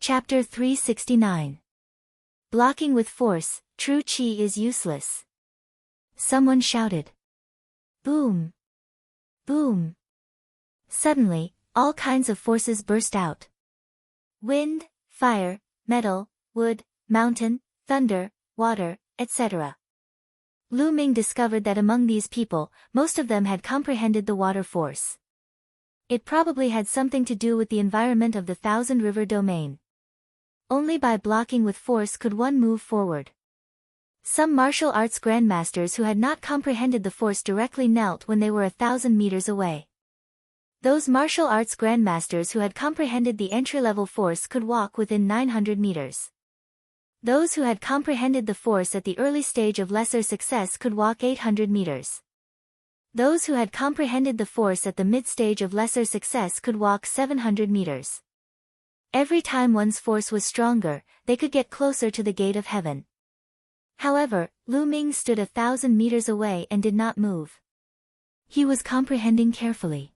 Chapter 369. Blocking with force, true chi is useless. Someone shouted. Boom! Boom! Suddenly, all kinds of forces burst out. Wind, fire, metal, wood, mountain, thunder, water, etc. Lu Ming discovered that among these people, most of them had comprehended the water force. It probably had something to do with the environment of the Thousand River domain. Only by blocking with force could one move forward. Some martial arts grandmasters who had not comprehended the force directly knelt when they were 1,000 meters away. Those martial arts grandmasters who had comprehended the entry-level force could walk within 900 meters. Those who had comprehended the force at the early stage of lesser success could walk 800 meters. Those who had comprehended the force at the mid-stage of lesser success could walk 700 meters. Every time one's force was stronger, they could get closer to the gate of heaven. However, Lu Ming stood 1,000 meters away and did not move. He was comprehending carefully.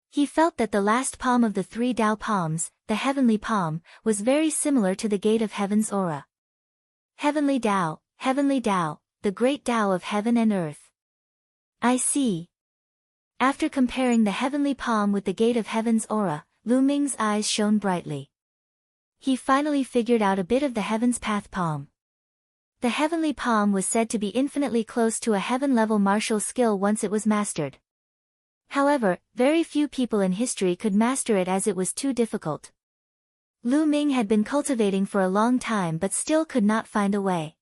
He felt that the last palm of the 3 Tao palms, the heavenly palm, was very similar to the gate of heaven's aura. Heavenly Tao, the great Tao of heaven and earth. I see. After comparing the heavenly palm with the gate of heaven's aura, Lu Ming's eyes shone brightly. He finally figured out a bit of the heaven's path palm. The heavenly palm was said to be infinitely close to a heaven-level martial skill once it was mastered. However, very few people in history could master it as it was too difficult. Lu Ming had been cultivating for a long time but still could not find a way.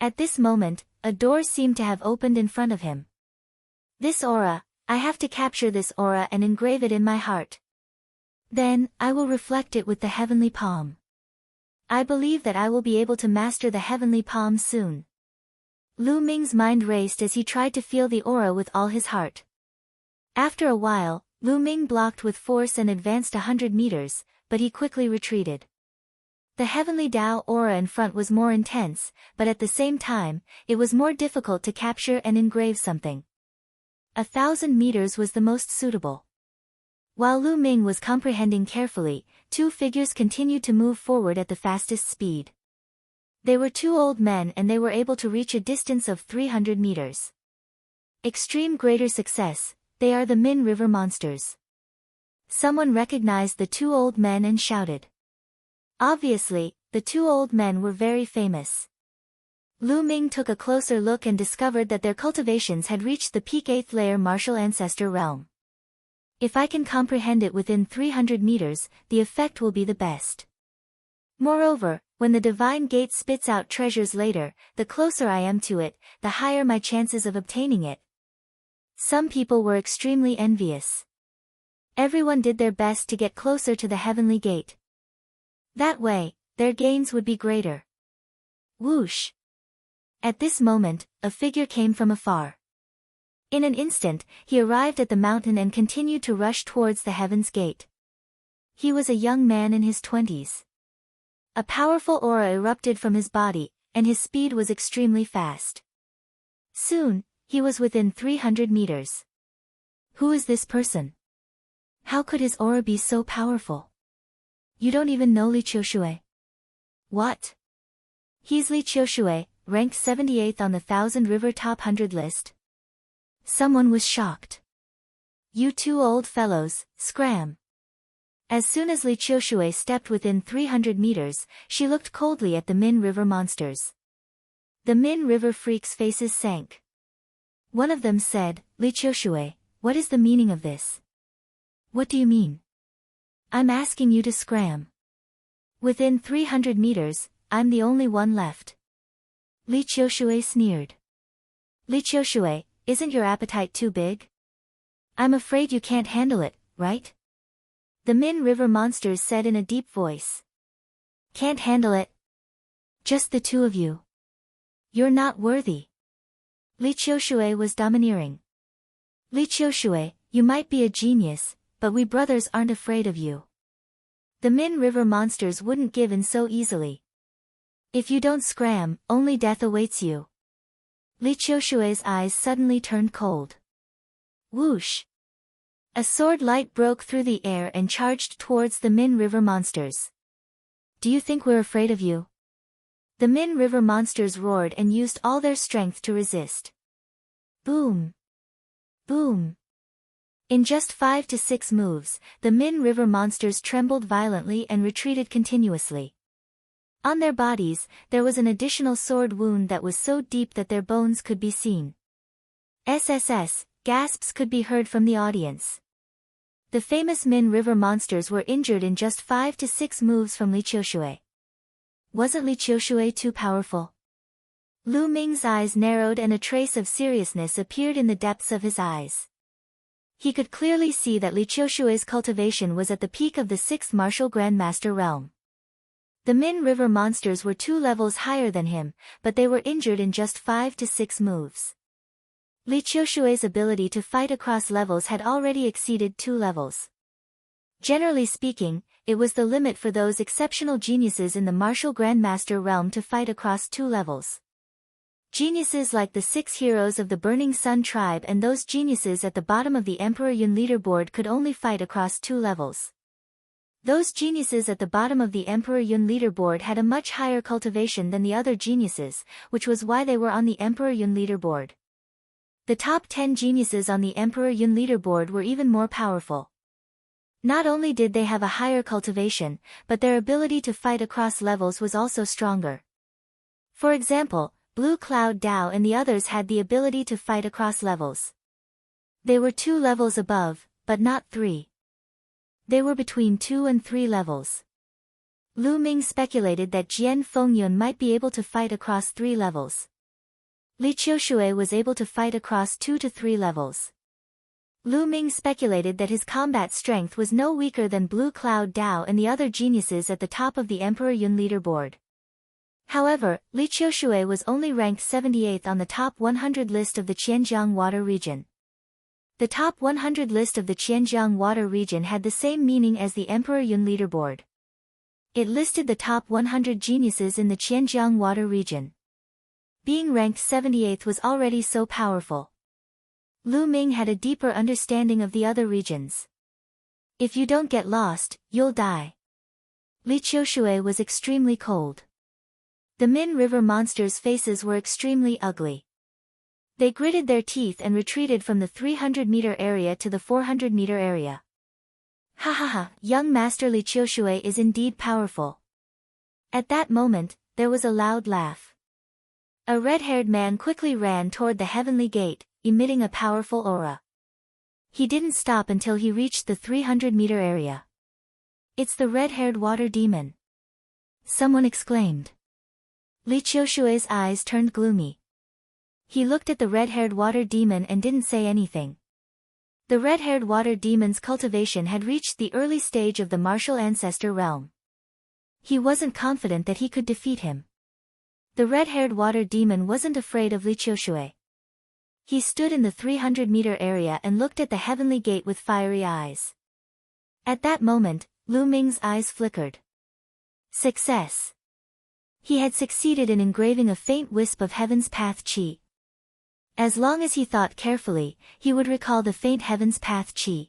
At this moment, a door seemed to have opened in front of him. This aura, I have to capture this aura and engrave it in my heart. Then, I will reflect it with the heavenly palm. I believe that I will be able to master the heavenly palm soon. Lu Ming's mind raced as he tried to feel the aura with all his heart. After a while, Lu Ming blocked with force and advanced 100 meters, but he quickly retreated. The heavenly Tao aura in front was more intense, but at the same time, it was more difficult to capture and engrave something. 1,000 meters was the most suitable. While Lu Ming was comprehending carefully, 2 figures continued to move forward at the fastest speed. They were 2 old men and they were able to reach a distance of 300 meters. Extreme greater success, they are the Min River monsters. Someone recognized the 2 old men and shouted. Obviously, the 2 old men were very famous. Lu Ming took a closer look and discovered that their cultivations had reached the peak 8th layer martial ancestor realm. If I can comprehend it within 300 meters, the effect will be the best. Moreover, when the divine gate spits out treasures later, the closer I am to it, the higher my chances of obtaining it. Some people were extremely envious. Everyone did their best to get closer to the heavenly gate. That way, their gains would be greater. Whoosh! At this moment, a figure came from afar. In an instant, he arrived at the mountain and continued to rush towards the heaven's gate. He was a young man in his 20s. A powerful aura erupted from his body, and his speed was extremely fast. Soon, he was within 300 meters. Who is this person? How could his aura be so powerful? You don't even know Li Qiushui. What? He's Li Qiushui, ranked 78th on the Thousand River Top 100 list. Someone was shocked. You 2 old fellows, scram. As soon as Li Qiushui stepped within 300 meters, she looked coldly at the Min River monsters. The Min River freaks' faces sank. One of them said, Li Qiushui, what is the meaning of this? What do you mean? I'm asking you to scram. Within 300 meters, I'm the only one left. Li Qiushui sneered. Li Qiushui, isn't your appetite too big? I'm afraid you can't handle it, right? The Min River monsters said in a deep voice. Can't handle it? Just the 2 of you. You're not worthy. Li Qiushui was domineering. Li Qiushui, you might be a genius, but we brothers aren't afraid of you. The Min River monsters wouldn't give in so easily. If you don't scram, only death awaits you. Li Qiushui's eyes suddenly turned cold. Whoosh! A sword light broke through the air and charged towards the Min River monsters. Do you think we're afraid of you? The Min River monsters roared and used all their strength to resist. Boom! Boom! In just 5 to 6 moves, the Min River monsters trembled violently and retreated continuously. On their bodies, there was an additional sword wound that was so deep that their bones could be seen. SSS, gasps could be heard from the audience. The famous Min River monsters were injured in just 5 to 6 moves from Li Qiushui. Wasn't Li Qiushui too powerful? Lu Ming's eyes narrowed and a trace of seriousness appeared in the depths of his eyes. He could clearly see that Li Qiushui's cultivation was at the peak of the 6th martial grandmaster realm. The Min River monsters were 2 levels higher than him, but they were injured in just 5 to 6 moves. Li Qiushui's ability to fight across levels had already exceeded 2 levels. Generally speaking, it was the limit for those exceptional geniuses in the martial grandmaster realm to fight across 2 levels. Geniuses like the 6 heroes of the Burning Sun tribe and those geniuses at the bottom of the Emperor Yun leaderboard could only fight across 2 levels. Those geniuses at the bottom of the Emperor Yun leaderboard had a much higher cultivation than the other geniuses, which was why they were on the Emperor Yun leaderboard. The top 10 geniuses on the Emperor Yun leaderboard were even more powerful. Not only did they have a higher cultivation, but their ability to fight across levels was also stronger. For example, Blue Cloud Dao and the others had the ability to fight across levels. They were 2 levels above, but not 3. They were between 2 and 3 levels. Lu Ming speculated that Jian Fengyun might be able to fight across 3 levels. Li Qiushui was able to fight across 2 to 3 levels. Lu Ming speculated that his combat strength was no weaker than Blue Cloud Dao and the other geniuses at the top of the Emperor Yun leaderboard. However, Li Qiushui was only ranked 78th on the top 100 list of the Qianjiang Water region. The top 100 list of the Qianjiang Water region had the same meaning as the Emperor Yun leaderboard. It listed the top 100 geniuses in the Qianjiang Water region. Being ranked 78th was already so powerful. Lu Ming had a deeper understanding of the other regions. If you don't get lost, you'll die. Li Qiushui was extremely cold. The Min River monsters' faces were extremely ugly. They gritted their teeth and retreated from the 300-meter area to the 400-meter area. Ha ha ha, young Master Li Qiushui is indeed powerful. At that moment, there was a loud laugh. A red-haired man quickly ran toward the heavenly gate, emitting a powerful aura. He didn't stop until he reached the 300-meter area. It's the red-haired water demon. Someone exclaimed. Li Qiushui's eyes turned gloomy. He looked at the red-haired water demon and didn't say anything. The red-haired water demon's cultivation had reached the early stage of the martial ancestor realm. He wasn't confident that he could defeat him. The red-haired water demon wasn't afraid of Li Qiushui. He stood in the 300-meter area and looked at the heavenly gate with fiery eyes. At that moment, Lu Ming's eyes flickered. Success! He had succeeded in engraving a faint wisp of Heaven's Path Qi. As long as he thought carefully, he would recall the faint Heaven's Path Qi.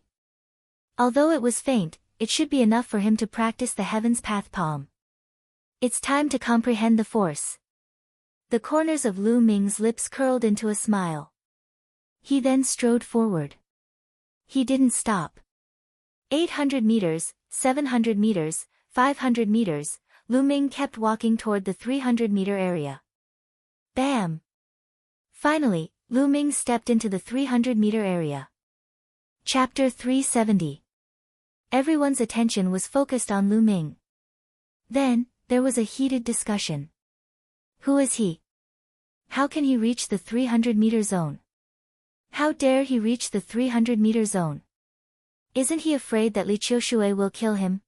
Although it was faint, it should be enough for him to practice the Heaven's Path palm. It's time to comprehend the force. The corners of Lu Ming's lips curled into a smile. He then strode forward. He didn't stop. 800 meters, 700 meters, 500 meters, Lu Ming kept walking toward the 300-meter area. Bam! Finally, Lu Ming stepped into the 300-meter area. Chapter 370. Everyone's attention was focused on Lu Ming. Then, there was a heated discussion. Who is he? How can he reach the 300-meter zone? How dare he reach the 300-meter zone? Isn't he afraid that Li Qiushui will kill him?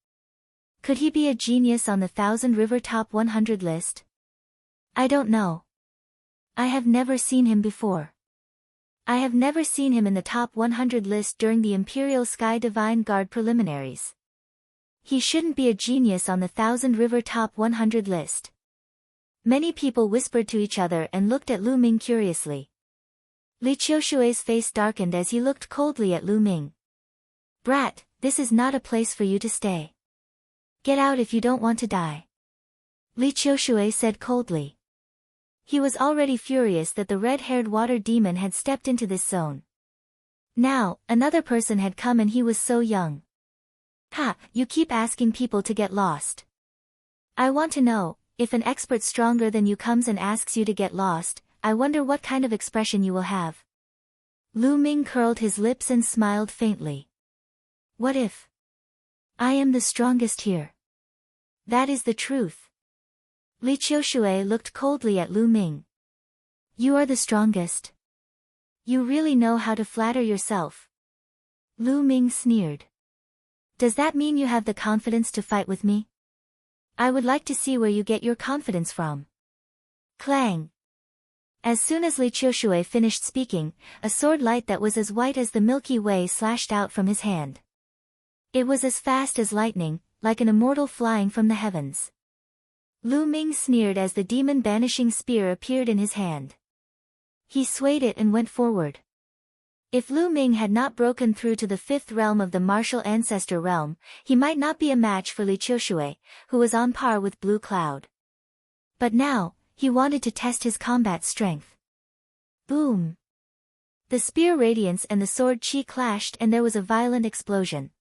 Could he be a genius on the 1,000 River Top 100 list? I don't know. I have never seen him before. I have never seen him in the top 100 list during the Imperial Sky Divine Guard preliminaries. He shouldn't be a genius on the 1,000 River Top 100 list. Many people whispered to each other and looked at Lu Ming curiously. Li Qiushui's face darkened as he looked coldly at Lu Ming. Brat, this is not a place for you to stay. Get out if you don't want to die. Li Qiushui said coldly. He was already furious that the red-haired water demon had stepped into this zone. Now, another person had come and he was so young. Ha, you keep asking people to get lost. I want to know, if an expert stronger than you comes and asks you to get lost, I wonder what kind of expression you will have. Lu Ming curled his lips and smiled faintly. What if I am the strongest here? That is the truth. Li Qiushui looked coldly at Lu Ming. You are the strongest. You really know how to flatter yourself. Lu Ming sneered. Does that mean you have the confidence to fight with me? I would like to see where you get your confidence from. Clang. As soon as Li Qiushui finished speaking, a sword light that was as white as the Milky Way slashed out from his hand. It was as fast as lightning, like an immortal flying from the heavens. Lu Ming sneered as the demon banishing spear appeared in his hand. He swayed it and went forward. If Lu Ming had not broken through to the fifth realm of the martial ancestor realm, he might not be a match for Li Qiushui, who was on par with Blue Cloud. But now, he wanted to test his combat strength. Boom! The spear radiance and the sword chi clashed and there was a violent explosion.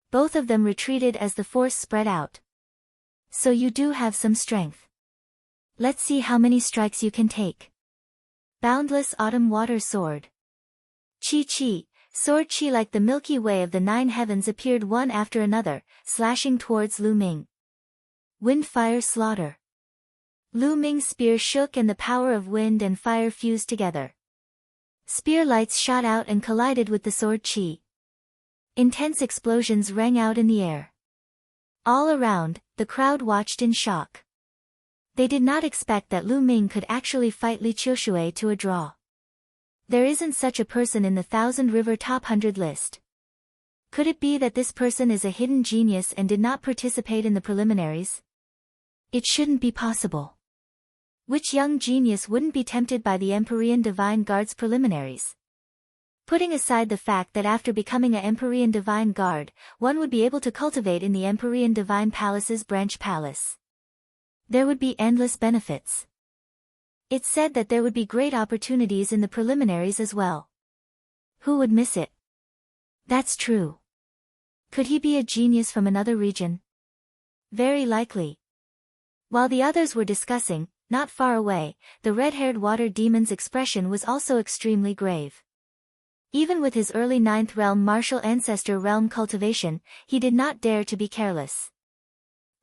Both of them retreated as the force spread out. So you do have some strength. Let's see how many strikes you can take. Boundless Autumn Water Sword. Chi, sword chi like the Milky Way of the 9 heavens appeared one after another, slashing towards Lu Ming. Wind-fire slaughter. Lu Ming's spear shook and the power of wind and fire fused together. Spear lights shot out and collided with the sword chi. Intense explosions rang out in the air. All around, the crowd watched in shock. They did not expect that Lu Ming could actually fight Li Qiushui to a draw. There isn't such a person in the 1,000 River Top 100 list. Could it be that this person is a hidden genius and did not participate in the preliminaries? It shouldn't be possible. Which young genius wouldn't be tempted by the Empyrean Divine Guard's preliminaries? Putting aside the fact that after becoming a Empyrean Divine Guard, one would be able to cultivate in the Empyrean Divine Palace's branch palace. There would be endless benefits. It said that there would be great opportunities in the preliminaries as well. Who would miss it? That's true. Could he be a genius from another region? Very likely. While the others were discussing, not far away, the red-haired water demon's expression was also extremely grave. Even with his early 9th realm martial ancestor realm cultivation, he did not dare to be careless.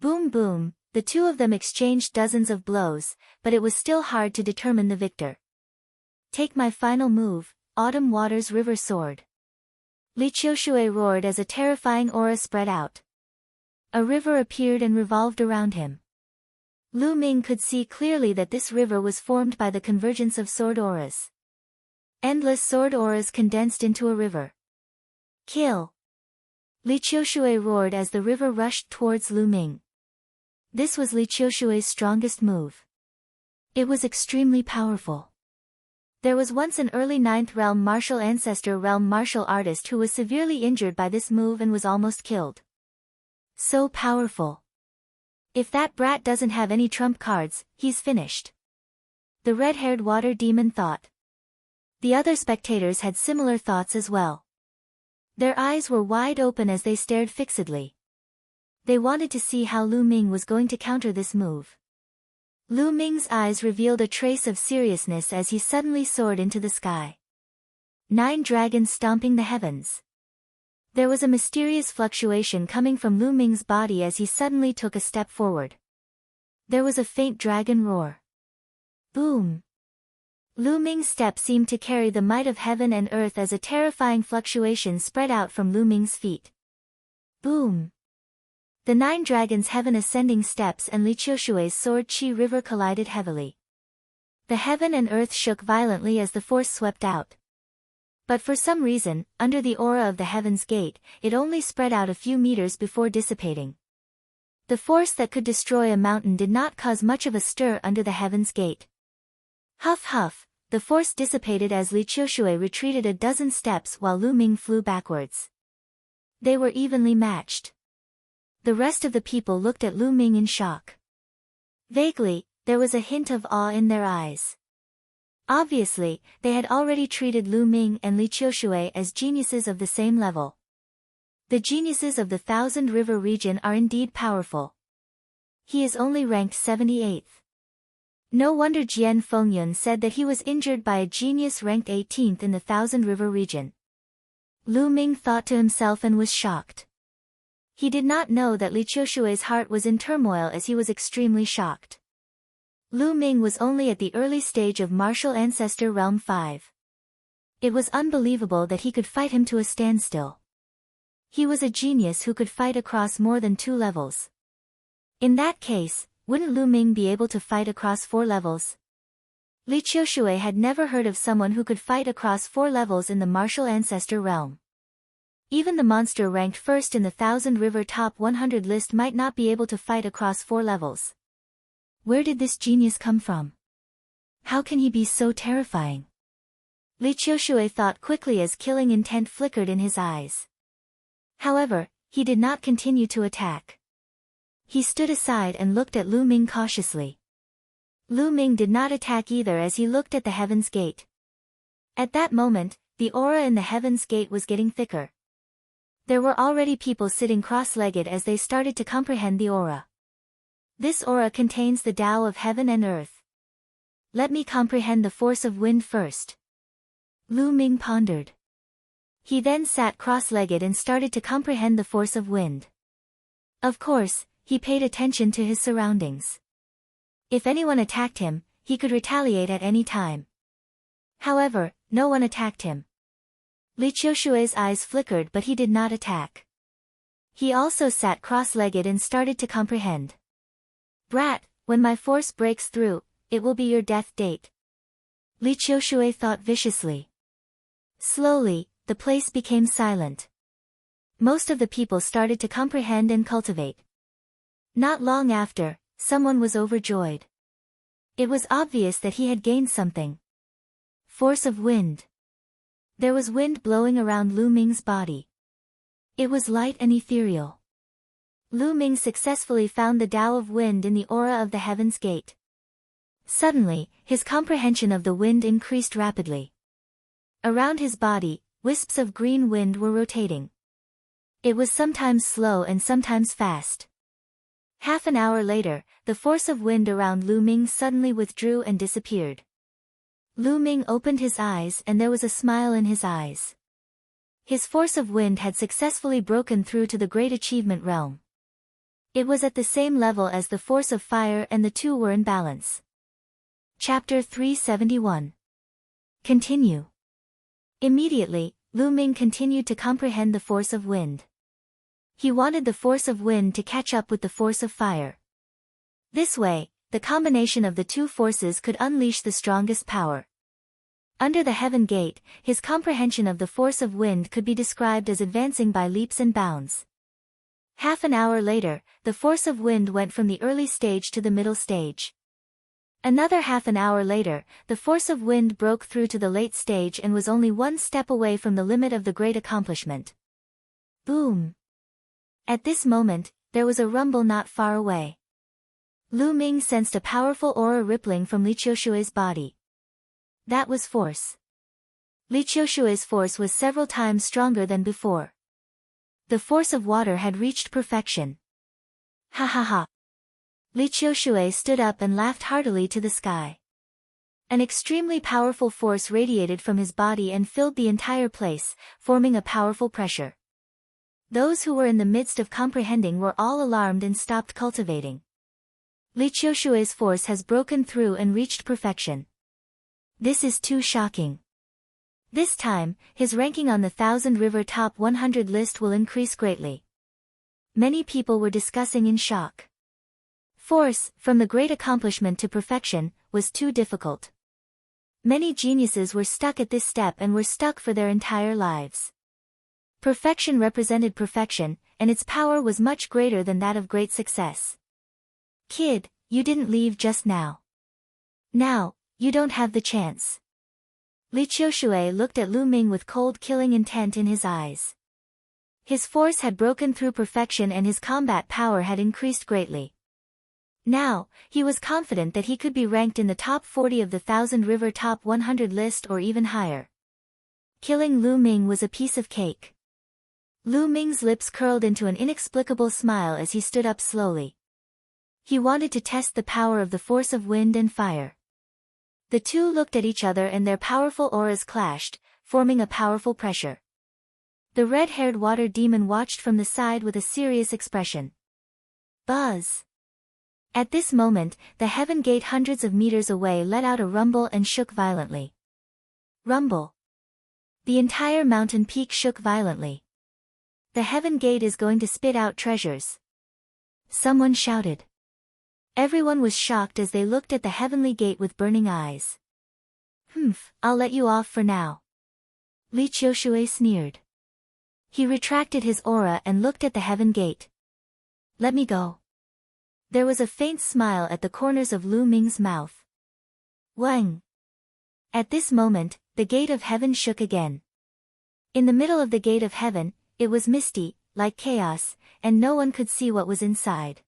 Boom boom, the two of them exchanged dozens of blows, but it was still hard to determine the victor. Take my final move, Autumn Water's River Sword. Li Qiushui roared as a terrifying aura spread out. A river appeared and revolved around him. Lu Ming could see clearly that this river was formed by the convergence of sword auras. Endless sword auras condensed into a river. Kill! Li Qiushui roared as the river rushed towards Lu Ming. This was Li Qiushui's strongest move. It was extremely powerful. There was once an early 9th realm martial ancestor realm martial artist who was severely injured by this move and was almost killed. So powerful. If that brat doesn't have any trump cards, he's finished. The red-haired water demon thought. The other spectators had similar thoughts as well. Their eyes were wide open as they stared fixedly. They wanted to see how Lu Ming was going to counter this move. Lu Ming's eyes revealed a trace of seriousness as he suddenly soared into the sky. 9 dragons stomping the heavens. There was a mysterious fluctuation coming from Lu Ming's body as he suddenly took a step forward. There was a faint dragon roar. Boom! Lu Ming's step seemed to carry the might of heaven and earth as a terrifying fluctuation spread out from Lu Ming's feet. Boom! The 9 dragons' heaven ascending steps and Li Qiushui's sword chi river collided heavily. The heaven and earth shook violently as the force swept out. But for some reason, under the aura of the heaven's gate, it only spread out a few meters before dissipating. The force that could destroy a mountain did not cause much of a stir under the heaven's gate. Huff huff, the force dissipated as Li Qiushui retreated a dozen steps while Lu Ming flew backwards. They were evenly matched. The rest of the people looked at Lu Ming in shock. Vaguely, there was a hint of awe in their eyes. Obviously, they had already treated Lu Ming and Li Qiushui as geniuses of the same level. The geniuses of the Thousand River region are indeed powerful. He is only ranked 78th. No wonder Jian Fengyun said that he was injured by a genius ranked 18th in the Thousand River region. Lu Ming thought to himself and was shocked. He did not know that Li Qiushui's heart was in turmoil, as he was extremely shocked. Lu Ming was only at the early stage of Martial Ancestor Realm 5. It was unbelievable that he could fight him to a standstill. He was a genius who could fight across more than 2 levels. In that case, wouldn't Lu Ming be able to fight across 4 levels? Li Qiushui had never heard of someone who could fight across 4 levels in the Martial Ancestor Realm. Even the monster ranked first in the Thousand River Top 100 list might not be able to fight across 4 levels. Where did this genius come from? How can he be so terrifying? Li Qiushui thought quickly as killing intent flickered in his eyes. However, he did not continue to attack. He stood aside and looked at Lu Ming cautiously. Lu Ming did not attack either as he looked at the Heaven's Gate. At that moment, the aura in the Heaven's Gate was getting thicker. There were already people sitting cross-legged as they started to comprehend the aura. This aura contains the Tao of heaven and earth. Let me comprehend the force of wind first. Lu Ming pondered. He then sat cross-legged and started to comprehend the force of wind. Of course, he paid attention to his surroundings. If anyone attacked him, he could retaliate at any time. However, no one attacked him. Li Qiushui's eyes flickered, but he did not attack. He also sat cross-legged and started to comprehend. Brat, when my force breaks through, it will be your death date. Li Qiushui thought viciously. Slowly, the place became silent. Most of the people started to comprehend and cultivate. Not long after, someone was overjoyed. It was obvious that he had gained something. Force of wind. There was wind blowing around Lu Ming's body. It was light and ethereal. Lu Ming successfully found the Tao of wind in the aura of the Heaven's Gate. Suddenly, his comprehension of the wind increased rapidly. Around his body, wisps of green wind were rotating. It was sometimes slow and sometimes fast. Half an hour later, the force of wind around Lu Ming suddenly withdrew and disappeared. Lu Ming opened his eyes and there was a smile in his eyes. His force of wind had successfully broken through to the Great Achievement Realm. It was at the same level as the force of fire and the two were in balance. Chapter 371. Continue. Immediately, Lu Ming continued to comprehend the force of wind. He wanted the force of wind to catch up with the force of fire. This way, the combination of the two forces could unleash the strongest power. Under the Heaven Gate, his comprehension of the force of wind could be described as advancing by leaps and bounds. Half an hour later, the force of wind went from the early stage to the middle stage. Another half an hour later, the force of wind broke through to the late stage and was only one step away from the limit of the great accomplishment. Boom! At this moment, there was a rumble not far away. Lu Ming sensed a powerful aura rippling from Li Qiushui's body. That was force. Li Qiushui's force was several times stronger than before. The force of water had reached perfection. Ha ha ha! Li Qiushui stood up and laughed heartily to the sky. An extremely powerful force radiated from his body and filled the entire place, forming a powerful pressure. Those who were in the midst of comprehending were all alarmed and stopped cultivating. Li Qiushui's force has broken through and reached perfection. This is too shocking. This time, his ranking on the Thousand River Top 100 list will increase greatly. Many people were discussing in shock. Force, from the great accomplishment to perfection, was too difficult. Many geniuses were stuck at this step and were stuck for their entire lives. Perfection represented perfection, and its power was much greater than that of great success. Kid, you didn't leave just now. Now, you don't have the chance. Li Qiushui looked at Lu Ming with cold killing intent in his eyes. His force had broken through perfection and his combat power had increased greatly. Now, he was confident that he could be ranked in the top 40 of the Thousand River Top 100 list or even higher. Killing Lu Ming was a piece of cake. Lu Ming's lips curled into an inexplicable smile as he stood up slowly. He wanted to test the power of the force of wind and fire. The two looked at each other and their powerful auras clashed, forming a powerful pressure. The red-haired water demon watched from the side with a serious expression. Buzz! At this moment, the heaven gate hundreds of meters away let out a rumble and shook violently. Rumble! The entire mountain peak shook violently. The heaven gate is going to spit out treasures. Someone shouted. Everyone was shocked as they looked at the heavenly gate with burning eyes. I'll let you off for now. Li Qiushui sneered. He retracted his aura and looked at the heaven gate. Let me go. There was a faint smile at the corners of Lu Ming's mouth. Wang! At this moment, the gate of heaven shook again. In the middle of the gate of heaven, it was misty, like chaos, and no one could see what was inside.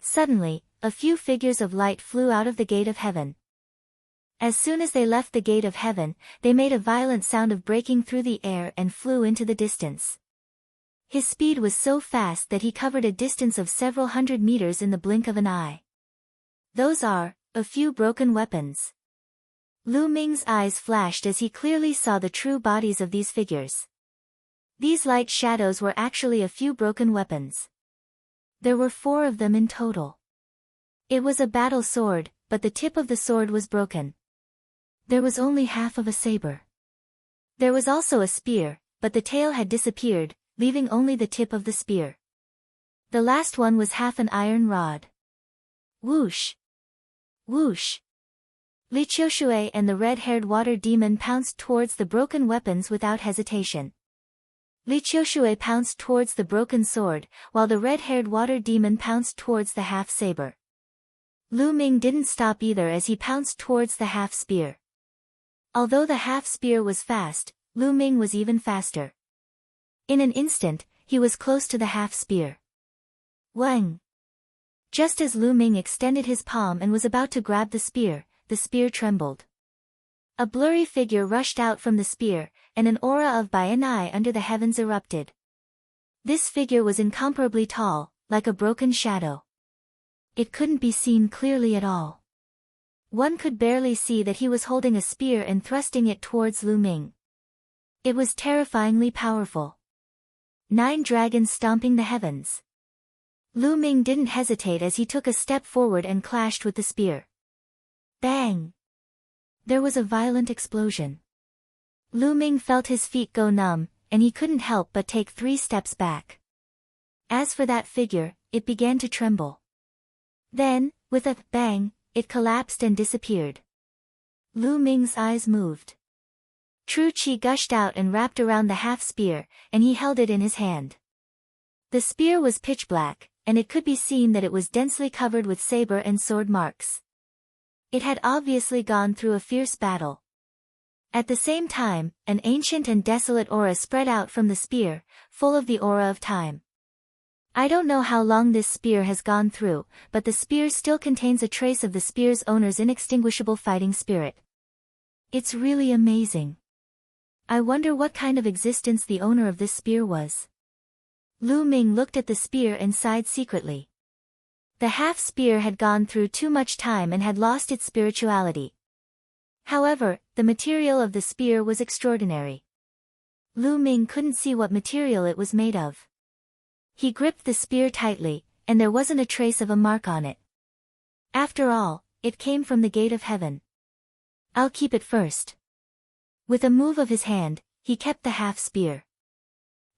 Suddenly, a few figures of light flew out of the gate of heaven. As soon as they left the gate of heaven, they made a violent sound of breaking through the air and flew into the distance. His speed was so fast that he covered a distance of several hundred meters in the blink of an eye. Those are a few broken weapons. Lu Ming's eyes flashed as he clearly saw the true bodies of these figures. These light shadows were actually a few broken weapons. There were 4 of them in total. It was a battle sword, but the tip of the sword was broken. There was only half of a saber. There was also a spear, but the tail had disappeared, leaving only the tip of the spear. The last one was half an iron rod. Whoosh! Whoosh! Li Qiushui and the red-haired water demon pounced towards the broken weapons without hesitation. Li Qiushui pounced towards the broken sword, while the red-haired water demon pounced towards the half-saber. Lu Ming didn't stop either as he pounced towards the half-spear. Although the half-spear was fast, Lu Ming was even faster. In an instant, he was close to the half-spear. Wang! Just as Lu Ming extended his palm and was about to grab the spear trembled. A blurry figure rushed out from the spear, and an aura of Baianai under the heavens erupted. This figure was incomparably tall, like a broken shadow. It couldn't be seen clearly at all. One could barely see that he was holding a spear and thrusting it towards Lu Ming. It was terrifyingly powerful. 9 dragons stomping the heavens. Lu Ming didn't hesitate as he took a step forward and clashed with the spear. Bang! There was a violent explosion. Lu Ming felt his feet go numb, and he couldn't help but take 3 steps back. As for that figure, it began to tremble. Then, with a bang, it collapsed and disappeared. Lu Ming's eyes moved. True Qi gushed out and wrapped around the half-spear, and he held it in his hand. The spear was pitch black, and it could be seen that it was densely covered with saber and sword marks. It had obviously gone through a fierce battle. At the same time, an ancient and desolate aura spread out from the spear, full of the aura of time. I don't know how long this spear has gone through, but the spear still contains a trace of the spear's owner's inextinguishable fighting spirit. It's really amazing. I wonder what kind of existence the owner of this spear was. Lu Ming looked at the spear and sighed secretly. The half-spear had gone through too much time and had lost its spirituality. However, the material of the spear was extraordinary. Lu Ming couldn't see what material it was made of. He gripped the spear tightly, and there wasn't a trace of a mark on it. After all, it came from the gate of heaven. I'll keep it first. With a move of his hand, he kept the half-spear.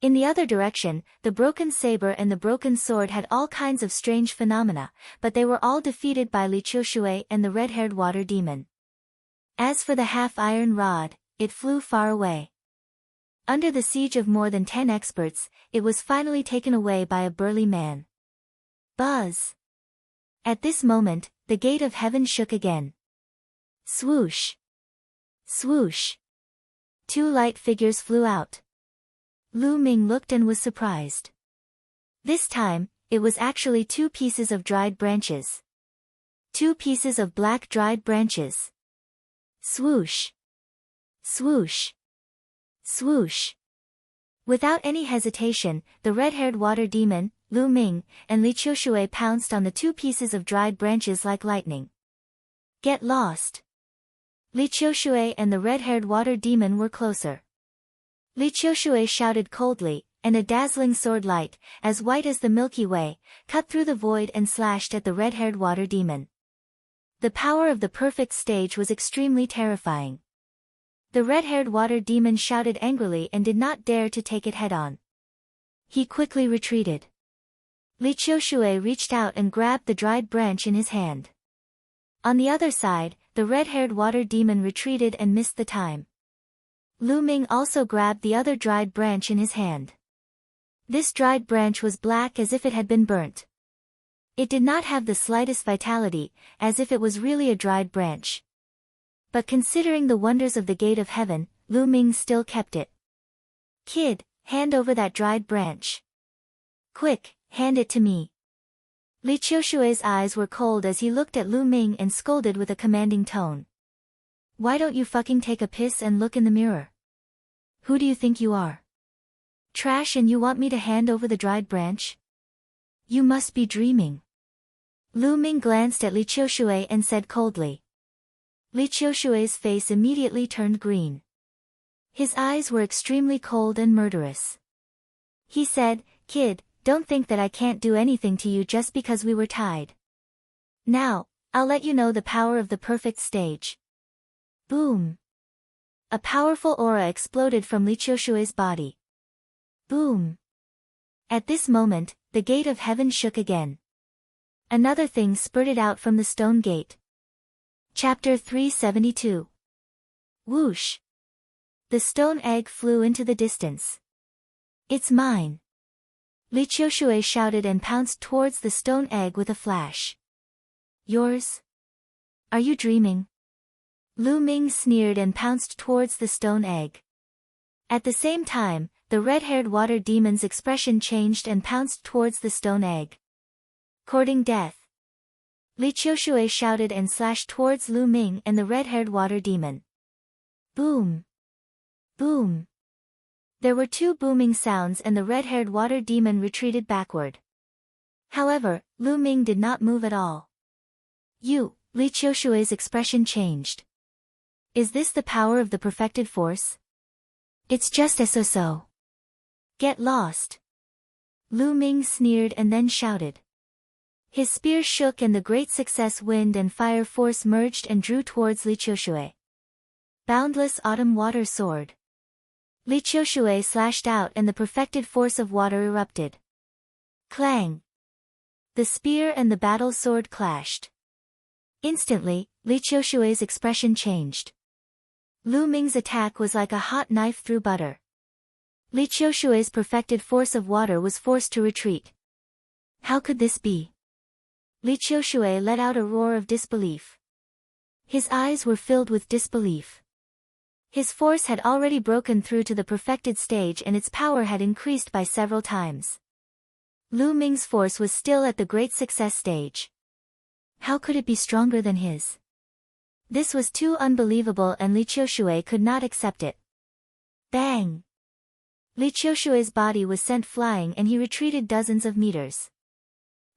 In the other direction, the broken saber and the broken sword had all kinds of strange phenomena, but they were all defeated by Li Qiushui and the red-haired water demon. As for the half-iron rod, it flew far away. Under the siege of more than 10 experts, it was finally taken away by a burly man. Buzz! At this moment, the gate of heaven shook again. Swoosh! Swoosh! 2 light figures flew out. Lu Ming looked and was surprised. This time, it was actually 2 pieces of dried branches. 2 pieces of black dried branches. Swoosh. Swoosh. Swoosh. Without any hesitation, the red-haired water demon, Lu Ming, and Li Qiushui pounced on the 2 pieces of dried branches like lightning. Get lost. Li Qiushui and the red-haired water demon were closer. Li Qiushui shouted coldly, and a dazzling sword light, as white as the Milky Way, cut through the void and slashed at the red-haired water demon. The power of the perfect stage was extremely terrifying. The red-haired water demon shouted angrily and did not dare to take it head-on. He quickly retreated. Li Qiushui reached out and grabbed the dried branch in his hand. On the other side, the red-haired water demon retreated and missed the time. Lu Ming also grabbed the other dried branch in his hand. This dried branch was black as if it had been burnt. It did not have the slightest vitality, as if it was really a dried branch. But considering the wonders of the gate of heaven, Lu Ming still kept it. Kid, hand over that dried branch. Quick, hand it to me. Li Qiushui's eyes were cold as he looked at Lu Ming and scolded with a commanding tone. Why don't you fucking take a piss and look in the mirror? Who do you think you are? Trash, and you want me to hand over the dried branch? You must be dreaming. Lu Ming glanced at Li Qiushui and said coldly. Li Qiushui's face immediately turned green. His eyes were extremely cold and murderous. He said, Kid, don't think that I can't do anything to you just because we were tied. Now, I'll let you know the power of the perfect stage. Boom. A powerful aura exploded from Li Qiushui's body. Boom. At this moment, the gate of heaven shook again. Another thing spurted out from the stone gate. Chapter 372. Whoosh. The stone egg flew into the distance. It's mine. Li Qiushui shouted and pounced towards the stone egg with a flash. Yours? Are you dreaming? Lu Ming sneered and pounced towards the stone egg. At the same time, the red-haired water demon's expression changed and pounced towards the stone egg. Courting death. Li Qiushui shouted and slashed towards Lu Ming and the red-haired water demon. Boom. Boom. There were 2 booming sounds and the red-haired water demon retreated backward. However, Lu Ming did not move at all. Li Qiushui's expression changed. Is this the power of the perfected force? It's just so. Get lost. Lu Ming sneered and then shouted. His spear shook and the great success wind and fire force merged and drew towards Li Qiushui. Boundless autumn water sword. Li Qiushui slashed out and the perfected force of water erupted. Clang. The spear and the battle sword clashed. Instantly, Li Qiushui's expression changed. Lu Ming's attack was like a hot knife through butter. Li Qiushui's perfected force of water was forced to retreat. How could this be? Li Qiushui let out a roar of disbelief. His eyes were filled with disbelief. His force had already broken through to the perfected stage and its power had increased by several times. Lu Ming's force was still at the great success stage. How could it be stronger than his? This was too unbelievable and Li Qiushui could not accept it. Bang! Li Qiushui's body was sent flying and he retreated dozens of meters.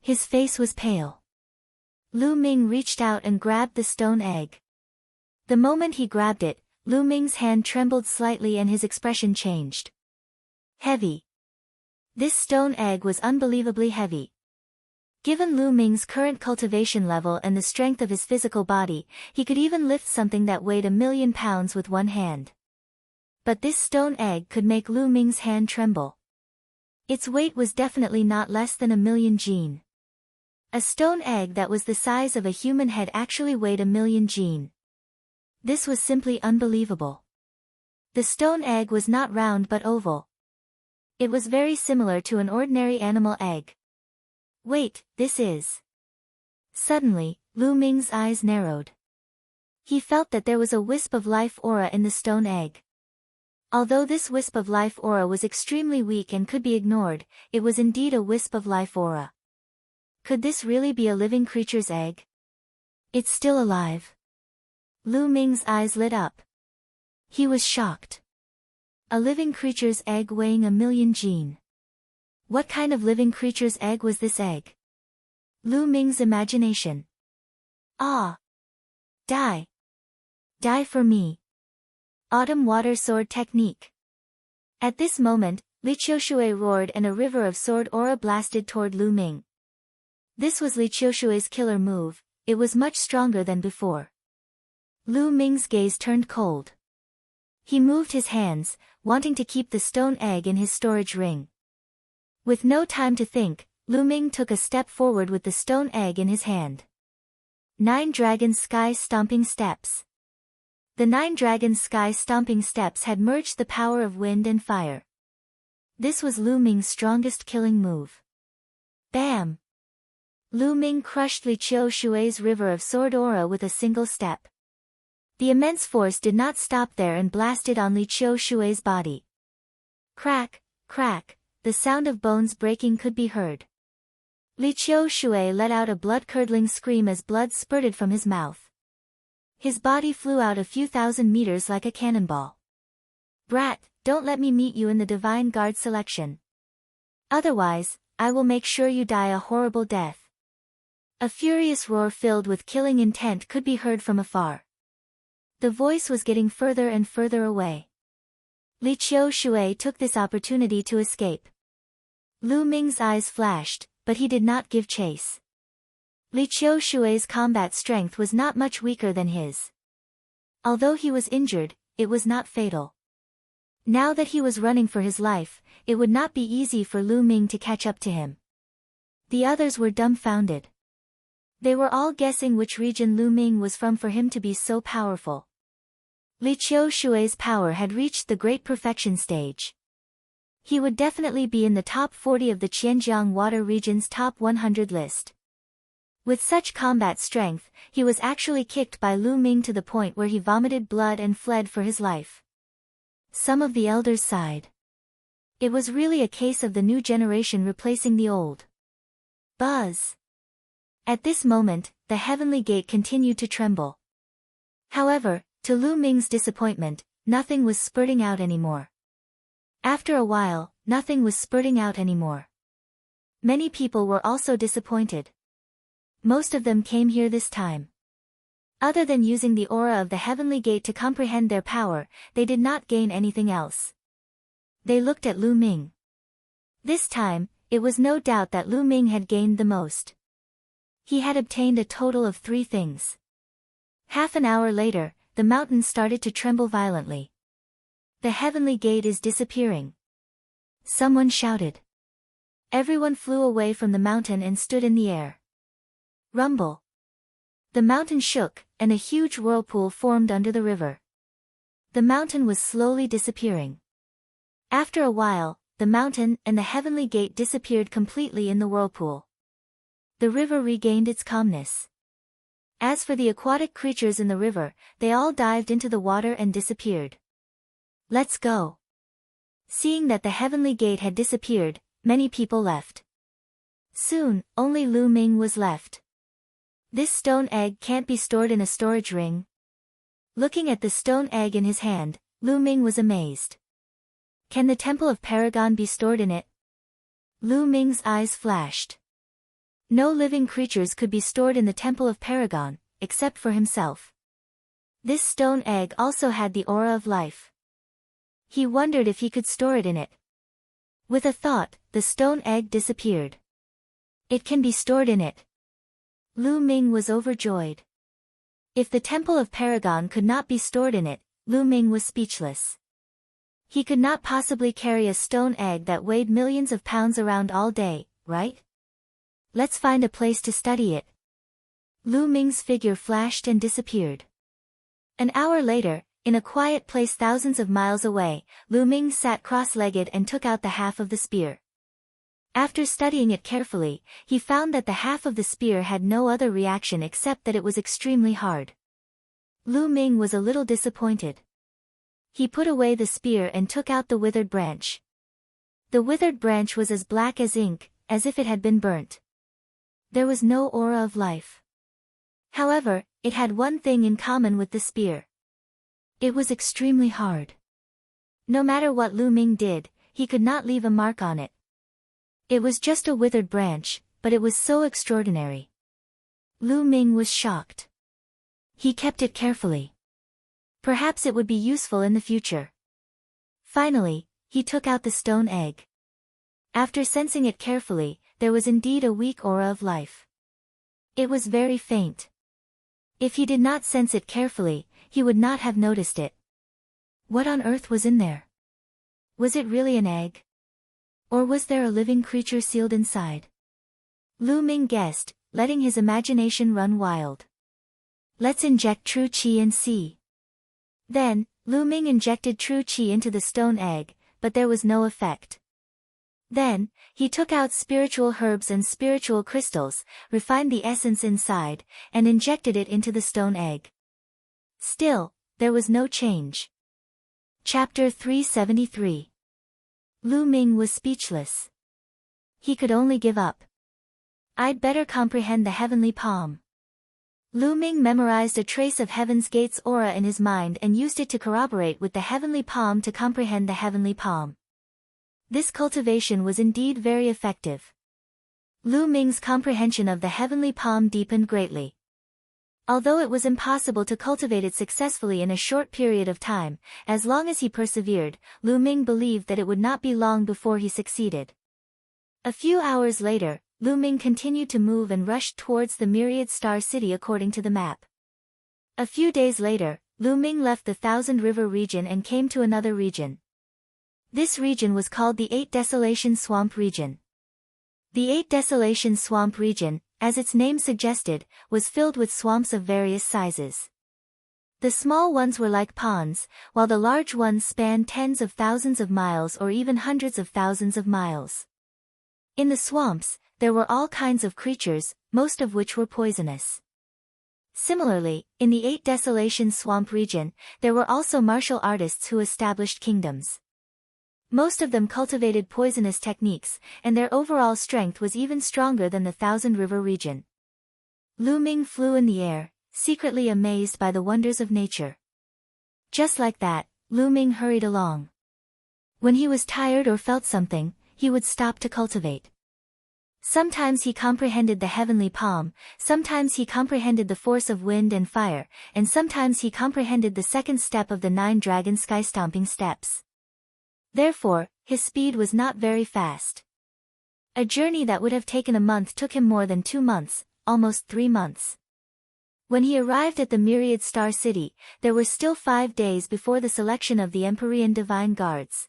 His face was pale. Lu Ming reached out and grabbed the stone egg. The moment he grabbed it, Lu Ming's hand trembled slightly and his expression changed. Heavy. This stone egg was unbelievably heavy. Given Lu Ming's current cultivation level and the strength of his physical body, he could even lift something that weighed 1,000,000 pounds with one hand. But this stone egg could make Lu Ming's hand tremble. Its weight was definitely not less than 1,000,000 jin. A stone egg that was the size of a human head actually weighed 1,000,000 jin. This was simply unbelievable. The stone egg was not round but oval. It was very similar to an ordinary animal egg. Wait, this is... Suddenly, Lu Ming's eyes narrowed. He felt that there was a wisp of life aura in the stone egg. Although this wisp of life aura was extremely weak and could be ignored, it was indeed a wisp of life aura. Could this really be a living creature's egg? It's still alive. Lu Ming's eyes lit up. He was shocked. A living creature's egg weighing 1,000,000 jin. What kind of living creature's egg was this egg? Lu Ming's imagination. Ah! Die! Die for me! Autumn water sword technique. At this moment, Li Qiushui roared and a river of sword aura blasted toward Lu Ming. This was Li Qiushui's killer move. It was much stronger than before. Lu Ming's gaze turned cold. He moved his hands, wanting to keep the stone egg in his storage ring. With no time to think, Lu Ming took a step forward with the stone egg in his hand. 9 Dragon Sky Stomping Steps. The 9 Dragon Sky Stomping Steps had merged the power of wind and fire. This was Lu Ming's strongest killing move. Bam! Lu Ming crushed Li Qiushui's river of sword aura with a single step. The immense force did not stop there and blasted on Li Qiushui's body. Crack, crack, the sound of bones breaking could be heard. Li Qiushui let out a blood-curdling scream as blood spurted from his mouth. His body flew out a few thousand meters like a cannonball. Brat, don't let me meet you in the Divine Guard selection. Otherwise, I will make sure you die a horrible death. A furious roar filled with killing intent could be heard from afar. The voice was getting further and further away. Li Qiushui took this opportunity to escape. Lu Ming's eyes flashed, but he did not give chase. Li Qiushui's combat strength was not much weaker than his. Although he was injured, it was not fatal. Now that he was running for his life, it would not be easy for Lu Ming to catch up to him. The others were dumbfounded. They were all guessing which region Lu Ming was from for him to be so powerful. Li Qiushui's power had reached the great perfection stage. He would definitely be in the top 40 of the Qianjiang Water region's top 100 list. With such combat strength, he was actually kicked by Lu Ming to the point where he vomited blood and fled for his life. Some of the elders sighed. It was really a case of the new generation replacing the old. Buzz! At this moment, the heavenly gate continued to tremble. However, to Lu Ming's disappointment, nothing was spurting out anymore. After a while, nothing was spurting out anymore. Many people were also disappointed. Most of them came here this time. Other than using the aura of the heavenly gate to comprehend their power, they did not gain anything else. They looked at Lu Ming. This time, it was no doubt that Lu Ming had gained the most. He had obtained a total of 3 things. Half an hour later, the mountain started to tremble violently. The heavenly gate is disappearing. Someone shouted. Everyone flew away from the mountain and stood in the air. Rumble. The mountain shook, and a huge whirlpool formed under the river. The mountain was slowly disappearing. After a while, the mountain and the heavenly gate disappeared completely in the whirlpool. The river regained its calmness. As for the aquatic creatures in the river, they all dived into the water and disappeared. Let's go. Seeing that the heavenly gate had disappeared, many people left. Soon, only Lu Ming was left. This stone egg can't be stored in a storage ring. Looking at the stone egg in his hand, Lu Ming was amazed. Can the Temple of Paragon be stored in it? Lu Ming's eyes flashed. No living creatures could be stored in the Temple of Paragon, except for himself. This stone egg also had the aura of life. He wondered if he could store it in it. With a thought, the stone egg disappeared. It can be stored in it. Lu Ming was overjoyed. If the Temple of Paragon could not be stored in it, Lu Ming was speechless. He could not possibly carry a stone egg that weighed millions of pounds around all day, right? Let's find a place to study it. Lu Ming's figure flashed and disappeared. An hour later, in a quiet place thousands of miles away, Lu Ming sat cross-legged and took out the half of the spear. After studying it carefully, he found that the half of the spear had no other reaction except that it was extremely hard. Lu Ming was a little disappointed. He put away the spear and took out the withered branch. The withered branch was as black as ink, as if it had been burnt. There was no aura of life. However, it had one thing in common with the spear. It was extremely hard. No matter what Lu Ming did, he could not leave a mark on it. It was just a withered branch, but it was so extraordinary. Lu Ming was shocked. He kept it carefully. Perhaps it would be useful in the future. Finally, he took out the stone egg. After sensing it carefully, there was indeed a weak aura of life. It was very faint. If he did not sense it carefully, he would not have noticed it. What on earth was in there? Was it really an egg? Or was there a living creature sealed inside? Lu Ming guessed, letting his imagination run wild. Let's inject true qi and see. Then, Lu Ming injected true qi into the stone egg, but there was no effect. Then, he took out spiritual herbs and spiritual crystals, refined the essence inside, and injected it into the stone egg. Still, there was no change. Chapter 373. Lu Ming was speechless. He could only give up. I'd better comprehend the heavenly palm. Lu Ming memorized a trace of Heaven's Gate's aura in his mind and used it to corroborate with the heavenly palm to comprehend the heavenly palm. This cultivation was indeed very effective. Lu Ming's comprehension of the heavenly palm deepened greatly. Although it was impossible to cultivate it successfully in a short period of time, as long as he persevered, Lu Ming believed that it would not be long before he succeeded. A few hours later, Lu Ming continued to move and rushed towards the Myriad Star City according to the map. A few days later, Lu Ming left the Thousand River region and came to another region. This region was called the Eight Desolation Swamp region. The Eight Desolation Swamp region, as its name suggested, was filled with swamps of various sizes. The small ones were like ponds, while the large ones spanned tens of thousands of miles or even hundreds of thousands of miles. In the swamps, there were all kinds of creatures, most of which were poisonous. Similarly, in the Eight Desolation Swamp region, there were also martial artists who established kingdoms. Most of them cultivated poisonous techniques, and their overall strength was even stronger than the Thousand River region. Lu Ming flew in the air, secretly amazed by the wonders of nature. Just like that, Lu Ming hurried along. When he was tired or felt something, he would stop to cultivate. Sometimes he comprehended the heavenly palm, sometimes he comprehended the force of wind and fire, and sometimes he comprehended the second step of the 9 dragon sky-stomping steps. Therefore, his speed was not very fast. A journey that would have taken a month took him more than 2 months, almost 3 months. When he arrived at the Myriad Star City, there were still 5 days before the selection of the Empyrean Divine Guards.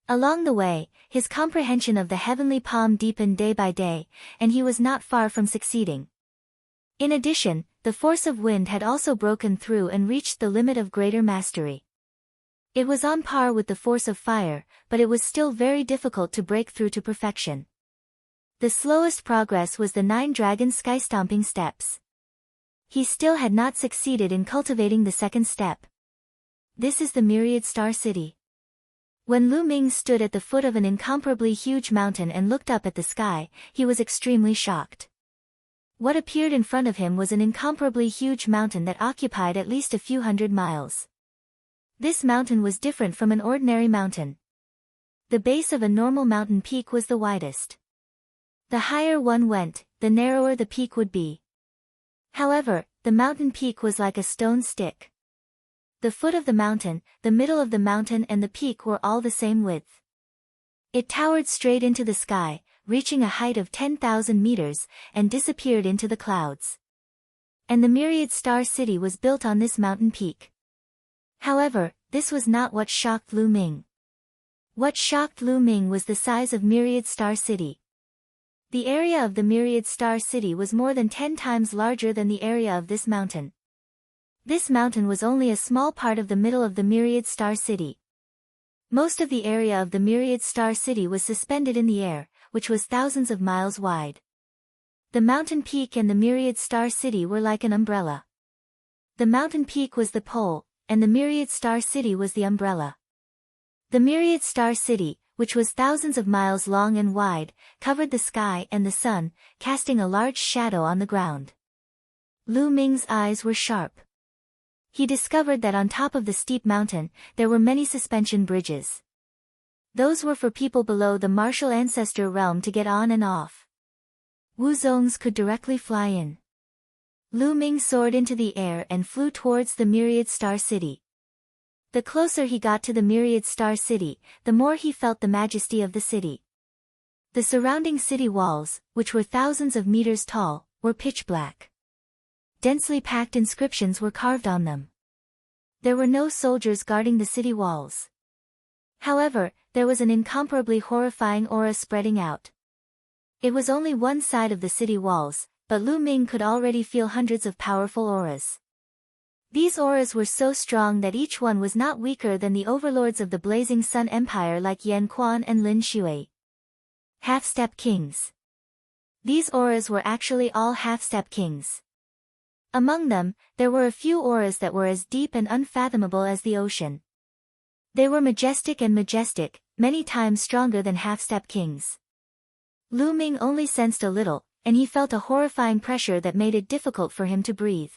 Along the way, his comprehension of the heavenly palm deepened day by day, and he was not far from succeeding. In addition, the force of wind had also broken through and reached the limit of greater mastery. It was on par with the force of fire, but it was still very difficult to break through to perfection. The slowest progress was the 9 dragon sky-stomping steps. He still had not succeeded in cultivating the second step. This is the Myriad Star City. When Lu Ming stood at the foot of an incomparably huge mountain and looked up at the sky, he was extremely shocked. What appeared in front of him was an incomparably huge mountain that occupied at least a few hundred miles. This mountain was different from an ordinary mountain. The base of a normal mountain peak was the widest. The higher one went, the narrower the peak would be. However, the mountain peak was like a stone stick. The foot of the mountain, the middle of the mountain and the peak were all the same width. It towered straight into the sky, reaching a height of 10,000 meters, and disappeared into the clouds. And the Myriad Star City was built on this mountain peak. However, this was not what shocked Lu Ming. What shocked Lu Ming was the size of Myriad Star City. The area of the Myriad Star City was more than 10 times larger than the area of this mountain. This mountain was only a small part of the middle of the Myriad Star City. Most of the area of the Myriad Star City was suspended in the air, which was thousands of miles wide. The mountain peak and the Myriad Star City were like an umbrella. The mountain peak was the pole, and the Myriad Star City was the umbrella. The Myriad Star City, which was thousands of miles long and wide, covered the sky and the sun, casting a large shadow on the ground. Lu Ming's eyes were sharp. He discovered that on top of the steep mountain, there were many suspension bridges. Those were for people below the martial ancestor realm to get on and off. Wuzongs could directly fly in. Lu Ming soared into the air and flew towards the Myriad Star City. The closer he got to the Myriad Star City, the more he felt the majesty of the city. The surrounding city walls, which were thousands of meters tall, were pitch black. Densely packed inscriptions were carved on them. There were no soldiers guarding the city walls. However, there was an incomparably horrifying aura spreading out. It was only one side of the city walls, but Lu Ming could already feel hundreds of powerful auras. These auras were so strong that each one was not weaker than the overlords of the Blazing Sun Empire like Yan Quan and Lin Shui. Half-step kings. These auras were actually all half-step kings. Among them, there were a few auras that were as deep and unfathomable as the ocean. They were majestic, many times stronger than half-step kings. Lu Ming only sensed a little, and he felt a horrifying pressure that made it difficult for him to breathe.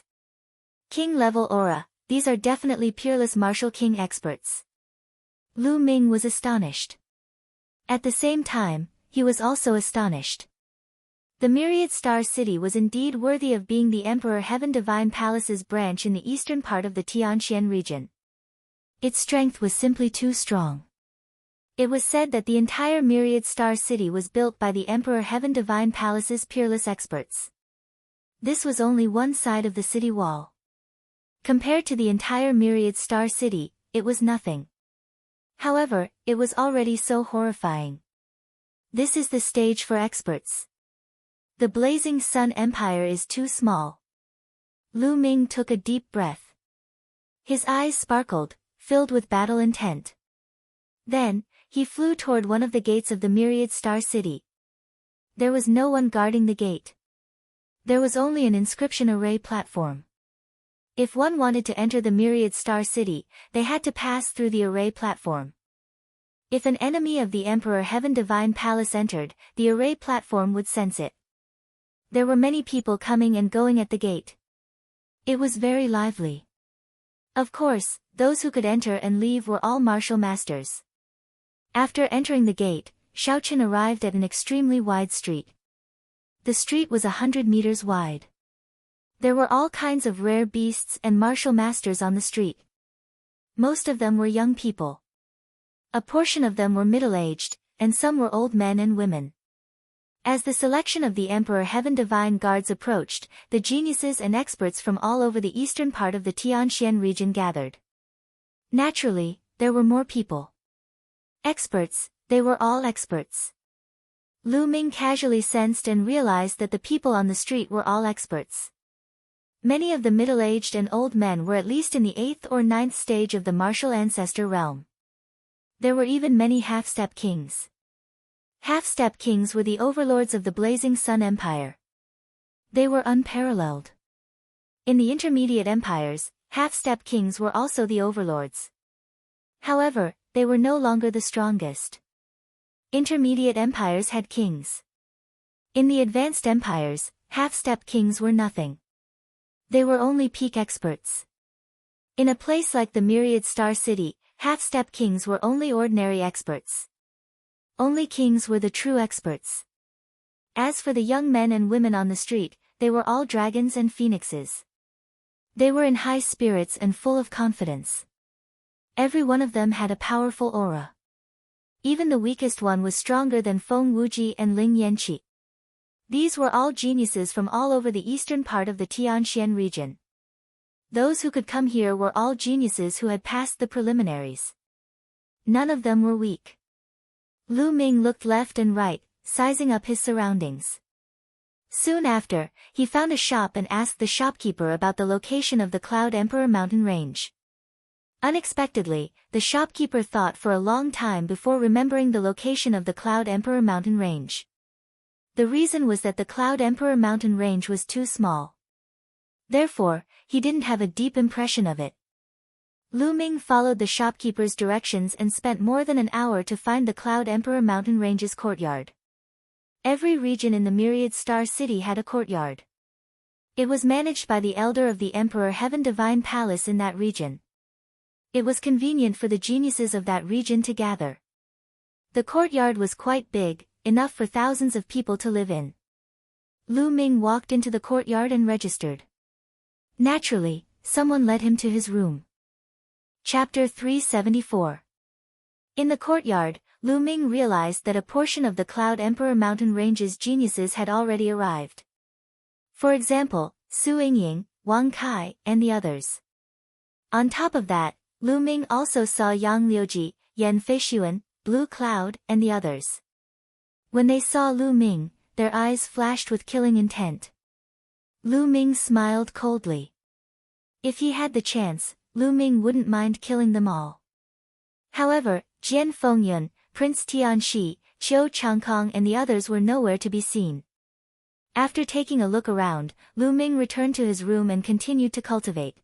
King-level aura, these are definitely peerless martial king experts. Lu Ming was astonished. At the same time, he was also astonished. The Myriad Star City was indeed worthy of being the Emperor Heaven Divine Palace's branch in the eastern part of the Tianxian region. Its strength was simply too strong. It was said that the entire Myriad Star City was built by the Emperor Heaven Divine Palace's peerless experts. This was only one side of the city wall. Compared to the entire Myriad Star City, it was nothing. However, it was already so horrifying. This is the stage for experts. The Blazing Sun Empire is too small. Lu Ming took a deep breath. His eyes sparkled, filled with battle intent. Then, he flew toward one of the gates of the Myriad Star City. There was no one guarding the gate. There was only an inscription array platform. If one wanted to enter the Myriad Star City, they had to pass through the array platform. If an enemy of the Emperor Heaven Divine Palace entered, the array platform would sense it. There were many people coming and going at the gate. It was very lively. Of course, those who could enter and leave were all martial masters. After entering the gate, Shaochen arrived at an extremely wide street. The street was 100 meters wide. There were all kinds of rare beasts and martial masters on the street. Most of them were young people. A portion of them were middle-aged, and some were old men and women. As the selection of the Emperor Heaven Divine Guards approached, the geniuses and experts from all over the eastern part of the Tianxian region gathered. Naturally, there were more people. Experts, they were all experts. Lu Ming casually sensed and realized that the people on the street were all experts. Many of the middle-aged and old men were at least in the 8th or 9th stage of the martial ancestor realm. There were even many half-step kings. Half-step kings were the overlords of the Blazing Sun Empire. They were unparalleled. In the intermediate empires, half-step kings were also the overlords. However, they were no longer the strongest. Intermediate empires had kings. In the advanced empires, half-step kings were nothing. They were only peak experts. In a place like the Myriad Star City, half-step kings were only ordinary experts. Only kings were the true experts. As for the young men and women on the street, they were all dragons and phoenixes. They were in high spirits and full of confidence. Every one of them had a powerful aura. Even the weakest one was stronger than Feng Wuji and Ling Yanqi. These were all geniuses from all over the eastern part of the Tianxian region. Those who could come here were all geniuses who had passed the preliminaries. None of them were weak. Lu Ming looked left and right, sizing up his surroundings. Soon after, he found a shop and asked the shopkeeper about the location of the Cloud Emperor mountain range. Unexpectedly, the shopkeeper thought for a long time before remembering the location of the Cloud Emperor mountain range. The reason was that the Cloud Emperor mountain range was too small. Therefore, he didn't have a deep impression of it. Lu Ming followed the shopkeeper's directions and spent more than an hour to find the Cloud Emperor mountain range's courtyard. Every region in the Myriad Star City had a courtyard. It was managed by the elder of the Emperor Heaven Divine Palace in that region. It was convenient for the geniuses of that region to gather. The courtyard was quite big, enough for thousands of people to live in. Lu Ming walked into the courtyard and registered. Naturally, someone led him to his room. Chapter 374. In the courtyard, Lu Ming realized that a portion of the Cloud Emperor Mountain Range's geniuses had already arrived. For example, Su Yingying, Wang Kai, and the others. On top of that, Lu Ming also saw Yang Liuji, Yan Feishuan, Blue Cloud, and the others. When they saw Lu Ming, their eyes flashed with killing intent. Lu Ming smiled coldly. If he had the chance, Lu Ming wouldn't mind killing them all. However, Jian Fengyun, Prince Tianxi, Qiu Changkong and the others were nowhere to be seen. After taking a look around, Lu Ming returned to his room and continued to cultivate.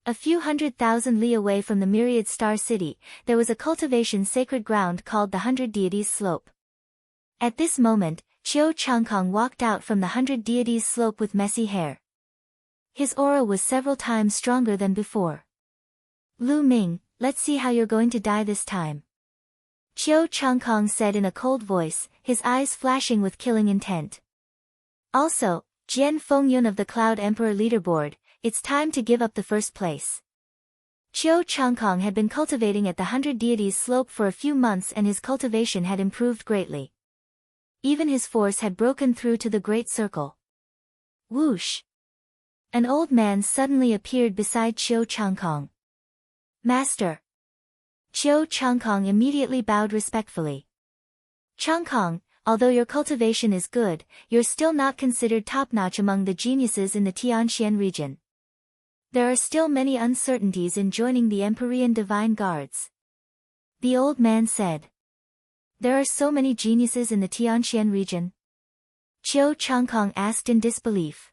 A few 100,000 li away from the Myriad Star City, there was a cultivation sacred ground called the 100 Deities Slope. At this moment, Qiu Changkong walked out from the 100 Deities Slope with messy hair. His aura was several times stronger than before. Lu Ming, let's see how you're going to die this time. Qiu Changkong said in a cold voice, his eyes flashing with killing intent. Also, Jian Fengyun of the Cloud Emperor leaderboard, it's time to give up the first place. Qiu Changkong had been cultivating at the 100 Deities Slope for a few months and his cultivation had improved greatly. Even his force had broken through to the Great Circle. Whoosh! An old man suddenly appeared beside Qiu Changkong. Master! Qiu Changkong immediately bowed respectfully. Changkong, although your cultivation is good, you're still not considered top-notch among the geniuses in the Tianxian region. There are still many uncertainties in joining the Empyrean Divine Guards. The old man said. There are so many geniuses in the Tianxian region? Qiu Changkong asked in disbelief.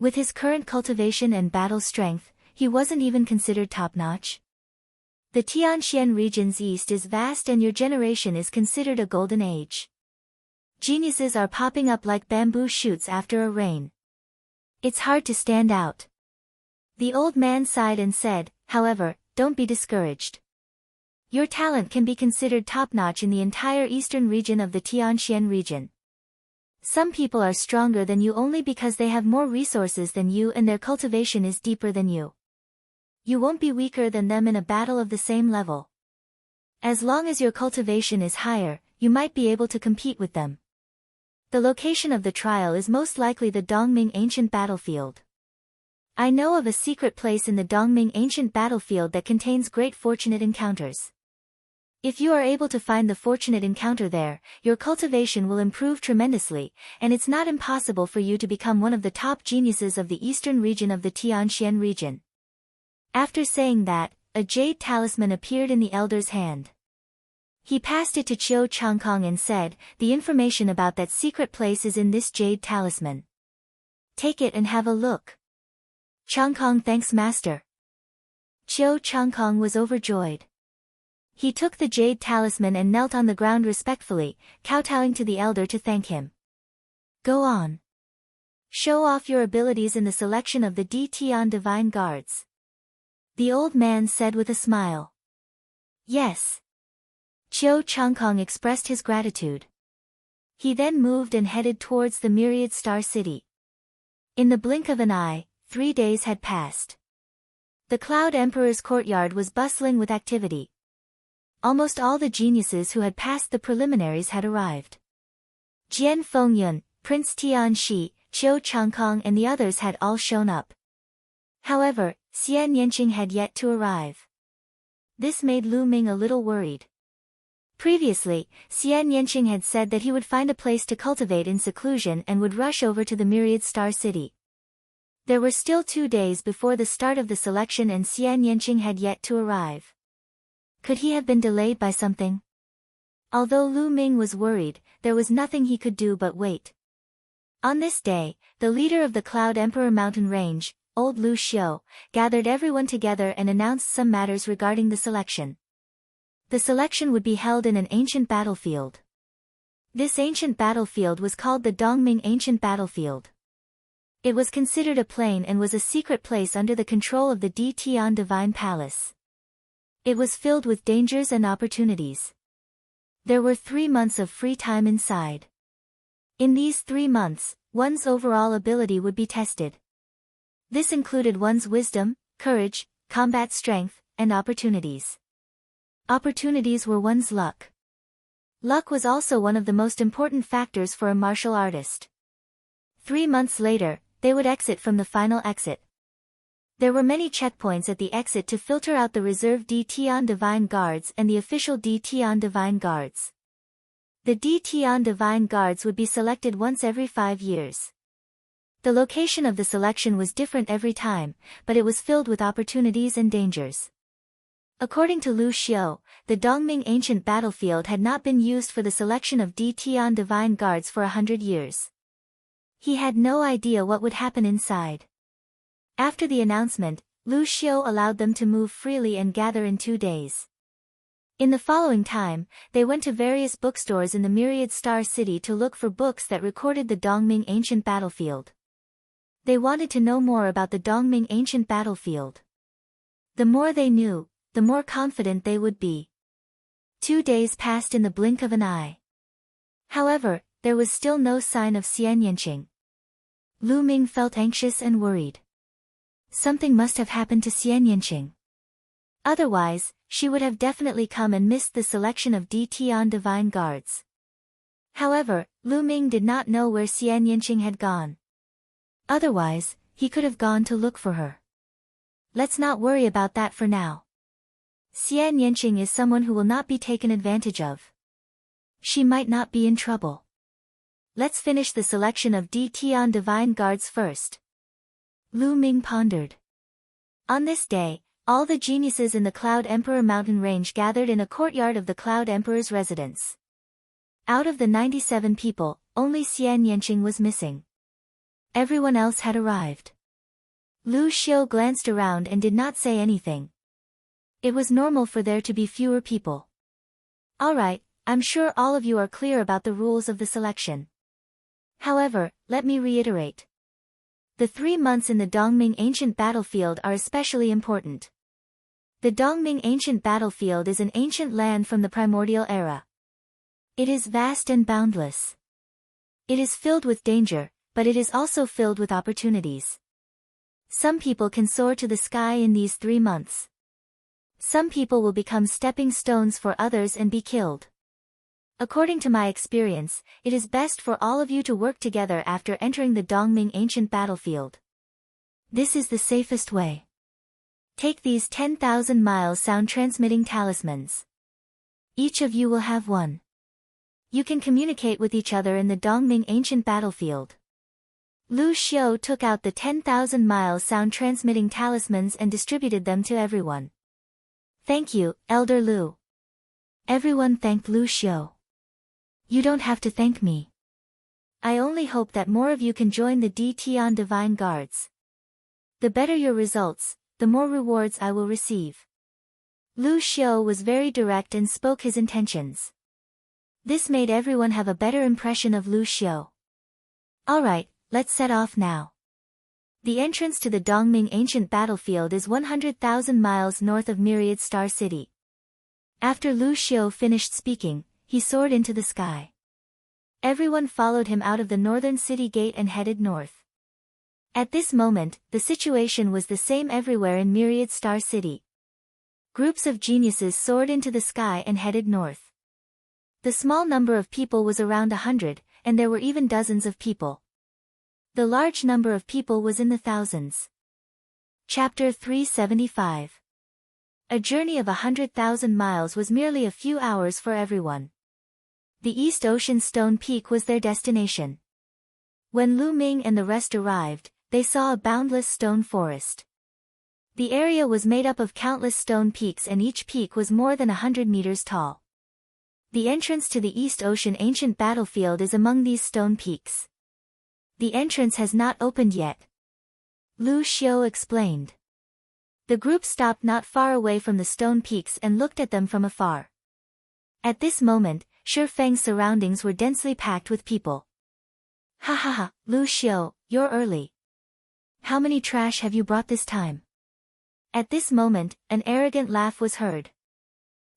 With his current cultivation and battle strength, he wasn't even considered top-notch. The Tianxian region's east is vast and your generation is considered a golden age. Geniuses are popping up like bamboo shoots after a rain. It's hard to stand out. The old man sighed and said, however, don't be discouraged. Your talent can be considered top-notch in the entire eastern region of the Tianxian region. Some people are stronger than you only because they have more resources than you and their cultivation is deeper than you. You won't be weaker than them in a battle of the same level. As long as your cultivation is higher, you might be able to compete with them. The location of the trial is most likely the Dongming Ancient Battlefield. I know of a secret place in the Dongming Ancient Battlefield that contains great fortunate encounters. If you are able to find the fortunate encounter there, your cultivation will improve tremendously, and it's not impossible for you to become one of the top geniuses of the eastern region of the Tianxian region. After saying that, a jade talisman appeared in the elder's hand. He passed it to Qiu Changkong and said, the information about that secret place is in this jade talisman. Take it and have a look. Changkong thanks master. Qiu Changkong was overjoyed. He took the jade talisman and knelt on the ground respectfully, kowtowing to the elder to thank him. Go on. Show off your abilities in the selection of the Tian Divine Guards. The old man said with a smile. Yes. Qiu Changkong expressed his gratitude. He then moved and headed towards the Myriad Star City. In the blink of an eye, 3 days had passed. The Cloud Emperor's courtyard was bustling with activity. Almost all the geniuses who had passed the preliminaries had arrived. Jian Fengyun, Prince Tianxi, Qiu Changkong and the others had all shown up. However, Xian Yanqing had yet to arrive. This made Lu Ming a little worried. Previously, Xian Yanqing had said that he would find a place to cultivate in seclusion and would rush over to the Myriad Star City. There were still 2 days before the start of the selection and Xian Yanqing had yet to arrive. Could he have been delayed by something? Although Lu Ming was worried, there was nothing he could do but wait. On this day, the leader of the Cloud Emperor Mountain Range, Old Lu Xiu, gathered everyone together and announced some matters regarding the selection. The selection would be held in an ancient battlefield. This ancient battlefield was called the Dongming Ancient Battlefield. It was considered a plain and was a secret place under the control of the Tian Divine Palace. It was filled with dangers and opportunities. There were 3 months of free time inside. In these 3 months, one's overall ability would be tested. This included one's wisdom, courage, combat strength, and opportunities. Opportunities were one's luck. Luck was also one of the most important factors for a martial artist. 3 months later, they would exit from the final exit. There were many checkpoints at the exit to filter out the reserve Tian Divine Guards and the official Tian Divine Guards. The Tian Divine Guards would be selected once every 5 years. The location of the selection was different every time, but it was filled with opportunities and dangers. According to Lu Xiu, the Dongming ancient battlefield had not been used for the selection of Tian Divine Guards for 100 years. He had no idea what would happen inside. After the announcement, Lu Xiu allowed them to move freely and gather in 2 days. In the following time, they went to various bookstores in the Myriad Star City to look for books that recorded the Dongming ancient battlefield. They wanted to know more about the Dongming ancient battlefield. The more they knew, the more confident they would be. 2 days passed in the blink of an eye. However, there was still no sign of Xian Yanqing. Lu Ming felt anxious and worried. Something must have happened to Xian Yanqing. Otherwise, she would have definitely come and missed the selection of Tian Divine Guards. However, Lu Ming did not know where Xian Yanqing had gone. Otherwise, he could have gone to look for her. Let's not worry about that for now. Xian Yanqing is someone who will not be taken advantage of. She might not be in trouble. Let's finish the selection of Tian Divine Guards first. Lu Ming pondered. On this day, all the geniuses in the Cloud Emperor mountain range gathered in a courtyard of the Cloud Emperor's residence. Out of the 97 people, only Xian Yanqing was missing. Everyone else had arrived. Lu Xiu glanced around and did not say anything. It was normal for there to be fewer people. Alright, I'm sure all of you are clear about the rules of the selection. However, let me reiterate. The 3 months in the Dongming ancient battlefield are especially important. The Dongming ancient battlefield is an ancient land from the primordial era. It is vast and boundless. It is filled with danger, but it is also filled with opportunities. Some people can soar to the sky in these 3 months. Some people will become stepping stones for others and be killed. According to my experience, it is best for all of you to work together after entering the Dongming ancient battlefield. This is the safest way. Take these 10,000 miles sound transmitting talismans. Each of you will have one. You can communicate with each other in the Dongming ancient battlefield. Lu Xiu took out the 10,000 miles sound transmitting talismans and distributed them to everyone. Thank you, Elder Lu. Everyone thanked Lu Xiu. You don't have to thank me. I only hope that more of you can join the Tian Divine Guards. The better your results, the more rewards I will receive. Lu Xiu was very direct and spoke his intentions. This made everyone have a better impression of Lu Xiu. Alright, let's set off now. The entrance to the Dongming ancient battlefield is 100,000 miles north of Myriad Star City. After Lu Xiu finished speaking, he soared into the sky. Everyone followed him out of the northern city gate and headed north. At this moment, the situation was the same everywhere in Myriad Star City. Groups of geniuses soared into the sky and headed north. The small number of people was around 100, and there were even dozens of people. The large number of people was in the thousands. Chapter 375. A journey of 100,000 miles was merely a few hours for everyone. The East Ocean Stone Peak was their destination. When Lu Ming and the rest arrived, they saw a boundless stone forest. The area was made up of countless stone peaks and each peak was more than 100 meters tall. The entrance to the East Ocean ancient battlefield is among these stone peaks. The entrance has not opened yet. Lu Xiu explained. The group stopped not far away from the stone peaks and looked at them from afar. At this moment, Shi Feng's surroundings were densely packed with people. Ha ha ha, Lu Xiu, you're early. How many trash have you brought this time? At this moment, an arrogant laugh was heard.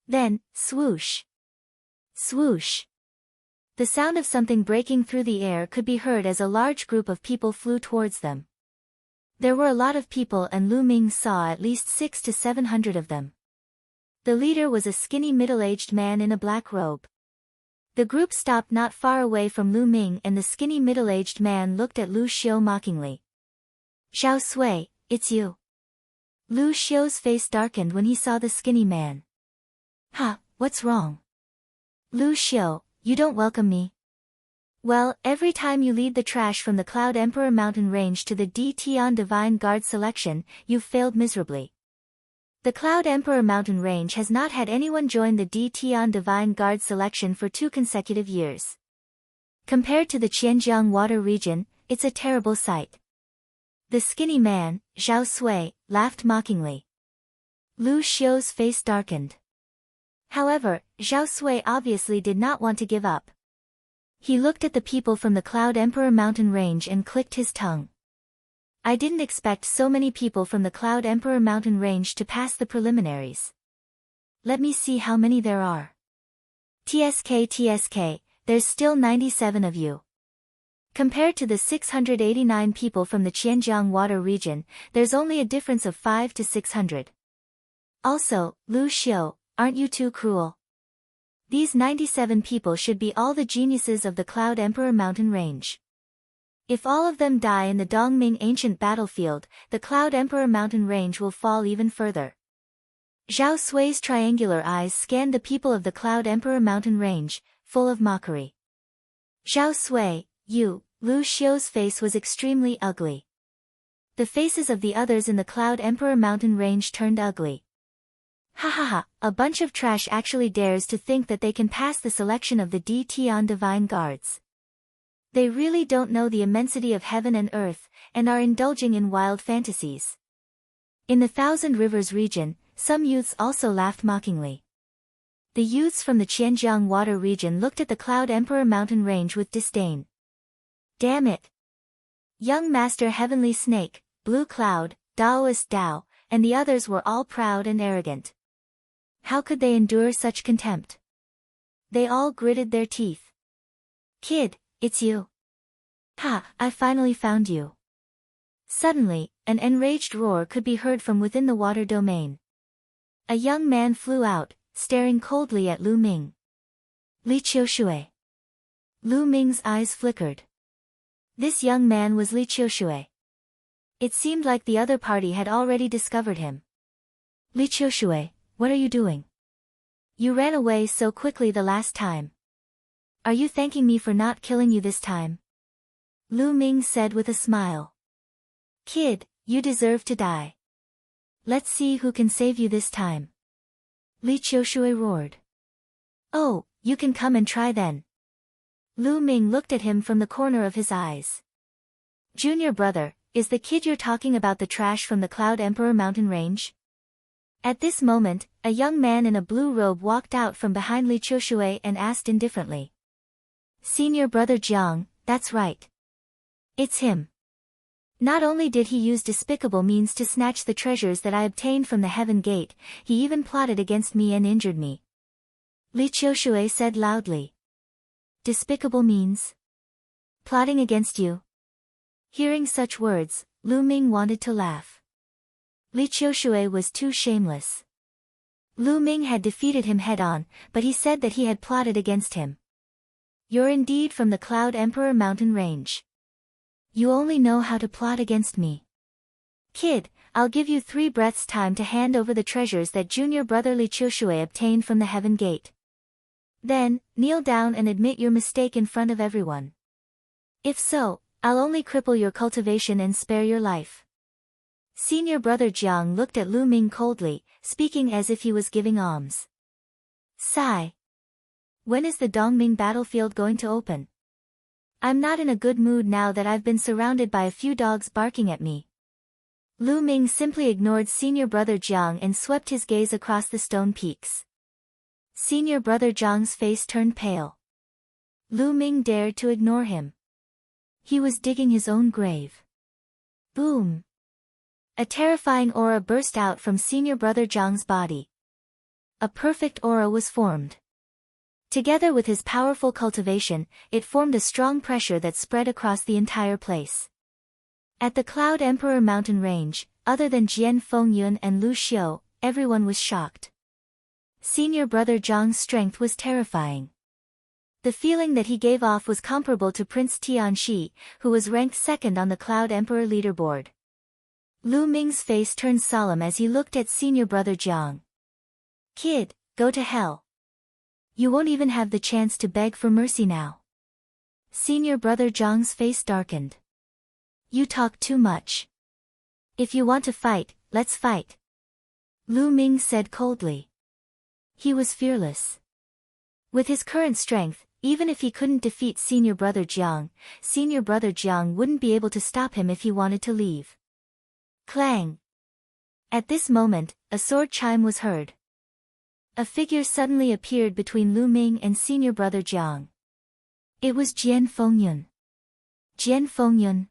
Then, swoosh. Swoosh. The sound of something breaking through the air could be heard as a large group of people flew towards them. There were a lot of people and Lu Ming saw at least 600 to 700 of them. The leader was a skinny middle-aged man in a black robe. The group stopped not far away from Lu Ming and the skinny middle-aged man looked at Lu Xiu mockingly. Xiao Sui, it's you. Lu Xiu's face darkened when he saw the skinny man. Ha, what's wrong? Lu Xiu, you don't welcome me? Well, every time you lead the trash from the Cloud Emperor Mountain Range to the D Tian Divine Guard selection, you've failed miserably. The Cloud Emperor Mountain Range has not had anyone join the D Tian Divine Guard selection for 2 consecutive years. Compared to the Qianjiang Water region, it's a terrible sight. The skinny man, Xiao Sui, laughed mockingly. Lu Xiu's face darkened. However, Xiao Sui obviously did not want to give up. He looked at the people from the Cloud Emperor Mountain Range and clicked his tongue. I didn't expect so many people from the Cloud Emperor Mountain Range to pass the preliminaries. Let me see how many there are. TSK, there's still 97 of you. Compared to the 689 people from the Qianjiang Water region, there's only a difference of 500 to 600. Also, Lu Xiu, aren't you too cruel? These 97 people should be all the geniuses of the Cloud Emperor Mountain Range. If all of them die in the Dongming ancient battlefield, the Cloud Emperor Mountain Range will fall even further. Xiao Sui's triangular eyes scanned the people of the Cloud Emperor Mountain Range, full of mockery. Xiao Sui, you, Lu Xiu's face was extremely ugly. The faces of the others in the Cloud Emperor Mountain Range turned ugly. Ha ha ha, a bunch of trash actually dares to think that they can pass the selection of the D Tian Divine Guards. They really don't know the immensity of heaven and earth, and are indulging in wild fantasies. In the Thousand Rivers region, some youths also laughed mockingly. The youths from the Qianjiang Water region looked at the Cloud Emperor Mountain Range with disdain. Damn it! Young Master Heavenly Snake, Blue Cloud, Daoist Dao, and the others were all proud and arrogant. How could they endure such contempt? They all gritted their teeth. Kid, it's you. Ha, I finally found you. Suddenly, an enraged roar could be heard from within the water domain. A young man flew out, staring coldly at Lu Ming. Li Qiushui. Lu Ming's eyes flickered. This young man was Li Qiushui. It seemed like the other party had already discovered him. Li Qiushui, what are you doing? You ran away so quickly the last time. Are you thanking me for not killing you this time? Lu Ming said with a smile. Kid, you deserve to die. Let's see who can save you this time. Li Qiushui roared. Oh, you can come and try then. Lu Ming looked at him from the corner of his eyes. Junior brother, is the kid you're talking about the trash from the Cloud Emperor Mountain Range? At this moment, a young man in a blue robe walked out from behind Li Qiushui and asked indifferently. Senior brother Jiang, that's right. It's him. Not only did he use despicable means to snatch the treasures that I obtained from the Heaven Gate, he even plotted against me and injured me. Li Qiushui said loudly. Despicable means? Plotting against you? Hearing such words, Lu Ming wanted to laugh. Li Qiushui was too shameless. Lu Ming had defeated him head-on, but he said that he had plotted against him. You're indeed from the Cloud Emperor Mountain Range. You only know how to plot against me. Kid, I'll give you 3 breaths time to hand over the treasures that junior brother Li Qiushui obtained from the Heaven Gate. Then, kneel down and admit your mistake in front of everyone. If so, I'll only cripple your cultivation and spare your life. Senior brother Jiang looked at Lu Ming coldly, speaking as if he was giving alms. Sigh. When is the Dongming battlefield going to open? I'm not in a good mood now that I've been surrounded by a few dogs barking at me. Lu Ming simply ignored senior brother Jiang and swept his gaze across the stone peaks. Senior brother Jiang's face turned pale. Lu Ming dared to ignore him. He was digging his own grave. Boom! A terrifying aura burst out from senior brother Jiang's body. A perfect aura was formed. Together with his powerful cultivation, it formed a strong pressure that spread across the entire place. At the Cloud Emperor mountain range, other than Jian Fengyun and Lu Xiu, everyone was shocked. Senior brother Jiang's strength was terrifying. The feeling that he gave off was comparable to Prince Tianxi, who was ranked second on the Cloud Emperor leaderboard. Lu Ming's face turned solemn as he looked at senior brother Jiang. Kid, go to hell. You won't even have the chance to beg for mercy now. Senior brother Jiang's face darkened. You talk too much. If you want to fight, let's fight. Lu Ming said coldly. He was fearless. With his current strength, even if he couldn't defeat senior brother Jiang wouldn't be able to stop him if he wanted to leave. Clang! At this moment, a sword chime was heard. A figure suddenly appeared between Lu Ming and senior brother Jiang. It was Jian Fengyun. Jian Fengyun.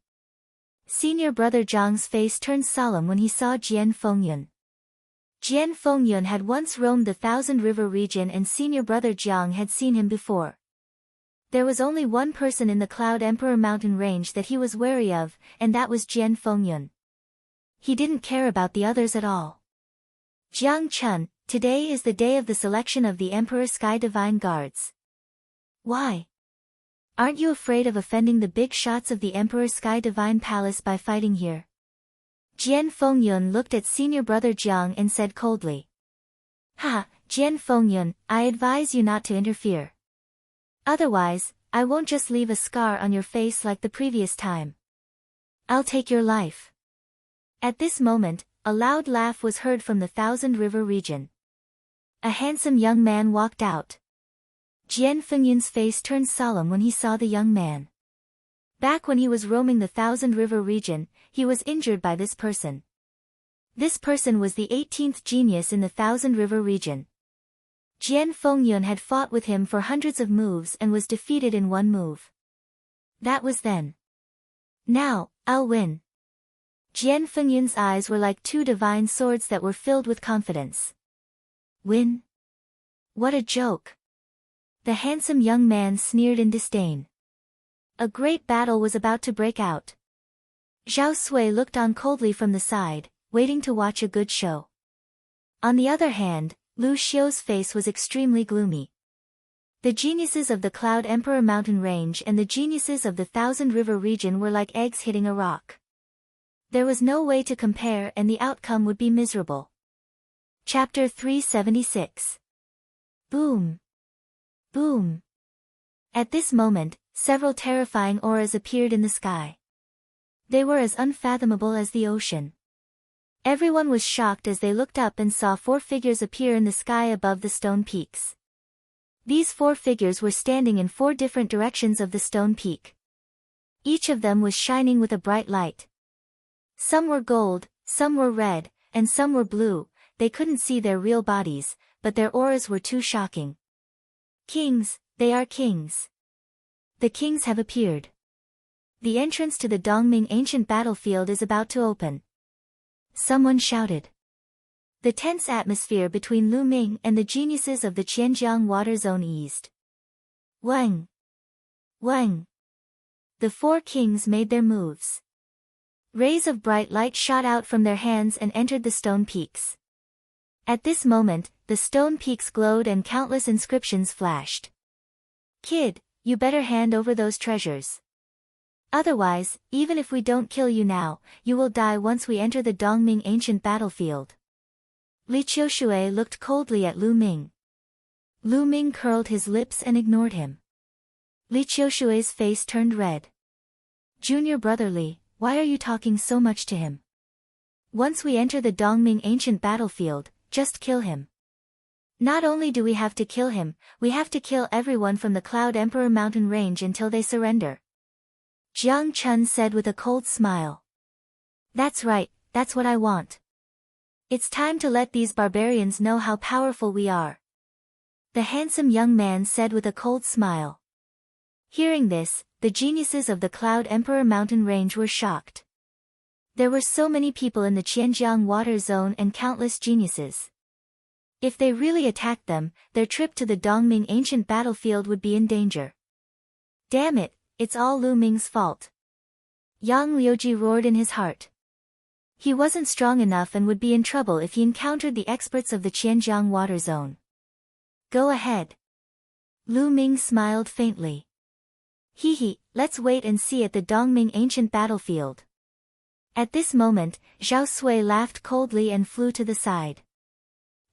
Senior brother Jiang's face turned solemn when he saw Jian Fengyun. Jian Fengyun had once roamed the Thousand River region and senior brother Jiang had seen him before. There was only one person in the Cloud Emperor mountain range that he was wary of, and that was Jian Fengyun. He didn't care about the others at all. Jiang Chun, today is the day of the selection of the Emperor Sky Divine Guards. Why? Aren't you afraid of offending the big shots of the Emperor Sky Divine Palace by fighting here? Jian Fengyun looked at senior brother Jiang and said coldly. Ha, Jian Fengyun, I advise you not to interfere. Otherwise, I won't just leave a scar on your face like the previous time. I'll take your life. At this moment, a loud laugh was heard from the Thousand River region. A handsome young man walked out. Jian Fengyun's face turned solemn when he saw the young man. Back when he was roaming the Thousand River region, he was injured by this person. This person was the 18th genius in the Thousand River region. Jian Fengyun had fought with him for hundreds of moves and was defeated in one move. That was then. Now, I'll win. Jian Fengyun's eyes were like two divine swords that were filled with confidence. Win? What a joke. The handsome young man sneered in disdain. A great battle was about to break out. Zhao Sui looked on coldly from the side, waiting to watch a good show. On the other hand, Lu Xiu's face was extremely gloomy. The geniuses of the Cloud Emperor mountain range and the geniuses of the Thousand River region were like eggs hitting a rock. There was no way to compare and the outcome would be miserable. Chapter 376. Boom! Boom! At this moment, several terrifying auras appeared in the sky. They were as unfathomable as the ocean. Everyone was shocked as they looked up and saw four figures appear in the sky above the stone peaks. These four figures were standing in four different directions of the stone peak. Each of them was shining with a bright light. Some were gold, some were red, and some were blue. They couldn't see their real bodies, but their auras were too shocking. Kings, they are kings. The kings have appeared. The entrance to the Dongming ancient battlefield is about to open. Someone shouted. The tense atmosphere between Lu Ming and the geniuses of the Qianjiang water zone eased. Wang! Wang! The four kings made their moves. Rays of bright light shot out from their hands and entered the stone peaks. At this moment, the stone peaks glowed and countless inscriptions flashed. Kid, you better hand over those treasures. Otherwise, even if we don't kill you now, you will die once we enter the Dongming ancient battlefield. Li Qiushui looked coldly at Lu Ming. Lu Ming curled his lips and ignored him. Li Qiushui's face turned red. Junior brother Li, why are you talking so much to him? Once we enter the Dongming ancient battlefield, just kill him. Not only do we have to kill him, we have to kill everyone from the Cloud Emperor mountain range until they surrender. Jiang Chun said with a cold smile. That's right, that's what I want. It's time to let these barbarians know how powerful we are. The handsome young man said with a cold smile. Hearing this, the geniuses of the Cloud Emperor mountain range were shocked. There were so many people in the Qianjiang water zone and countless geniuses. If they really attacked them, their trip to the Dongming ancient battlefield would be in danger. Damn it, it's all Lu Ming's fault. Yang Liuji roared in his heart. He wasn't strong enough and would be in trouble if he encountered the experts of the Qianjiang water zone. Go ahead. Lu Ming smiled faintly. Hee, let's wait and see at the Dongming ancient battlefield. At this moment, Zhao Sui laughed coldly and flew to the side.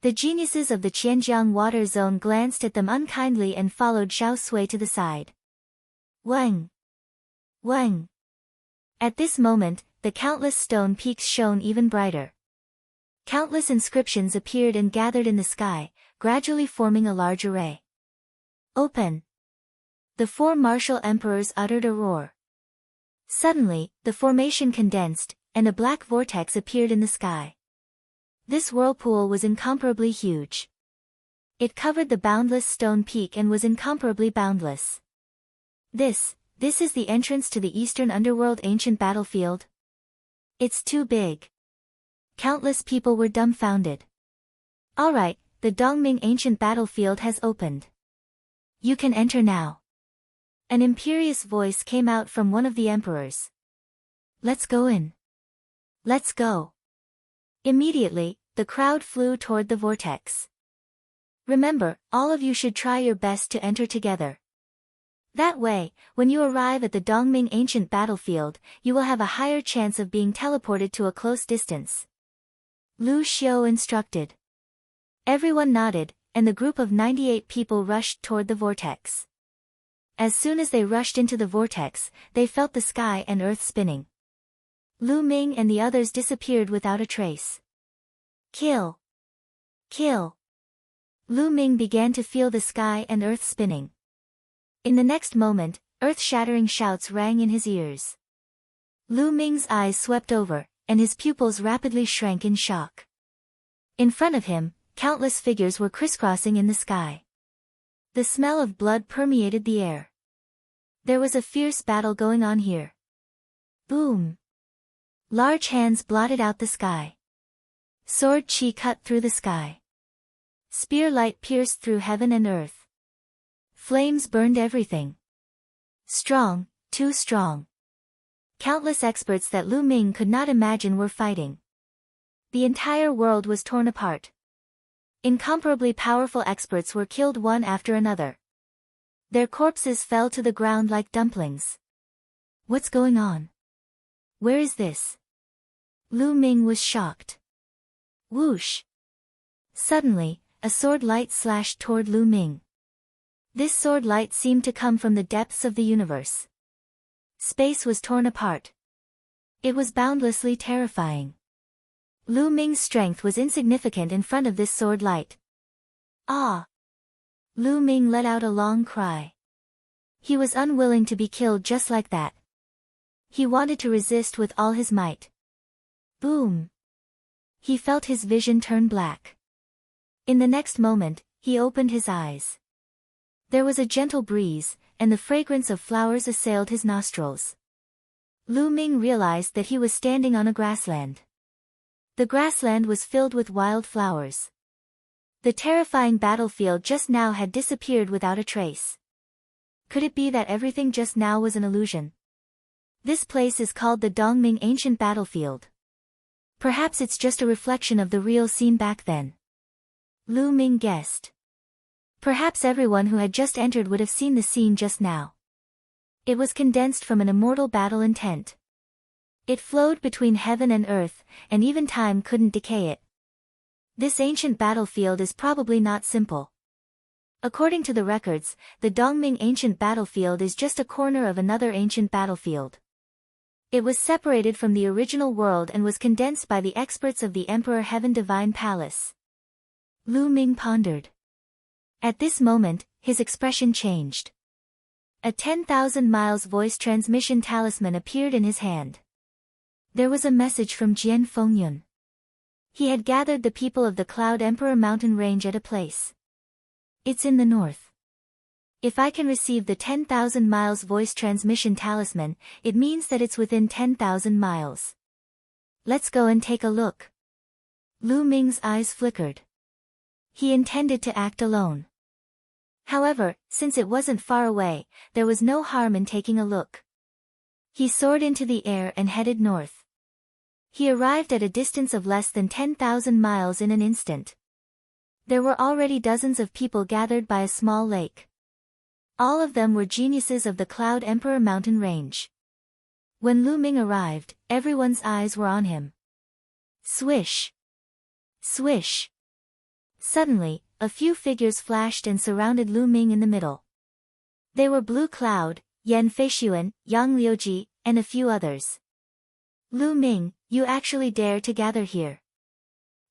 The geniuses of the Qianjiang water zone glanced at them unkindly and followed Zhao Sui to the side. Wang! Wang! At this moment, the countless stone peaks shone even brighter. Countless inscriptions appeared and gathered in the sky, gradually forming a large array. Open! The four martial emperors uttered a roar. Suddenly, the formation condensed, and a black vortex appeared in the sky. This whirlpool was incomparably huge. It covered the boundless stone peak and was incomparably boundless. This is the entrance to the Eastern Underworld ancient battlefield? It's too big. Countless people were dumbfounded. Alright, the Dongming ancient battlefield has opened. You can enter now. An imperious voice came out from one of the emperors. Let's go in. Let's go. Immediately, the crowd flew toward the vortex. Remember, all of you should try your best to enter together. That way, when you arrive at the Dongming ancient battlefield, you will have a higher chance of being teleported to a close distance. Lu Xiu instructed. Everyone nodded, and the group of 98 people rushed toward the vortex. As soon as they rushed into the vortex, they felt the sky and earth spinning. Lu Ming and the others disappeared without a trace. Kill! Kill! Lu Ming began to feel the sky and earth spinning. In the next moment, earth-shattering shouts rang in his ears. Lu Ming's eyes swept over, and his pupils rapidly shrank in shock. In front of him, countless figures were crisscrossing in the sky. The smell of blood permeated the air. There was a fierce battle going on here. Boom! Large hands blotted out the sky. Sword chi cut through the sky. Spear light pierced through heaven and earth. Flames burned everything. Strong, too strong. Countless experts that Lu Ming could not imagine were fighting. The entire world was torn apart. Incomparably powerful experts were killed one after another. Their corpses fell to the ground like dumplings. What's going on? Where is this? Lu Ming was shocked. Whoosh! Suddenly, a sword light slashed toward Lu Ming. This sword light seemed to come from the depths of the universe. Space was torn apart. It was boundlessly terrifying. Lu Ming's strength was insignificant in front of this sword light. Ah! Lu Ming let out a long cry. He was unwilling to be killed just like that. He wanted to resist with all his might. Boom! He felt his vision turn black. In the next moment, he opened his eyes. There was a gentle breeze, and the fragrance of flowers assailed his nostrils. Lu Ming realized that he was standing on a grassland. The grassland was filled with wild flowers. The terrifying battlefield just now had disappeared without a trace. Could it be that everything just now was an illusion? This place is called the Dongming ancient battlefield. Perhaps it's just a reflection of the real scene back then. Lu Ming guessed. Perhaps everyone who had just entered would have seen the scene just now. It was condensed from an immortal battle intent. It flowed between heaven and earth, and even time couldn't decay it. This ancient battlefield is probably not simple. According to the records, the Dongming ancient battlefield is just a corner of another ancient battlefield. It was separated from the original world and was condensed by the experts of the Emperor Heaven Divine Palace. Lu Ming pondered. At this moment, his expression changed. A 10,000 miles voice transmission talisman appeared in his hand. There was a message from Jian Fengyun. He had gathered the people of the Cloud Emperor mountain range at a place. It's in the north. If I can receive the 10,000 miles voice transmission talisman, it means that it's within 10,000 miles. Let's go and take a look. Lu Ming's eyes flickered. He intended to act alone. However, since it wasn't far away, there was no harm in taking a look. He soared into the air and headed north. He arrived at a distance of less than 10,000 miles in an instant. There were already dozens of people gathered by a small lake. All of them were geniuses of the Cloud Emperor mountain range. When Lu Ming arrived, everyone's eyes were on him. Swish! Swish! Suddenly, a few figures flashed and surrounded Lu Ming in the middle. They were Blue Cloud, Yan Feishuan, Yang Liuji, and a few others. Lu Ming, you actually dare to gather here.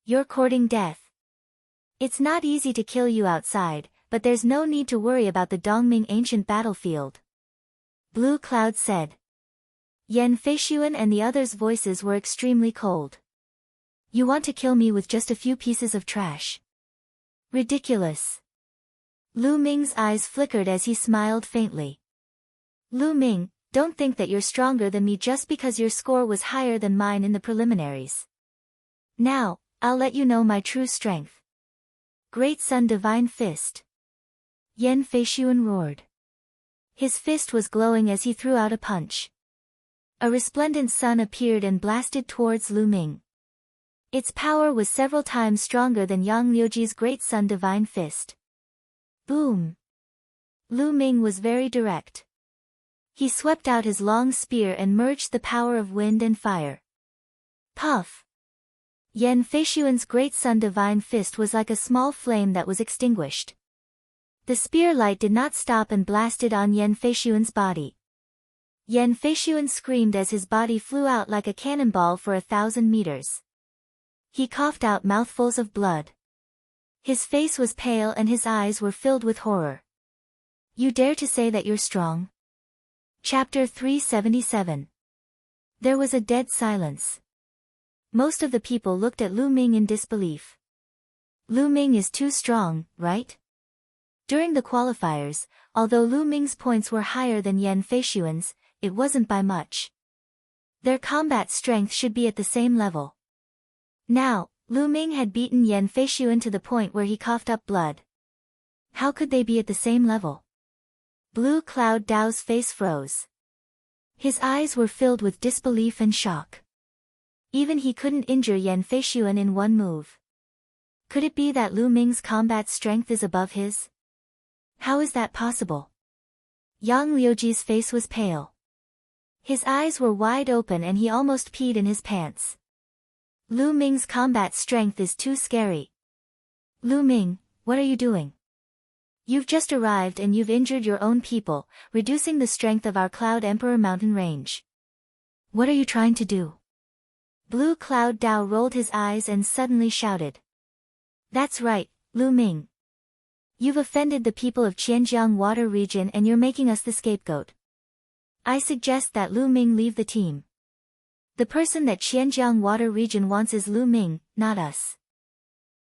You're courting death. It's not easy to kill you outside, but there's no need to worry about the Dongming ancient battlefield. Blue Cloud said. Yan Feishuan and the others' voices were extremely cold. You want to kill me with just a few pieces of trash? Ridiculous. Lu Ming's eyes flickered as he smiled faintly. Lu Ming, don't think that you're stronger than me just because your score was higher than mine in the preliminaries. Now, I'll let you know my true strength. Great Sun Divine Fist. Yan Feishuan roared. His fist was glowing as he threw out a punch. A resplendent sun appeared and blasted towards Lu Ming. Its power was several times stronger than Yang Liuji's Great Sun Divine Fist. Boom! Lu Ming was very direct. He swept out his long spear and merged the power of wind and fire. Puff! Yan Feishuan's Great Sun Divine Fist was like a small flame that was extinguished. The spear light did not stop and blasted on Yan Feishuan's body. Yan Feishuan screamed as his body flew out like a cannonball for 1,000 meters. He coughed out mouthfuls of blood. His face was pale and his eyes were filled with horror. You dare to say that you're strong? Chapter 377. There was a dead silence. Most of the people looked at Lu Ming in disbelief. Lu Ming is too strong, right? During the qualifiers, although Lu Ming's points were higher than Yan Feishuan's, it wasn't by much. Their combat strength should be at the same level. Now, Lu Ming had beaten Yan Feishuan to the point where he coughed up blood. How could they be at the same level? Blue Cloud Dao's face froze. His eyes were filled with disbelief and shock. Even he couldn't injure Yan Feishuan in one move. Could it be that Lu Ming's combat strength is above his? How is that possible? Yang Liuji's face was pale. His eyes were wide open and he almost peed in his pants. Lu Ming's combat strength is too scary. Lu Ming, what are you doing? You've just arrived and you've injured your own people, reducing the strength of our Cloud Emperor mountain range. What are you trying to do? Blue Cloud Dao rolled his eyes and suddenly shouted. That's right, Lu Ming. You've offended the people of Qianjiang Water Region and you're making us the scapegoat. I suggest that Lu Ming leave the team. The person that Qianjiang Water Region wants is Lu Ming, not us.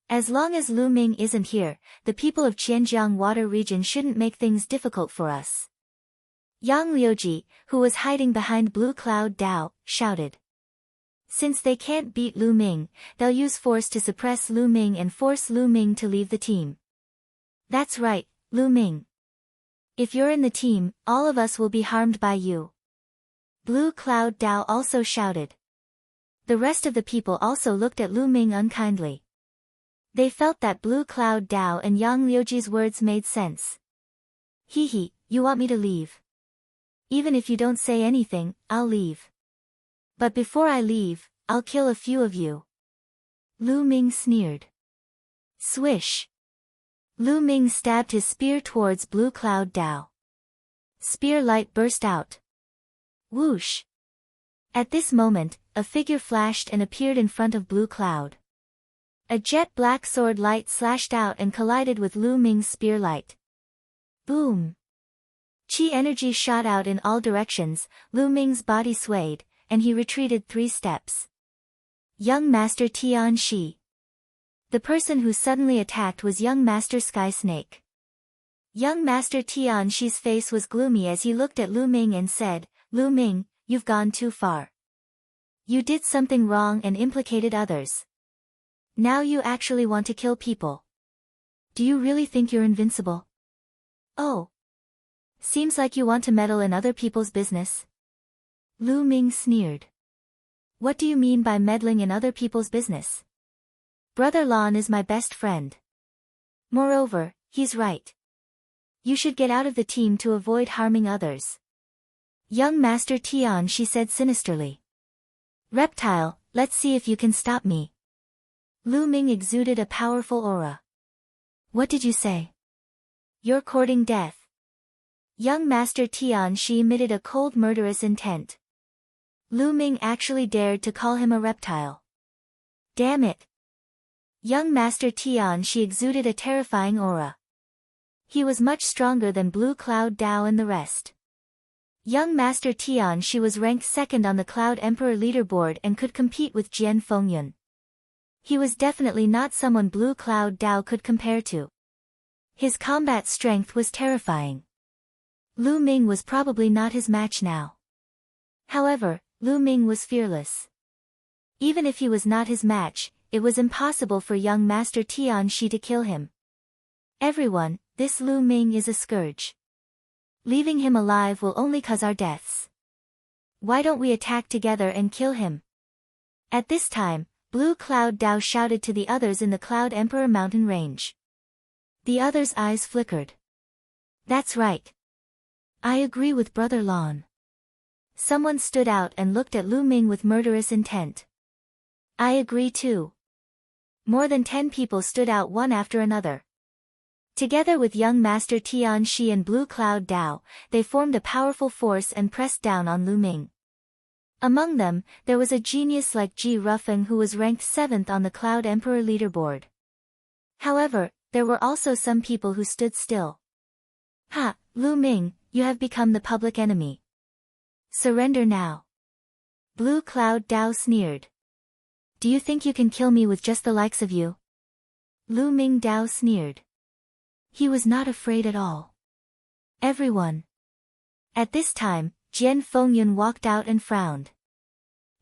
As long as Lu Ming isn't here, the people of Qianjiang Water Region shouldn't make things difficult for us. Yang Liuji, who was hiding behind Blue Cloud Dao, shouted. Since they can't beat Lu Ming, they'll use force to suppress Lu Ming and force Lu Ming to leave the team. That's right, Lu Ming. If you're in the team, all of us will be harmed by you. Blue Cloud Dao also shouted. The rest of the people also looked at Lu Ming unkindly. They felt that Blue Cloud Dao and Yang Liuji's words made sense. Hee, you want me to leave? Even if you don't say anything, I'll leave. But before I leave, I'll kill a few of you. Lu Ming sneered. Swish. Lu Ming stabbed his spear towards Blue Cloud Dao. Spear light burst out. Whoosh! At this moment, a figure flashed and appeared in front of Blue Cloud. A jet black sword light slashed out and collided with Lu Ming's spear light. Boom! Chi energy shot out in all directions, Lu Ming's body swayed, and he retreated 3 steps. Young Master Tian Shi. The person who suddenly attacked was Young Master Sky Snake. Young Master Tian Shi's face was gloomy as he looked at Lu Ming and said, Lu Ming, you've gone too far. You did something wrong and implicated others. Now you actually want to kill people. Do you really think you're invincible? Oh. Seems like you want to meddle in other people's business. Lu Ming sneered. What do you mean by meddling in other people's business? Brother Lon is my best friend. Moreover, he's right. You should get out of the team to avoid harming others. Young Master Tian, she said sinisterly. Reptile, let's see if you can stop me. Lu Ming exuded a powerful aura. What did you say? You're courting death. Young Master Tian, she emitted a cold murderous intent. Lu Ming actually dared to call him a reptile. Damn it. Young Master Tian, she exuded a terrifying aura. He was much stronger than Blue Cloud Dao and the rest. Young Master Tian, she was ranked second on the Cloud Emperor leaderboard and could compete with Jian Fengyun. He was definitely not someone Blue Cloud Dao could compare to. His combat strength was terrifying. Lu Ming was probably not his match now. However, Lu Ming was fearless. Even if he was not his match, it was impossible for young Master Tian Shi to kill him. Everyone, this Lu Ming is a scourge. Leaving him alive will only cause our deaths. Why don't we attack together and kill him? At this time, Blue Cloud Dao shouted to the others in the Cloud Emperor mountain range. The others' eyes flickered. That's right. I agree with Brother Lon. Someone stood out and looked at Lu Ming with murderous intent. I agree too. More than 10 people stood out one after another. Together with young Master Tian Shi and Blue Cloud Dao, they formed a powerful force and pressed down on Lu Ming. Among them, there was a genius like Ji Rufeng who was ranked 7th on the Cloud Emperor leaderboard. However, there were also some people who stood still. Ha, Lu Ming, you have become the public enemy. Surrender now. Blue Cloud Dao sneered. Do you think you can kill me with just the likes of you? Lu Ming Dao sneered. He was not afraid at all. Everyone. At this time, Jian Fengyun walked out and frowned.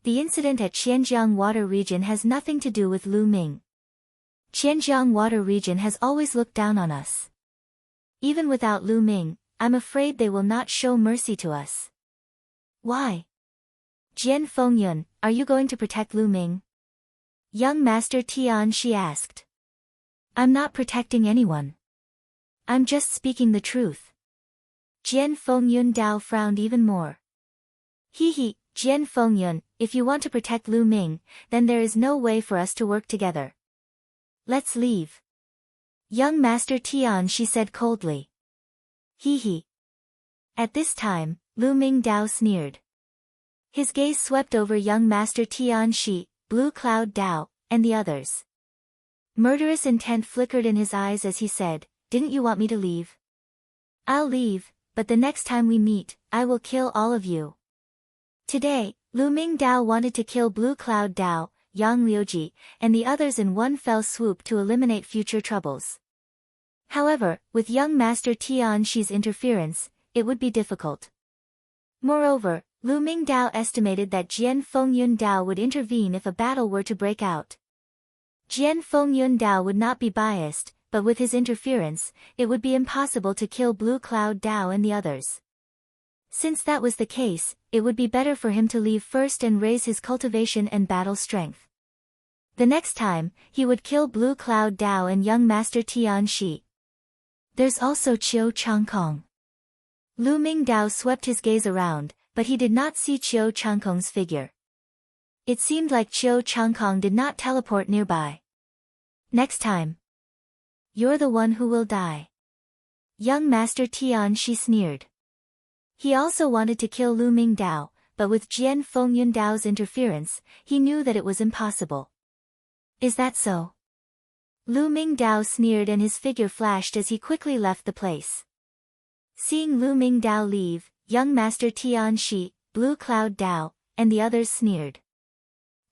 The incident at Qianjiang Water Region has nothing to do with Lu Ming. Qianjiang Water Region has always looked down on us. Even without Lu Ming, I'm afraid they will not show mercy to us. Why? Jian Fengyun, are you going to protect Lu Ming? Young Master Tian Shi asked. I'm not protecting anyone. I'm just speaking the truth. Jian Fengyun Dao frowned even more. Jian Fengyun, if you want to protect Lu Ming, then there is no way for us to work together. Let's leave. Young Master Tian Shi said coldly. At this time, Lu Ming Dao sneered. His gaze swept over young Master Tian Shi, Blue Cloud Dao, and the others. Murderous intent flickered in his eyes as he said, Didn't you want me to leave? I'll leave, but the next time we meet, I will kill all of you. Today, Lu Ming Dao wanted to kill Blue Cloud Dao, Yang Liuji, and the others in one fell swoop to eliminate future troubles. However, with young Master Tian Shi's interference, it would be difficult. Moreover, Lu Ming Dao estimated that Jian Fengyun Dao would intervene if a battle were to break out. Jian Fengyun Dao would not be biased, but with his interference, it would be impossible to kill Blue Cloud Dao and the others. Since that was the case, it would be better for him to leave first and raise his cultivation and battle strength. The next time, he would kill Blue Cloud Dao and young Master Tian Shi. There's also Qiu Changkong. Lu Ming Dao swept his gaze around, but he did not see Qiu Changkong's figure. It seemed like Qiu Changkong did not teleport nearby. Next time. You're the one who will die. Young Master Tian Shi sneered. He also wanted to kill Lu Ming Dao, but with Jian Fengyun Dao's interference, he knew that it was impossible. Is that so? Lu Ming Dao sneered and his figure flashed as he quickly left the place. Seeing Lu Ming Dao leave, young Master Tian Shi, Blue Cloud Dao, and the others sneered.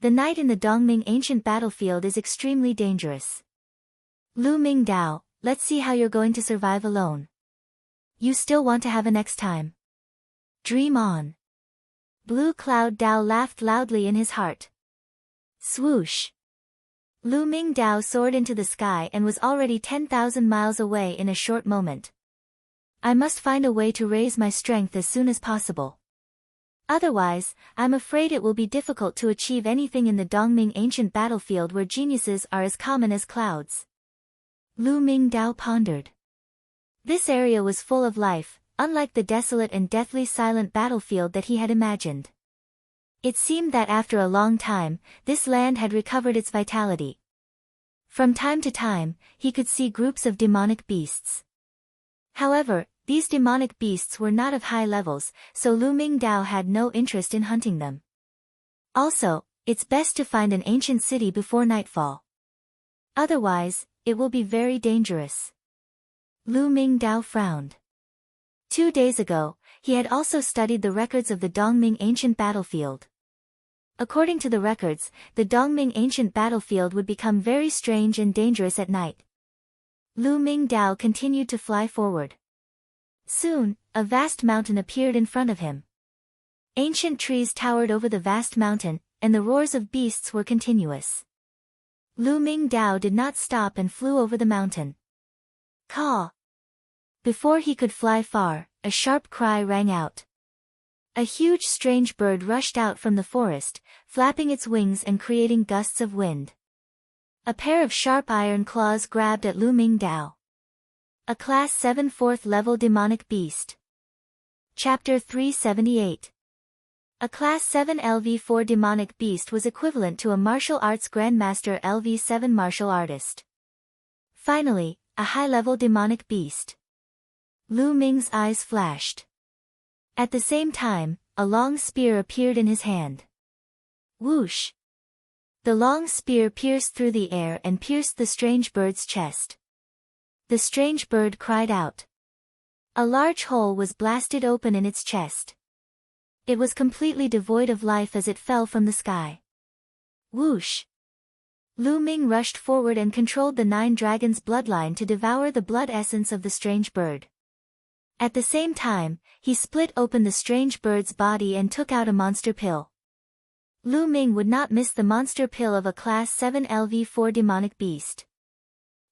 The night in the Dongming ancient battlefield is extremely dangerous. Lu Ming Dao, let's see how you're going to survive alone. You still want to have a next time? Dream on. Blue Cloud Dao laughed loudly in his heart. Swoosh! Lu Ming Dao soared into the sky and was already 10,000 miles away in a short moment. I must find a way to raise my strength as soon as possible. Otherwise, I'm afraid it will be difficult to achieve anything in the Dongming ancient battlefield where geniuses are as common as clouds. Lu Ming Dao pondered. This area was full of life, unlike the desolate and deathly silent battlefield that he had imagined. It seemed that after a long time, this land had recovered its vitality. From time to time, he could see groups of demonic beasts. However, these demonic beasts were not of high levels, so Lu Ming Dao had no interest in hunting them. Also, it's best to find an ancient city before nightfall. Otherwise, it will be very dangerous. Lu Ming Dao frowned. 2 days ago, he had also studied the records of the Dongming ancient battlefield. According to the records, the Dongming ancient battlefield would become very strange and dangerous at night. Lu Ming Dao continued to fly forward. Soon, a vast mountain appeared in front of him. Ancient trees towered over the vast mountain, and the roars of beasts were continuous. Lu Ming Dao did not stop and flew over the mountain. Caw! Before he could fly far, a sharp cry rang out. A huge strange bird rushed out from the forest, flapping its wings and creating gusts of wind. A pair of sharp iron claws grabbed at Lu Ming Dao. A Class 7 4th level demonic beast. Chapter 378. A Class 7 LV4 demonic beast was equivalent to a martial arts grandmaster LV7 martial artist. Finally, a high-level demonic beast. Lu Ming's eyes flashed. At the same time, a long spear appeared in his hand. Whoosh! The long spear pierced through the air and pierced the strange bird's chest. The strange bird cried out. A large hole was blasted open in its chest. It was completely devoid of life as it fell from the sky. Whoosh! Lu Ming rushed forward and controlled the 9 dragons' bloodline to devour the blood essence of the strange bird. At the same time, he split open the strange bird's body and took out a monster pill. Lu Ming would not miss the monster pill of a Class 7 LV4 demonic beast.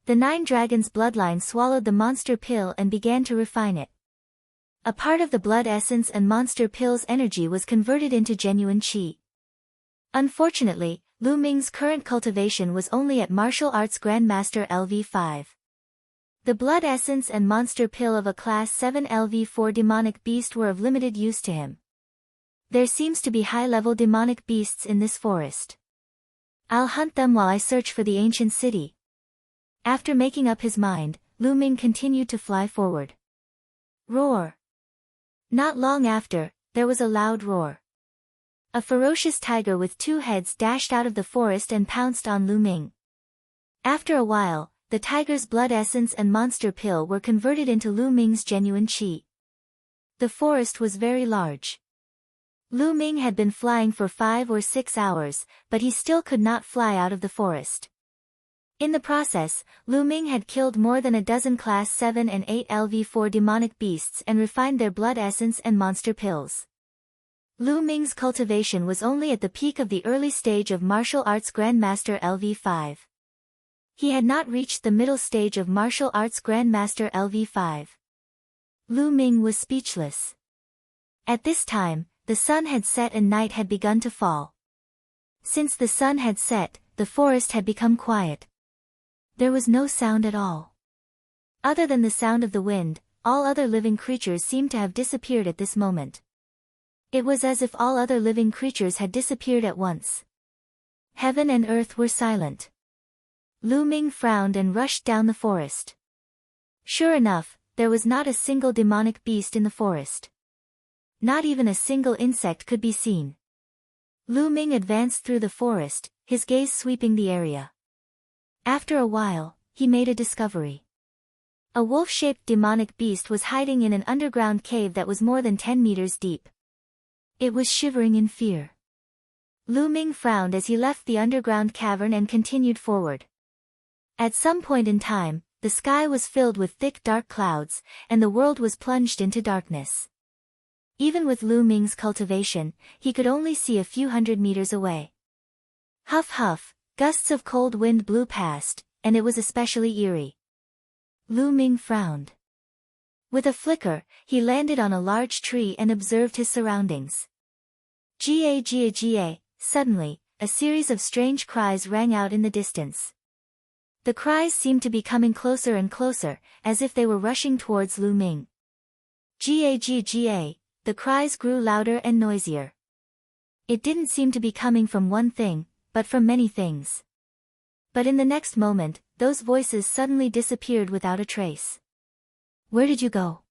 The 9 dragons' bloodline swallowed the monster pill and began to refine it. A part of the blood essence and monster pill's energy was converted into genuine qi. Unfortunately, Lu Ming's current cultivation was only at Martial Arts Grandmaster LV5. The blood essence and monster pill of a Class 7 LV4 demonic beast were of limited use to him. There seems to be high-level demonic beasts in this forest. I'll hunt them while I search for the ancient city. After making up his mind, Lu Ming continued to fly forward. Roar! Not long after, there was a loud roar. A ferocious tiger with 2 heads dashed out of the forest and pounced on Lu Ming. After a while, the tiger's blood essence and monster pill were converted into Lu Ming's genuine qi. The forest was very large. Lu Ming had been flying for 5 or 6 hours, but he still could not fly out of the forest. In the process, Lu Ming had killed more than a dozen Class 7 and 8 LV4 demonic beasts and refined their blood essence and monster pills. Lu Ming's cultivation was only at the peak of the early stage of Martial Arts Grandmaster LV5. He had not reached the middle stage of Martial Arts Grandmaster LV5. Lu Ming was speechless. At this time, the sun had set and night had begun to fall. Since the sun had set, the forest had become quiet. There was no sound at all. Other than the sound of the wind, all other living creatures seemed to have disappeared at this moment. It was as if all other living creatures had disappeared at once. Heaven and earth were silent. Lu Ming frowned and rushed down the forest. Sure enough, there was not a single demonic beast in the forest. Not even a single insect could be seen. Lu Ming advanced through the forest, his gaze sweeping the area. After a while, he made a discovery. A wolf-shaped demonic beast was hiding in an underground cave that was more than 10 meters deep. It was shivering in fear. Lu Ming frowned as he left the underground cavern and continued forward. At some point in time, the sky was filled with thick dark clouds, and the world was plunged into darkness. Even with Lu Ming's cultivation, he could only see a few hundred meters away. Huff huff, gusts of cold wind blew past, and it was especially eerie. Lu Ming frowned. With a flicker, he landed on a large tree and observed his surroundings. Ga. Suddenly, a series of strange cries rang out in the distance. The cries seemed to be coming closer and closer, as if they were rushing towards Lu Ming. Ga. The cries grew louder and noisier. It didn't seem to be coming from one thing, but from many things. But in the next moment, those voices suddenly disappeared without a trace. Where did you go?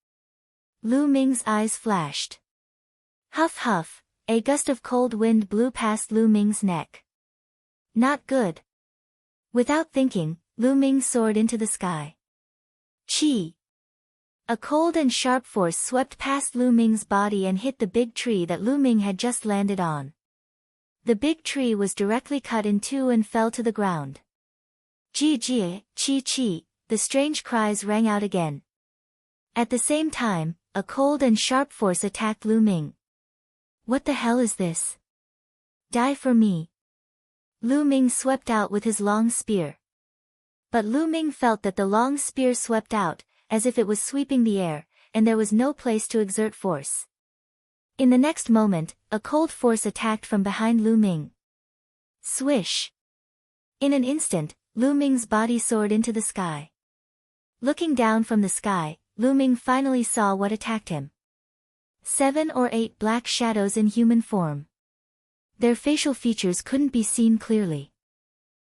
Lu Ming's eyes flashed. Huff huff, a gust of cold wind blew past Lu Ming's neck. Not good. Without thinking, Lu Ming soared into the sky. Chi! A cold and sharp force swept past Lu Ming's body and hit the big tree that Lu Ming had just landed on. The big tree was directly cut in two and fell to the ground. Chi! The strange cries rang out again. At the same time, a cold and sharp force attacked Lu Ming. What the hell is this? Die for me. Lu Ming swept out with his long spear. But Lu Ming felt that the long spear swept out, as if it was sweeping the air, and there was no place to exert force. In the next moment, a cold force attacked from behind Lu Ming. Swish! In an instant, Lu Ming's body soared into the sky. Looking down from the sky, Lu Ming finally saw what attacked him. 7 or 8 black shadows in human form. Their facial features couldn't be seen clearly.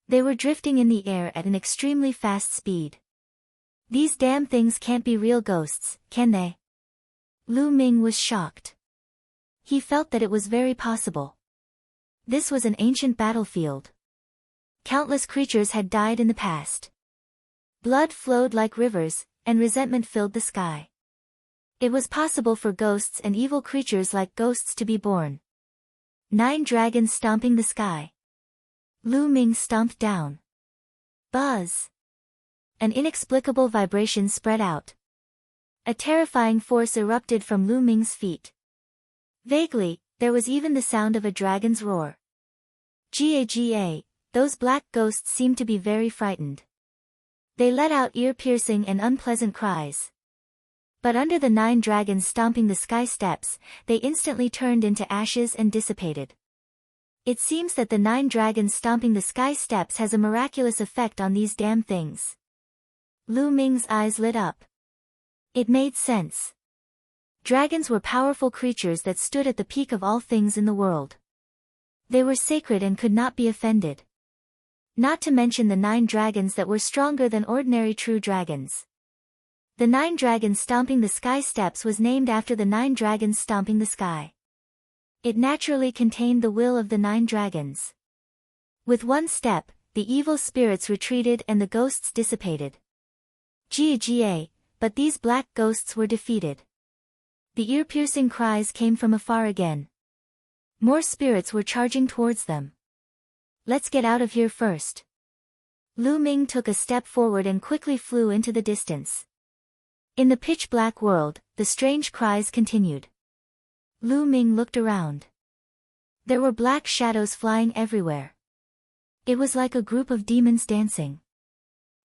They were drifting in the air at an extremely fast speed. These damn things can't be real ghosts, can they? Lu Ming was shocked. He felt that it was very possible. This was an ancient battlefield. Countless creatures had died in the past. Blood flowed like rivers, and resentment filled the sky. It was possible for ghosts and evil creatures like ghosts to be born. 9 dragons stomping the sky. Lu Ming stomped down. Buzz! An inexplicable vibration spread out. A terrifying force erupted from Lu Ming's feet. Vaguely, there was even the sound of a dragon's roar. Ga. Those black ghosts seemed to be very frightened. They let out ear-piercing and unpleasant cries. But under the 9 dragons stomping the sky steps, they instantly turned into ashes and dissipated. It seems that the 9 dragons stomping the sky steps has a miraculous effect on these damn things. Lu Ming's eyes lit up. It made sense. Dragons were powerful creatures that stood at the peak of all things in the world. They were sacred and could not be offended. Not to mention the 9 dragons that were stronger than ordinary true dragons. The 9 dragons stomping the sky steps was named after the 9 dragons stomping the sky. It naturally contained the will of the 9 dragons. With one step, the evil spirits retreated and the ghosts dissipated. Ga. But these black ghosts were defeated. The ear-piercing cries came from afar again. More spirits were charging towards them. Let's get out of here first. Lu Ming took a step forward and quickly flew into the distance. In the pitch-black world, the strange cries continued. Lu Ming looked around. There were black shadows flying everywhere. It was like a group of demons dancing.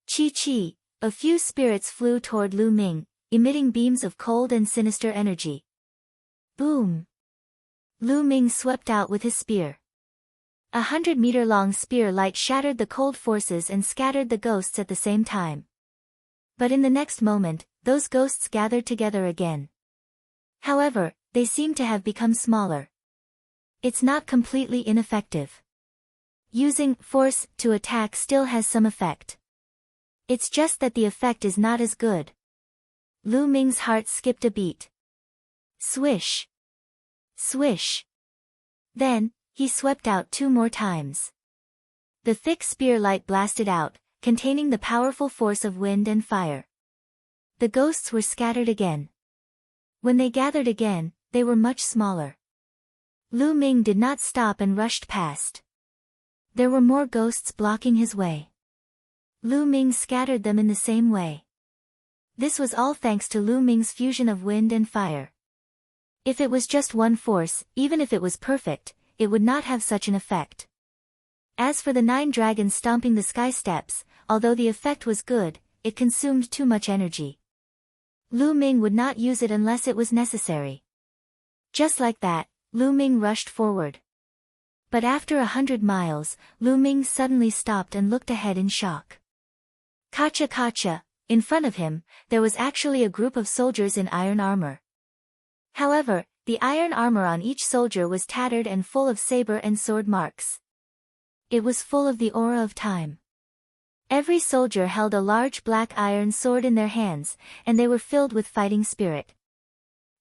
Chi! A few spirits flew toward Lu Ming, emitting beams of cold and sinister energy. Boom! Lu Ming swept out with his spear. 100-meter-long spear light shattered the cold forces and scattered the ghosts at the same time. But in the next moment, those ghosts gathered together again. However, they seemed to have become smaller. It's not completely ineffective. Using force to attack still has some effect. It's just that the effect is not as good. Lu Ming's heart skipped a beat. Swish! Swish! Then, he swept out 2 more times. The thick spear light blasted out, containing the powerful force of wind and fire. The ghosts were scattered again. When they gathered again, they were much smaller. Lu Ming did not stop and rushed past. There were more ghosts blocking his way. Lu Ming scattered them in the same way. This was all thanks to Lu Ming's fusion of wind and fire. If it was just one force, even if it was perfect, it would not have such an effect. As for the 9 dragons stomping the sky steps, although the effect was good, it consumed too much energy. Lu Ming would not use it unless it was necessary. Just like that, Lu Ming rushed forward. But after 100 miles, Lu Ming suddenly stopped and looked ahead in shock. Kacha kacha, in front of him, there was actually a group of soldiers in iron armor. However, the iron armor on each soldier was tattered and full of saber and sword marks. It was full of the aura of time. Every soldier held a large black iron sword in their hands, and they were filled with fighting spirit.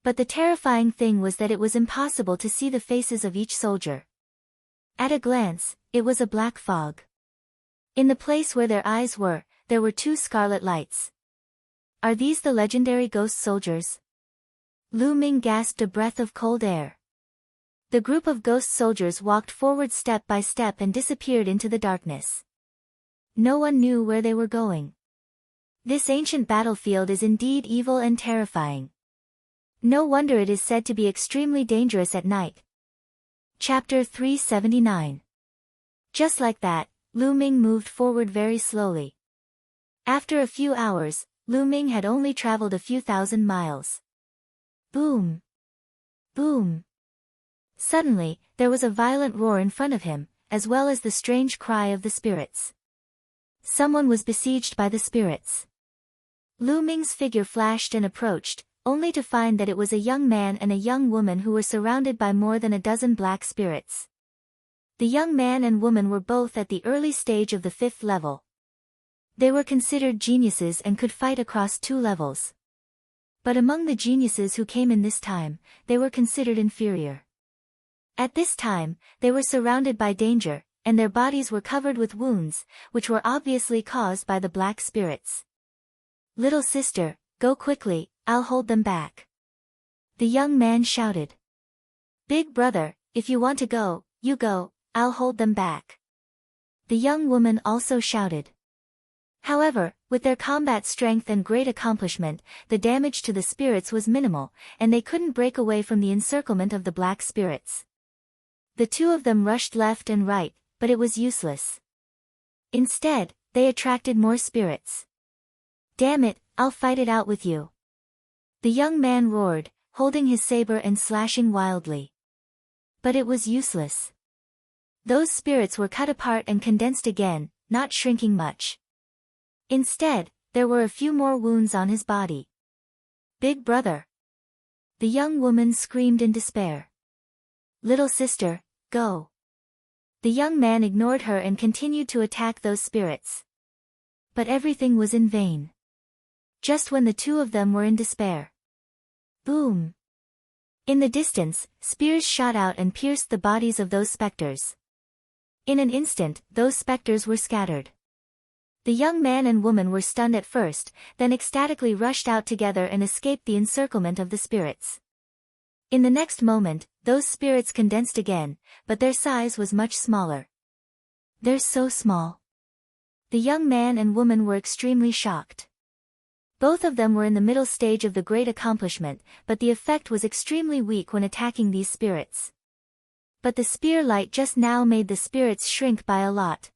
But the terrifying thing was that it was impossible to see the faces of each soldier. At a glance, it was a black fog. In the place where their eyes were, there were 2 scarlet lights. Are these the legendary ghost soldiers? Lu Ming gasped a breath of cold air. The group of ghost soldiers walked forward step by step and disappeared into the darkness. No one knew where they were going. This ancient battlefield is indeed evil and terrifying. No wonder it is said to be extremely dangerous at night. Chapter 379. Just like that, Lu Ming moved forward very slowly. After a few hours, Lu Ming had only traveled a few thousand miles. Boom! Boom! Suddenly, there was a violent roar in front of him, as well as the strange cry of the spirits. Someone was besieged by the spirits. Lu Ming's figure flashed and approached, only to find that it was a young man and a young woman who were surrounded by more than a dozen black spirits. The young man and woman were both at the early stage of the 5th level. They were considered geniuses and could fight across 2 levels. But among the geniuses who came in this time, they were considered inferior. At this time, they were surrounded by danger, and their bodies were covered with wounds, which were obviously caused by the black spirits. Little sister, go quickly, I'll hold them back. The young man shouted. Big brother, if you want to go, you go, I'll hold them back. The young woman also shouted. However, with their combat strength and great accomplishment, the damage to the spirits was minimal, and they couldn't break away from the encirclement of the black spirits. The 2 of them rushed left and right, but it was useless. Instead, they attracted more spirits. Damn it, I'll fight it out with you. The young man roared, holding his saber and slashing wildly. But it was useless. Those spirits were cut apart and condensed again, not shrinking much. Instead, there were a few more wounds on his body. Big brother! The young woman screamed in despair. Little sister, go! The young man ignored her and continued to attack those spirits. But everything was in vain. Just when the 2 of them were in despair. Boom! In the distance, spears shot out and pierced the bodies of those specters. In an instant, those specters were scattered. The young man and woman were stunned at first, then ecstatically rushed out together and escaped the encirclement of the spirits. In the next moment, those spirits condensed again, but their size was much smaller. They're so small. The young man and woman were extremely shocked. Both of them were in the middle stage of the great accomplishment, but the effect was extremely weak when attacking these spirits. But the spear light just now made the spirits shrink by a lot.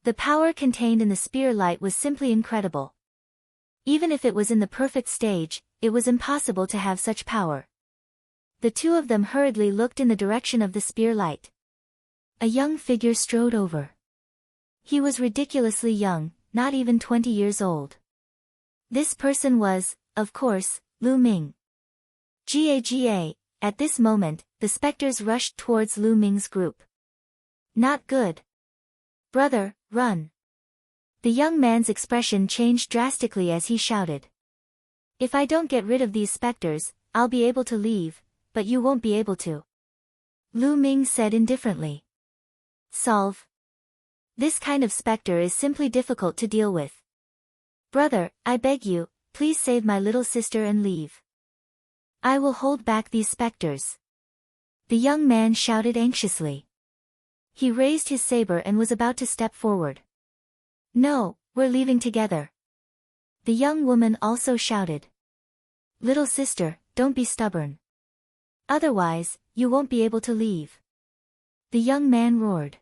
The power contained in the spear light was simply incredible. Even if it was in the perfect stage, it was impossible to have such power. The 2 of them hurriedly looked in the direction of the spear light. A young figure strode over. He was ridiculously young, not even 20 years old. This person was, of course, Lu Ming. Gaga, at this moment, the specters rushed towards Lu Ming's group. Not good. Brother, run. The young man's expression changed drastically as he shouted. If I don't get rid of these specters, I'll be able to leave, but you won't be able to. Lu Ming said indifferently. Solve. This kind of specter is simply difficult to deal with. Brother, I beg you, please save my little sister and leave. I will hold back these specters. The young man shouted anxiously. He raised his saber and was about to step forward. No, we're leaving together. The young woman also shouted. Little sister, don't be stubborn. Otherwise, you won't be able to leave. The young man roared.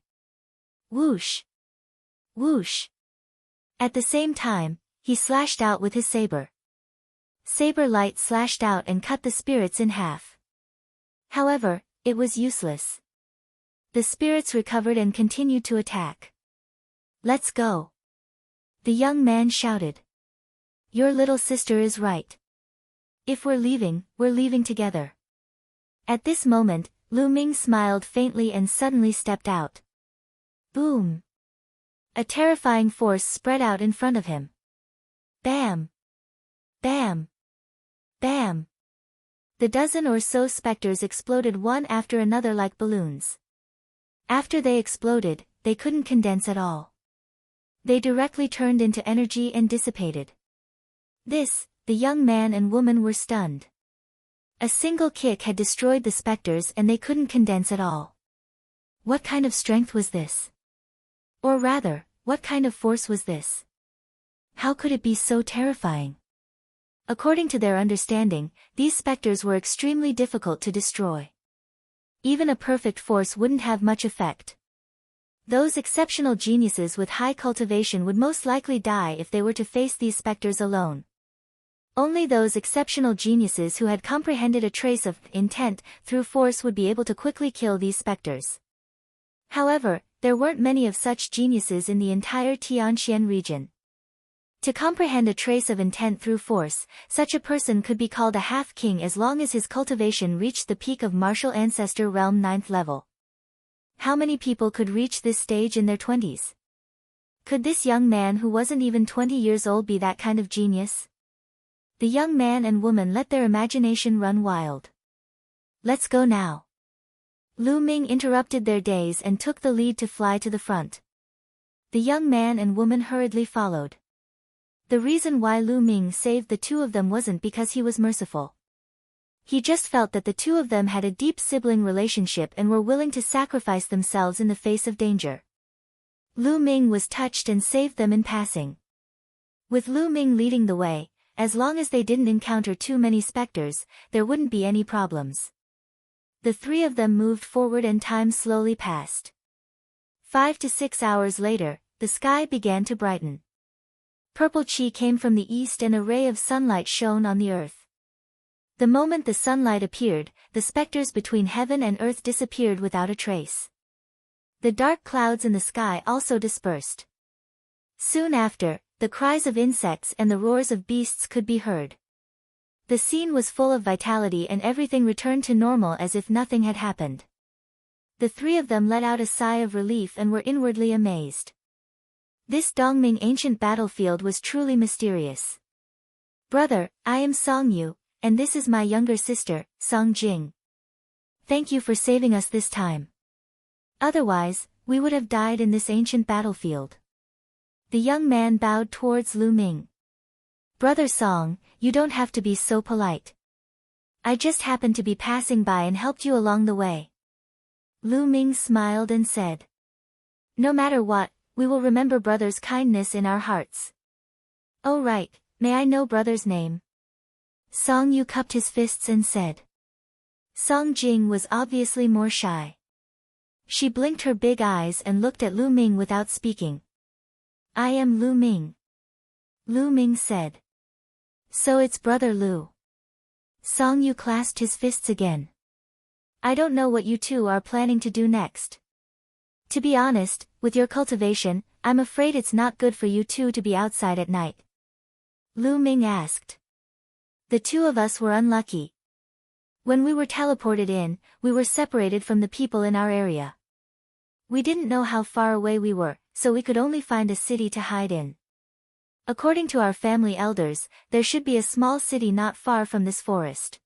Whoosh! Whoosh! At the same time, he slashed out with his saber. Saber light slashed out and cut the spirits in half. However, it was useless. The spirits recovered and continued to attack. Let's go. The young man shouted. Your little sister is right. If we're leaving together. At this moment, Lu Ming smiled faintly and suddenly stepped out. Boom! A terrifying force spread out in front of him. Bam! Bam! Bam! The dozen or so specters exploded one after another like balloons. After they exploded, they couldn't condense at all. They directly turned into energy and dissipated. The young man and woman were stunned. A single kick had destroyed the specters and they couldn't condense at all. What kind of strength was this? Or rather, what kind of force was this? How could it be so terrifying? According to their understanding, these specters were extremely difficult to destroy. Even a perfect force wouldn't have much effect. Those exceptional geniuses with high cultivation would most likely die if they were to face these specters alone. Only those exceptional geniuses who had comprehended a trace of intent through force would be able to quickly kill these specters. However, there weren't many of such geniuses in the entire Tianxian region. To comprehend a trace of intent through force, such a person could be called a half-king as long as his cultivation reached the peak of martial ancestor realm 9th level. How many people could reach this stage in their 20s? Could this young man who wasn't even 20 years old be that kind of genius? The young man and woman let their imagination run wild. Let's go now. Lu Ming interrupted their daze and took the lead to fly to the front. The young man and woman hurriedly followed. The reason why Lu Ming saved the two of them wasn't because he was merciful. He just felt that the two of them had a deep sibling relationship and were willing to sacrifice themselves in the face of danger. Lu Ming was touched and saved them in passing. With Lu Ming leading the way, as long as they didn't encounter too many specters, there wouldn't be any problems. The three of them moved forward and time slowly passed. 5 to 6 hours later, the sky began to brighten. Purple chi came from the east and a ray of sunlight shone on the earth. The moment the sunlight appeared, the specters between heaven and earth disappeared without a trace. The dark clouds in the sky also dispersed. Soon after, the cries of insects and the roars of beasts could be heard. The scene was full of vitality and everything returned to normal as if nothing had happened. The three of them let out a sigh of relief and were inwardly amazed. This Dongming ancient battlefield was truly mysterious. Brother, I am Song Yu, and this is my younger sister, Song Jing. Thank you for saving us this time. Otherwise, we would have died in this ancient battlefield. The young man bowed towards Lu Ming. Brother Song, you don't have to be so polite. I just happened to be passing by and helped you along the way. Lu Ming smiled and said. No matter what, we will remember brother's kindness in our hearts. Oh right, may I know brother's name? Song Yu cupped his fists and said. Song Jing was obviously more shy. She blinked her big eyes and looked at Lu Ming without speaking. I am Lu Ming. Lu Ming said. So it's brother Lu. Song Yu clasped his fists again. I don't know what you two are planning to do next. To be honest, with your cultivation, I'm afraid it's not good for you two to be outside at night. Lu Ming asked. The two of us were unlucky. When we were teleported in, we were separated from the people in our area. We didn't know how far away we were, so we could only find a city to hide in. According to our family elders, there should be a small city not far from this forest.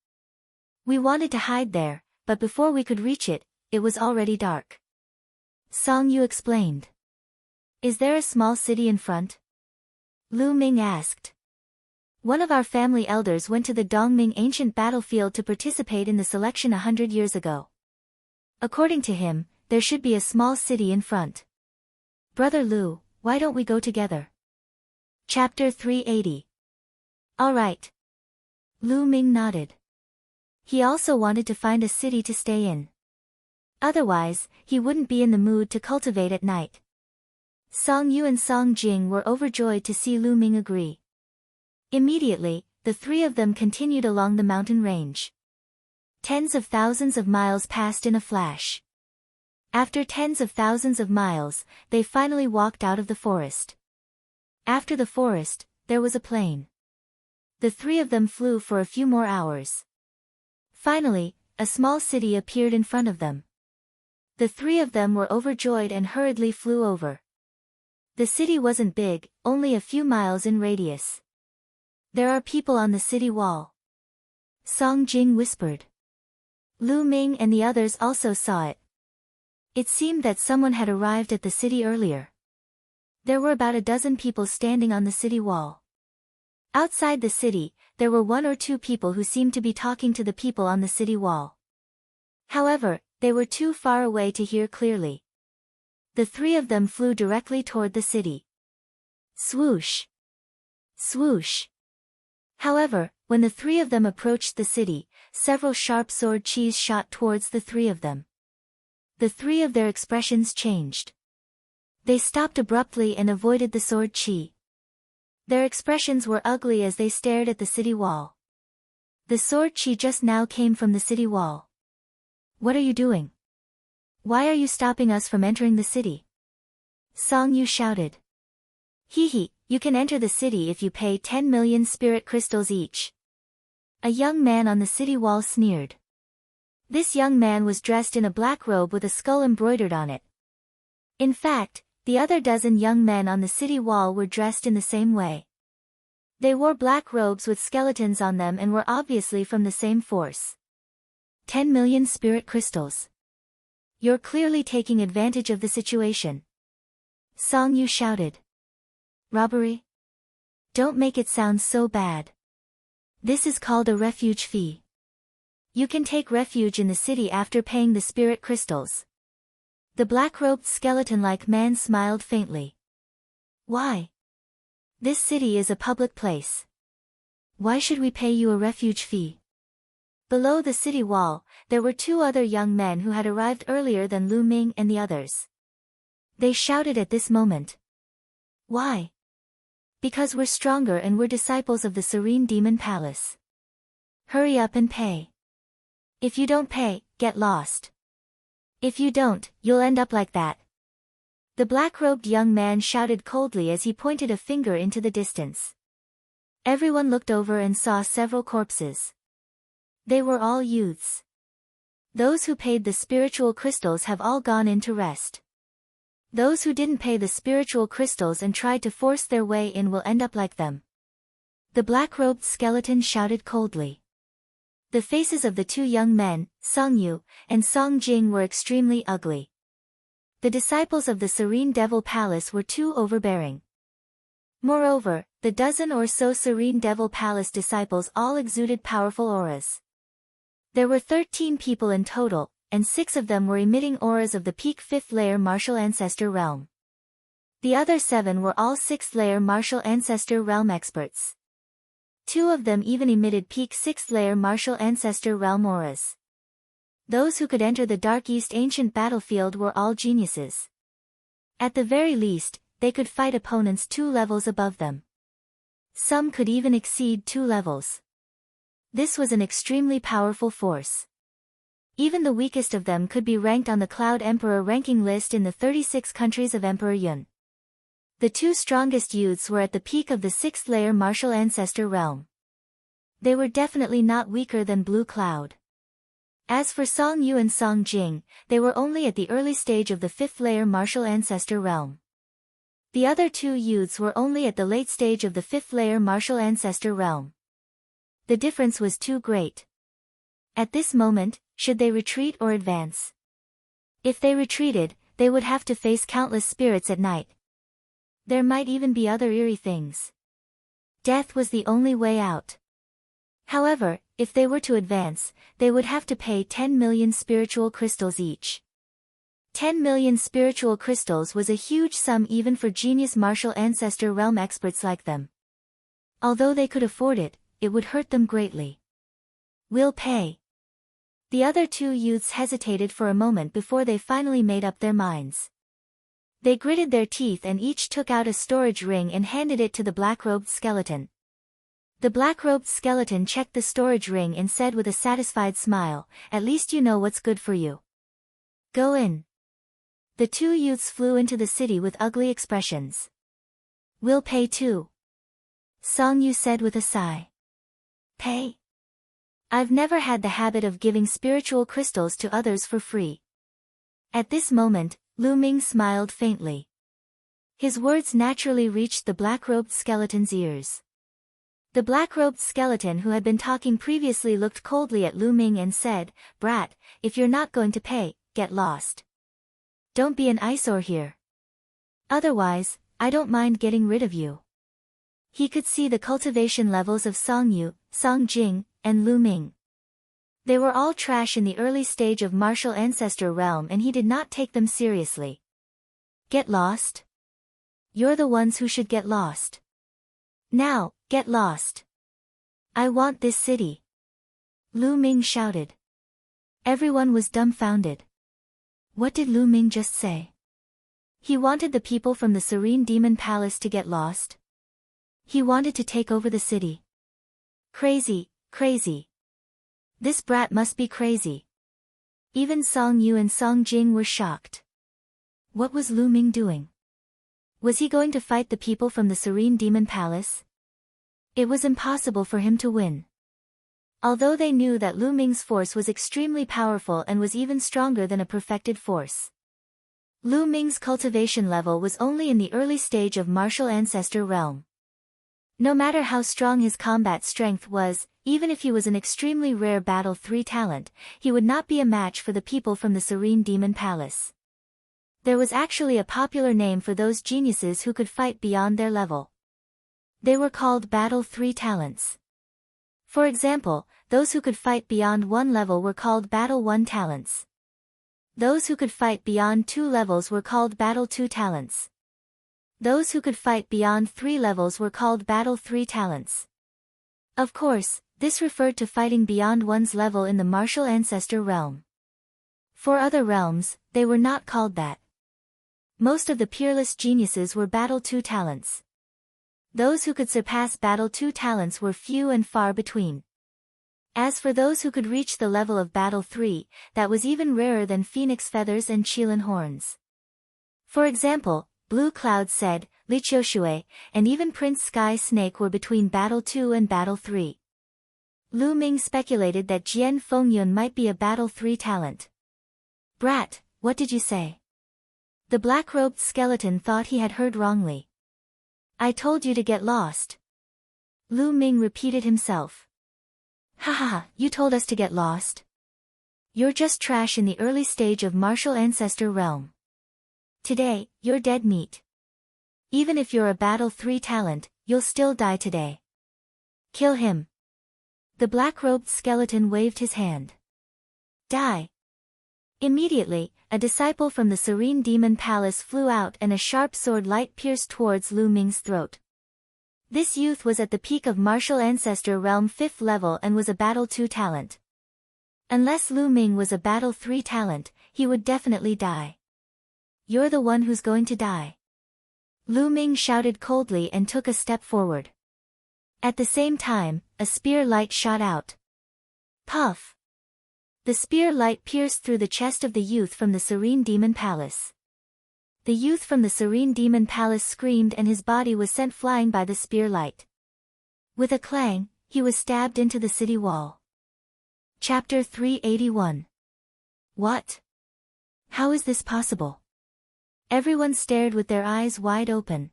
We wanted to hide there, but before we could reach it, it was already dark. Song Yu explained. Is there a small city in front? Lu Ming asked. One of our family elders went to the Dongming ancient battlefield to participate in the selection 100 years ago. According to him, there should be a small city in front. Brother Lu, why don't we go together? Chapter 380. All right. Lu Ming nodded. He also wanted to find a city to stay in. Otherwise, he wouldn't be in the mood to cultivate at night. Song Yu and Song Jing were overjoyed to see Lu Ming agree. Immediately, the three of them continued along the mountain range. Tens of thousands of miles passed in a flash. After tens of thousands of miles, they finally walked out of the forest. After the forest, there was a plain. The three of them flew for a few more hours. Finally, a small city appeared in front of them. The three of them were overjoyed and hurriedly flew over. The city wasn't big, only a few miles in radius. There are people on the city wall. Song Jing whispered. Lu Ming and the others also saw it. It seemed that someone had arrived at the city earlier. There were about a dozen people standing on the city wall. Outside the city, there were one or two people who seemed to be talking to the people on the city wall. However, they were too far away to hear clearly. The three of them flew directly toward the city. Swoosh! Swoosh! However, when the three of them approached the city, several sharp sword qis shot towards the three of them. The three of their expressions changed. They stopped abruptly and avoided the sword qi. Their expressions were ugly as they stared at the city wall. The sword qi just now came from the city wall. What are you doing? Why are you stopping us from entering the city? Song Yu shouted. Hee, you can enter the city if you pay 10 million spirit crystals each. A young man on the city wall sneered. This young man was dressed in a black robe with a skull embroidered on it. In fact, the other dozen young men on the city wall were dressed in the same way. They wore black robes with skeletons on them and were obviously from the same force. 10 million spirit crystals. You're clearly taking advantage of the situation. Song Yu shouted. Robbery? Don't make it sound so bad. This is called a refuge fee. You can take refuge in the city after paying the spirit crystals. The black-robed skeleton-like man smiled faintly. Why? This city is a public place. Why should we pay you a refuge fee? Below the city wall, there were two other young men who had arrived earlier than Lu Ming and the others. They shouted at this moment. Why? Because we're stronger and we're disciples of the Serene Demon Palace. Hurry up and pay. If you don't pay, get lost. If you don't, you'll end up like that. The black-robed young man shouted coldly as he pointed a finger into the distance. Everyone looked over and saw several corpses. They were all youths. Those who paid the spiritual crystals have all gone in to rest. Those who didn't pay the spiritual crystals and tried to force their way in will end up like them. The black-robed skeleton shouted coldly. The faces of the two young men, Song Yu and Song Jing, were extremely ugly. The disciples of the Serene Devil Palace were too overbearing. Moreover, the dozen or so Serene Devil Palace disciples all exuded powerful auras. There were 13 people in total, and 6 of them were emitting auras of the peak 5th layer martial ancestor realm. The other 7 were all 6th layer martial ancestor realm experts. 2 of them even emitted peak 6th layer martial ancestor realm auras. Those who could enter the Dark East ancient battlefield were all geniuses. At the very least, they could fight opponents 2 levels above them. Some could even exceed 2 levels. This was an extremely powerful force. Even the weakest of them could be ranked on the Cloud Emperor ranking list in the 36 countries of Emperor Yun. The 2 strongest youths were at the peak of the 6th layer martial ancestor realm. They were definitely not weaker than Blue Cloud. As for Song Yu and Song Jing, they were only at the early stage of the 5th layer martial ancestor realm. The other 2 youths were only at the late stage of the 5th layer martial ancestor realm. The difference was too great. At this moment, should they retreat or advance? If they retreated, they would have to face countless spirits at night. There might even be other eerie things. Death was the only way out. However, if they were to advance, they would have to pay 10 million spiritual crystals each. 10 million spiritual crystals was a huge sum even for genius martial ancestor realm experts like them. Although they could afford it, it would hurt them greatly. We'll pay. The other two youths hesitated for a moment before they finally made up their minds. They gritted their teeth and each took out a storage ring and handed it to the black-robed skeleton. The black-robed skeleton checked the storage ring and said with a satisfied smile, "At least you know what's good for you. Go in." The two youths flew into the city with ugly expressions. "We'll pay too," Song Yu said with a sigh. "Pay? I've never had the habit of giving spiritual crystals to others for free." At this moment, Lu Ming smiled faintly. His words naturally reached the black-robed skeleton's ears. The black-robed skeleton who had been talking previously looked coldly at Lu Ming and said, "Brat, if you're not going to pay, get lost. Don't be an eyesore here. Otherwise, I don't mind getting rid of you." He could see the cultivation levels of Song Yu, Song Jing, and Lu Ming. They were all trash in the early stage of martial ancestor realm and he did not take them seriously. "Get lost? You're the ones who should get lost. Now, get lost. I want this city," Lu Ming shouted. Everyone was dumbfounded. What did Lu Ming just say? He wanted the people from the Serene Demon Palace to get lost? He wanted to take over the city. Crazy, crazy. This brat must be crazy. Even Song Yu and Song Jing were shocked. What was Lu Ming doing? Was he going to fight the people from the Serene Demon Palace? It was impossible for him to win. Although they knew that Lu Ming's force was extremely powerful and was even stronger than a perfected force. Lu Ming's cultivation level was only in the early stage of martial ancestor realm. No matter how strong his combat strength was, even if he was an extremely rare Battle 3 talent, he would not be a match for the people from the Serene Demon Palace. There was actually a popular name for those geniuses who could fight beyond their level. They were called Battle 3 talents. For example, those who could fight beyond one level were called Battle 1 talents. Those who could fight beyond 2 levels were called Battle 2 talents. Those who could fight beyond 3 levels were called Battle 3 talents. Of course, this referred to fighting beyond one's level in the martial ancestor realm. For other realms, they were not called that. Most of the peerless geniuses were Battle 2 talents. Those who could surpass Battle 2 talents were few and far between. As for those who could reach the level of Battle 3, that was even rarer than phoenix feathers and qilin horns. For example, Blue Cloud said, Li Qiushui, and even Prince Sky Snake were between Battle 2 and Battle 3. Lu Ming speculated that Jian Fengyun might be a Battle 3 talent. "Brat, what did you say?" The black-robed skeleton thought he had heard wrongly. "I told you to get lost." Lu Ming repeated himself. "Ha ha ha, you told us to get lost? You're just trash in the early stage of martial ancestor realm. Today, you're dead meat. Even if you're a Battle 3 talent, you'll still die today. Kill him." The black-robed skeleton waved his hand. "Die." Immediately, a disciple from the Serene Demon Palace flew out and a sharp sword light pierced towards Lu Ming's throat. This youth was at the peak of martial ancestor realm 5th level and was a Battle 2 talent. Unless Lu Ming was a Battle 3 talent, he would definitely die. "You're the one who's going to die." Lu Ming shouted coldly and took a step forward. At the same time, a spear light shot out. Puff! The spear light pierced through the chest of the youth from the Serene Demon Palace. The youth from the Serene Demon Palace screamed and his body was sent flying by the spear light. With a clang, he was stabbed into the city wall. Chapter 381. What? How is this possible? Everyone stared with their eyes wide open.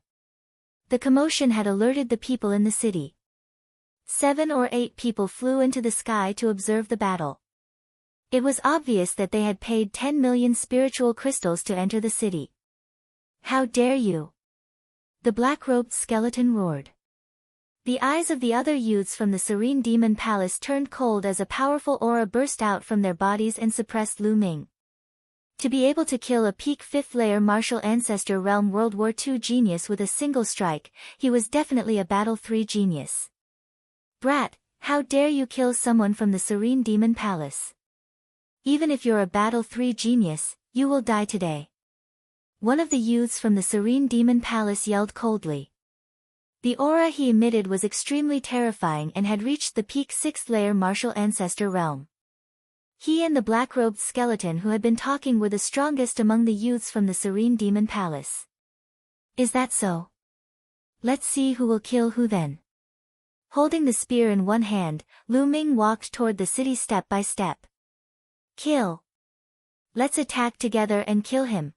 The commotion had alerted the people in the city. 7 or 8 people flew into the sky to observe the battle. It was obvious that they had paid 10 million spiritual crystals to enter the city. "How dare you!" The black-robed skeleton roared. The eyes of the other youths from the Serene Demon Palace turned cold as a powerful aura burst out from their bodies and suppressed Lu Ming. To be able to kill a peak 5th layer martial ancestor realm World War II genius with a single strike, he was definitely a Battle 3 genius. "Brat, how dare you kill someone from the Serene Demon Palace? Even if you're a Battle 3 genius, you will die today. One of the youths from the Serene Demon Palace yelled coldly. The aura he emitted was extremely terrifying and had reached the peak 6th layer martial ancestor realm. He and the black-robed skeleton who had been talking were the strongest among the youths from the Serene Demon Palace. Is that so? Let's see who will kill who then. Holding the spear in one hand, Lu Ming walked toward the city step by step. Kill. Let's attack together and kill him.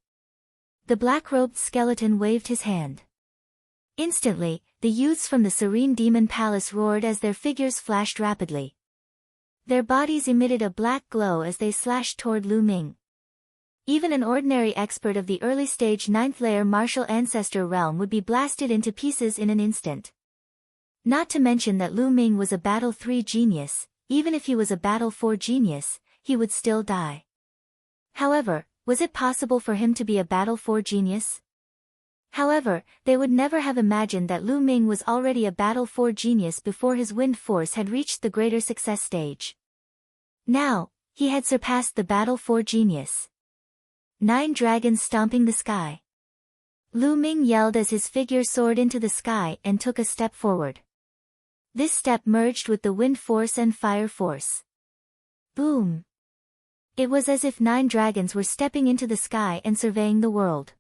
The black-robed skeleton waved his hand. Instantly, the youths from the Serene Demon Palace roared as their figures flashed rapidly. Their bodies emitted a black glow as they slashed toward Lu Ming. Even an ordinary expert of the early stage 9th layer martial ancestor realm would be blasted into pieces in an instant. Not to mention that Lu Ming was a Battle 3 genius, even if he was a Battle 4 genius, he would still die. However, was it possible for him to be a Battle 4 genius? However, they would never have imagined that Lu Ming was already a Battle 4 genius before his wind force had reached the greater success stage. Now, he had surpassed the Battle 4 genius. 9 dragons stomping the sky. Lu Ming yelled as his figure soared into the sky and took a step forward. This step merged with the wind force and fire force. Boom! It was as if 9 dragons were stepping into the sky and surveying the world.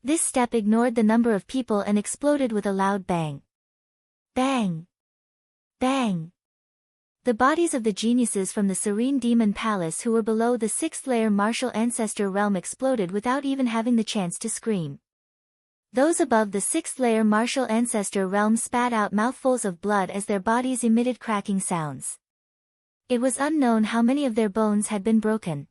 This step ignored the number of people and exploded with a loud bang. Bang! Bang! The bodies of the geniuses from the Serene Demon Palace who were below the 6th layer martial ancestor realm exploded without even having the chance to scream. Those above the 6th layer martial ancestor realm spat out mouthfuls of blood as their bodies emitted cracking sounds. It was unknown how many of their bones had been broken.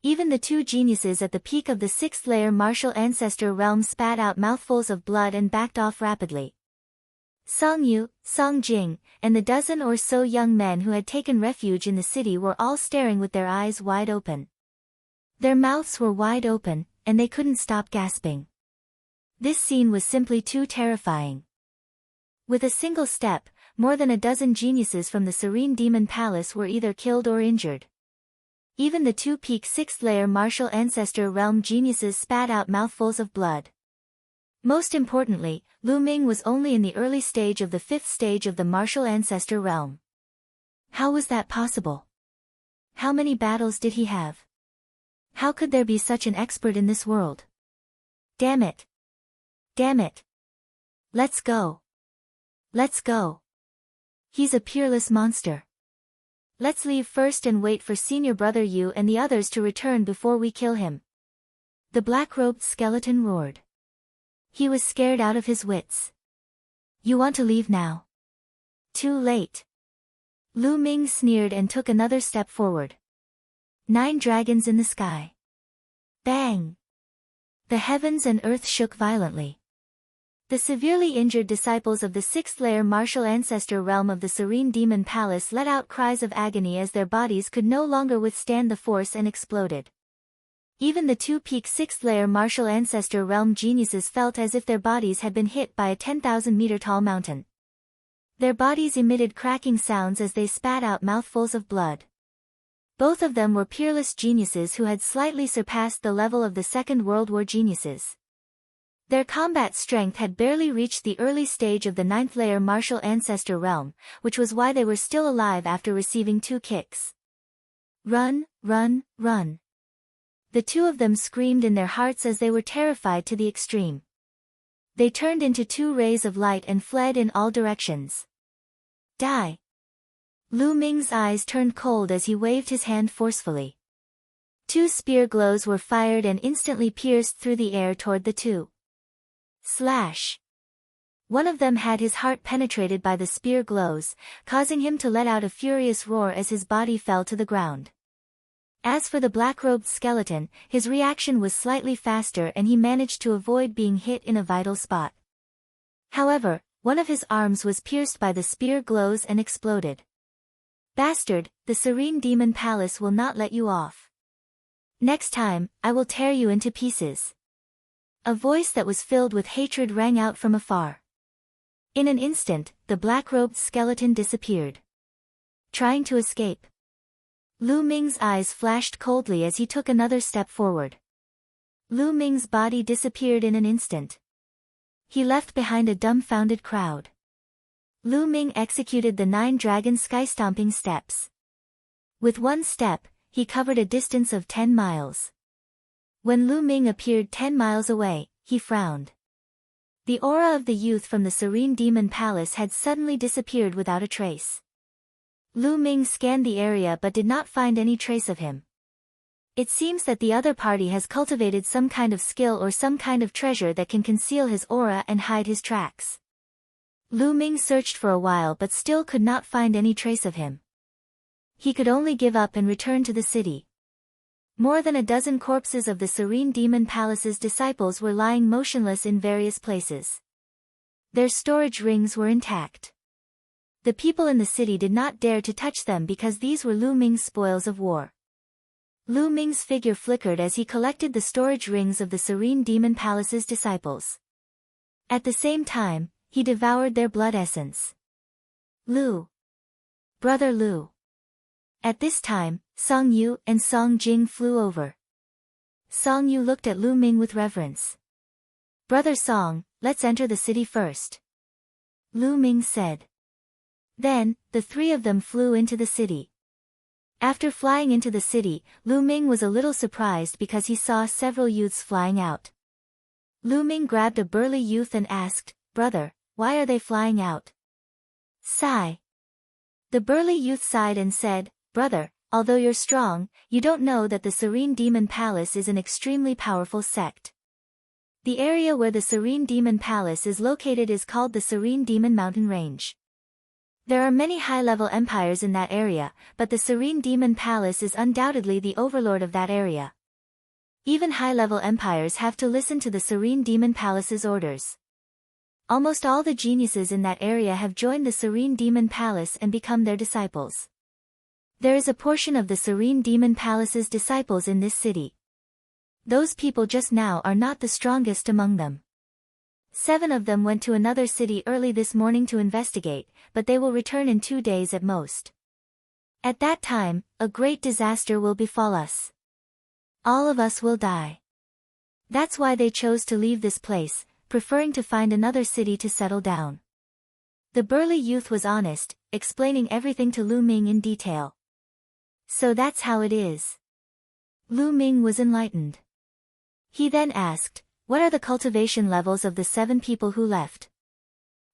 Even the 2 geniuses at the peak of the 6th layer martial ancestor realm spat out mouthfuls of blood and backed off rapidly. Song Yu, Song Jing, and the dozen or so young men who had taken refuge in the city were all staring with their eyes wide open. Their mouths were wide open, and they couldn't stop gasping. This scene was simply too terrifying. With a single step, more than a dozen geniuses from the Serene Demon Palace were either killed or injured. Even the 2 peak 6th layer martial ancestor realm geniuses spat out mouthfuls of blood. Most importantly, Lu Ming was only in the early stage of the 5th stage of the martial ancestor realm. How was that possible? How many battles did he have? How could there be such an expert in this world? Damn it! Damn it! Let's go! Let's go! He's a peerless monster. Let's leave first and wait for Senior Brother Yu and the others to return before we kill him. The black-robed skeleton roared. He was scared out of his wits. You want to leave now? Too late. Lu Ming sneered and took another step forward. 9 dragons in the sky. Bang! The heavens and earth shook violently. The severely injured disciples of the 6th layer martial ancestor realm of the Serene Demon Palace let out cries of agony as their bodies could no longer withstand the force and exploded. Even the 2 peak 6th layer martial ancestor realm geniuses felt as if their bodies had been hit by a 10,000-meter tall mountain. Their bodies emitted cracking sounds as they spat out mouthfuls of blood. Both of them were peerless geniuses who had slightly surpassed the level of the Second World War geniuses. Their combat strength had barely reached the early stage of the 9th layer martial ancestor realm, which was why they were still alive after receiving 2 kicks. Run, run, run. The 2 of them screamed in their hearts as they were terrified to the extreme. They turned into 2 rays of light and fled in all directions. Die! Lu Ming's eyes turned cold as he waved his hand forcefully. 2 spear glows were fired and instantly pierced through the air toward the 2. Slash! One of them had his heart penetrated by the spear glows, causing him to let out a furious roar as his body fell to the ground. As for the black-robed skeleton, his reaction was slightly faster and he managed to avoid being hit in a vital spot. However, one of his arms was pierced by the spear glows and exploded. Bastard, the Serene Demon Palace will not let you off. Next time, I will tear you into pieces. A voice that was filled with hatred rang out from afar. In an instant, the black-robed skeleton disappeared. Trying to escape. Lu Ming's eyes flashed coldly as he took another step forward. Lu Ming's body disappeared in an instant. He left behind a dumbfounded crowd. Lu Ming executed the 9 dragon sky-stomping steps. With one step, he covered a distance of 10 miles. When Lu Ming appeared 10 miles away, he frowned. The aura of the youth from the Serene Demon Palace had suddenly disappeared without a trace. Lu Ming scanned the area but did not find any trace of him. It seems that the other party has cultivated some kind of skill or some kind of treasure that can conceal his aura and hide his tracks. Lu Ming searched for a while but still could not find any trace of him. He could only give up and return to the city. More than a dozen corpses of the Serene Demon Palace's disciples were lying motionless in various places. Their storage rings were intact. The people in the city did not dare to touch them because these were Lu Ming's spoils of war. Lu Ming's figure flickered as he collected the storage rings of the Serene Demon Palace's disciples. At the same time, he devoured their blood essence. Lu. Brother Lu. At this time, Song Yu and Song Jing flew over. Song Yu looked at Lu Ming with reverence. Brother Song, let's enter the city first. Lu Ming said. Then, the 3 of them flew into the city. After flying into the city, Lu Ming was a little surprised because he saw several youths flying out. Lu Ming grabbed a burly youth and asked, Brother, why are they flying out? Sigh. The burly youth sighed and said, Brother, although you're strong, you don't know that the Serene Demon Palace is an extremely powerful sect. The area where the Serene Demon Palace is located is called the Serene Demon Mountain Range. There are many high-level empires in that area, but the Serene Demon Palace is undoubtedly the overlord of that area. Even high-level empires have to listen to the Serene Demon Palace's orders. Almost all the geniuses in that area have joined the Serene Demon Palace and become their disciples. There is a portion of the Serene Demon Palace's disciples in this city. Those people just now are not the strongest among them. 7 of them went to another city early this morning to investigate, but they will return in 2 days at most. At that time, a great disaster will befall us. All of us will die. That's why they chose to leave this place, preferring to find another city to settle down. The burly youth was honest, explaining everything to Lu Ming in detail. So that's how it is. Lu Ming was enlightened. He then asked, what are the cultivation levels of the 7 people who left?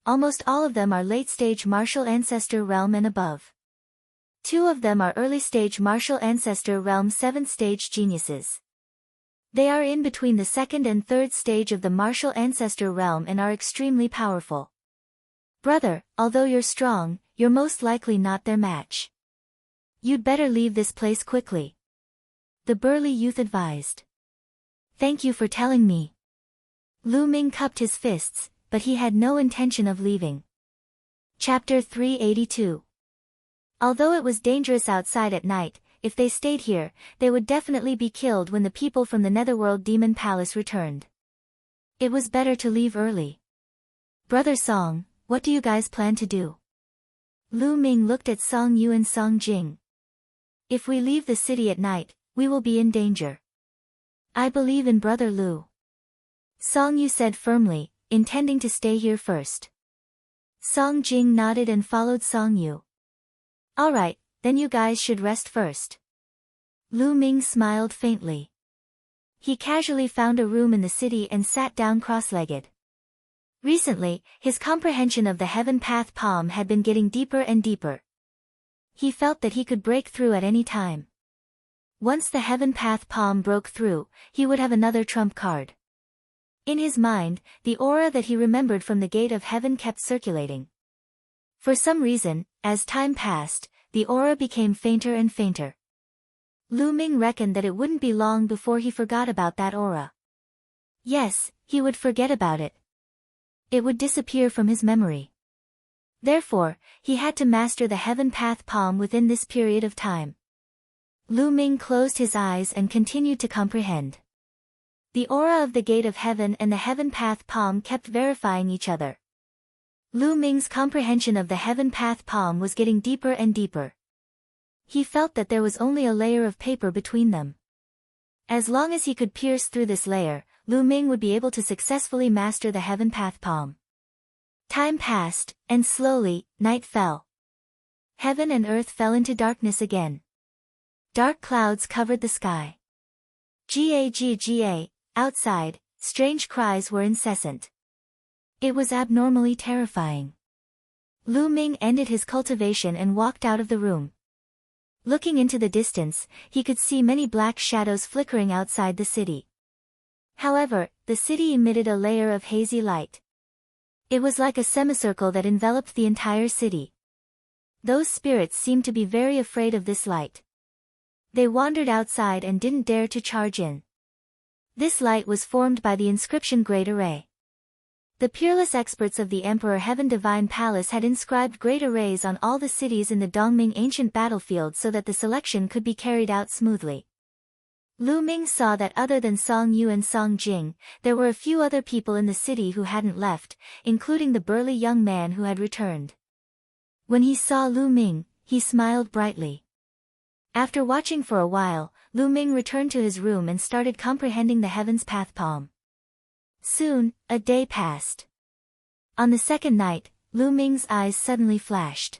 Almost all of them are late-stage martial ancestor realm and above. 2 of them are early-stage martial ancestor realm 7th-stage geniuses. They are in between the 2nd and 3rd stage of the martial ancestor realm and are extremely powerful. Brother, although you're strong, you're most likely not their match. You'd better leave this place quickly. The burly youth advised. Thank you for telling me. Lu Ming cupped his fists, but he had no intention of leaving. Chapter 382. Although it was dangerous outside at night, if they stayed here, they would definitely be killed when the people from the Netherworld Demon Palace returned. It was better to leave early. Brother Song, what do you guys plan to do? Lu Ming looked at Song Yu and Song Jing. If we leave the city at night, we will be in danger. I believe in Brother Lu. Song Yu said firmly, intending to stay here first. Song Jing nodded and followed Song Yu. Alright, then you guys should rest first. Lu Ming smiled faintly. He casually found a room in the city and sat down cross-legged. Recently, his comprehension of the Heaven Path Palm had been getting deeper and deeper. He felt that he could break through at any time. Once the Heaven Path Palm broke through, he would have another trump card. In his mind, the aura that he remembered from the Gate of Heaven kept circulating. For some reason, as time passed, the aura became fainter and fainter. Lu Ming reckoned that it wouldn't be long before he forgot about that aura. Yes, he would forget about it. It would disappear from his memory. Therefore, he had to master the Heaven Path Palm within this period of time. Lu Ming closed his eyes and continued to comprehend. The aura of the Gate of Heaven and the Heaven Path Palm kept verifying each other. Lu Ming's comprehension of the Heaven Path Palm was getting deeper and deeper. He felt that there was only a layer of paper between them. As long as he could pierce through this layer, Lu Ming would be able to successfully master the heaven path palm. Time passed, and slowly, night fell. Heaven and earth fell into darkness again. Dark clouds covered the sky. Gagga, outside, strange cries were incessant. It was abnormally terrifying. Lu Ming ended his cultivation and walked out of the room. Looking into the distance, he could see many black shadows flickering outside the city. However, the city emitted a layer of hazy light. It was like a semicircle that enveloped the entire city. Those spirits seemed to be very afraid of this light. They wandered outside and didn't dare to charge in. This light was formed by the inscription Great Array. The peerless experts of the Emperor Heaven Divine Palace had inscribed great arrays on all the cities in the Dongming ancient battlefield so that the selection could be carried out smoothly. Lu Ming saw that other than Song Yu and Song Jing, there were a few other people in the city who hadn't left, including the burly young man who had returned. When he saw Lu Ming, he smiled brightly. After watching for a while, Lu Ming returned to his room and started comprehending the heaven's path palm. Soon, a day passed. On the second night, Lu Ming's eyes suddenly flashed.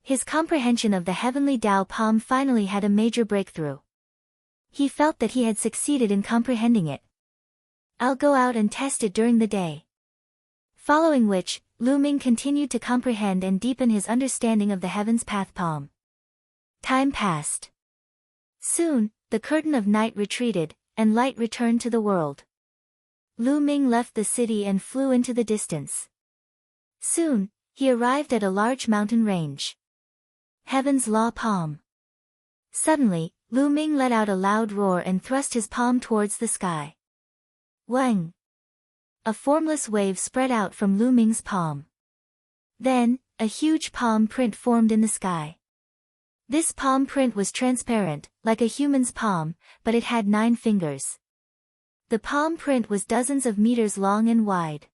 His comprehension of the heavenly Tao palm finally had a major breakthrough. He felt that he had succeeded in comprehending it. I'll go out and test it during the day. Following which, Lu Ming continued to comprehend and deepen his understanding of the heaven's path palm. Time passed. Soon, the curtain of night retreated, and light returned to the world. Lu Ming left the city and flew into the distance. Soon, he arrived at a large mountain range. Heaven's Law Palm. Suddenly, Lu Ming let out a loud roar and thrust his palm towards the sky. Wang! A formless wave spread out from Lu Ming's palm. Then, a huge palm print formed in the sky. This palm print was transparent, like a human's palm, but it had 9 fingers. The palm print was dozens of meters long and wide.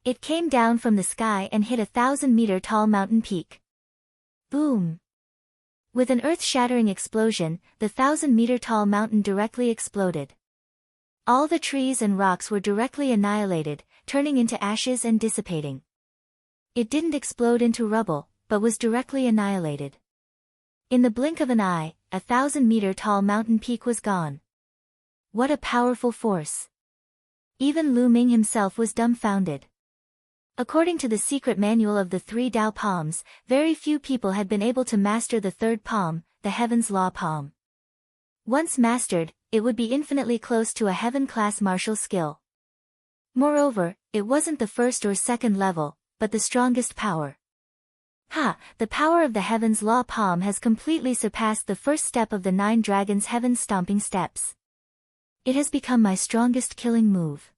It came down from the sky and hit a 1,000-meter-tall mountain peak. Boom! With an earth-shattering explosion, the 1,000-meter-tall mountain directly exploded. All the trees and rocks were directly annihilated, turning into ashes and dissipating. It didn't explode into rubble, but was directly annihilated. In the blink of an eye, a 1,000-meter-tall mountain peak was gone. What a powerful force! Even Lu Ming himself was dumbfounded. According to the secret manual of the 3 Tao palms, very few people had been able to master the third palm, the Heaven's Law palm. Once mastered, it would be infinitely close to a heaven-class martial skill. Moreover, it wasn't the first or second level, but the strongest power. The power of the Heaven's Law palm has completely surpassed the first step of the 9 dragons' heaven-stomping steps. It has become my strongest killing move.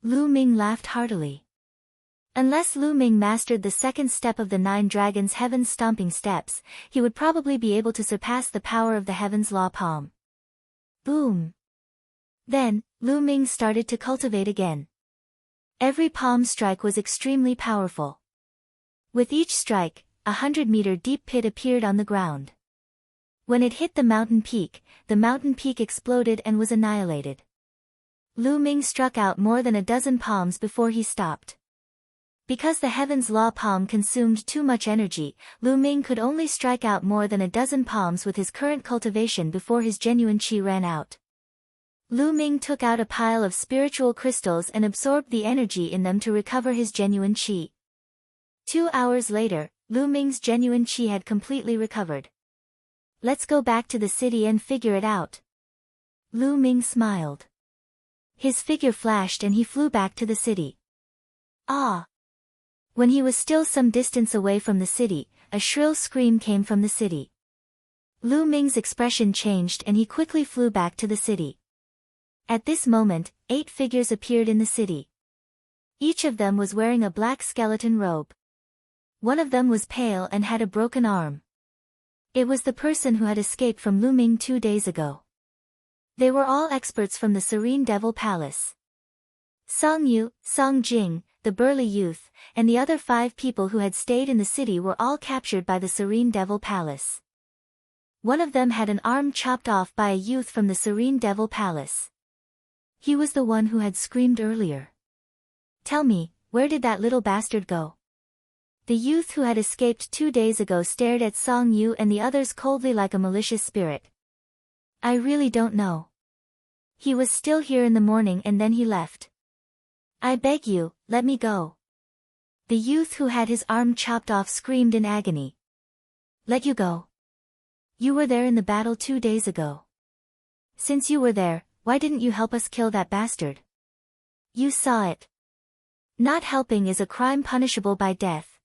Lu Ming laughed heartily. Unless Lu Ming mastered the second step of the 9 dragons' heaven-stomping steps, he would probably be able to surpass the power of the Heaven's Law palm. Boom! Then, Lu Ming started to cultivate again. Every palm strike was extremely powerful. With each strike, 100-meter deep pit appeared on the ground. When it hit the mountain peak exploded and was annihilated. Lu Ming struck out more than a dozen palms before he stopped. Because the Heaven's Law palm consumed too much energy, Lu Ming could only strike out more than a dozen palms with his current cultivation before his genuine qi ran out. Lu Ming took out a pile of spiritual crystals and absorbed the energy in them to recover his genuine qi. 2 hours later, Lu Ming's genuine qi had completely recovered. Let's go back to the city and figure it out. Lu Ming smiled. His figure flashed and he flew back to the city. Ah! When he was still some distance away from the city, a shrill scream came from the city. Lu Ming's expression changed and he quickly flew back to the city. At this moment, 8 figures appeared in the city. Each of them was wearing a black skeleton robe. One of them was pale and had a broken arm. It was the person who had escaped from Lu Ming 2 days ago. They were all experts from the Serene Devil Palace. Song Yu, Song Jing, the burly youth, and the other 5 people who had stayed in the city were all captured by the Serene Devil Palace. One of them had an arm chopped off by a youth from the Serene Devil Palace. He was the one who had screamed earlier. Tell me, where did that little bastard go? The youth who had escaped 2 days ago stared at Song Yu and the others coldly like a malicious spirit. I really don't know. He was still here in the morning and then he left. I beg you, let me go. The youth who had his arm chopped off screamed in agony. Let you go? You were there in the battle 2 days ago. Since you were there, why didn't you help us kill that bastard? You saw it. Not helping is a crime punishable by death.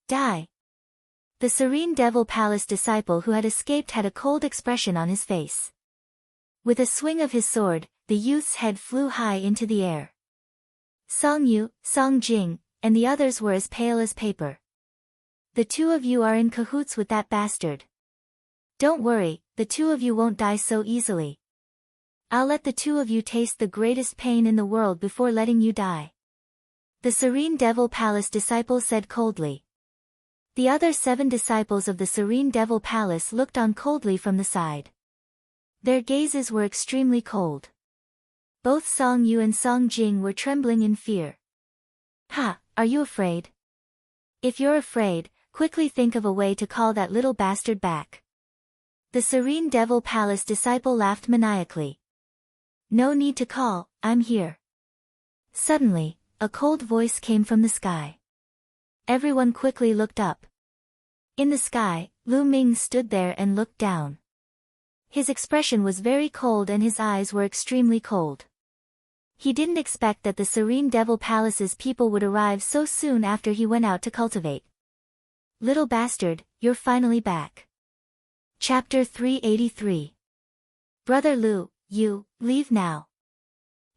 Die. The Serene Devil Palace disciple who had escaped had a cold expression on his face. With a swing of his sword, the youth's head flew high into the air. Song Yu, Song Jing, and the others were as pale as paper. The two of you are in cahoots with that bastard. Don't worry, the two of you won't die so easily. I'll let the two of you taste the greatest pain in the world before letting you die. The Serene Devil Palace disciple said coldly. The other 7 disciples of the Serene Devil Palace looked on coldly from the side. Their gazes were extremely cold. Both Song Yu and Song Jing were trembling in fear. Ha, are you afraid? If you're afraid, quickly think of a way to call that little bastard back. The Serene Devil Palace disciple laughed maniacally. No need to call, I'm here. Suddenly, a cold voice came from the sky. Everyone quickly looked up. In the sky, Lu Ming stood there and looked down. His expression was very cold and his eyes were extremely cold. He didn't expect that the Serene Devil Palace's people would arrive so soon after he went out to cultivate. Little bastard, you're finally back. Chapter 383. Brother Lu, you, leave now.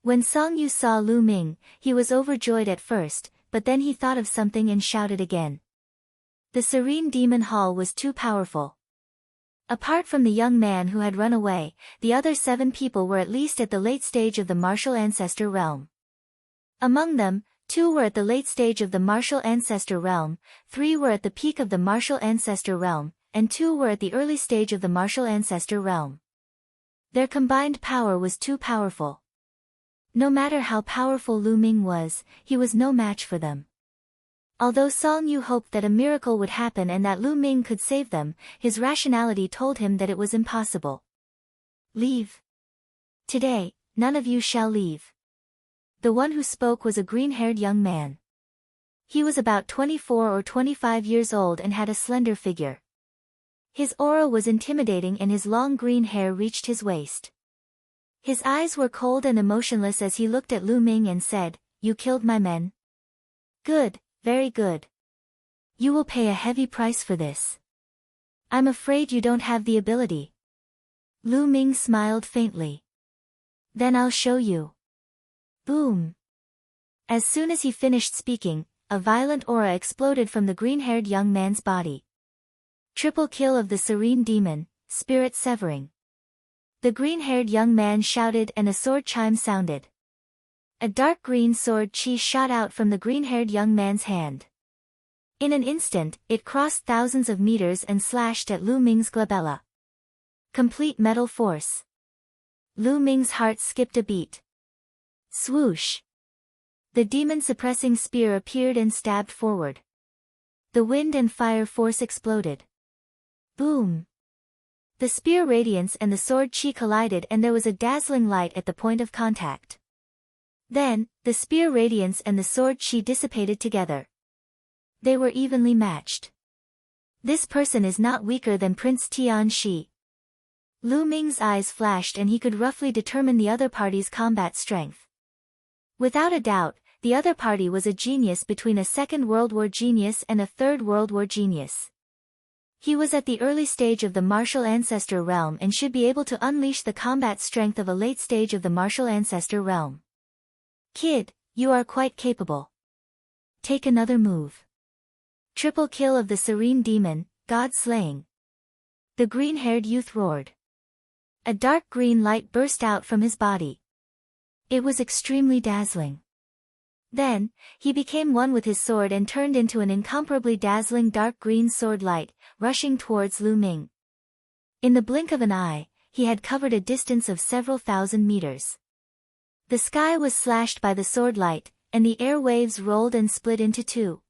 When Song Yu saw Lu Ming, he was overjoyed at first, but then he thought of something and shouted again. The Serene Demon Hall was too powerful. Apart from the young man who had run away, the other 7 people were at least at the late stage of the martial ancestor realm. Among them, 2 were at the late stage of the martial ancestor realm, 3 were at the peak of the martial ancestor realm, and 2 were at the early stage of the martial ancestor realm. Their combined power was too powerful. No matter how powerful Lu Ming was, he was no match for them. Although Song Yu hoped that a miracle would happen and that Lu Ming could save them, his rationality told him that it was impossible. Leave. Today, none of you shall leave. The one who spoke was a green-haired young man. He was about 24 or 25 years old and had a slender figure. His aura was intimidating and his long green hair reached his waist. His eyes were cold and emotionless as he looked at Lu Ming and said, You killed my men? Good, very good. You will pay a heavy price for this. I'm afraid you don't have the ability. Lu Ming smiled faintly. Then I'll show you. Boom. As soon as he finished speaking, a violent aura exploded from the green-haired young man's body. Triple kill of the Serene Demon, spirit severing. The green-haired young man shouted and a sword chime sounded. A dark green sword chi shot out from the green-haired young man's hand. In an instant, it crossed thousands of meters and slashed at Lu Ming's glabella. Complete metal force. Lu Ming's heart skipped a beat. Swoosh. The demon-suppressing spear appeared and stabbed forward. The wind and fire force exploded. Boom. The spear radiance and the sword chi collided and there was a dazzling light at the point of contact. Then, the spear radiance and the sword chi dissipated together. They were evenly matched. This person is not weaker than Prince Tian Shi. Lu Ming's eyes flashed and he could roughly determine the other party's combat strength. Without a doubt, the other party was a genius between a Second World War genius and a Third World War genius. He was at the early stage of the martial ancestor realm and should be able to unleash the combat strength of a late stage of the martial ancestor realm. Kid, you are quite capable. Take another move. Triple kill of the Serene Demon, God slaying. The green-haired youth roared. A dark green light burst out from his body. It was extremely dazzling. Then, he became one with his sword and turned into an incomparably dazzling dark green sword light, rushing towards Lu Ming. In the blink of an eye, he had covered a distance of several thousand meters. The sky was slashed by the sword light, and the air waves rolled and split into two.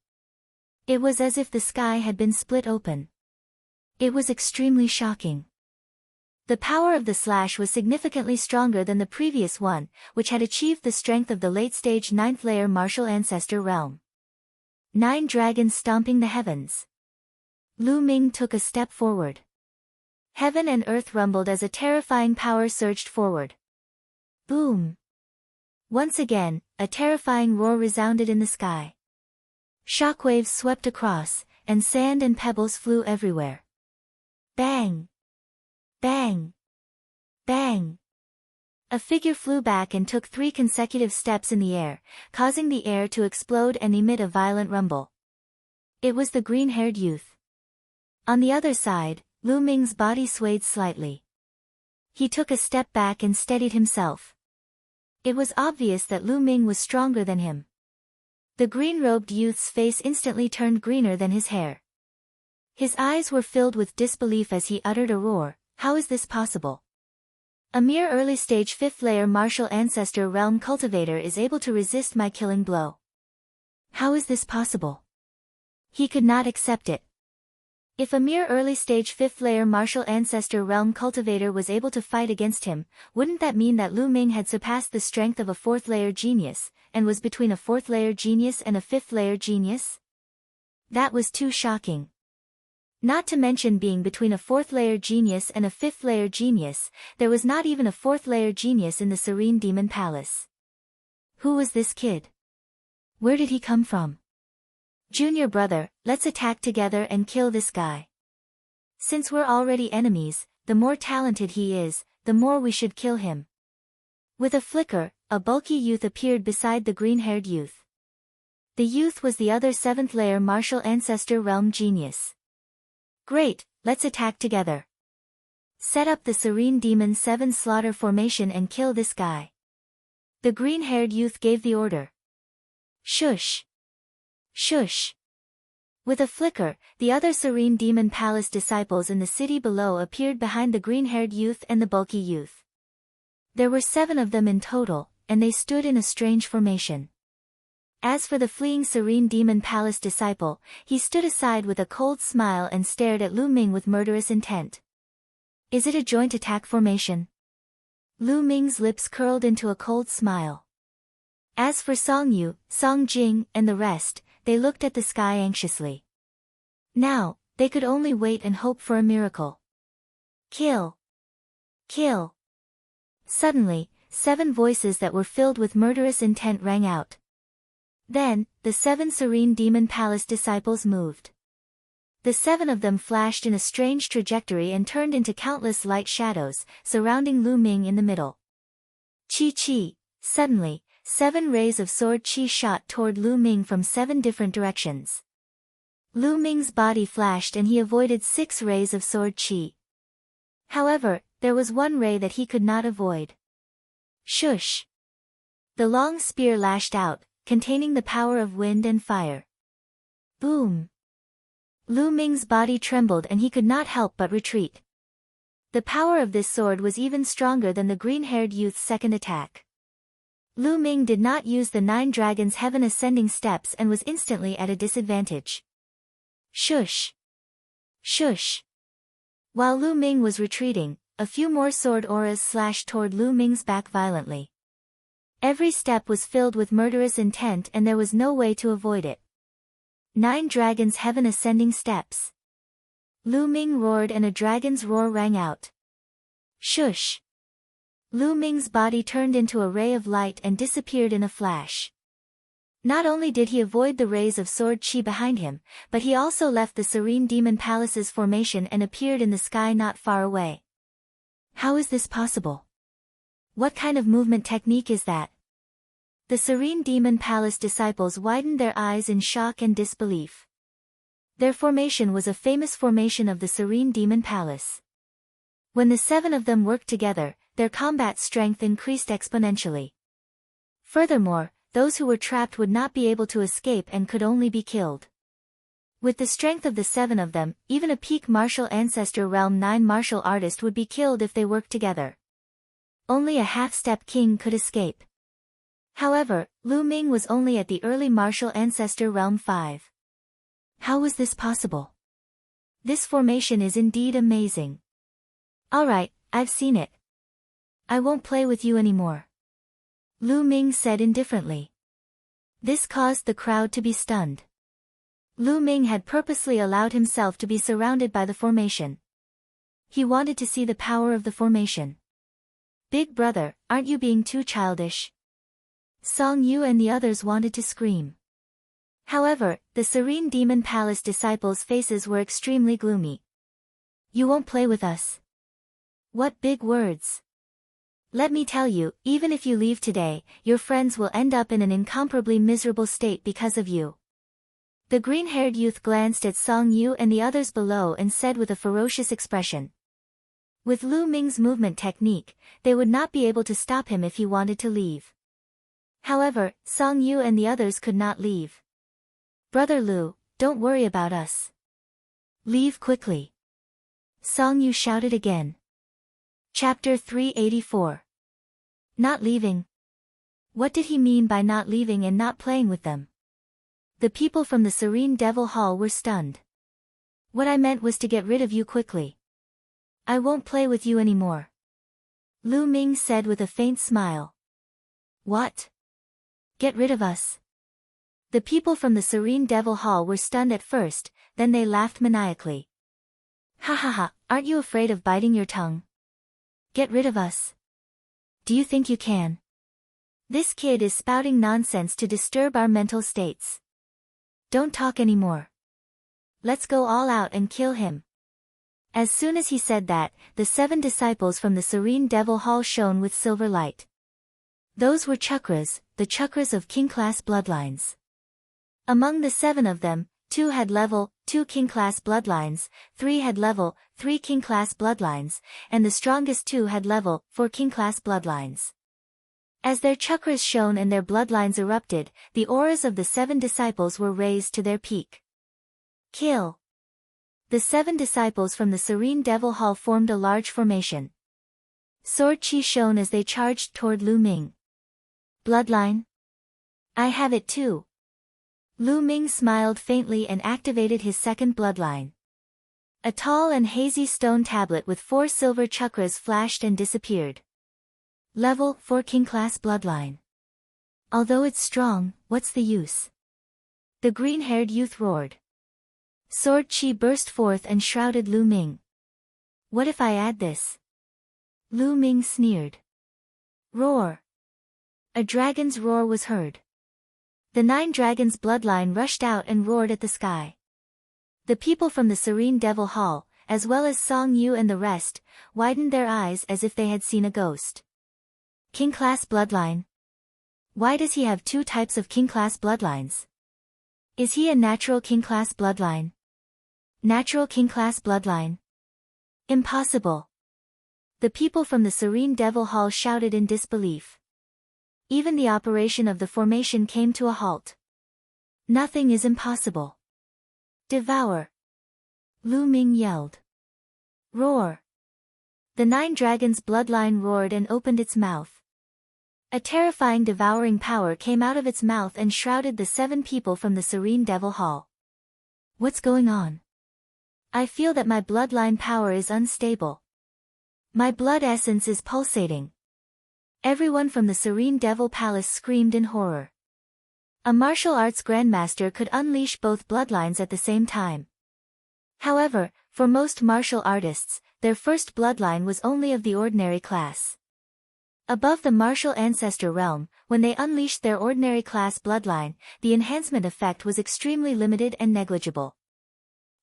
It was as if the sky had been split open. It was extremely shocking. The power of the slash was significantly stronger than the previous one, which had achieved the strength of the late-stage 9th layer martial ancestor realm. 9 dragons stomping the heavens. Lu Ming took a step forward. Heaven and earth rumbled as a terrifying power surged forward. Boom! Once again, a terrifying roar resounded in the sky. Shockwaves swept across, and sand and pebbles flew everywhere. Bang! Bang! Bang! A figure flew back and took 3 consecutive steps in the air, causing the air to explode and emit a violent rumble. It was the green-haired youth. On the other side, Lu Ming's body swayed slightly. He took a step back and steadied himself. It was obvious that Lu Ming was stronger than him. The green-robed youth's face instantly turned greener than his hair. His eyes were filled with disbelief as he uttered a roar. How is this possible? A mere early-stage 5th layer martial ancestor realm cultivator is able to resist my killing blow. How is this possible? He could not accept it. If a mere early-stage 5th layer martial ancestor realm cultivator was able to fight against him, wouldn't that mean that Lu Ming had surpassed the strength of a 4th layer genius, and was between a 4th layer genius and a 5th layer genius? That was too shocking. Not to mention being between a 4th layer genius and a 5th layer genius, there was not even a 4th layer genius in the Serene Demon Palace. Who was this kid? Where did he come from? Junior brother, let's attack together and kill this guy. Since we're already enemies, the more talented he is, the more we should kill him. With a flicker, a bulky youth appeared beside the green-haired youth. The youth was the other 7th layer martial ancestor realm genius. Great, let's attack together. Set up the Serene Demon 7 slaughter formation and kill this guy. The green-haired youth gave the order. Shush! Shush! With a flicker, the other Serene Demon Palace disciples in the city below appeared behind the green-haired youth and the bulky youth. There were 7 of them in total, and they stood in a strange formation. As for the fleeing Serene Demon Palace disciple, he stood aside with a cold smile and stared at Lu Ming with murderous intent. Is it a joint attack formation? Lu Ming's lips curled into a cold smile. As for Song Yu, Song Jing, and the rest, they looked at the sky anxiously. Now, they could only wait and hope for a miracle. Kill! Kill! Suddenly, 7 voices that were filled with murderous intent rang out. Then, the 7 Serene Demon Palace disciples moved. The 7 of them flashed in a strange trajectory and turned into countless light shadows, surrounding Lu Ming in the middle. Chi! Suddenly, 7 rays of sword chi shot toward Lu Ming from 7 different directions. Lu Ming's body flashed and he avoided 6 rays of sword chi. However, there was one ray that he could not avoid. Shush! The long spear lashed out, containing the power of wind and fire. Boom! Lu Ming's body trembled and he could not help but retreat. The power of this sword was even stronger than the green-haired youth's second attack. Lu Ming did not use the 9 dragons' heaven ascending steps and was instantly at a disadvantage. Shush! Shush! While Lu Ming was retreating, a few more sword auras slashed toward Lu Ming's back violently. Every step was filled with murderous intent and there was no way to avoid it. 9 dragons' heaven ascending steps. Lu Ming roared and a dragon's roar rang out. Shush! Lu Ming's body turned into a ray of light and disappeared in a flash. Not only did he avoid the rays of sword chi behind him, but he also left the Serene Demon Palace's formation and appeared in the sky not far away. How is this possible? What kind of movement technique is that? The Serene Demon Palace disciples widened their eyes in shock and disbelief. Their formation was a famous formation of the Serene Demon Palace. When the 7 of them worked together, their combat strength increased exponentially. Furthermore, those who were trapped would not be able to escape and could only be killed. With the strength of the 7 of them, even a peak martial ancestor realm 9 martial artist would be killed if they worked together. Only a half-step king could escape. However, Lu Ming was only at the early martial ancestor realm 5. How was this possible? This formation is indeed amazing. Alright, I've seen it. I won't play with you anymore. Lu Ming said indifferently. This caused the crowd to be stunned. Lu Ming had purposely allowed himself to be surrounded by the formation. He wanted to see the power of the formation. Big brother, aren't you being too childish? Song Yu and the others wanted to scream. However, the Serene Demon Palace disciples' faces were extremely gloomy. You won't play with us? What big words! Let me tell you, even if you leave today, your friends will end up in an incomparably miserable state because of you. The green-haired youth glanced at Song Yu and the others below and said with a ferocious expression. With Lu Ming's movement technique, they would not be able to stop him if he wanted to leave. However, Song Yu and the others could not leave. Brother Lu, don't worry about us. Leave quickly. Song Yu shouted again. Chapter 384. Not leaving. What did he mean by not leaving and not playing with them? The people from the Serene Devil Hall were stunned. What I meant was to get rid of you quickly. I won't play with you anymore. Lu Ming said with a faint smile. What? Get rid of us? The people from the Serene Devil Hall were stunned at first, then they laughed maniacally. Ha ha ha, aren't you afraid of biting your tongue? Get rid of us? Do you think you can? This kid is spouting nonsense to disturb our mental states. Don't talk anymore. Let's go all out and kill him. As soon as he said that, the 7 disciples from the Serene Devil Hall shone with silver light. Those were chakras, the chakras of king-class bloodlines. Among the 7 of them, 2 had level 2 king-class bloodlines, 3 had level 3 king-class bloodlines, and the strongest 2 had level 4 king-class bloodlines. As their chakras shone and their bloodlines erupted, the auras of the 7 disciples were raised to their peak. Kill. The 7 disciples from the Serene Devil Hall formed a large formation. Sword chi shone as they charged toward Lu Ming. Bloodline? I have it too. Lu Ming smiled faintly and activated his second bloodline. A tall and hazy stone tablet with 4 silver chakras flashed and disappeared. Level 4 king-class bloodline. Although it's strong, what's the use? The green-haired youth roared. Sword chi burst forth and shrouded Lu Ming. What if I add this? Lu Ming sneered. Roar. A dragon's roar was heard. The 9 dragons' bloodline rushed out and roared at the sky. The people from the Serene Devil Hall, as well as Song Yu and the rest, widened their eyes as if they had seen a ghost. King-class bloodline? Why does he have 2 types of king-class bloodlines? Is he a natural king-class bloodline? Natural king-class bloodline? Impossible. The people from the Serene Devil Hall shouted in disbelief. Even the operation of the formation came to a halt. Nothing is impossible. Devour. Lu Ming yelled. Roar. The 9 dragons' bloodline roared and opened its mouth. A terrifying devouring power came out of its mouth and shrouded the 7 people from the Serene Devil Hall. What's going on? I feel that my bloodline power is unstable. My blood essence is pulsating. Everyone from the Serene Devil Palace screamed in horror. A martial arts grandmaster could unleash both bloodlines at the same time. However, for most martial artists, their first bloodline was only of the ordinary class. Above the martial ancestor realm, when they unleashed their ordinary class bloodline, the enhancement effect was extremely limited and negligible.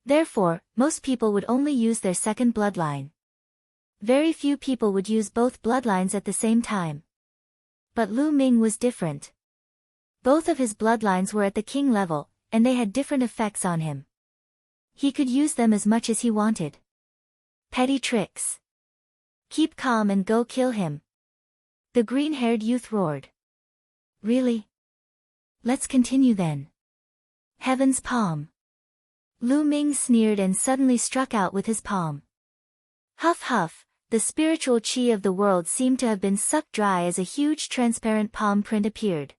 Therefore, most people would only use their second bloodline. Very few people would use both bloodlines at the same time. But Lu Ming was different. Both of his bloodlines were at the king level, and they had different effects on him. He could use them as much as he wanted. Petty tricks. Keep calm and go kill him. The green-haired youth roared. Really? Let's continue then. Heaven's palm. Lu Ming sneered and suddenly struck out with his palm. Huff huff, the spiritual qi of the world seemed to have been sucked dry as a huge transparent palm print appeared.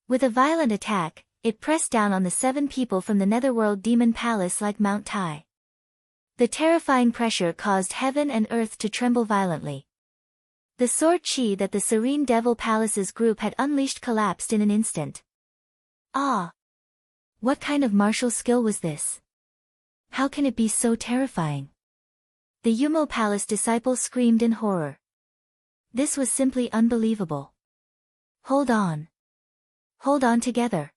With a violent attack, it pressed down on the 7 people from the Netherworld Demon Palace like Mount Tai. The terrifying pressure caused heaven and earth to tremble violently. The sword qi that the Serene Devil Palace's group had unleashed collapsed in an instant. Ah! What kind of martial skill was this? How can it be so terrifying? The Yumo Palace disciples screamed in horror. This was simply unbelievable. Hold on. Hold on together.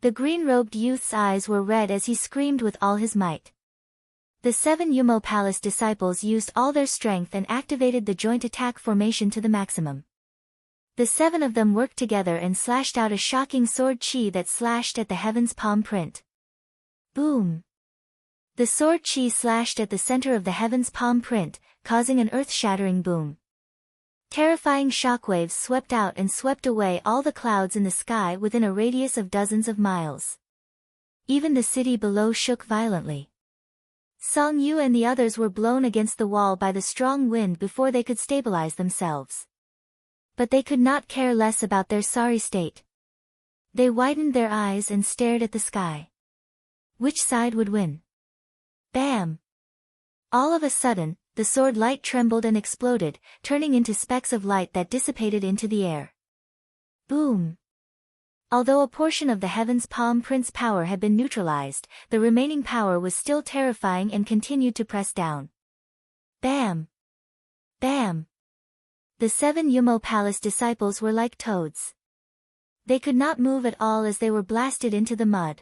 The green-robed youth's eyes were red as he screamed with all his might. The 7 Yumo Palace disciples used all their strength and activated the joint attack formation to the maximum. The 7 of them worked together and slashed out a shocking sword qi that slashed at the heaven's palm print. Boom! The sword qi slashed at the center of the heaven's palm print, causing an earth-shattering boom. Terrifying shockwaves swept out and swept away all the clouds in the sky within a radius of dozens of miles. Even the city below shook violently. Song Yu and the others were blown against the wall by the strong wind before they could stabilize themselves. But they could not care less about their sorry state. They widened their eyes and stared at the sky. Which side would win? Bam! All of a sudden, the sword light trembled and exploded, turning into specks of light that dissipated into the air. Boom! Although a portion of the heaven's palm print's power had been neutralized, the remaining power was still terrifying and continued to press down. Bam! Bam! The 7 Yumo Palace disciples were like toads. They could not move at all as they were blasted into the mud.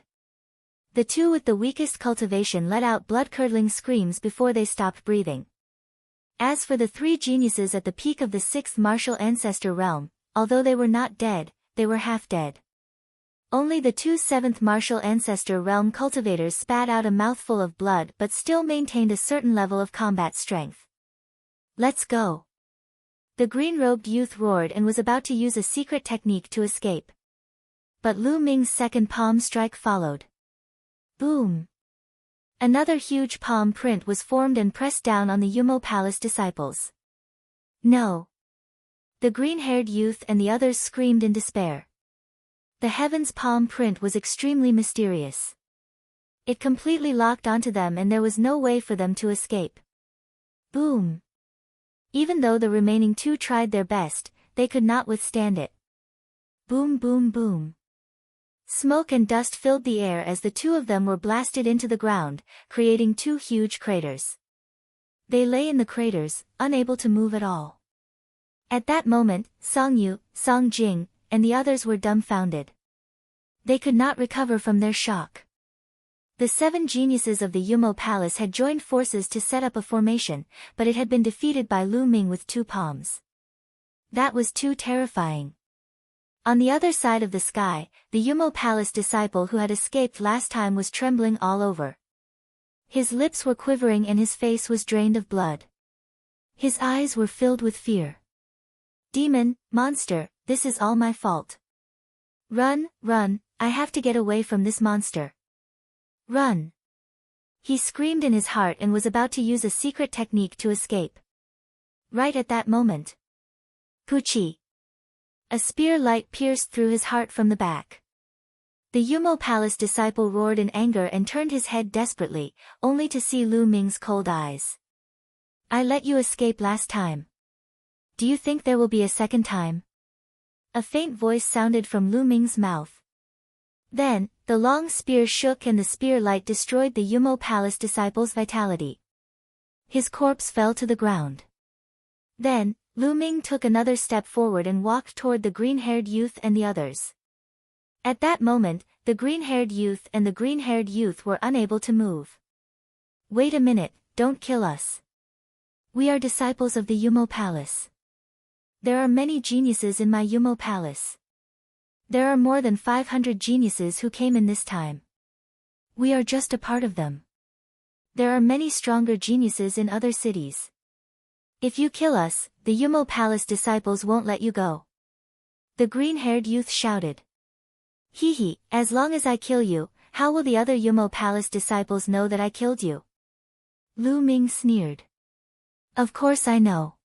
The 2 with the weakest cultivation let out blood-curdling screams before they stopped breathing. As for the 3 geniuses at the peak of the 6th martial ancestor realm, although they were not dead, they were half dead. Only the 2 7th martial ancestor realm cultivators spat out a mouthful of blood but still maintained a certain level of combat strength. Let's go! The green-robed youth roared and was about to use a secret technique to escape. But Lu Ming's second palm strike followed. Boom! Another huge palm print was formed and pressed down on the Yumo Palace disciples. No! The green-haired youth and the others screamed in despair. The heaven's palm print was extremely mysterious. It completely locked onto them and there was no way for them to escape. Boom! Even though the remaining 2 tried their best, they could not withstand it. Boom boom boom. Smoke and dust filled the air as the 2 of them were blasted into the ground, creating 2 huge craters. They lay in the craters, unable to move at all. At that moment, Song Yu, Song Jing, and the others were dumbfounded. They could not recover from their shock. The 7 geniuses of the Yumo Palace had joined forces to set up a formation, but it had been defeated by Lu Ming with 2 palms. That was too terrifying. On the other side of the sky, the Yumo Palace disciple who had escaped last time was trembling all over. His lips were quivering and his face was drained of blood. His eyes were filled with fear. Demon, monster, this is all my fault. Run, run, I have to get away from this monster. Run! He screamed in his heart and was about to use a secret technique to escape. Right at that moment. Puchi! A spear light pierced through his heart from the back. The Yumo Palace disciple roared in anger and turned his head desperately, only to see Lu Ming's cold eyes. I let you escape last time. Do you think there will be a second time? A faint voice sounded from Lu Ming's mouth. Then, the long spear shook and the spear light destroyed the Yumo Palace disciple's vitality. His corpse fell to the ground. Then, Lu Ming took another step forward and walked toward the green-haired youth and the others. At that moment, the green-haired youth and the green-haired youth were unable to move. Wait a minute, don't kill us. We are disciples of the Yumo Palace. There are many geniuses in my Yumo Palace. There are more than 500 geniuses who came in this time. We are just a part of them. There are many stronger geniuses in other cities. If you kill us, the Yumo Palace disciples won't let you go. The green-haired youth shouted. Hee hee, as long as I kill you, How will the other Yumo Palace disciples know that I killed you? Lu Ming sneered. Of course I know.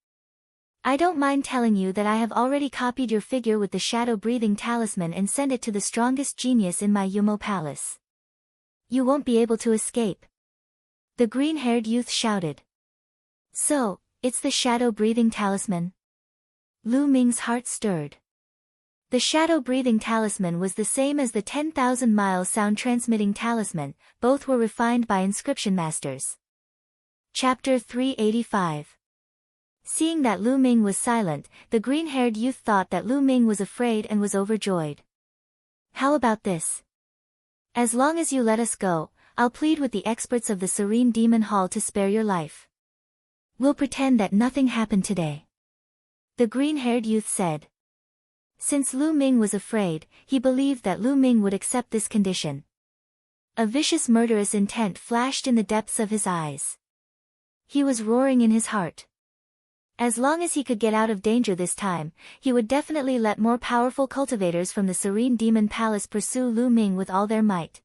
I don't mind telling you that I have already copied your figure with the shadow-breathing talisman and sent it to the strongest genius in my Yumo Palace. You won't be able to escape. The green-haired youth shouted. So, it's the shadow-breathing talisman? Lu Ming's heart stirred. The shadow-breathing talisman was the same as the 10,000-mile sound-transmitting talisman, both were refined by inscription masters. Chapter 385. Seeing that Lu Ming was silent, the green-haired youth thought that Lu Ming was afraid and was overjoyed. How about this? As long as you let us go, I'll plead with the experts of the Serene Demon Hall to spare your life. We'll pretend that nothing happened today. The green-haired youth said. Since Lu Ming was afraid, he believed that Lu Ming would accept this condition. A vicious murderous intent flashed in the depths of his eyes. He was roaring in his heart. As long as he could get out of danger this time, he would definitely let more powerful cultivators from the Serene Demon Palace pursue Lu Ming with all their might.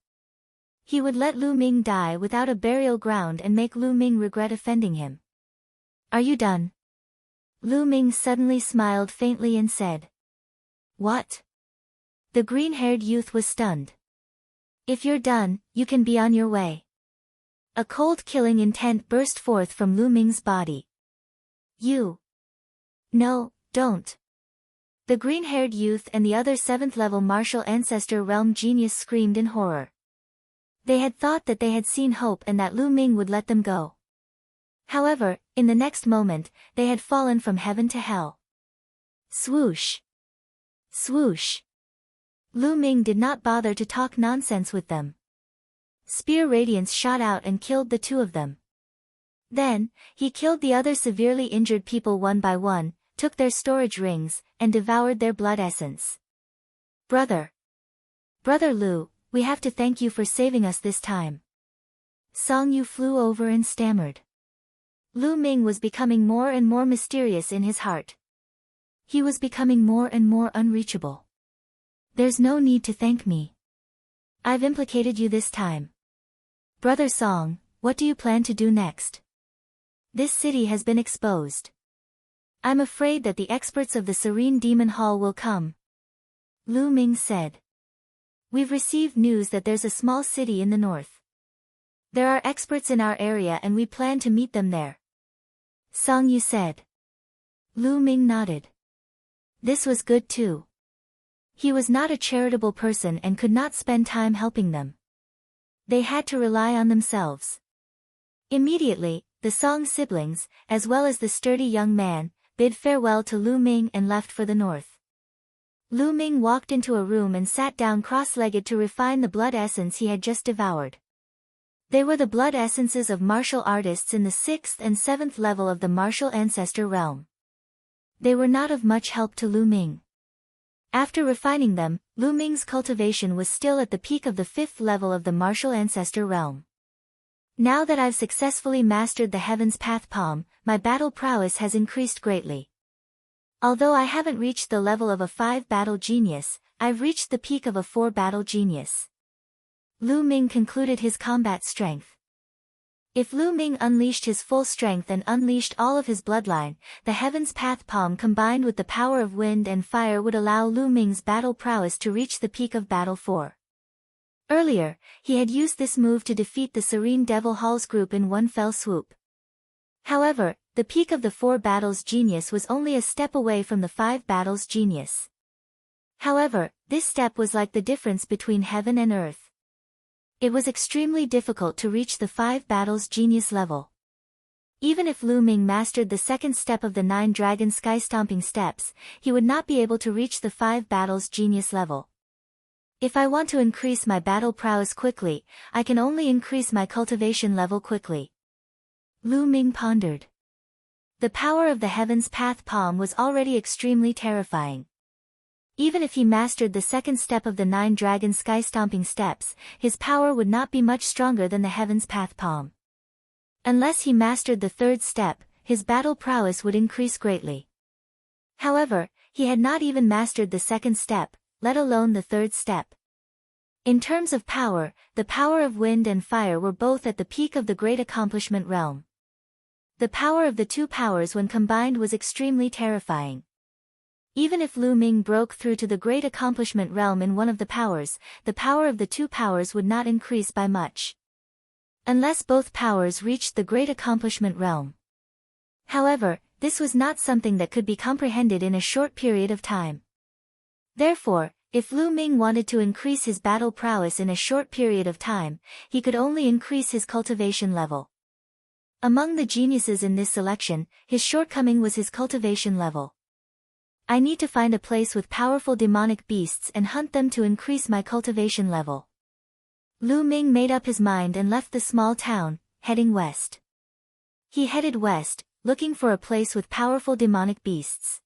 He would let Lu Ming die without a burial ground and make Lu Ming regret offending him. Are you done? Lu Ming suddenly smiled faintly and said. What? The green-haired youth was stunned. If you're done, you can be on your way. A cold killing intent burst forth from Lu Ming's body. You. No, don't. The green-haired youth and the other 7th-level martial ancestor realm genius screamed in horror. They had thought that they had seen hope and that Lu Ming would let them go. However, in the next moment, they had fallen from heaven to hell. Swoosh. Swoosh. Lu Ming did not bother to talk nonsense with them. Spear radiance shot out and killed the two of them. Then, he killed the other severely injured people one by one, took their storage rings, and devoured their blood essence. Brother Lu, we have to thank you for saving us this time. Song Yu flew over and stammered. Lu Ming was becoming more and more mysterious in his heart. He was becoming more and more unreachable. There's no need to thank me. I've implicated you this time. Brother Song, what do you plan to do next? This city has been exposed. I'm afraid that the experts of the Serene Demon Hall will come. Lu Ming said. We've received news that there's a small city in the north. There are experts in our area and we plan to meet them there. Song Yu said. Lu Ming nodded. This was good too. He was not a charitable person and could not spend time helping them. They had to rely on themselves. Immediately, the Song siblings, as well as the sturdy young man, bid farewell to Lu Ming and left for the north. Lu Ming walked into a room and sat down cross-legged to refine the blood essence he had just devoured. They were the blood essences of martial artists in the 6th and 7th level of the martial ancestor realm. They were not of much help to Lu Ming. After refining them, Lu Ming's cultivation was still at the peak of the 5th level of the martial ancestor realm. Now that I've successfully mastered the Heaven's Path Palm, my battle prowess has increased greatly. Although I haven't reached the level of a 5-battle genius, I've reached the peak of a 4-battle genius. Lu Ming concluded his combat strength. If Lu Ming unleashed his full strength and unleashed all of his bloodline, the Heaven's Path Palm combined with the power of wind and fire would allow Lu Ming's battle prowess to reach the peak of Battle 4. Earlier, he had used this move to defeat the Serene Devil Hall's group in one fell swoop. However, the peak of the 4 battles genius was only a step away from the 5 battles genius. However, this step was like the difference between heaven and earth. It was extremely difficult to reach the 5 battles genius level. Even if Lu Ming mastered the 2nd step of the 9 dragon sky-stomping steps, he would not be able to reach the 5 battles genius level. If I want to increase my battle prowess quickly, I can only increase my cultivation level quickly. Lu Ming pondered. The power of the Heaven's Path Palm was already extremely terrifying. Even if he mastered the 2nd step of the 9 dragon sky-stomping steps, his power would not be much stronger than the Heaven's Path Palm. Unless he mastered the 3rd step, his battle prowess would increase greatly. However, he had not even mastered the 2nd step, let alone the 3rd step. In terms of power, the power of wind and fire were both at the peak of the great accomplishment realm. The power of the two powers when combined was extremely terrifying. Even if Lu Ming broke through to the great accomplishment realm in one of the powers, the power of the two powers would not increase by much, unless both powers reached the great accomplishment realm. However, this was not something that could be comprehended in a short period of time. Therefore, if Lu Ming wanted to increase his battle prowess in a short period of time, he could only increase his cultivation level. Among the geniuses in this selection, his shortcoming was his cultivation level. I need to find a place with powerful demonic beasts and hunt them to increase my cultivation level. Lu Ming made up his mind and left the small town, heading west. He headed west, looking for a place with powerful demonic beasts.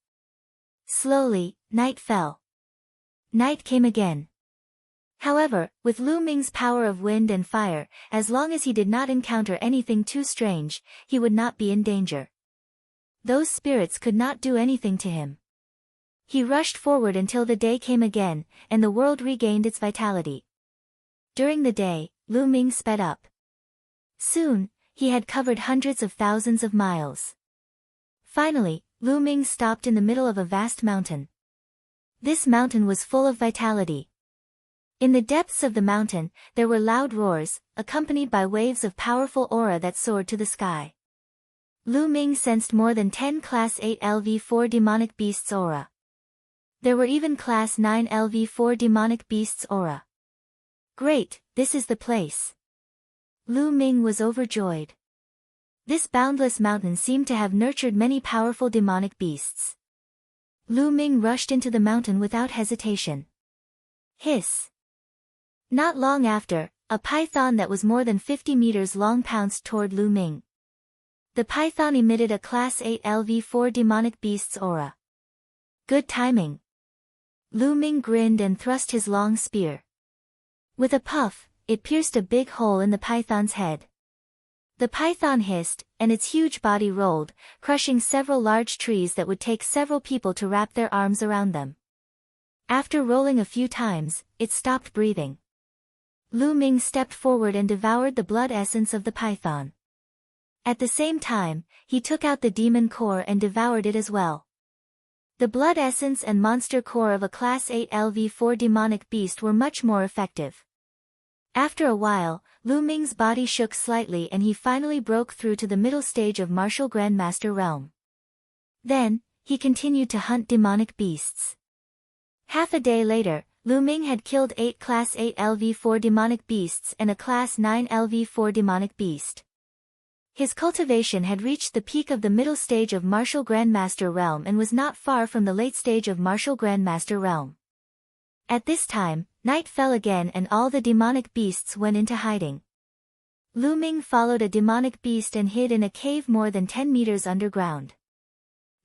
Slowly, night fell. Night came again. However, with Lu Ming's power of wind and fire, as long as he did not encounter anything too strange, he would not be in danger. Those spirits could not do anything to him. He rushed forward until the day came again, and the world regained its vitality. During the day, Lu Ming sped up. Soon, he had covered hundreds of thousands of miles. Finally, Lu Ming stopped in the middle of a vast mountain. This mountain was full of vitality. In the depths of the mountain, there were loud roars, accompanied by waves of powerful aura that soared to the sky. Lu Ming sensed more than 10 Class 8 LV4 demonic beasts aura. There were even Class 9 LV4 demonic beasts aura. Great, this is the place. Lu Ming was overjoyed. This boundless mountain seemed to have nurtured many powerful demonic beasts. Lu Ming rushed into the mountain without hesitation. Hiss! Not long after, a python that was more than 50 meters long pounced toward Lu Ming. The python emitted a Class 8 LV4 demonic beasts aura. Good timing. Lu Ming grinned and thrust his long spear. With a puff, it pierced a big hole in the python's head. The python hissed, and its huge body rolled, crushing several large trees that would take several people to wrap their arms around them. After rolling a few times, it stopped breathing. Lu Ming stepped forward and devoured the blood essence of the python. At the same time, he took out the demon core and devoured it as well. The blood essence and monster core of a Class 8 LV4 demonic beast were much more effective. After a while, Lu Ming's body shook slightly and he finally broke through to the middle stage of Martial Grandmaster realm. Then, he continued to hunt demonic beasts. Half a day later, Lu Ming had killed 8 Class 8 LV4 demonic beasts and a Class 9 LV4 demonic beast. His cultivation had reached the peak of the middle stage of Martial Grandmaster realm and was not far from the late stage of Martial Grandmaster realm. At this time, night fell again and all the demonic beasts went into hiding. Lu Ming followed a demonic beast and hid in a cave more than 10 meters underground.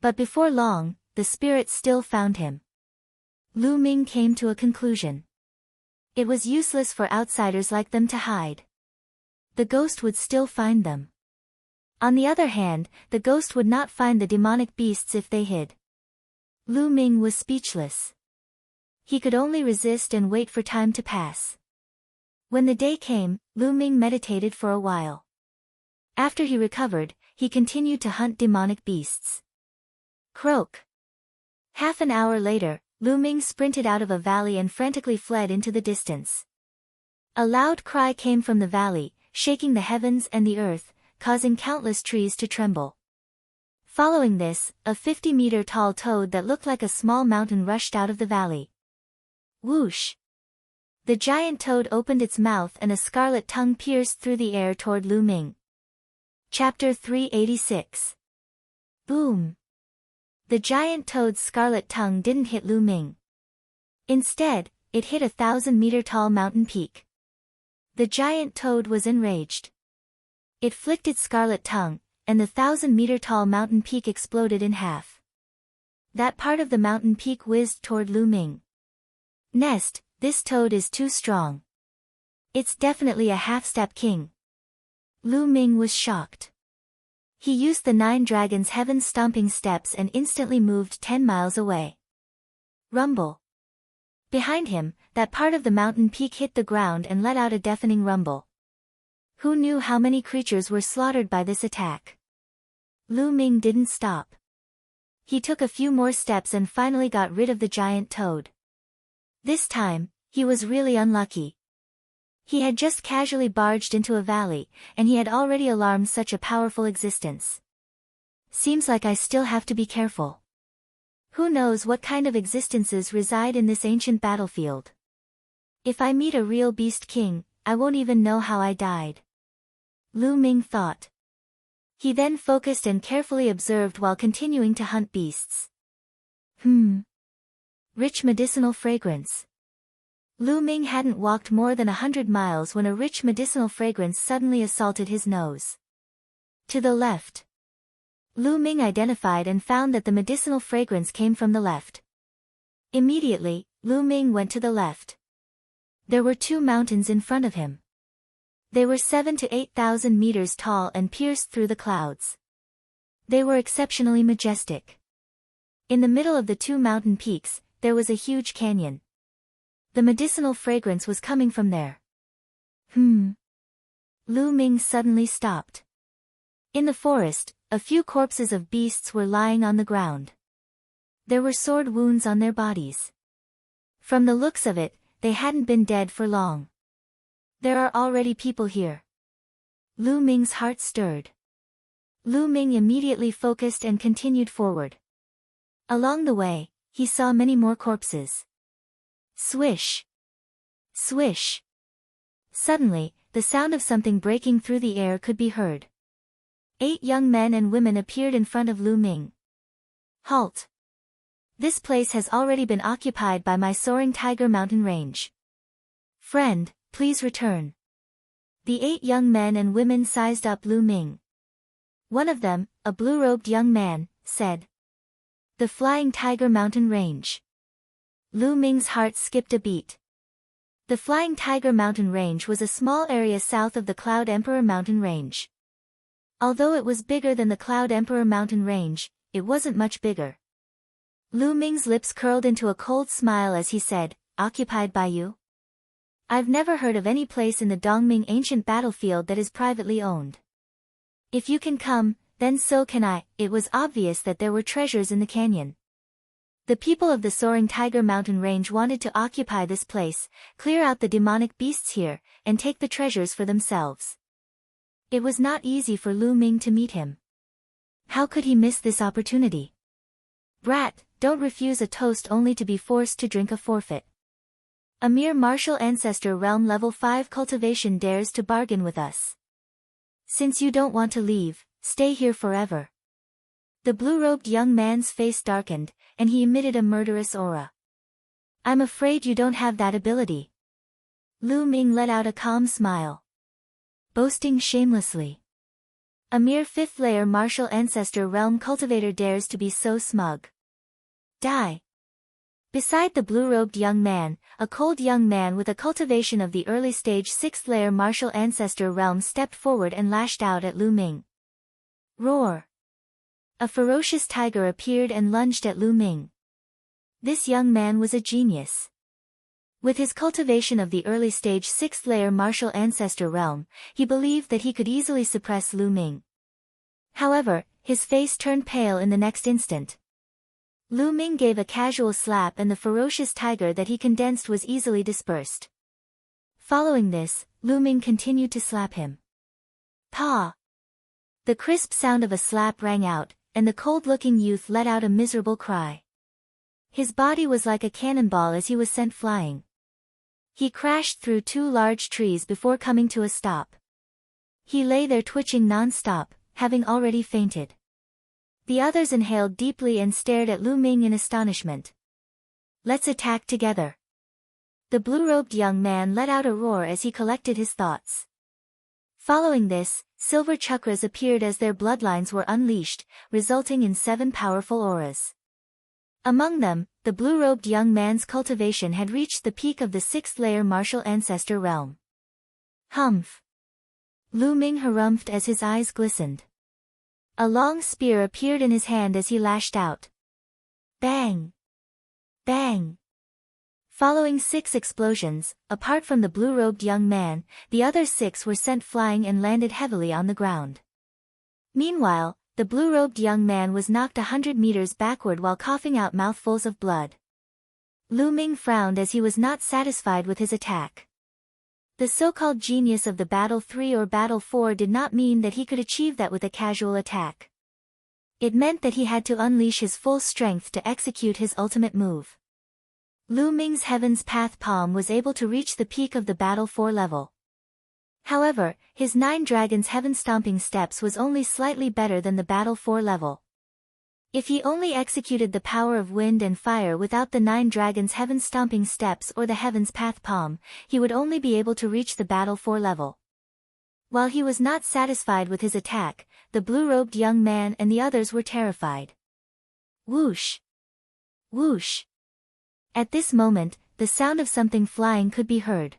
But before long, the spirits still found him. Lu Ming came to a conclusion. It was useless for outsiders like them to hide. The ghost would still find them. On the other hand, the ghost would not find the demonic beasts if they hid. Lu Ming was speechless. He could only resist and wait for time to pass. When the day came, Lu Ming meditated for a while. After he recovered, he continued to hunt demonic beasts. Croak! Half an hour later, Lu Ming sprinted out of a valley and frantically fled into the distance. A loud cry came from the valley, shaking the heavens and the earth, causing countless trees to tremble. Following this, a 50-meter-tall toad that looked like a small mountain rushed out of the valley. Whoosh! The giant toad opened its mouth and a scarlet tongue pierced through the air toward Lu Ming. Chapter 386. Boom! The giant toad's scarlet tongue didn't hit Lu Ming. Instead, it hit a 1,000-meter-tall mountain peak. The giant toad was enraged. It flicked its scarlet tongue, and the 1,000-meter-tall mountain peak exploded in half. That part of the mountain peak whizzed toward Lu Ming. Nest, this toad is too strong. It's definitely a half-step king. Lu Ming was shocked. He used the 9 dragons' heaven-stomping steps and instantly moved 10 miles away. Rumble. Behind him, that part of the mountain peak hit the ground and let out a deafening rumble. Who knew how many creatures were slaughtered by this attack? Lu Ming didn't stop. He took a few more steps and finally got rid of the giant toad. This time, he was really unlucky. He had just casually barged into a valley, and he had already alarmed such a powerful existence. Seems like I still have to be careful. Who knows what kind of existences reside in this ancient battlefield? If I meet a real beast king, I won't even know how I died. Lu Ming thought. He then focused and carefully observed while continuing to hunt beasts. Rich medicinal fragrance. Lu Ming hadn't walked more than 100 miles when a rich medicinal fragrance suddenly assaulted his nose. To the left. Lu Ming identified and found that the medicinal fragrance came from the left. Immediately, Lu Ming went to the left. There were 2 mountains in front of him. They were 7,000 to 8,000 meters tall and pierced through the clouds. They were exceptionally majestic. In the middle of the 2 mountain peaks, there was a huge canyon. The medicinal fragrance was coming from there. Lu Ming suddenly stopped. In the forest, a few corpses of beasts were lying on the ground. There were sword wounds on their bodies. From the looks of it, they hadn't been dead for long. There are already people here. Lu Ming's heart stirred. Lu Ming immediately focused and continued forward. Along the way, he saw many more corpses. Swish! Swish! Suddenly, the sound of something breaking through the air could be heard. 8 young men and women appeared in front of Lu Ming. Halt! This place has already been occupied by my soaring tiger mountain range. Friend, please return. The 8 young men and women sized up Lu Ming. One of them, a blue-robed young man, said. The Flying Tiger Mountain Range. Lu Ming's heart skipped a beat. The Flying Tiger Mountain Range was a small area south of the Cloud Emperor Mountain Range. Although it was bigger than the Cloud Emperor Mountain Range, it wasn't much bigger. Lu Ming's lips curled into a cold smile as he said, occupied by you? I've never heard of any place in the Dongming ancient battlefield that is privately owned. If you can come, then so can I. It was obvious that there were treasures in the canyon. The people of the Soaring Tiger Mountain Range wanted to occupy this place, clear out the demonic beasts here, and take the treasures for themselves. It was not easy for Lu Ming to meet him. How could he miss this opportunity? Brat, don't refuse a toast only to be forced to drink a forfeit. A mere martial ancestor realm level 5 cultivation dares to bargain with us. Since you don't want to leave, stay here forever. The blue-robed young man's face darkened, and he emitted a murderous aura. I'm afraid you don't have that ability. Lu Ming let out a calm smile. Boasting shamelessly. A mere 5th-layer martial ancestor realm cultivator dares to be so smug. Die. Beside the blue-robed young man, a cold young man with a cultivation of the early stage 6th-layer martial ancestor realm stepped forward and lashed out at Lu Ming. Roar! A ferocious tiger appeared and lunged at Lu Ming. This young man was a genius. With his cultivation of the early stage 6th-layer martial ancestor realm, he believed that he could easily suppress Lu Ming. However, his face turned pale in the next instant. Lu Ming gave a casual slap and the ferocious tiger that he condensed was easily dispersed. Following this, Lu Ming continued to slap him. Paw! The crisp sound of a slap rang out, and the cold-looking youth let out a miserable cry. His body was like a cannonball as he was sent flying. He crashed through 2 large trees before coming to a stop. He lay there twitching non-stop, having already fainted. The others inhaled deeply and stared at Lu Ming in astonishment. Let's attack together. The blue-robed young man let out a roar as he collected his thoughts. Following this, silver chakras appeared as their bloodlines were unleashed, resulting in 7 powerful auras. Among them, the blue-robed young man's cultivation had reached the peak of the 6th-layer martial ancestor realm. Humph! Lu Ming harumphed as his eyes glistened. A long spear appeared in his hand as he lashed out. Bang! Bang! Following 6 explosions, apart from the blue-robed young man, the other 6 were sent flying and landed heavily on the ground. Meanwhile, the blue-robed young man was knocked 100 meters backward while coughing out mouthfuls of blood. Lu Ming frowned as he was not satisfied with his attack. The so-called genius of the Battle 3 or Battle 4 did not mean that he could achieve that with a casual attack. It meant that he had to unleash his full strength to execute his ultimate move. Lu Ming's Heaven's Path palm was able to reach the peak of the Battle 4 level. However, his 9 Dragons Heaven Stomping Steps was only slightly better than the Battle 4 level. If he only executed the power of wind and fire without the 9 Dragons Heaven Stomping Steps or the Heaven's Path palm, he would only be able to reach the Battle 4 level. While he was not satisfied with his attack, the blue-robed young man and the others were terrified. Whoosh! Whoosh! At this moment, the sound of something flying could be heard.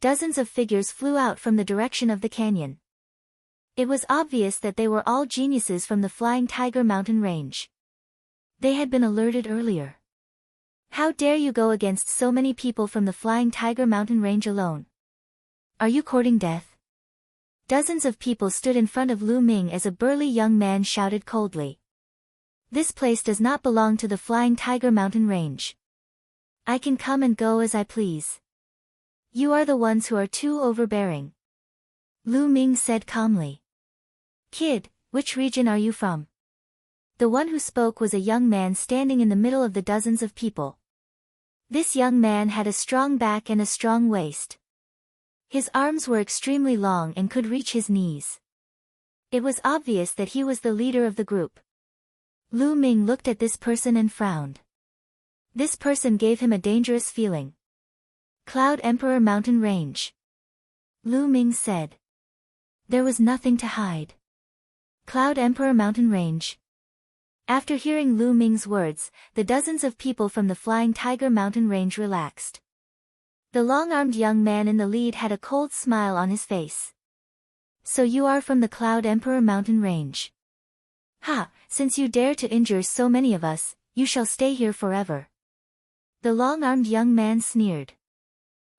Dozens of figures flew out from the direction of the canyon. It was obvious that they were all geniuses from the Flying Tiger Mountain Range. They had been alerted earlier. How dare you go against so many people from the Flying Tiger Mountain Range alone? Are you courting death? Dozens of people stood in front of Lu Ming as a burly young man shouted coldly. This place does not belong to the Flying Tiger Mountain Range. I can come and go as I please. You are the ones who are too overbearing. Lu Ming said calmly. Kid, which region are you from? The one who spoke was a young man standing in the middle of the dozens of people. This young man had a strong back and a strong waist. His arms were extremely long and could reach his knees. It was obvious that he was the leader of the group. Lu Ming looked at this person and frowned. This person gave him a dangerous feeling. Cloud Emperor Mountain Range. Lu Ming said. There was nothing to hide. Cloud Emperor Mountain Range. After hearing Lu Ming's words, the dozens of people from the Flying Tiger Mountain Range relaxed. The long-armed young man in the lead had a cold smile on his face. So you are from the Cloud Emperor Mountain Range. Ha, since you dare to injure so many of us, you shall stay here forever. The long-armed young man sneered.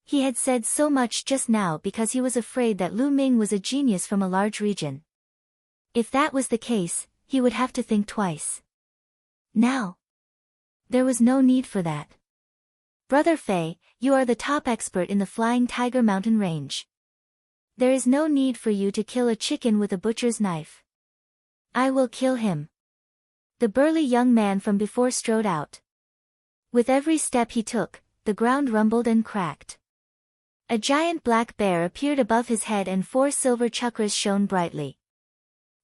He had said so much just now because he was afraid that Lu Ming was a genius from a large region. If that was the case, he would have to think twice. Now, there was no need for that. Brother Fei, you are the top expert in the Flying Tiger Mountain Range. There is no need for you to kill a chicken with a butcher's knife. I will kill him. The burly young man from before strode out. With every step he took, the ground rumbled and cracked. A giant black bear appeared above his head and 4 silver chakras shone brightly.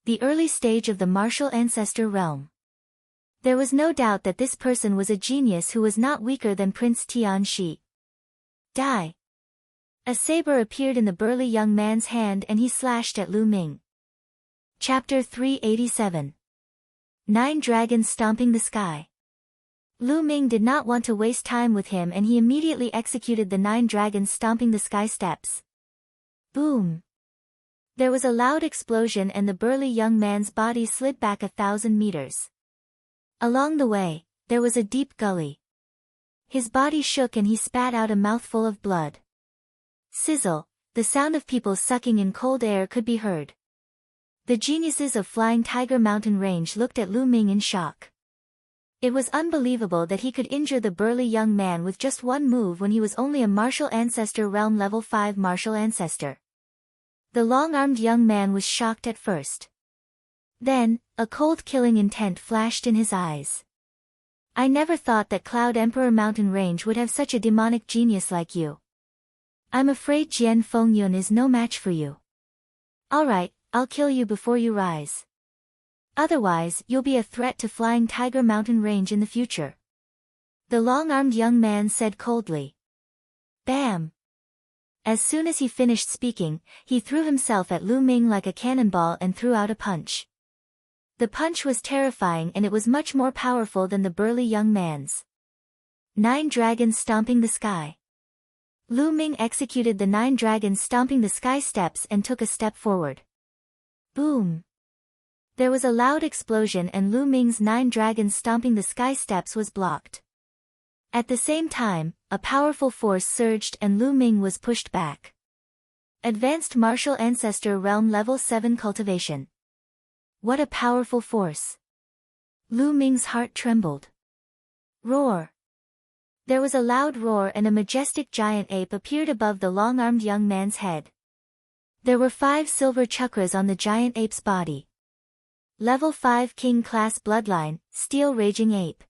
The early stage of the martial ancestor realm. There was no doubt that this person was a genius who was not weaker than Prince Tian Shi. Die! A saber appeared in the burly young man's hand and he slashed at Lu Ming. Chapter 387. 9 Dragons Stomping the Sky. Lu Ming did not want to waste time with him and he immediately executed the 9 dragons stomping the sky steps. Boom! There was a loud explosion and the burly young man's body slid back 1,000 meters. Along the way, there was a deep gully. His body shook and he spat out a mouthful of blood. Sizzle, the sound of people sucking in cold air could be heard. The geniuses of Flying Tiger Mountain Range looked at Lu Ming in shock. It was unbelievable that he could injure the burly young man with just one move when he was only a martial ancestor realm level 5 martial ancestor. The long-armed young man was shocked at first. Then, a cold killing intent flashed in his eyes. I never thought that Cloud Emperor Mountain Range would have such a demonic genius like you. I'm afraid Jian Fengyun is no match for you. Alright, I'll kill you before you rise. Otherwise, you'll be a threat to Flying Tiger Mountain Range in the future. The long-armed young man said coldly. Bam! As soon as he finished speaking, he threw himself at Lu Ming like a cannonball and threw out a punch. The punch was terrifying and it was much more powerful than the burly young man's. 9 Dragons Stomping the Sky. Lu Ming executed the 9 dragons stomping the sky steps and took a step forward. Boom! There was a loud explosion and Lu Ming's 9 dragons stomping the sky steps was blocked. At the same time, a powerful force surged and Lu Ming was pushed back. Advanced Martial Ancestor Realm Level 7 Cultivation. What a powerful force! Lu Ming's heart trembled. Roar! There was a loud roar and a majestic giant ape appeared above the long-armed young man's head. There were 5 silver chakras on the giant ape's body. Level 5 King Class Bloodline, Steel Raging Ape.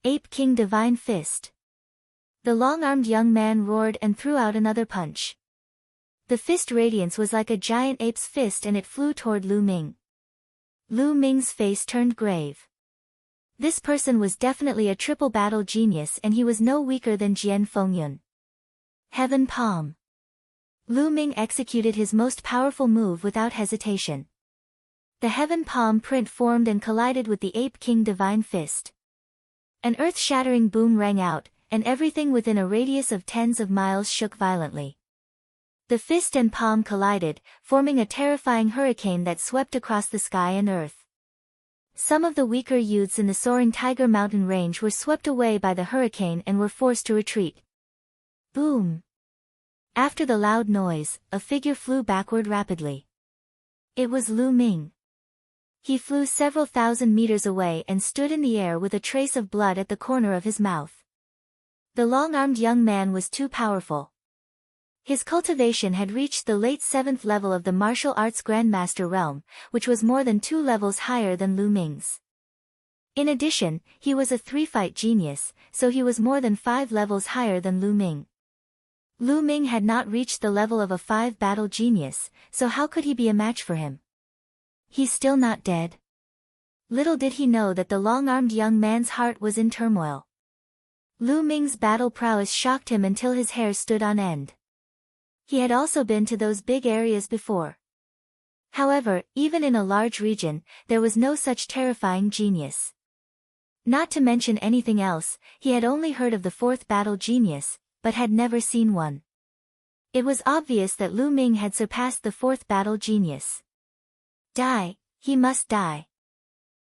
Ape King Divine Fist. The long-armed young man roared and threw out another punch. The fist radiance was like a giant ape's fist and it flew toward Lu Ming. Lu Ming's face turned grave. This person was definitely a triple battle genius and he was no weaker than Jian Fengyun. Heaven Palm. Lu Ming executed his most powerful move without hesitation. The Heaven Palm print formed and collided with the Ape King Divine Fist. An earth-shattering boom rang out, and everything within a radius of tens of miles shook violently. The fist and palm collided, forming a terrifying hurricane that swept across the sky and earth. Some of the weaker youths in the soaring Tiger Mountain range were swept away by the hurricane and were forced to retreat. Boom! After the loud noise, a figure flew backward rapidly. It was Lu Ming. He flew several thousand meters away and stood in the air with a trace of blood at the corner of his mouth. The long-armed young man was too powerful. His cultivation had reached the late 7th level of the martial arts Grandmaster realm, which was more than 2 levels higher than Lu Ming's. In addition, he was a 3-fight genius, so he was more than 5 levels higher than Lu Ming. Lu Ming had not reached the level of a 5-battle genius, so how could he be a match for him? He's still not dead. Little did he know that the long-armed young man's heart was in turmoil. Lu Ming's battle prowess shocked him until his hair stood on end. He had also been to those big areas before. However, even in a large region, there was no such terrifying genius. Not to mention anything else, he had only heard of the 4th battle genius, but had never seen one. It was obvious that Lu Ming had surpassed the 4th battle genius. Die, he must die.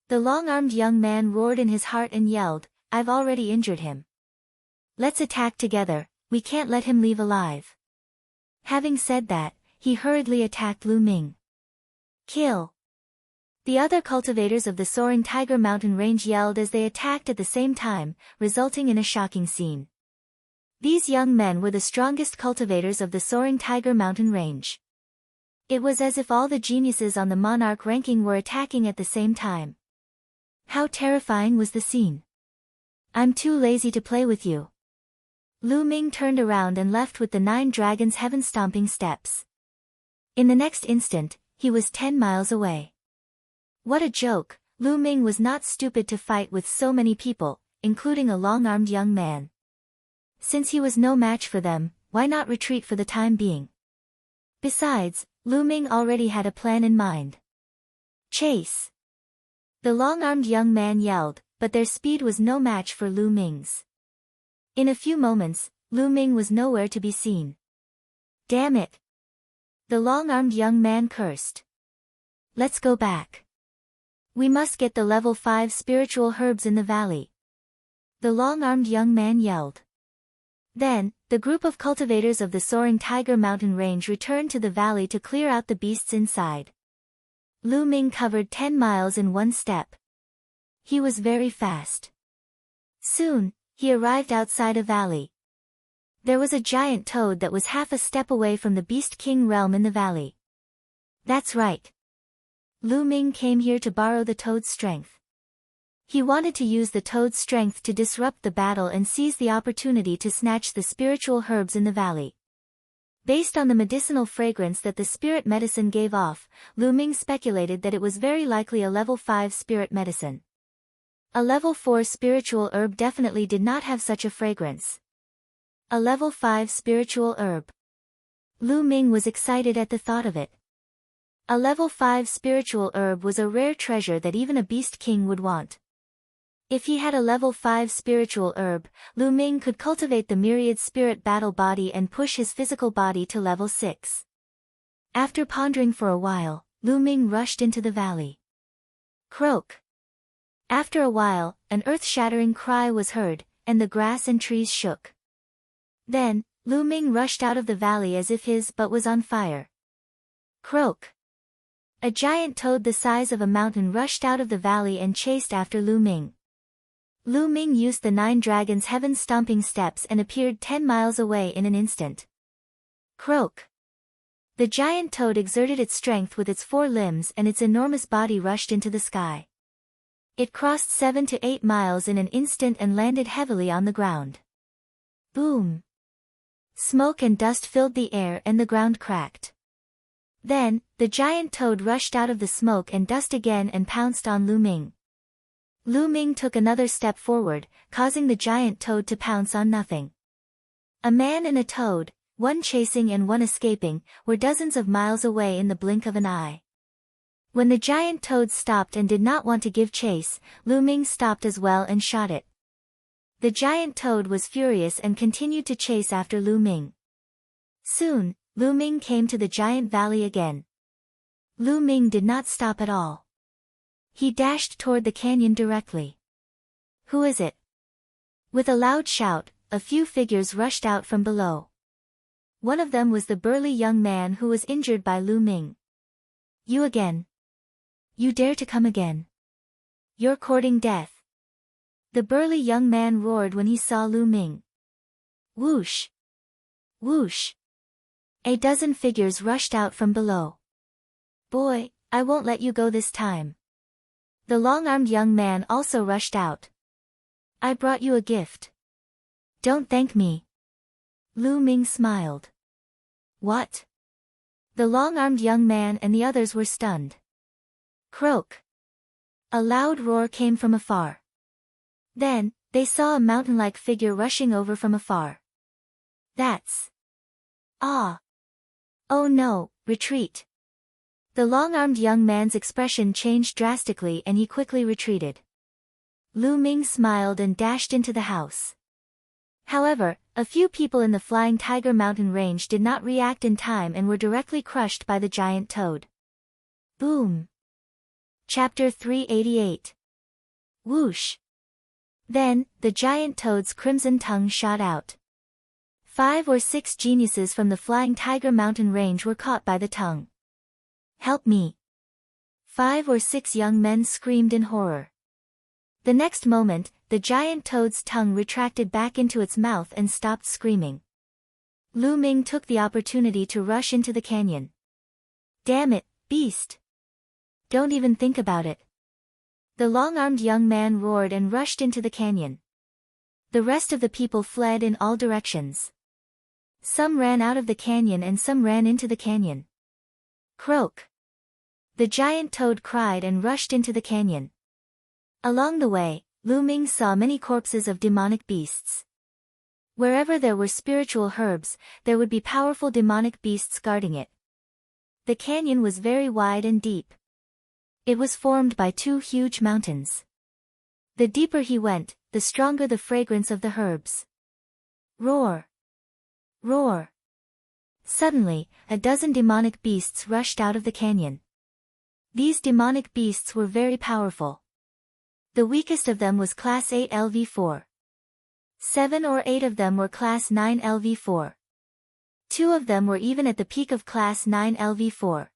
The long-armed young man roared in his heart and yelled, I've already injured him. Let's attack together, we can't let him leave alive. Having said that, he hurriedly attacked Lu Ming. Kill! The other cultivators of the soaring Tiger Mountain range yelled as they attacked at the same time, resulting in a shocking scene. These young men were the strongest cultivators of the soaring Tiger Mountain range. It was as if all the geniuses on the monarch ranking were attacking at the same time. How terrifying was the scene! I'm too lazy to play with you. Lu Ming turned around and left with the 9 dragons heaven-stomping steps. In the next instant, he was 10 miles away. What a joke, Lu Ming was not stupid to fight with so many people, including a long-armed young man. Since he was no match for them, why not retreat for the time being? Besides, Lu Ming already had a plan in mind. Chase! The long-armed young man yelled, but their speed was no match for Lu Ming's. In a few moments, Lu Ming was nowhere to be seen. Damn it! The long-armed young man cursed. Let's go back. We must get the level 5 spiritual herbs in the valley. The long-armed young man yelled. Then, the group of cultivators of the soaring Tiger Mountain range returned to the valley to clear out the beasts inside. Lu Ming covered 10 miles in one step. He was very fast. Soon, he arrived outside a valley. There was a giant toad that was half a step away from the Beast King realm in the valley. That's right. Lu Ming came here to borrow the toad's strength. He wanted to use the toad's strength to disrupt the battle and seize the opportunity to snatch the spiritual herbs in the valley. Based on the medicinal fragrance that the spirit medicine gave off, Lu Ming speculated that it was very likely a level 5 spirit medicine. A level 4 spiritual herb definitely did not have such a fragrance. A level 5 spiritual herb. Lu Ming was excited at the thought of it. A level 5 spiritual herb was a rare treasure that even a beast king would want. If he had a level 5 spiritual herb, Lu Ming could cultivate the myriad spirit battle body and push his physical body to level 6. After pondering for a while, Lu Ming rushed into the valley. Croak! After a while, an earth-shattering cry was heard, and the grass and trees shook. Then, Lu Ming rushed out of the valley as if his butt was on fire. Croak! A giant toad the size of a mountain rushed out of the valley and chased after Lu Ming. Lu Ming used the 9 dragons' heaven-stomping steps and appeared 10 miles away in an instant. Croak! The giant toad exerted its strength with its 4 limbs and its enormous body rushed into the sky. It crossed 7 to 8 miles in an instant and landed heavily on the ground. Boom! Smoke and dust filled the air and the ground cracked. Then, the giant toad rushed out of the smoke and dust again and pounced on Lu Ming. Lu Ming took another step forward, causing the giant toad to pounce on nothing. A man and a toad, one chasing and one escaping, were dozens of miles away in the blink of an eye. When the giant toad stopped and did not want to give chase, Lu Ming stopped as well and shot it. The giant toad was furious and continued to chase after Lu Ming. Soon, Lu Ming came to the giant valley again. Lu Ming did not stop at all. He dashed toward the canyon directly. Who is it? With a loud shout, a few figures rushed out from below. One of them was the burly young man who was injured by Lu Ming. You again? You dare to come again? You're courting death. The burly young man roared when he saw Lu Ming. Whoosh! Whoosh! A dozen figures rushed out from below. Boy, I won't let you go this time. The long-armed young man also rushed out. I brought you a gift. Don't thank me. Lu Ming smiled. What? The long-armed young man and the others were stunned. Croak! A loud roar came from afar. Then, they saw a mountain-like figure rushing over from afar. That's... Ah! Oh no, retreat! The long-armed young man's expression changed drastically and he quickly retreated. Lu Ming smiled and dashed into the house. However, a few people in the Flying Tiger Mountain Range did not react in time and were directly crushed by the giant toad. Boom! Chapter 388. Whoosh! Then, the giant toad's crimson tongue shot out. 5 or 6 geniuses from the Flying Tiger Mountain Range were caught by the tongue. Help me! 5 or 6 young men screamed in horror. The next moment, the giant toad's tongue retracted back into its mouth and stopped screaming. Lu Ming took the opportunity to rush into the canyon. Damn it, beast! Don't even think about it. The long-armed young man roared and rushed into the canyon. The rest of the people fled in all directions. Some ran out of the canyon and some ran into the canyon. Croak! The giant toad cried and rushed into the canyon. Along the way, Lu Ming saw many corpses of demonic beasts. Wherever there were spiritual herbs, there would be powerful demonic beasts guarding it. The canyon was very wide and deep. It was formed by 2 huge mountains. The deeper he went, the stronger the fragrance of the herbs. Roar! Roar! Suddenly, a dozen demonic beasts rushed out of the canyon. These demonic beasts were very powerful. The weakest of them was Class 8 LV4. 7 or 8 of them were Class 9 LV4. 2 of them were even at the peak of Class 9 LV4.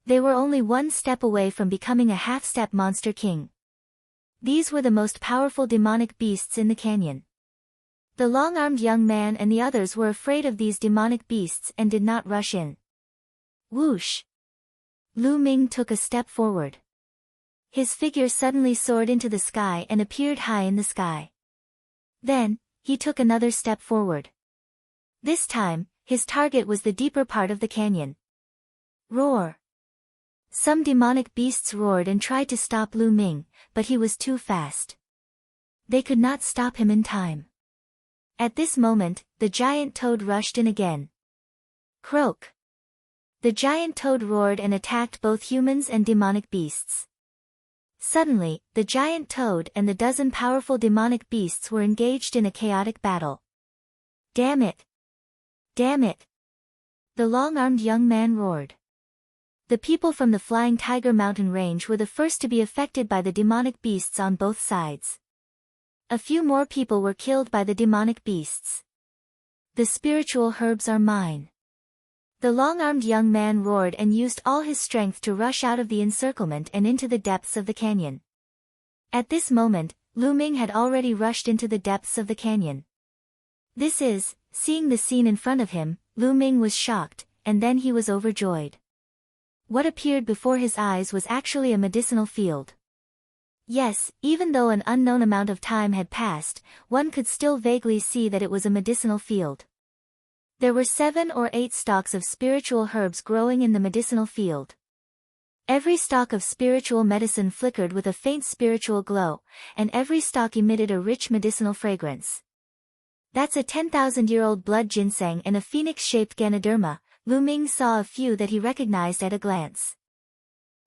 They were only 1 step away from becoming a half-step monster king. These were the most powerful demonic beasts in the canyon. The long-armed young man and the others were afraid of these demonic beasts and did not rush in. Whoosh! Lu Ming took a step forward. His figure suddenly soared into the sky and appeared high in the sky. Then, he took another step forward. This time, his target was the deeper part of the canyon. Roar! Some demonic beasts roared and tried to stop Lu Ming, but he was too fast. They could not stop him in time. At this moment, the giant toad rushed in again. Croak! The giant toad roared and attacked both humans and demonic beasts. Suddenly, the giant toad and the dozen powerful demonic beasts were engaged in a chaotic battle. Damn it! Damn it! The long-armed young man roared. The people from the Flying Tiger Mountain Range were the first to be affected by the demonic beasts on both sides. A few more people were killed by the demonic beasts. The spiritual herbs are mine. The long-armed young man roared and used all his strength to rush out of the encirclement and into the depths of the canyon. At this moment, Lu Ming had already rushed into the depths of the canyon. Seeing the scene in front of him, Lu Ming was shocked, and then he was overjoyed. What appeared before his eyes was actually a medicinal field. Yes, even though an unknown amount of time had passed, one could still vaguely see that it was a medicinal field. There were 7 or 8 stalks of spiritual herbs growing in the medicinal field. Every stalk of spiritual medicine flickered with a faint spiritual glow, and every stalk emitted a rich medicinal fragrance. That's a 10,000-year-old blood ginseng and a phoenix-shaped Ganoderma. Lu Ming saw a few that he recognized at a glance.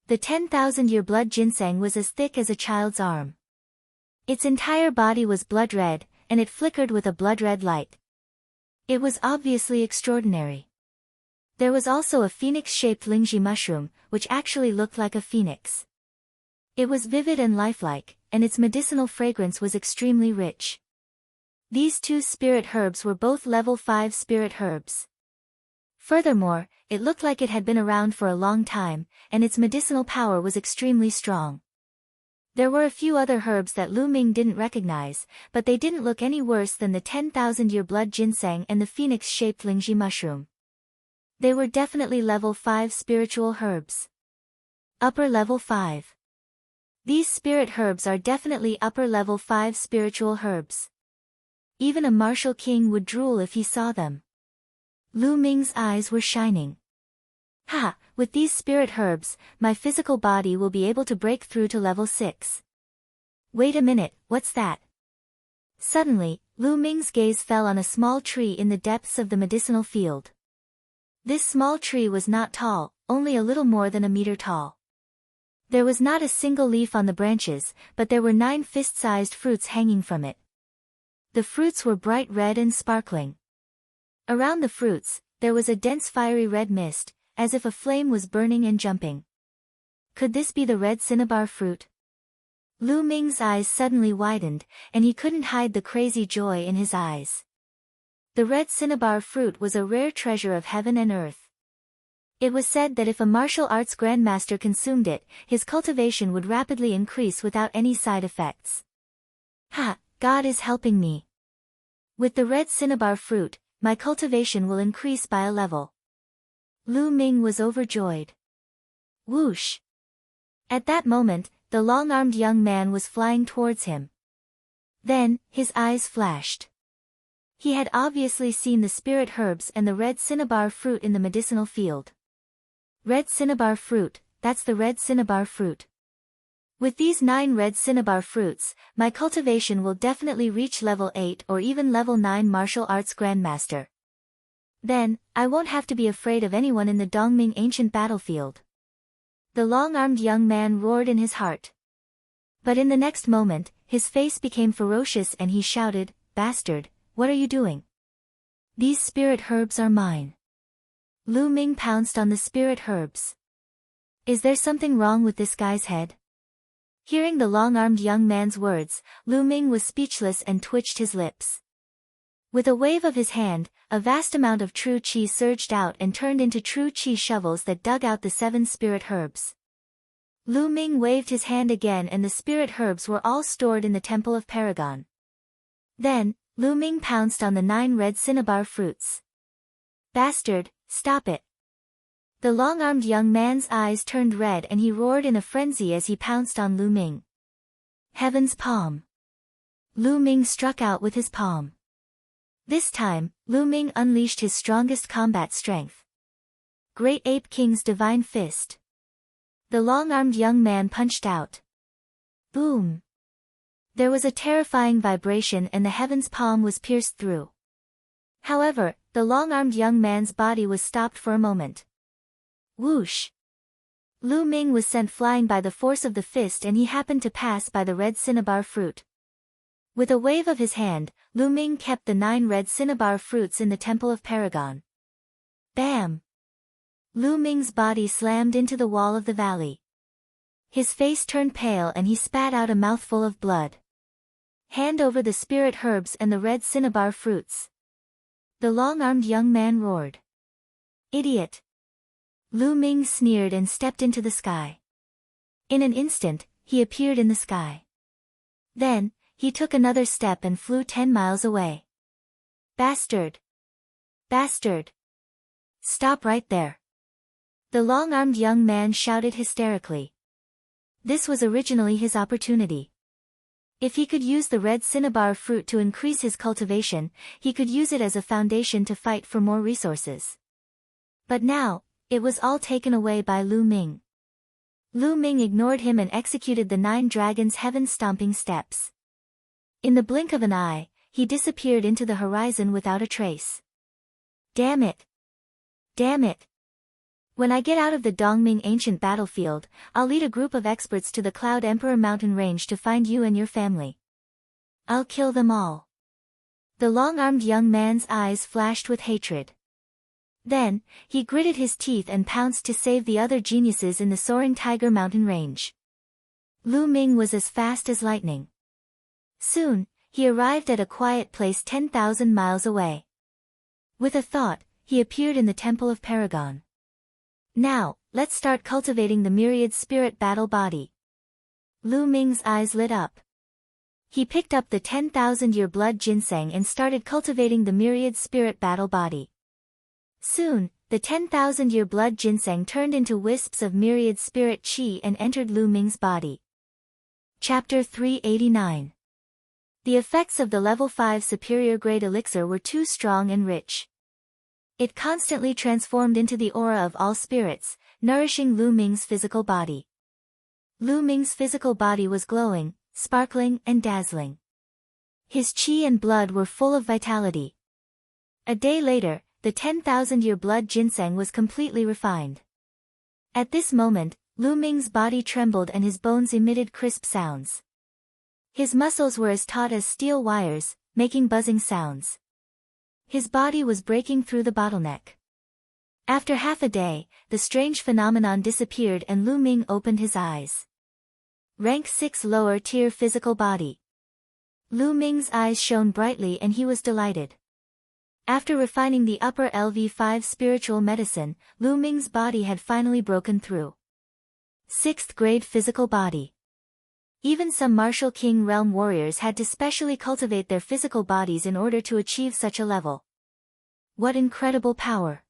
The 10,000-year blood ginseng was as thick as a child's arm. Its entire body was blood red, and it flickered with a blood-red light. It was obviously extraordinary. There was also a phoenix-shaped lingji mushroom, which actually looked like a phoenix. It was vivid and lifelike, and its medicinal fragrance was extremely rich. These 2 spirit herbs were both level 5 spirit herbs. Furthermore, it looked like it had been around for a long time, and its medicinal power was extremely strong. There were a few other herbs that Lu Ming didn't recognize, but they didn't look any worse than the 10,000-year blood ginseng and the phoenix-shaped lingji mushroom. They were definitely level 5 spiritual herbs. Upper level 5. These spirit herbs are definitely upper level 5 spiritual herbs. Even a martial king would drool if he saw them. Lu Ming's eyes were shining. Ha! With these spirit herbs, my physical body will be able to break through to level 6. Wait a minute, what's that? Suddenly, Lu Ming's gaze fell on a small tree in the depths of the medicinal field. This small tree was not tall, only a little more than a meter tall. There was not a single leaf on the branches, but there were 9 fist-sized fruits hanging from it. The fruits were bright red and sparkling. Around the fruits, there was a dense fiery red mist, as if a flame was burning and jumping. Could this be the red cinnabar fruit? Lu Ming's eyes suddenly widened, and he couldn't hide the crazy joy in his eyes. The red cinnabar fruit was a rare treasure of heaven and earth. It was said that if a martial arts grandmaster consumed it, his cultivation would rapidly increase without any side effects. Ha! God is helping me. With the red cinnabar fruit, my cultivation will increase by a level. Lu Ming was overjoyed. Whoosh! At that moment, the long-armed young man was flying towards him. Then, his eyes flashed. He had obviously seen the spirit herbs and the red cinnabar fruit in the medicinal field. Red cinnabar fruit, that's the red cinnabar fruit. With these 9 red cinnabar fruits, my cultivation will definitely reach level 8 or even level 9 martial arts grandmaster. Then, I won't have to be afraid of anyone in the Dongming ancient battlefield. The long-armed young man roared in his heart. But in the next moment, his face became ferocious and he shouted, "Bastard, what are you doing? These spirit herbs are mine." Lu Ming pounced on the spirit herbs. Is there something wrong with this guy's head? Hearing the long-armed young man's words, Lu Ming was speechless and twitched his lips. With a wave of his hand, a vast amount of true qi surged out and turned into true qi shovels that dug out the 7 spirit herbs. Lu Ming waved his hand again and the spirit herbs were all stored in the Temple of Paragon. Then, Lu Ming pounced on the 9 red cinnabar fruits. Bastard, stop it. The long-armed young man's eyes turned red and he roared in a frenzy as he pounced on Lu Ming. Heaven's palm. Lu Ming struck out with his palm. This time, Lu Ming unleashed his strongest combat strength. Great Ape King's divine fist. The long-armed young man punched out. Boom! There was a terrifying vibration and the heaven's palm was pierced through. However, the long-armed young man's body was stopped for a moment. Whoosh! Lu Ming was sent flying by the force of the fist and he happened to pass by the red cinnabar fruit. With a wave of his hand, Lu Ming kept the 9 red cinnabar fruits in the Temple of Paragon. Bam! Lu Ming's body slammed into the wall of the valley. His face turned pale and he spat out a mouthful of blood. Hand over the spirit herbs and the red cinnabar fruits. The long-armed young man roared. Idiot! Lu Ming sneered and stepped into the sky. In an instant, he appeared in the sky. Then, he took another step and flew 10 miles away. Bastard! Bastard! Stop right there! The long-armed young man shouted hysterically. This was originally his opportunity. If he could use the red cinnabar fruit to increase his cultivation, he could use it as a foundation to fight for more resources. But now, it was all taken away by Lu Ming. Lu Ming ignored him and executed the 9 dragons' heaven-stomping steps. In the blink of an eye, he disappeared into the horizon without a trace. Damn it! Damn it! When I get out of the Dongming ancient battlefield, I'll lead a group of experts to the Cloud Emperor mountain range to find you and your family. I'll kill them all. The long-armed young man's eyes flashed with hatred. Then, he gritted his teeth and pounced to save the other geniuses in the soaring Tiger Mountain range. Lu Ming was as fast as lightning. Soon, he arrived at a quiet place 10,000 miles away. With a thought, he appeared in the Temple of Paragon. Now, let's start cultivating the myriad spirit battle body. Lu Ming's eyes lit up. He picked up the 10,000-year blood ginseng and started cultivating the myriad spirit battle body. Soon, the 10,000-year blood ginseng turned into wisps of myriad spirit chi and entered Lu Ming's body. Chapter 389. The effects of the level 5 superior grade elixir were too strong and rich. It constantly transformed into the aura of all spirits, nourishing Lu Ming's physical body. Lu Ming's physical body was glowing, sparkling, and dazzling. His chi and blood were full of vitality. A day later, the 10,000-year blood ginseng was completely refined. At this moment, Lu Ming's body trembled and his bones emitted crisp sounds. His muscles were as taut as steel wires, making buzzing sounds. His body was breaking through the bottleneck. After half a day, the strange phenomenon disappeared and Lu Ming opened his eyes. Rank 6 lower tier physical body. Lu Ming's eyes shone brightly and he was delighted. After refining the upper LV5 spiritual medicine, Lu Ming's body had finally broken through. 6th grade physical body. Even some martial king realm warriors had to specially cultivate their physical bodies in order to achieve such a level. What incredible power!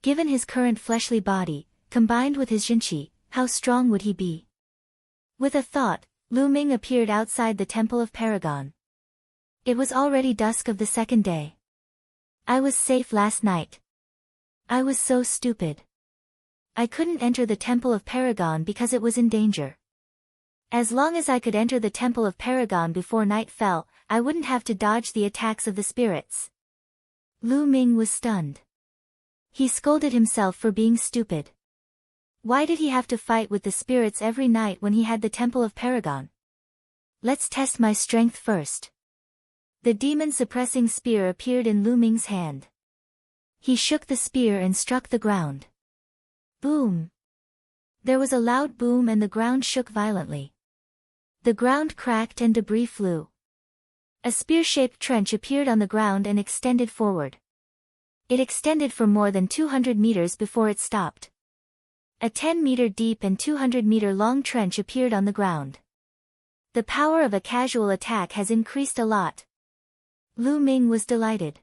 Given his current fleshly body, combined with his jinqi, how strong would he be? With a thought, Lu Ming appeared outside the Temple of Paragon. It was already dusk of the second day. I was safe last night. I was so stupid. I couldn't enter the Temple of Paragon because it was in danger. As long as I could enter the Temple of Paragon before night fell, I wouldn't have to dodge the attacks of the spirits. Lu Ming was stunned. He scolded himself for being stupid. Why did he have to fight with the spirits every night when he had the Temple of Paragon? Let's test my strength first. The demon-suppressing spear appeared in Lu Ming's hand. He shook the spear and struck the ground. Boom! There was a loud boom and the ground shook violently. The ground cracked and debris flew. A spear-shaped trench appeared on the ground and extended forward. It extended for more than 200 meters before it stopped. A 10-meter deep and 200-meter long trench appeared on the ground. The power of a casual attack has increased a lot. Lu Ming was delighted.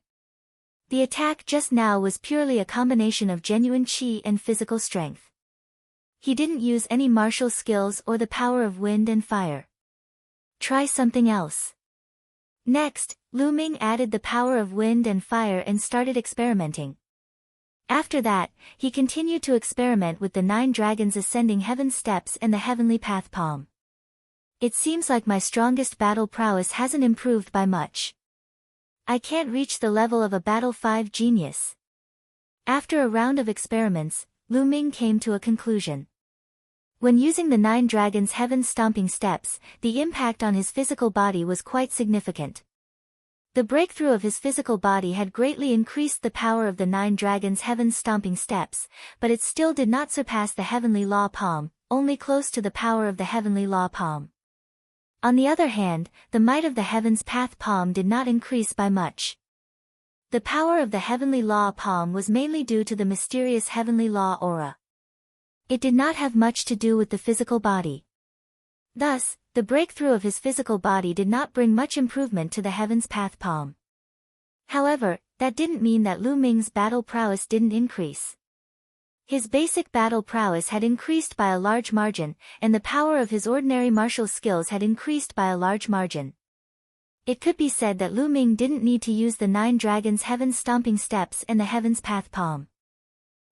The attack just now was purely a combination of genuine chi and physical strength. He didn't use any martial skills or the power of wind and fire. Try something else. Next, Lu Ming added the power of wind and fire and started experimenting. After that, he continued to experiment with the 9 dragons ascending heaven steps and the heavenly path palm. It seems like my strongest battle prowess hasn't improved by much. I can't reach the level of a battle 5 genius. After a round of experiments, Lu Ming came to a conclusion. When using the 9 dragons' heaven-stomping steps, the impact on his physical body was quite significant. The breakthrough of his physical body had greatly increased the power of the 9 dragons' heaven-stomping steps, but it still did not surpass the heavenly law palm, only close to the power of the heavenly law palm. On the other hand, the might of the Heaven's Path palm did not increase by much. The power of the Heavenly Law palm was mainly due to the mysterious Heavenly Law aura. It did not have much to do with the physical body. Thus, the breakthrough of his physical body did not bring much improvement to the Heaven's Path palm. However, that didn't mean that Lu Ming's battle prowess didn't increase. His basic battle prowess had increased by a large margin, and the power of his ordinary martial skills had increased by a large margin. It could be said that Lu Ming didn't need to use the 9 dragons' Heaven's Stomping Steps and the Heaven's Path palm.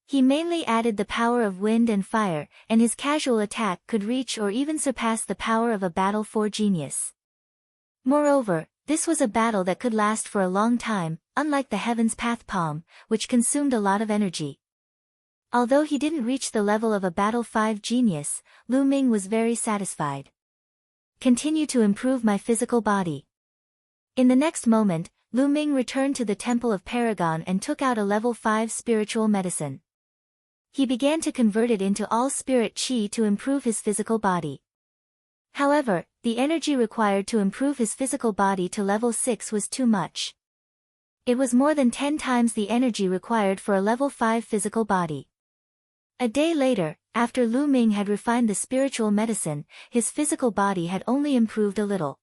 He mainly added the power of wind and fire, and his casual attack could reach or even surpass the power of a Battle 4 genius. Moreover, this was a battle that could last for a long time, unlike the Heaven's Path palm, which consumed a lot of energy. Although he didn't reach the level of a Battle 5 genius, Lu Ming was very satisfied. Continue to improve my physical body. In the next moment, Lu Ming returned to the Temple of Paragon and took out a level 5 spiritual medicine. He began to convert it into all spirit chi to improve his physical body. However, the energy required to improve his physical body to level 6 was too much. It was more than 10 times the energy required for a level 5 physical body. A day later, after Lu Ming had refined the spiritual medicine, his physical body had only improved a little.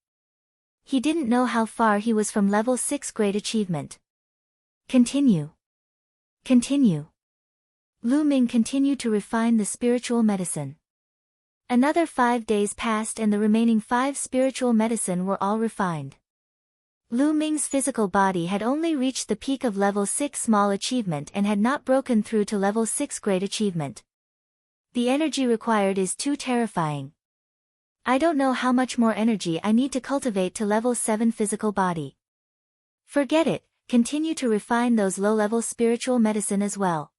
He didn't know how far he was from level 6 great achievement. Continue. Continue. Lu Ming continued to refine the spiritual medicine. Another 5 days passed and the remaining 5 spiritual medicine were all refined. Lu Ming's physical body had only reached the peak of level 6 small achievement and had not broken through to level 6 great achievement. The energy required is too terrifying. I don't know how much more energy I need to cultivate to level 7 physical body. Forget it, continue to refine those low-level spiritual medicine as well.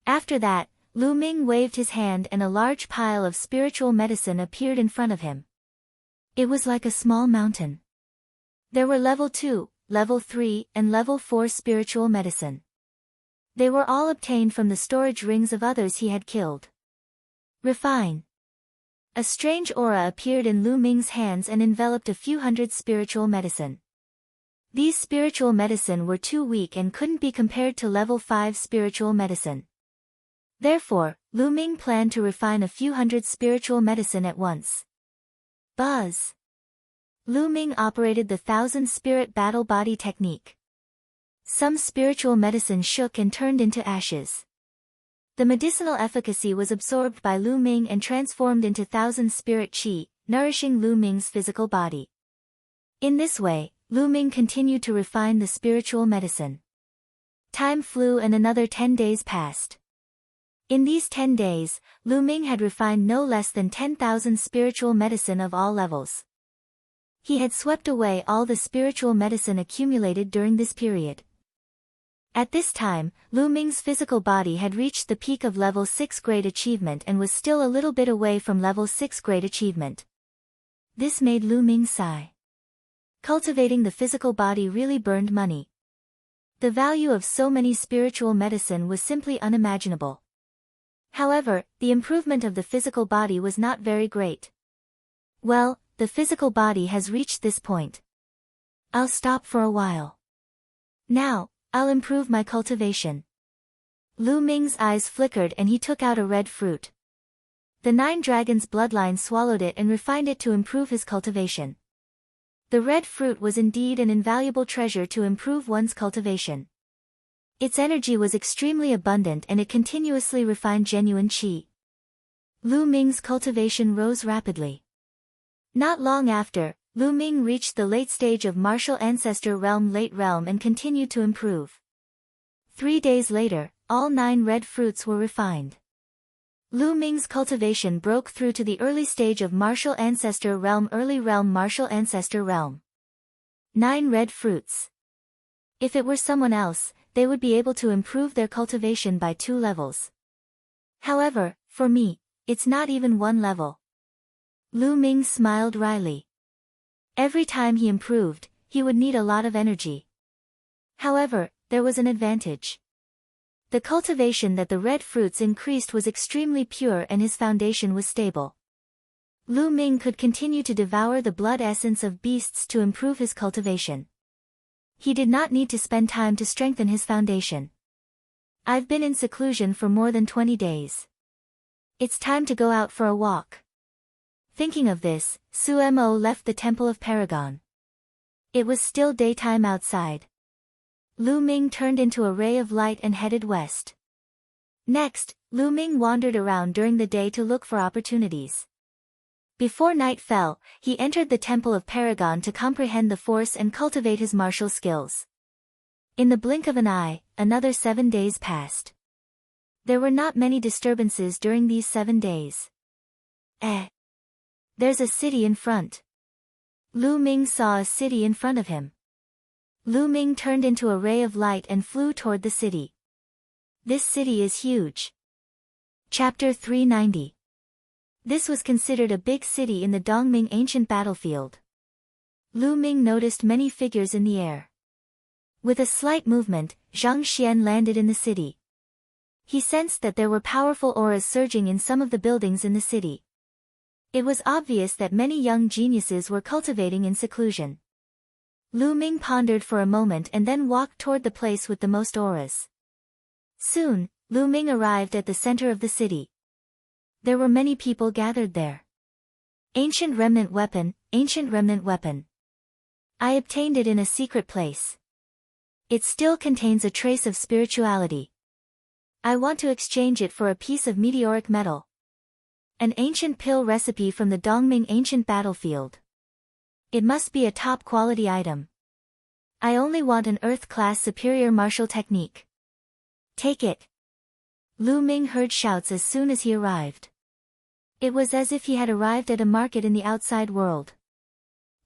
After that, Lu Ming waved his hand and a large pile of spiritual medicine appeared in front of him. It was like a small mountain. There were level 2, level 3, and level 4 spiritual medicine. They were all obtained from the storage rings of others he had killed. Refine. A strange aura appeared in Lu Ming's hands and enveloped a few hundred spiritual medicine. These spiritual medicine were too weak and couldn't be compared to level 5 spiritual medicine. Therefore, Lu Ming planned to refine a few hundred spiritual medicine at once. Buzz. Lu Ming operated the 1,000-spirit battle body technique. Some spiritual medicine shook and turned into ashes. The medicinal efficacy was absorbed by Lu Ming and transformed into 1,000 spirit chi, nourishing Lu Ming's physical body. In this way, Lu Ming continued to refine the spiritual medicine. Time flew and another 10 days passed. In these 10 days, Lu Ming had refined no less than 10,000 spiritual medicine of all levels. He had swept away all the spiritual medicine accumulated during this period. At this time, Lu Ming's physical body had reached the peak of level 6 great achievement and was still a little bit away from level 6 great achievement. This made Lu Ming sigh. Cultivating the physical body really burned money. The value of so many spiritual medicine was simply unimaginable. However, the improvement of the physical body was not very great. Well, the physical body has reached this point. I'll stop for a while. Now, I'll improve my cultivation. Lu Ming's eyes flickered and he took out a red fruit. The 9 dragons' bloodline swallowed it and refined it to improve his cultivation. The red fruit was indeed an invaluable treasure to improve one's cultivation. Its energy was extremely abundant and it continuously refined genuine qi. Lu Ming's cultivation rose rapidly. Not long after, Lu Ming reached the late stage of martial ancestor realm late realm and continued to improve. 3 days later, all 9 red fruits were refined. Lu Ming's cultivation broke through to the early stage of martial ancestor realm early realm martial ancestor realm. 9 red fruits. If it were someone else, they would be able to improve their cultivation by 2 levels. However, for me, it's not even 1 level. Lu Ming smiled wryly. Every time he improved, he would need a lot of energy. However, there was an advantage. The cultivation that the red fruits increased was extremely pure and his foundation was stable. Lu Ming could continue to devour the blood essence of beasts to improve his cultivation. He did not need to spend time to strengthen his foundation. I've been in seclusion for more than 20 days. It's time to go out for a walk. Thinking of this, Su Mo left the Temple of Paragon. It was still daytime outside. Lu Ming turned into a ray of light and headed west. Next, Lu Ming wandered around during the day to look for opportunities. Before night fell, he entered the Temple of Paragon to comprehend the force and cultivate his martial skills. In the blink of an eye, another 7 days passed. There were not many disturbances during these 7 days. There's a city in front. Lu Ming saw a city in front of him. Lu Ming turned into a ray of light and flew toward the city. This city is huge. Chapter 390. This was considered a big city in the Dongming ancient battlefield. Lu Ming noticed many figures in the air. With a slight movement, Zhang Xian landed in the city. He sensed that there were powerful auras surging in some of the buildings in the city. It was obvious that many young geniuses were cultivating in seclusion. Lu Ming pondered for a moment and then walked toward the place with the most auras. Soon, Lu Ming arrived at the center of the city. There were many people gathered there. Ancient remnant weapon, ancient remnant weapon. I obtained it in a secret place. It still contains a trace of spirituality. I want to exchange it for a piece of meteoric metal. An ancient pill recipe from the Dongming ancient battlefield. It must be a top-quality item. I only want an Earth-class superior martial technique. Take it. Lu Ming heard shouts as soon as he arrived. It was as if he had arrived at a market in the outside world.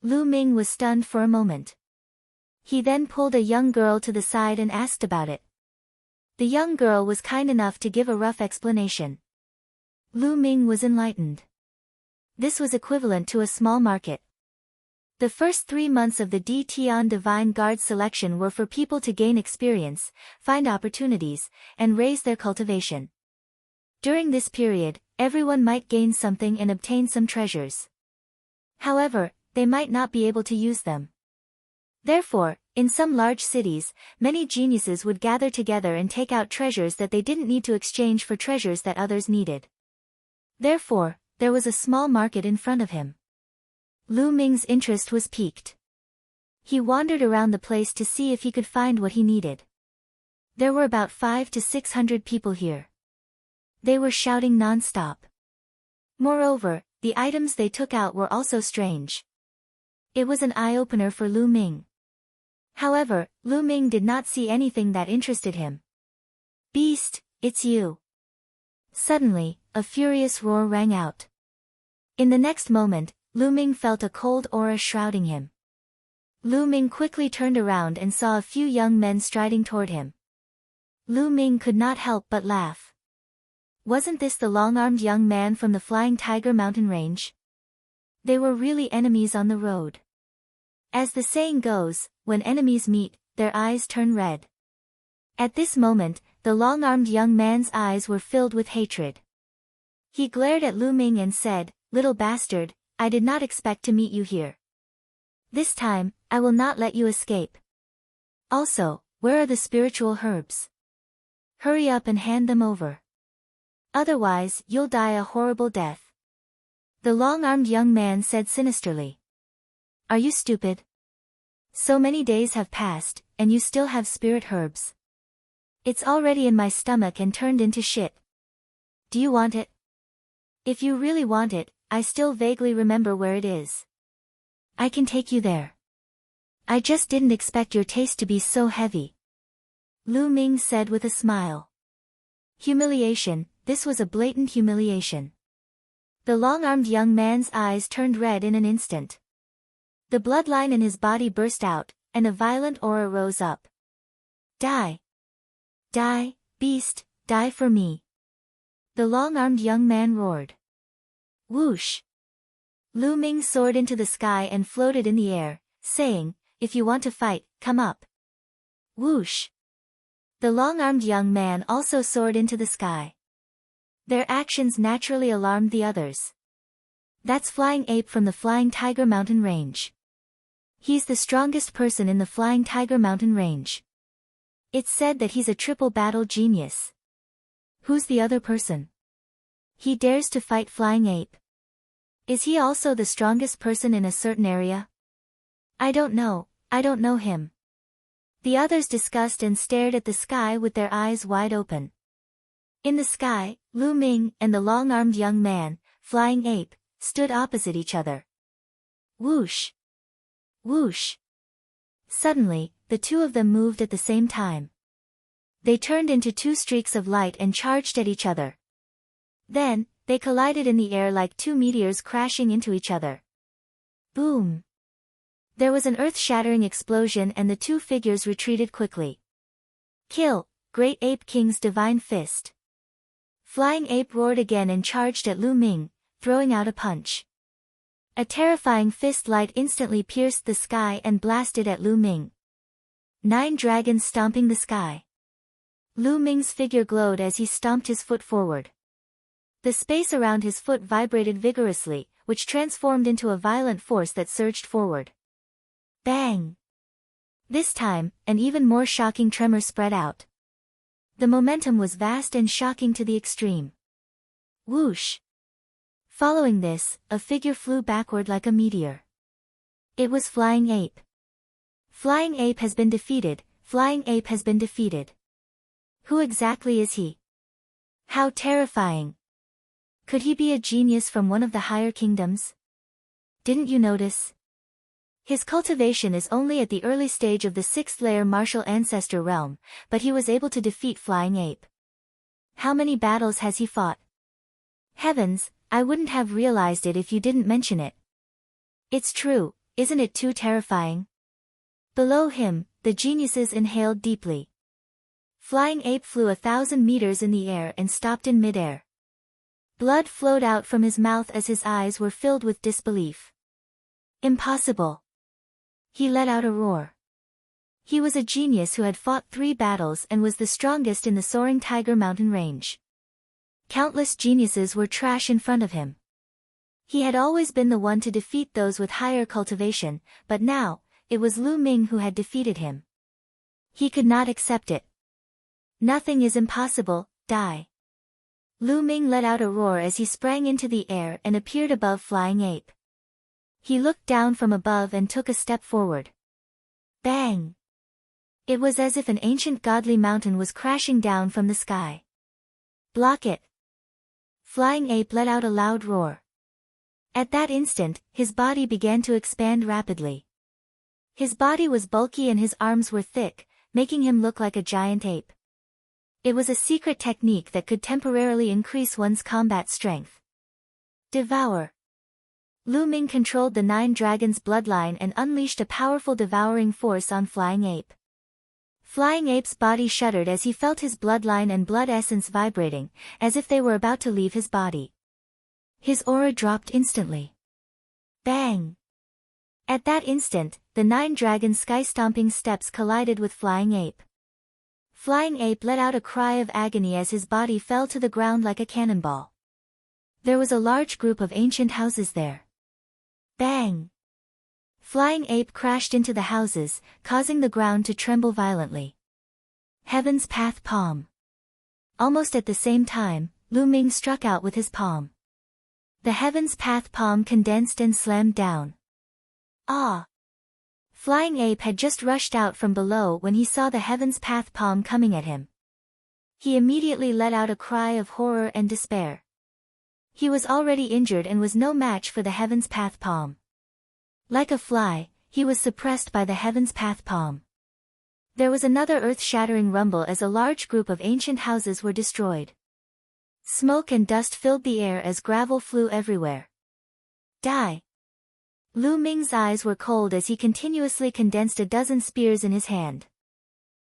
Lu Ming was stunned for a moment. He then pulled a young girl to the side and asked about it. The young girl was kind enough to give a rough explanation. Lu Ming was enlightened. This was equivalent to a small market. The first 3 months of the Di Tian Divine Guard selection were for people to gain experience, find opportunities, and raise their cultivation. During this period, everyone might gain something and obtain some treasures. However, they might not be able to use them. Therefore, in some large cities, many geniuses would gather together and take out treasures that they didn't need to exchange for treasures that others needed. Therefore, there was a small market in front of him. Lu Ming's interest was piqued. He wandered around the place to see if he could find what he needed. There were about 500 to 600 people here. They were shouting non-stop. Moreover, the items they took out were also strange. It was an eye-opener for Lu Ming. However, Lu Ming did not see anything that interested him. Beast, it's you. Suddenly, a furious roar rang out. In the next moment, Lu Ming felt a cold aura shrouding him. Lu Ming quickly turned around and saw a few young men striding toward him. Lu Ming could not help but laugh. Wasn't this the long-armed young man from the Flying Tiger mountain range? They were really enemies on the road. As the saying goes, when enemies meet, their eyes turn red. At this moment, the long-armed young man's eyes were filled with hatred. He glared at Lu Ming and said, "Little bastard, I did not expect to meet you here. This time, I will not let you escape. Also, where are the spiritual herbs? Hurry up and hand them over. Otherwise, you'll die a horrible death." The long-armed young man said sinisterly. "Are you stupid? So many days have passed, and you still have spirit herbs. It's already in my stomach and turned into shit. Do you want it? If you really want it, I still vaguely remember where it is. I can take you there. I just didn't expect your taste to be so heavy." Lu Ming said with a smile. Humiliation, this was a blatant humiliation. The long-armed young man's eyes turned red in an instant. The bloodline in his body burst out, and a violent aura rose up. "Die! Die, beast, die for me!" The long-armed young man roared. Whoosh! Lu Ming soared into the sky and floated in the air, saying, "If you want to fight, come up." Whoosh! The long-armed young man also soared into the sky. Their actions naturally alarmed the others. That's Flying Ape from the Flying Tiger Mountain Range. He's the strongest person in the Flying Tiger Mountain Range. It's said that he's a triple battle genius. Who's the other person? He dares to fight Flying Ape. Is he also the strongest person in a certain area? I don't know him. The others discussed and stared at the sky with their eyes wide open. In the sky, Lu Ming and the long-armed young man, Flying Ape, stood opposite each other. Whoosh! Whoosh! Suddenly, the two of them moved at the same time. They turned into two streaks of light and charged at each other. Then, they collided in the air like two meteors crashing into each other. Boom! There was an earth-shattering explosion and the two figures retreated quickly. Kill, Great Ape King's Divine Fist! Flying Ape roared again and charged at Lu Ming, throwing out a punch. A terrifying fist light instantly pierced the sky and blasted at Lu Ming. 9 dragons stomping the sky. Lu Ming's figure glowed as he stomped his foot forward. The space around his foot vibrated vigorously, which transformed into a violent force that surged forward. Bang! This time, an even more shocking tremor spread out. The momentum was vast and shocking to the extreme. Whoosh! Following this, a figure flew backward like a meteor. It was Flying Ape. Flying Ape has been defeated, Flying Ape has been defeated. Who exactly is he? How terrifying! Could he be a genius from one of the higher kingdoms? Didn't you notice? His cultivation is only at the early stage of the 6th layer martial ancestor realm, but he was able to defeat Flying Ape. How many battles has he fought? Heavens, I wouldn't have realized it if you didn't mention it. It's true, isn't it too terrifying? Below him, the geniuses inhaled deeply. Flying Ape flew 1,000 meters in the air and stopped in midair. Blood flowed out from his mouth as his eyes were filled with disbelief. Impossible! He let out a roar. He was a genius who had fought 3 battles and was the strongest in the soaring Tiger Mountain Range. Countless geniuses were trash in front of him. He had always been the one to defeat those with higher cultivation, but now, it was Lu Ming who had defeated him. He could not accept it. Nothing is impossible, die. Lu Ming let out a roar as he sprang into the air and appeared above Flying Ape. He looked down from above and took a step forward. Bang! It was as if an ancient godly mountain was crashing down from the sky. Block it! Flying Ape let out a loud roar. At that instant, his body began to expand rapidly. His body was bulky and his arms were thick, making him look like a giant ape. It was a secret technique that could temporarily increase one's combat strength. Devour! Lu Ming controlled the 9 dragons' bloodline and unleashed a powerful devouring force on Flying Ape. Flying Ape's body shuddered as he felt his bloodline and blood essence vibrating, as if they were about to leave his body. His aura dropped instantly. Bang! At that instant, the 9 dragon sky-stomping steps collided with Flying Ape. Flying Ape let out a cry of agony as his body fell to the ground like a cannonball. There was a large group of ancient houses there. Bang! Flying Ape crashed into the houses, causing the ground to tremble violently. Heaven's Path Palm. Almost at the same time, Lu Ming struck out with his palm. The Heaven's Path Palm condensed and slammed down. Ah! Flying Ape had just rushed out from below when he saw the Heaven's Path Palm coming at him. He immediately let out a cry of horror and despair. He was already injured and was no match for the Heaven's Path Palm. Like a fly, he was suppressed by the Heaven's Path Palm. There was another earth-shattering rumble as a large group of ancient houses were destroyed. Smoke and dust filled the air as gravel flew everywhere. Die! Lu Ming's eyes were cold as he continuously condensed a dozen spears in his hand.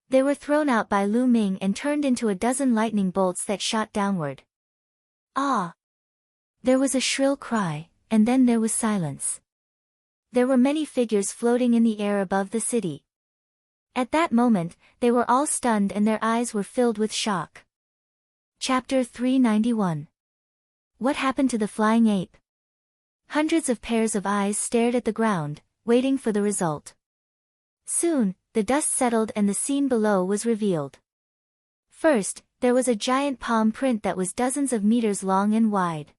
They were thrown out by Lu Ming and turned into a dozen lightning bolts that shot downward. Ah! There was a shrill cry, and then there was silence. There were many figures floating in the air above the city. At that moment, they were all stunned and their eyes were filled with shock. Chapter 391. What happened to the Flying Ape? Hundreds of pairs of eyes stared at the ground, waiting for the result. Soon, the dust settled and the scene below was revealed. First, there was a giant palm print that was dozens of meters long and wide.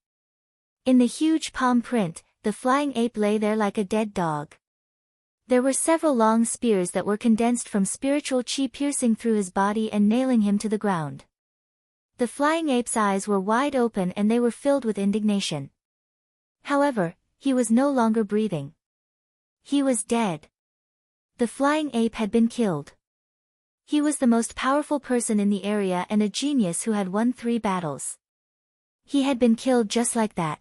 In the huge palm print, the flying ape lay there like a dead dog. There were several long spears that were condensed from spiritual chi piercing through his body and nailing him to the ground. The flying ape's eyes were wide open and they were filled with indignation. However, he was no longer breathing. He was dead. The flying ape had been killed. He was the most powerful person in the area and a genius who had won 3 battles. He had been killed just like that.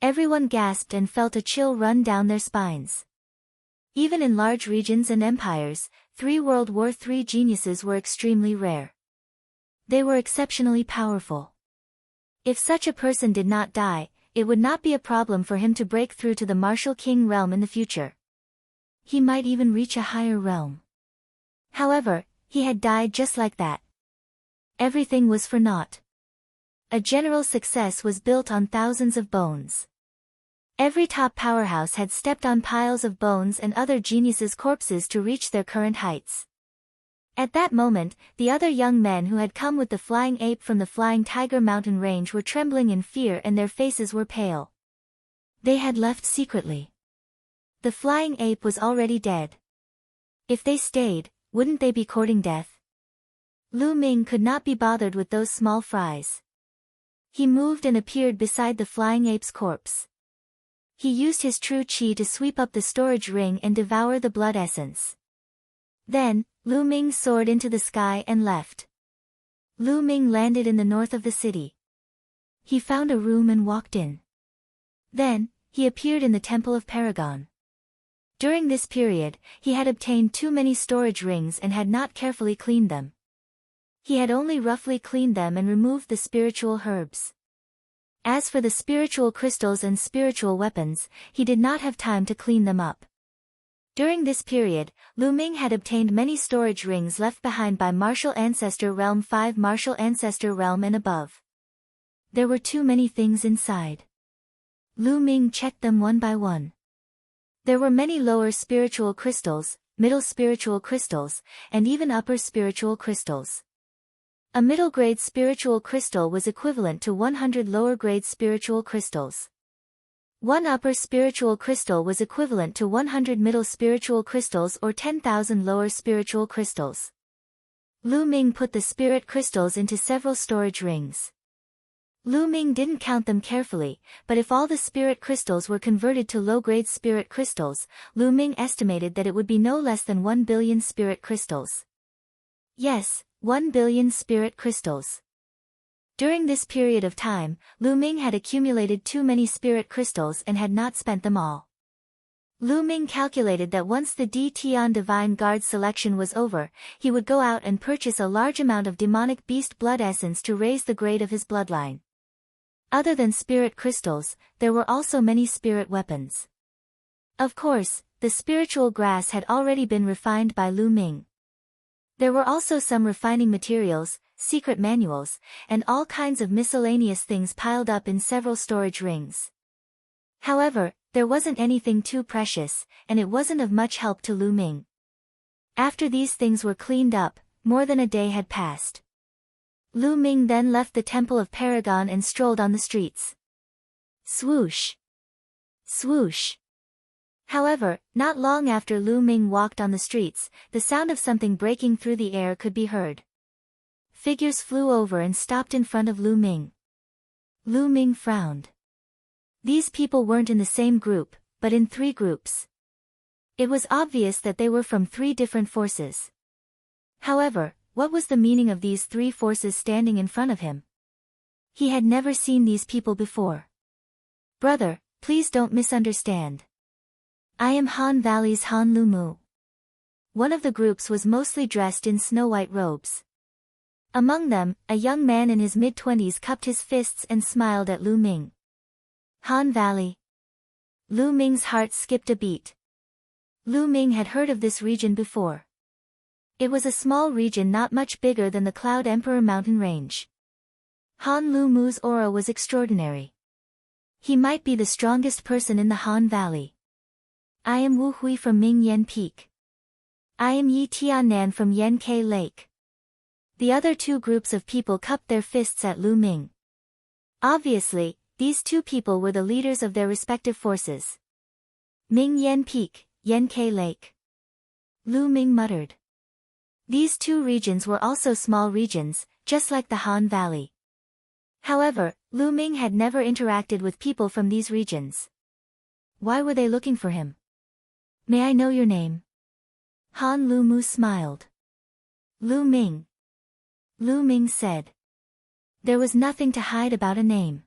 Everyone gasped and felt a chill run down their spines. Even in large regions and empires, 3 World War III geniuses were extremely rare. They were exceptionally powerful. If such a person did not die, it would not be a problem for him to break through to the martial king realm in the future. He might even reach a higher realm. However, he had died just like that. Everything was for naught. A general success was built on thousands of bones. Every top powerhouse had stepped on piles of bones and other geniuses' corpses to reach their current heights. At that moment, the other young men who had come with the flying ape from the Flying Tiger mountain range were trembling in fear and their faces were pale. They had left secretly. The flying ape was already dead. If they stayed, wouldn't they be courting death? Lu Ming could not be bothered with those small fries. He moved and appeared beside the flying ape's corpse. He used his true chi to sweep up the storage ring and devour the blood essence. Then, Lu Ming soared into the sky and left. Lu Ming landed in the north of the city. He found a room and walked in. Then, he appeared in the Temple of Paragon. During this period, he had obtained too many storage rings and had not carefully cleaned them. He had only roughly cleaned them and removed the spiritual herbs. As for the spiritual crystals and spiritual weapons, he did not have time to clean them up. During this period, Lu Ming had obtained many storage rings left behind by Martial Ancestor Realm 5, Martial Ancestor Realm and above. There were too many things inside. Lu Ming checked them one by one. There were many lower spiritual crystals, middle spiritual crystals, and even upper spiritual crystals. A middle-grade spiritual crystal was equivalent to 100 lower-grade spiritual crystals. One upper spiritual crystal was equivalent to 100 middle spiritual crystals or 10,000 lower spiritual crystals. Lu Ming put the spirit crystals into several storage rings. Lu Ming didn't count them carefully, but if all the spirit crystals were converted to low-grade spirit crystals, Lu Ming estimated that it would be no less than 1 billion spirit crystals. Yes, 1 billion spirit crystals. During this period of time, Lu Ming had accumulated too many spirit crystals and had not spent them all. Lu Ming calculated that once the D Tian Divine Guard selection was over, he would go out and purchase a large amount of demonic beast blood essence to raise the grade of his bloodline. Other than spirit crystals, there were also many spirit weapons. Of course, the spiritual grass had already been refined by Lu Ming. There were also some refining materials, secret manuals, and all kinds of miscellaneous things piled up in several storage rings. However, there wasn't anything too precious, and it wasn't of much help to Lu Ming. After these things were cleaned up, more than a day had passed. Lu Ming then left the Temple of Paragon and strolled on the streets. Swoosh! Swoosh! However, not long after Lu Ming walked on the streets, the sound of something breaking through the air could be heard. Figures flew over and stopped in front of Lu Ming. Lu Ming frowned. These people weren't in the same group, but in 3 groups. It was obvious that they were from 3 different forces. However, what was the meaning of these 3 forces standing in front of him? He had never seen these people before. Brother, please don't misunderstand. I am Han Valley's Han Lumu. One of the groups was mostly dressed in snow-white robes. Among them, a young man in his mid-20s cupped his fists and smiled at Lu Ming. Han Valley. Lu Ming's heart skipped a beat. Lu Ming had heard of this region before. It was a small region not much bigger than the Cloud Emperor mountain range. Han Lumu's aura was extraordinary. He might be the strongest person in the Han Valley. I am Wu Hui from Ming Yen Peak. I am Yi Tiannan from Yen Ke Lake. The other two groups of people cupped their fists at Lu Ming. Obviously, these two people were the leaders of their respective forces. Ming Yen Peak, Yen Ke Lake. Lu Ming muttered. These two regions were also small regions, just like the Han Valley. However, Lu Ming had never interacted with people from these regions. Why were they looking for him? May I know your name? Han Lu Mu smiled. Lu Ming. Lu Ming said. There was nothing to hide about a name.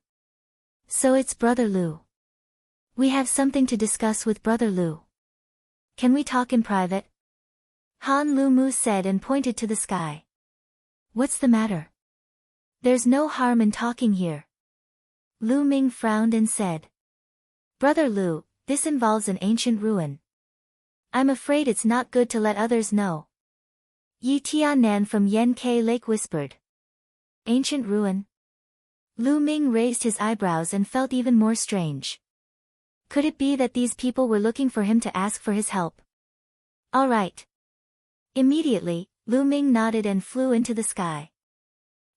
So it's Brother Lu. We have something to discuss with Brother Lu. Can we talk in private? Han Lu Mu said and pointed to the sky. What's the matter? There's no harm in talking here. Lu Ming frowned and said. Brother Lu, this involves an ancient ruin. I'm afraid it's not good to let others know. Yi Tiannan from Yen Ke Lake whispered. Ancient ruin? Lu Ming raised his eyebrows and felt even more strange. Could it be that these people were looking for him to ask for his help? All right. Immediately, Lu Ming nodded and flew into the sky.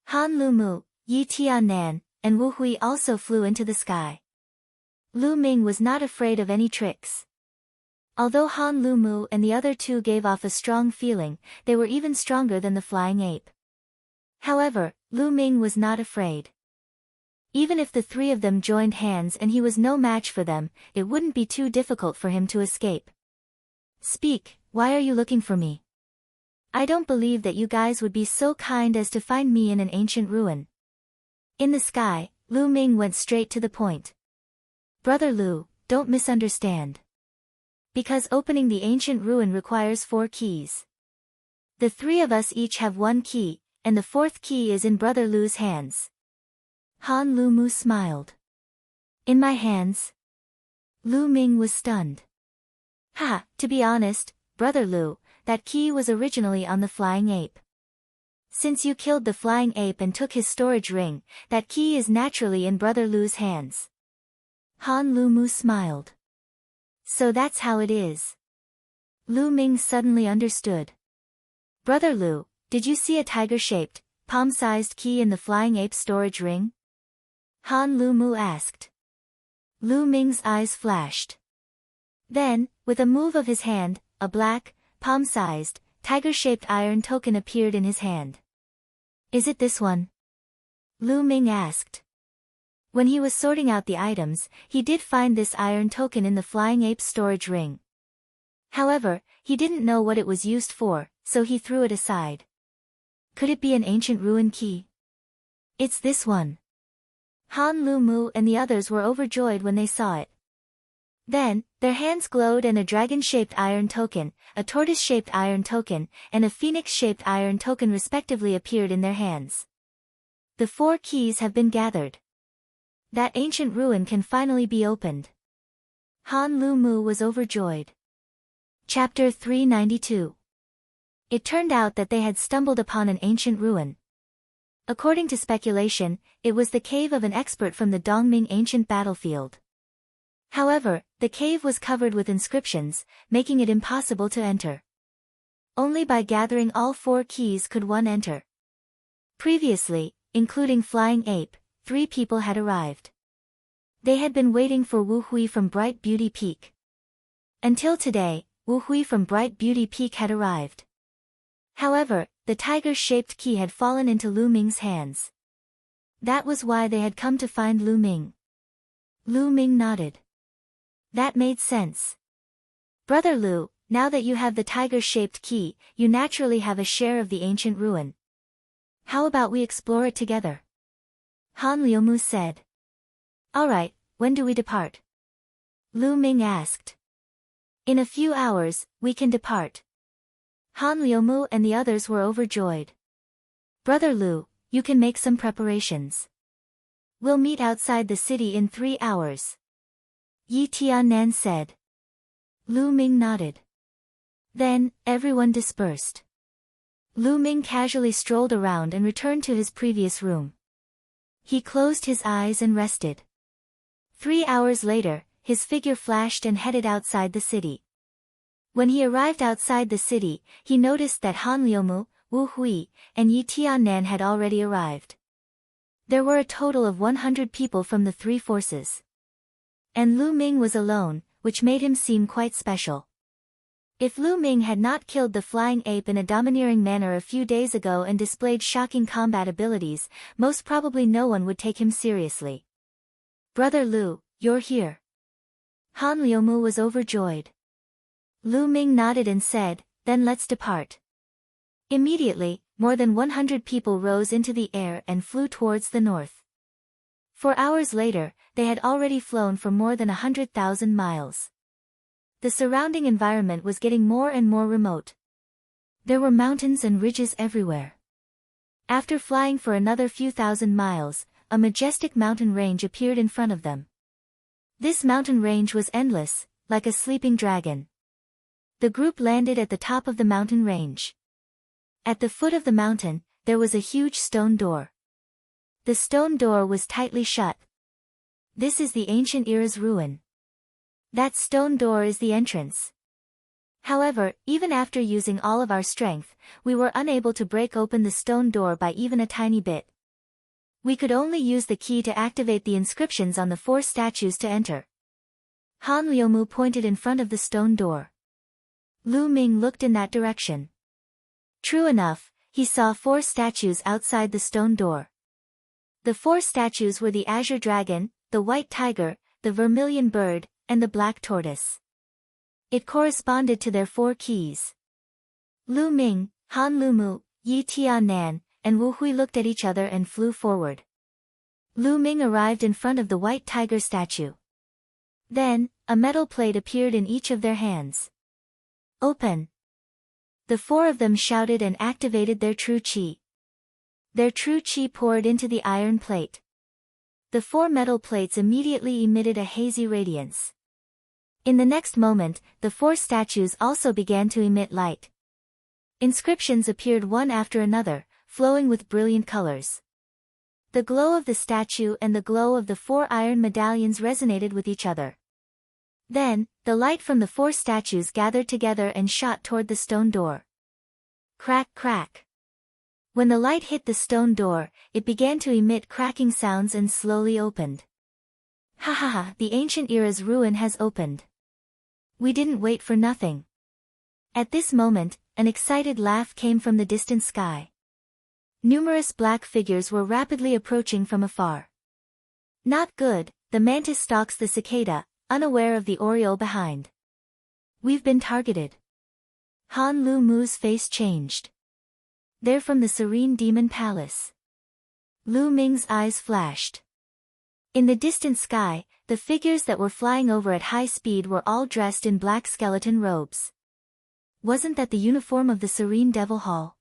Han Lu Mu, Yi Tiannan, and Wu Hui also flew into the sky. Lu Ming was not afraid of any tricks. Although Han Lu Mu and the other two gave off a strong feeling, they were even stronger than the flying ape. However, Lu Ming was not afraid. Even if the three of them joined hands and he was no match for them, it wouldn't be too difficult for him to escape. Speak, why are you looking for me? I don't believe that you guys would be so kind as to find me in an ancient ruin. In the sky, Lu Ming went straight to the point. Brother Lu, don't misunderstand. Because opening the ancient ruin requires 4 keys. The 3 of us each have 1 key, and the 4th key is in Brother Lu's hands. Han Lu Mu smiled. In my hands? Lu Ming was stunned. Ha, to be honest, Brother Lu, that key was originally on the flying ape. Since you killed the flying ape and took his storage ring, that key is naturally in Brother Lu's hands. Han Lu Mu smiled. So that's how it is. Lu Ming suddenly understood. Brother Lu, did you see a tiger-shaped, palm-sized key in the flying ape's storage ring? Han Lu Mu asked. Lu Ming's eyes flashed. Then, with a move of his hand, a black, palm-sized, tiger-shaped iron token appeared in his hand. Is it this one? Lu Ming asked. When he was sorting out the items, he did find this iron token in the flying ape's storage ring. However, he didn't know what it was used for, so he threw it aside. Could it be an ancient ruin key? It's this one. Han Lu Mu and the others were overjoyed when they saw it. Then, their hands glowed and a dragon-shaped iron token, a tortoise-shaped iron token, and a phoenix-shaped iron token respectively appeared in their hands. The 4 keys have been gathered. That ancient ruin can finally be opened. Han Lu Mu was overjoyed. Chapter 392. It turned out that they had stumbled upon an ancient ruin. According to speculation, it was the cave of an expert from the Dongming ancient battlefield. However, the cave was covered with inscriptions, making it impossible to enter. Only by gathering all 4 keys could one enter. Previously, including Flying Ape, 3 people had arrived. They had been waiting for Wu Hui from Bright Beauty Peak. Until today, Wu Hui from Bright Beauty Peak had arrived. However, the tiger-shaped key had fallen into Lu Ming's hands. That was why they had come to find Lu Ming. Lu Ming nodded. That made sense. Brother Lu, now that you have the tiger-shaped key, you naturally have a share of the ancient ruin. How about we explore it together? Han Liu Mu said. Alright, when do we depart? Lu Ming asked. In a few hours, we can depart. Han Liu Mu and the others were overjoyed. Brother Lu, you can make some preparations. We'll meet outside the city in 3 hours. Yi Tiannan said. Lu Ming nodded. Then, everyone dispersed. Lu Ming casually strolled around and returned to his previous room. He closed his eyes and rested. 3 hours later, his figure flashed and headed outside the city. When he arrived outside the city, he noticed that Han Liumu, Wu Hui, and Yi Tiannan had already arrived. There were a total of 100 people from the three forces. And Lu Ming was alone, which made him seem quite special. If Lu Ming had not killed the flying ape in a domineering manner a few days ago and displayed shocking combat abilities, most probably no one would take him seriously. "Brother Lu, you're here." Han Liumu was overjoyed. Lu Ming nodded and said, "Then let's depart." Immediately, more than 100 people rose into the air and flew towards the north. 4 hours later, they had already flown for more than 100,000 miles. The surrounding environment was getting more and more remote. There were mountains and ridges everywhere. After flying for another few thousand miles, a majestic mountain range appeared in front of them. This mountain range was endless, like a sleeping dragon. The group landed at the top of the mountain range. At the foot of the mountain, there was a huge stone door. The stone door was tightly shut. "This is the ancient era's ruin. That stone door is the entrance." However, even after using all of our strength, we were unable to break open the stone door by even a tiny bit. We could only use the key to activate the inscriptions on the 4 statues to enter. Han Liumu pointed in front of the stone door. Lu Ming looked in that direction. True enough, he saw 4 statues outside the stone door. The 4 statues were the azure dragon, the white tiger, the vermilion bird, and the black tortoise. It corresponded to their 4 keys. Lu Ming, Han Liumu, Yi Tiannan, and Wu Hui looked at each other and flew forward. Lu Ming arrived in front of the white tiger statue. Then, a metal plate appeared in each of their hands. "Open!" The 4 of them shouted and activated their true qi. Their true qi poured into the iron plate. The 4 metal plates immediately emitted a hazy radiance. In the next moment, the 4 statues also began to emit light. Inscriptions appeared one after another, flowing with brilliant colors. The glow of the statue and the glow of the 4 iron medallions resonated with each other. Then, the light from the 4 statues gathered together and shot toward the stone door. Crack, crack. When the light hit the stone door, it began to emit cracking sounds and slowly opened. "Ha ha ha, the ancient era's ruin has opened. We didn't wait for nothing." At this moment, an excited laugh came from the distant sky. Numerous black figures were rapidly approaching from afar. "Not good," the mantis stalks the cicada, unaware of the oriole behind. "We've been targeted." Han Liumu's face changed. "They're from the Serene Demon Palace." Lu Ming's eyes flashed. In the distant sky, the figures that were flying over at high speed were all dressed in black skeleton robes. Wasn't that the uniform of the Serene Devil Hall?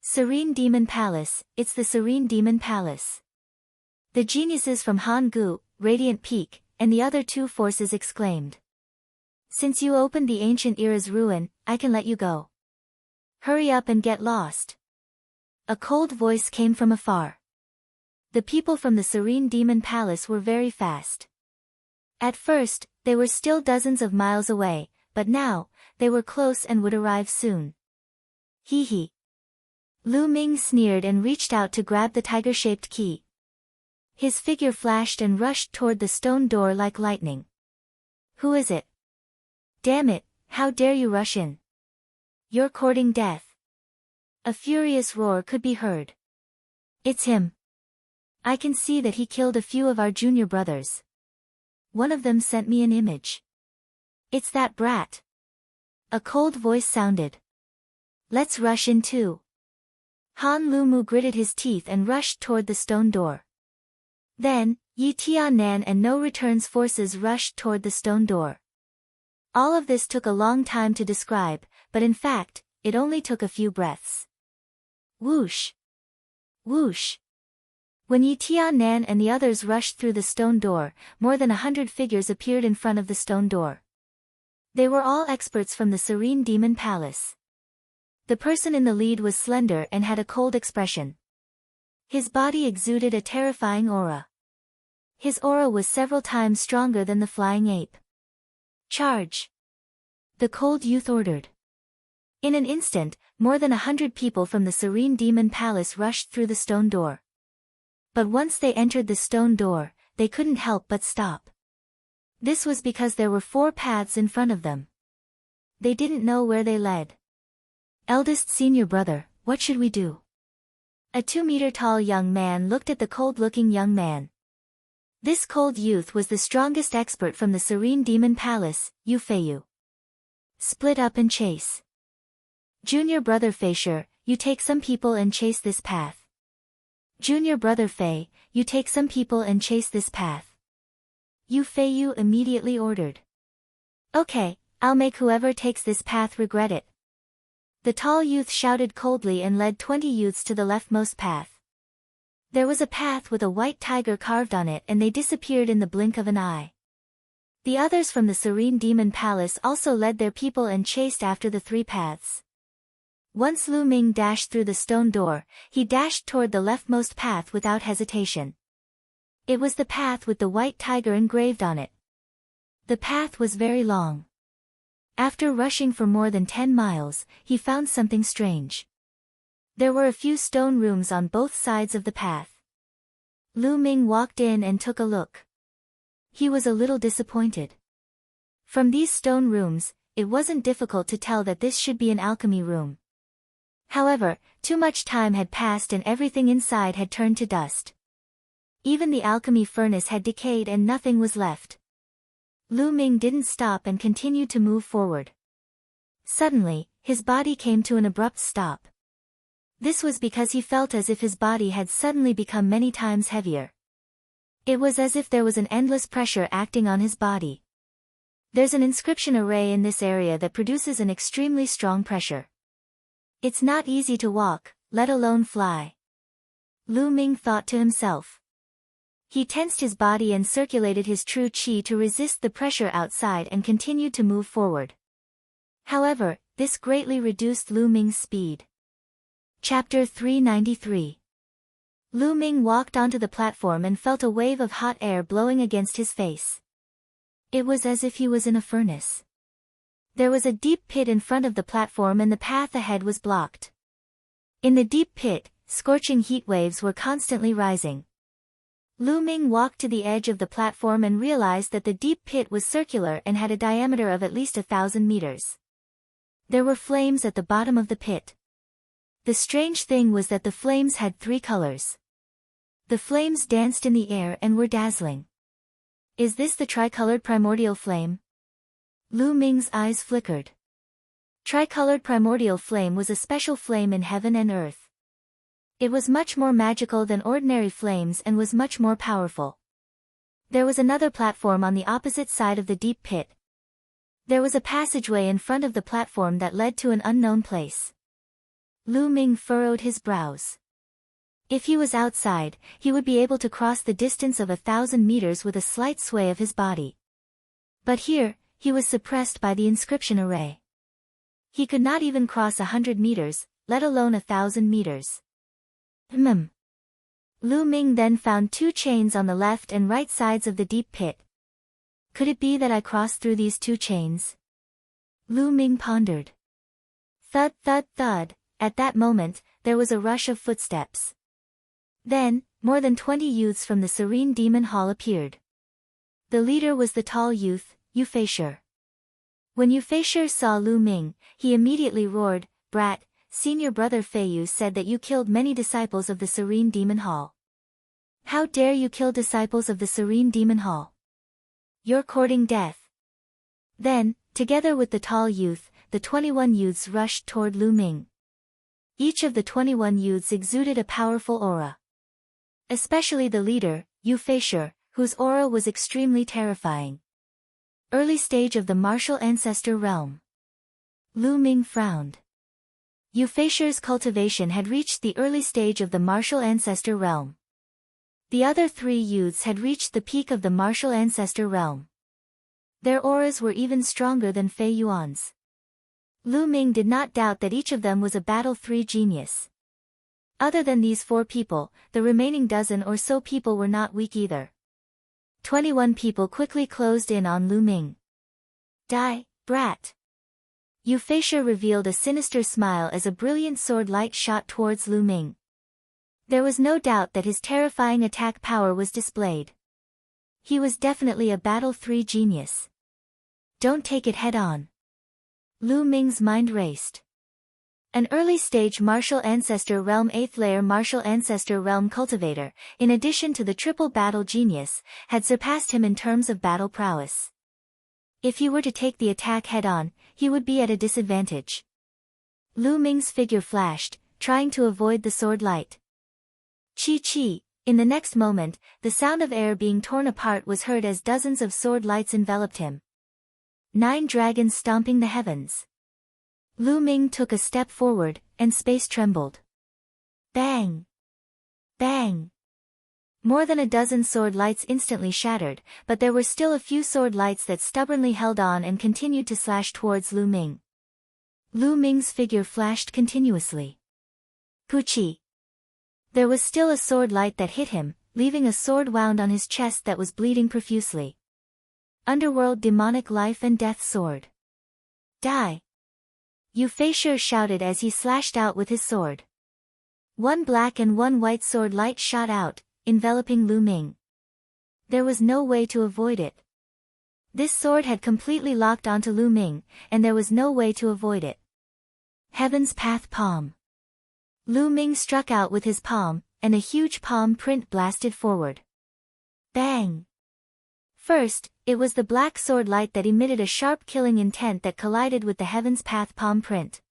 Serene Demon Palace, it's the Serene Demon Palace. The geniuses from Han Gu, Radiant Peak, and the other 2 forces exclaimed. "Since you opened the ancient era's ruin, I can let you go. Hurry up and get lost." A cold voice came from afar. The people from the Serene Demon Palace were very fast. At first, they were still dozens of miles away, but now, they were close and would arrive soon. "Hee hee." Lu Ming sneered and reached out to grab the tiger-shaped key. His figure flashed and rushed toward the stone door like lightning. "Who is it? Damn it, how dare you rush in? You're courting death." A furious roar could be heard. "It's him. I can see that he killed a few of our junior brothers. One of them sent me an image. It's that brat." A cold voice sounded. "Let's rush in too." Han Liumu gritted his teeth and rushed toward the stone door. Then, Yi Tiannan and No Return's forces rushed toward the stone door. All of this took a long time to describe, but in fact, it only took a few breaths. Whoosh! Whoosh! When Yi Tiannan and the others rushed through the stone door, more than 100 figures appeared in front of the stone door. They were all experts from the Serene Demon Palace. The person in the lead was slender and had a cold expression. His body exuded a terrifying aura. His aura was several times stronger than the flying ape. Charge! The cold youth ordered. In an instant, more than 100 people from the Serene Demon Palace rushed through the stone door. But once they entered the stone door, they couldn't help but stop. This was because there were 4 paths in front of them. They didn't know where they led. Eldest senior brother, what should we do? A 2-meter-tall young man looked at the cold-looking young man. This cold youth was the strongest expert from the Serene Demon Palace, Yu Feiyu. Split up and chase. Junior brother Feisher, you take some people and chase this path. Junior brother Fei, you take some people and chase this path. Yu Feiyu immediately ordered. Okay, I'll make whoever takes this path regret it. The tall youth shouted coldly and led 20 youths to the leftmost path. There was a path with a white tiger carved on it and they disappeared in the blink of an eye. The others from the Serene Demon Palace also led their people and chased after the 3 paths. Once Lu Ming dashed through the stone door, he dashed toward the leftmost path without hesitation. It was the path with the white tiger engraved on it. The path was very long. After rushing for more than 10 miles, he found something strange. There were a few stone rooms on both sides of the path. Lu Ming walked in and took a look. He was a little disappointed. From these stone rooms, it wasn't difficult to tell that this should be an alchemy room. However, too much time had passed and everything inside had turned to dust. Even the alchemy furnace had decayed and nothing was left. Lu Ming didn't stop and continued to move forward. Suddenly, his body came to an abrupt stop. This was because he felt as if his body had suddenly become many times heavier. It was as if there was an endless pressure acting on his body. There's an inscription array in this area that produces an extremely strong pressure. It's not easy to walk, let alone fly. Lu Ming thought to himself. He tensed his body and circulated his true qi to resist the pressure outside and continued to move forward. However, this greatly reduced Lu Ming's speed. Chapter 393. Lu Ming walked onto the platform and felt a wave of hot air blowing against his face. It was as if he was in a furnace. There was a deep pit in front of the platform and the path ahead was blocked. In the deep pit, scorching heat waves were constantly rising. Lu Ming walked to the edge of the platform and realized that the deep pit was circular and had a diameter of at least 1,000 meters. There were flames at the bottom of the pit. The strange thing was that the flames had 3 colors. The flames danced in the air and were dazzling. Is this the tricolored primordial flame? Lu Ming's eyes flickered. Tricolored primordial flame was a special flame in heaven and earth. It was much more magical than ordinary flames and was much more powerful. There was another platform on the opposite side of the deep pit. There was a passageway in front of the platform that led to an unknown place. Lu Ming furrowed his brows. If he was outside, he would be able to cross the distance of 1,000 meters with a slight sway of his body. But here, he was suppressed by the inscription array. He could not even cross 100 meters, let alone 1,000 meters. Lu Ming then found 2 chains on the left and right sides of the deep pit. Could it be that I crossed through these 2 chains? Lu Ming pondered. Thud thud thud, at that moment, there was a rush of footsteps. Then, more than 20 youths from the Serene Demon Hall appeared. The leader was the tall youth, Yu Feisher. When Yu Feisher saw Lu Ming, he immediately roared, "Brat, senior brother Feiyu said that you killed many disciples of the Serene Demon Hall. How dare you kill disciples of the Serene Demon Hall? You're courting death." Then, together with the tall youth, the 21 youths rushed toward Lu Ming. Each of the 21 youths exuded a powerful aura. Especially the leader, Yu Feisher, whose aura was extremely terrifying. Early stage of the martial ancestor realm. Lu Ming frowned. Yu Feisher's cultivation had reached the early stage of the martial ancestor realm. The other 3 youths had reached the peak of the martial ancestor realm. Their auras were even stronger than Fei Yuan's. Lu Ming did not doubt that each of them was a Battle 3 genius. Other than these 4 people, the remaining dozen or so people were not weak either. 21 people quickly closed in on Lu Ming. Die, brat. Yu Feisha revealed a sinister smile as a brilliant sword light shot towards Lu Ming. There was no doubt that his terrifying attack power was displayed. He was definitely a Battle 3 genius. Don't take it head-on. Lu Ming's mind raced. An early-stage martial ancestor realm 8th layer martial ancestor realm cultivator, in addition to the triple battle genius, had surpassed him in terms of battle prowess. If he were to take the attack head-on, he would be at a disadvantage. Lu Ming's figure flashed, trying to avoid the sword light. Chi-chi. In the next moment, the sound of air being torn apart was heard as dozens of sword lights enveloped him. 9 dragons stomping the heavens. Lu Ming took a step forward, and space trembled. Bang! Bang! More than a dozen sword lights instantly shattered, but there were still a few sword lights that stubbornly held on and continued to slash towards Lu Ming. Lu Ming's figure flashed continuously. Puchi! There was still a sword light that hit him, leaving a sword wound on his chest that was bleeding profusely. Underworld demonic life and death sword. Die! Yu Feisha shouted as he slashed out with his sword. 1 black and 1 white sword light shot out, enveloping Lu Ming. There was no way to avoid it. This sword had completely locked onto Lu Ming, and there was no way to avoid it. Heaven's Path Palm. Lu Ming struck out with his palm, and a huge palm print blasted forward. Bang! First, it was the black sword light that emitted a sharp killing intent that collided with the Heaven's Path palm print.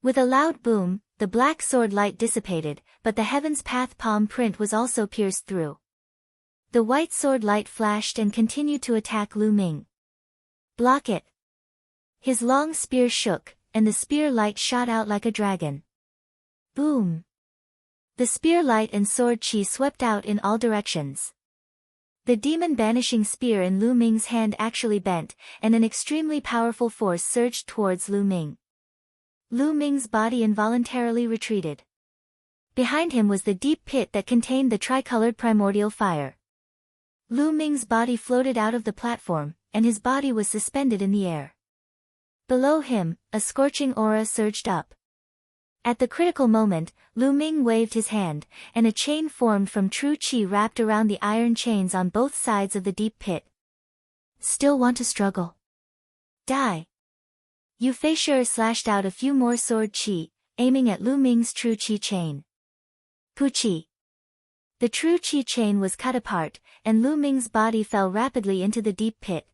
With a loud boom, the black sword light dissipated, but the Heaven's Path palm print was also pierced through. The white sword light flashed and continued to attack Lu Ming. Block it! His long spear shook, and the spear light shot out like a dragon. Boom! The spear light and sword chi swept out in all directions. The demon-banishing spear in Lu Ming's hand actually bent, and an extremely powerful force surged towards Lu Ming. Lu Ming's body involuntarily retreated. Behind him was the deep pit that contained the tricolored primordial fire. Lu Ming's body floated out of the platform, and his body was suspended in the air. Below him, a scorching aura surged up. At the critical moment, Lu Ming waved his hand, and a chain formed from true chi wrapped around the iron chains on both sides of the deep pit. Still want to struggle? Die! Yu Feisha slashed out a few more sword chi, aiming at Lu Ming's true chi chain. Puchi! The true chi chain was cut apart, and Lu Ming's body fell rapidly into the deep pit.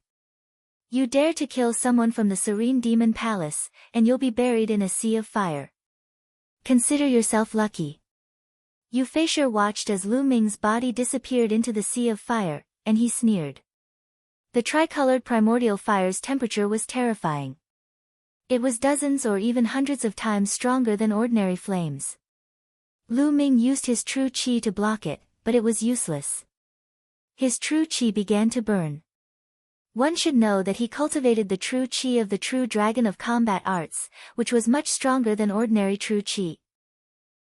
You dare to kill someone from the Serene Demon Palace, and you'll be buried in a sea of fire. Consider yourself lucky. Yu Feisha watched as Lu Ming's body disappeared into the sea of fire, and he sneered. The tricolored primordial fire's temperature was terrifying. It was dozens or even hundreds of times stronger than ordinary flames. Lu Ming used his true chi to block it, but it was useless. His true chi began to burn. One should know that he cultivated the true chi of the true dragon of combat arts, which was much stronger than ordinary true chi.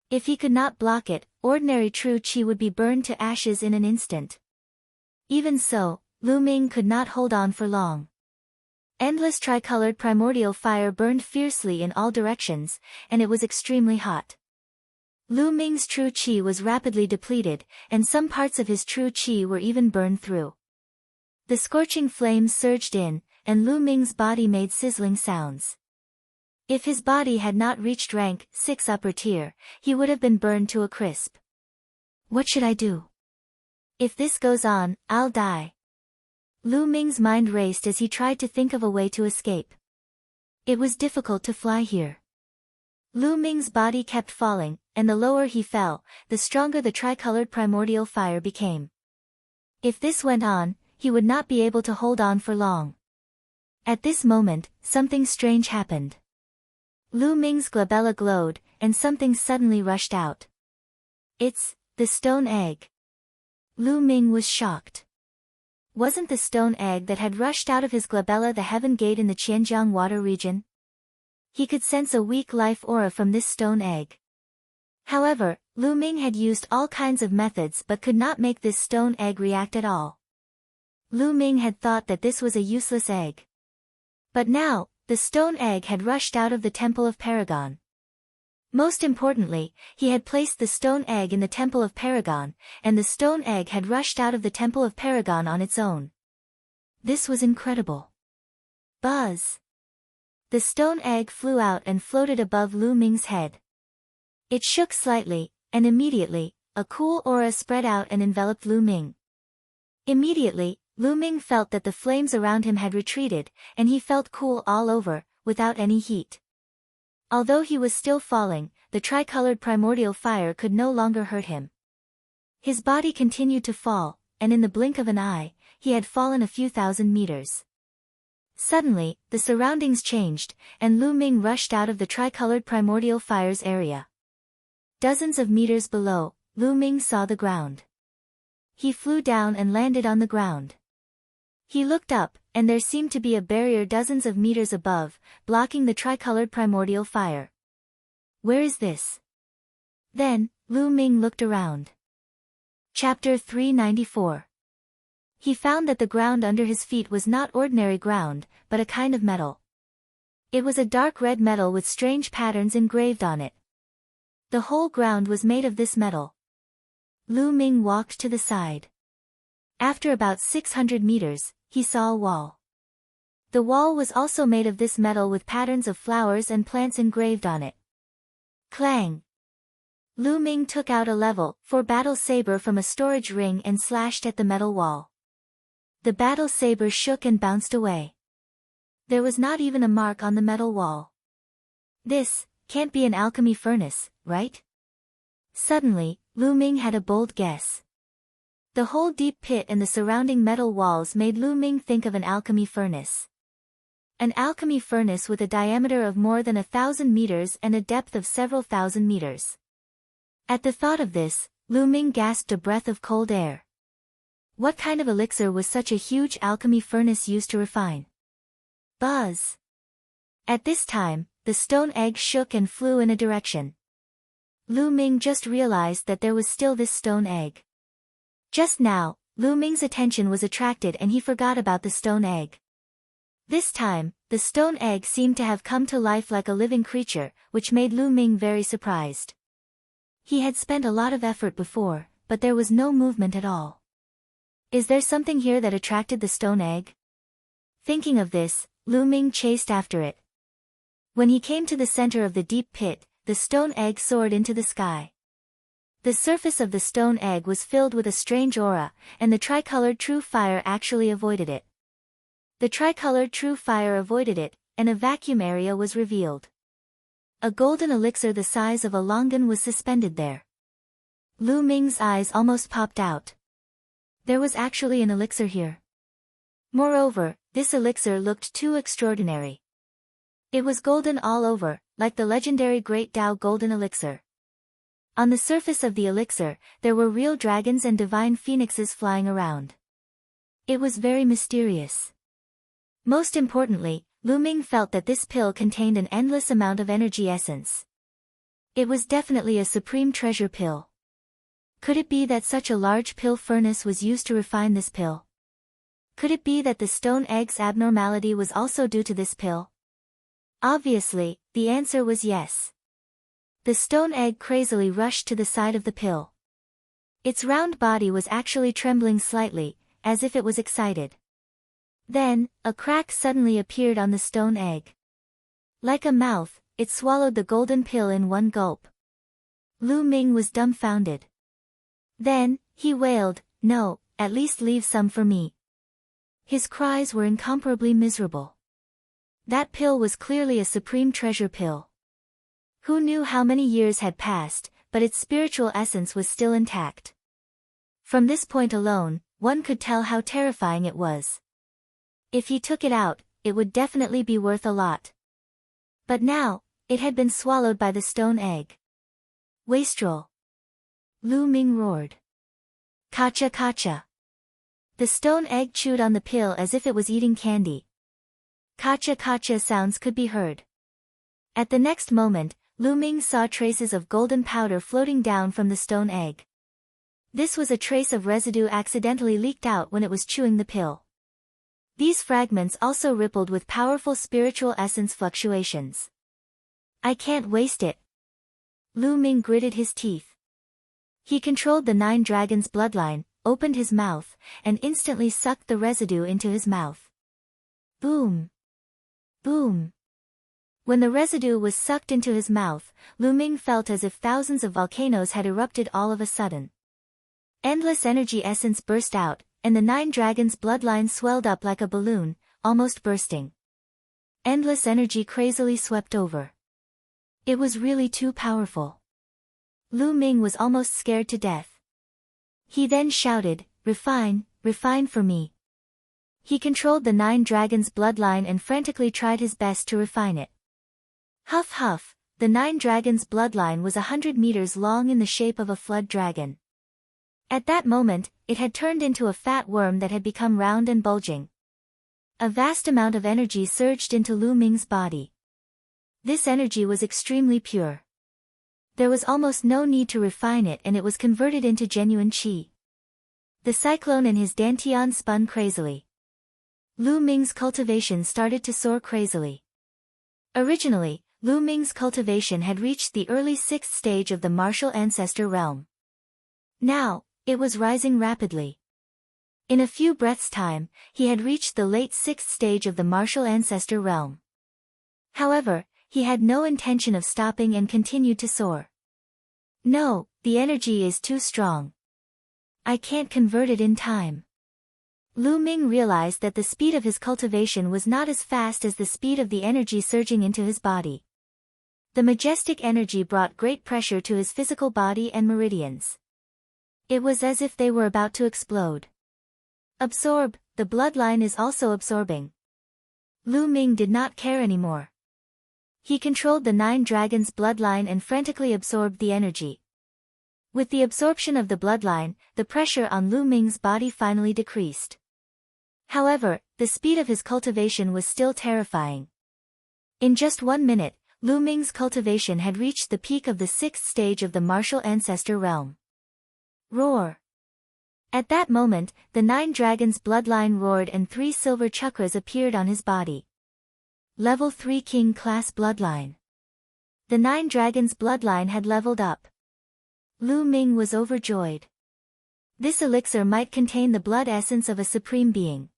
If he could not block it, ordinary true chi would be burned to ashes in an instant. Even so, Lu Ming could not hold on for long. Endless tricolored primordial fire burned fiercely in all directions, and it was extremely hot. Lu Ming's true chi was rapidly depleted, and some parts of his true chi were even burned through. The scorching flames surged in, and Lu Ming's body made sizzling sounds. If his body had not reached rank 6 upper tier, he would have been burned to a crisp. What should I do? If this goes on, I'll die. Lu Ming's mind raced as he tried to think of a way to escape. It was difficult to fly here. Lu Ming's body kept falling, and the lower he fell, the stronger the tricolored primordial fire became. If this went on, he would not be able to hold on for long. At this moment, something strange happened. Lu Ming's glabella glowed, and something suddenly rushed out. It's the stone egg. Lu Ming was shocked. Wasn't the stone egg that had rushed out of his glabella the heaven gate in the Qianjiang water region? He could sense a weak life aura from this stone egg. However, Lu Ming had used all kinds of methods but could not make this stone egg react at all. Lu Ming had thought that this was a useless egg. But now, the stone egg had rushed out of the Temple of Paragon. Most importantly, he had placed the stone egg in the Temple of Paragon, and the stone egg had rushed out of the Temple of Paragon on its own. This was incredible. Buzz! The stone egg flew out and floated above Lu Ming's head. It shook slightly, and immediately, a cool aura spread out and enveloped Lu Ming. Immediately, Lu Ming felt that the flames around him had retreated, and he felt cool all over, without any heat. Although he was still falling, the tricolored primordial fire could no longer hurt him. His body continued to fall, and in the blink of an eye, he had fallen a few thousand meters. Suddenly, the surroundings changed, and Lu Ming rushed out of the tricolored primordial fire's area. Dozens of meters below, Lu Ming saw the ground. He flew down and landed on the ground. He looked up, and there seemed to be a barrier dozens of meters above, blocking the tricolored primordial fire. Where is this? Then, Lu Ming looked around. Chapter 394. He found that the ground under his feet was not ordinary ground, but a kind of metal. It was a dark red metal with strange patterns engraved on it. The whole ground was made of this metal. Lu Ming walked to the side. After about 600 meters, he saw a wall. The wall was also made of this metal with patterns of flowers and plants engraved on it. Clang! Lu Ming took out a level 4 battle saber from a storage ring and slashed at the metal wall. The battle saber shook and bounced away. There was not even a mark on the metal wall. This can't be an alchemy furnace, right? Suddenly, Lu Ming had a bold guess. The whole deep pit and the surrounding metal walls made Lu Ming think of an alchemy furnace. An alchemy furnace with a diameter of more than 1,000 meters and a depth of several thousand meters. At the thought of this, Lu Ming gasped a breath of cold air. What kind of elixir was such a huge alchemy furnace used to refine? Buzz! At this time, the stone egg shook and flew in a direction. Lu Ming just realized that there was still this stone egg. Just now, Lu Ming's attention was attracted and he forgot about the stone egg. This time, the stone egg seemed to have come to life like a living creature, which made Lu Ming very surprised. He had spent a lot of effort before, but there was no movement at all. Is there something here that attracted the stone egg? Thinking of this, Lu Ming chased after it. When he came to the center of the deep pit, the stone egg soared into the sky. The surface of the stone egg was filled with a strange aura, and the tricolored true fire actually avoided it. The tricolored true fire avoided it, and a vacuum area was revealed. A golden elixir the size of a longan was suspended there. Lu Ming's eyes almost popped out. There was actually an elixir here. Moreover, this elixir looked too extraordinary. It was golden all over, like the legendary Great Tao Golden Elixir. On the surface of the elixir, there were real dragons and divine phoenixes flying around. It was very mysterious. Most importantly, Lu Ming felt that this pill contained an endless amount of energy essence. It was definitely a supreme treasure pill. Could it be that such a large pill furnace was used to refine this pill? Could it be that the stone egg's abnormality was also due to this pill? Obviously, the answer was yes. The stone egg crazily rushed to the side of the pill. Its round body was actually trembling slightly, as if it was excited. Then, a crack suddenly appeared on the stone egg. Like a mouth, it swallowed the golden pill in one gulp. Lu Ming was dumbfounded. Then, he wailed, "No, at least leave some for me." His cries were incomparably miserable. That pill was clearly a supreme treasure pill. Who knew how many years had passed, but its spiritual essence was still intact. From this point alone, one could tell how terrifying it was. If he took it out, it would definitely be worth a lot. But now, it had been swallowed by the stone egg. Wastrel! Lu Ming roared. Kacha kacha! The stone egg chewed on the pill as if it was eating candy. Kacha kacha sounds could be heard. At the next moment, Lu Ming saw traces of golden powder floating down from the stone egg. This was a trace of residue accidentally leaked out when it was chewing the pill. These fragments also rippled with powerful spiritual essence fluctuations. I can't waste it. Lu Ming gritted his teeth. He controlled the 9 dragons' bloodline, opened his mouth, and instantly sucked the residue into his mouth. Boom! Boom! When the residue was sucked into his mouth, Lu Ming felt as if thousands of volcanoes had erupted all of a sudden. Endless energy essence burst out, and the 9 dragons' bloodline swelled up like a balloon, almost bursting. Endless energy crazily swept over. It was really too powerful. Lu Ming was almost scared to death. He then shouted, "Refine, refine for me." He controlled the 9 dragons' bloodline and frantically tried his best to refine it. Huff huff, the 9 dragons' bloodline was 100 meters long in the shape of a flood dragon. At that moment, it had turned into a fat worm that had become round and bulging. A vast amount of energy surged into Lu Ming's body. This energy was extremely pure. There was almost no need to refine it, and it was converted into genuine qi. The cyclone in his dantian spun crazily. Lu Ming's cultivation started to soar crazily. Originally, Lu Ming's cultivation had reached the early 6th stage of the martial ancestor realm. Now, it was rising rapidly. In a few breaths' time, he had reached the late 6th stage of the martial ancestor realm. However, he had no intention of stopping and continued to soar. No, the energy is too strong. I can't convert it in time. Lu Ming realized that the speed of his cultivation was not as fast as the speed of the energy surging into his body. The majestic energy brought great pressure to his physical body and meridians. It was as if they were about to explode. Absorb, the bloodline is also absorbing. Lu Ming did not care anymore. He controlled the 9 dragons' bloodline and frantically absorbed the energy. With the absorption of the bloodline, the pressure on Lu Ming's body finally decreased. However, the speed of his cultivation was still terrifying. In just 1 minute, Lu Ming's cultivation had reached the peak of the 6th stage of the martial ancestor realm. Roar! At that moment, the 9 dragons' bloodline roared and 3 silver chakras appeared on his body. Level 3 King Class Bloodline. The 9 dragons' bloodline had leveled up. Lu Ming was overjoyed. This elixir might contain the blood essence of a supreme being.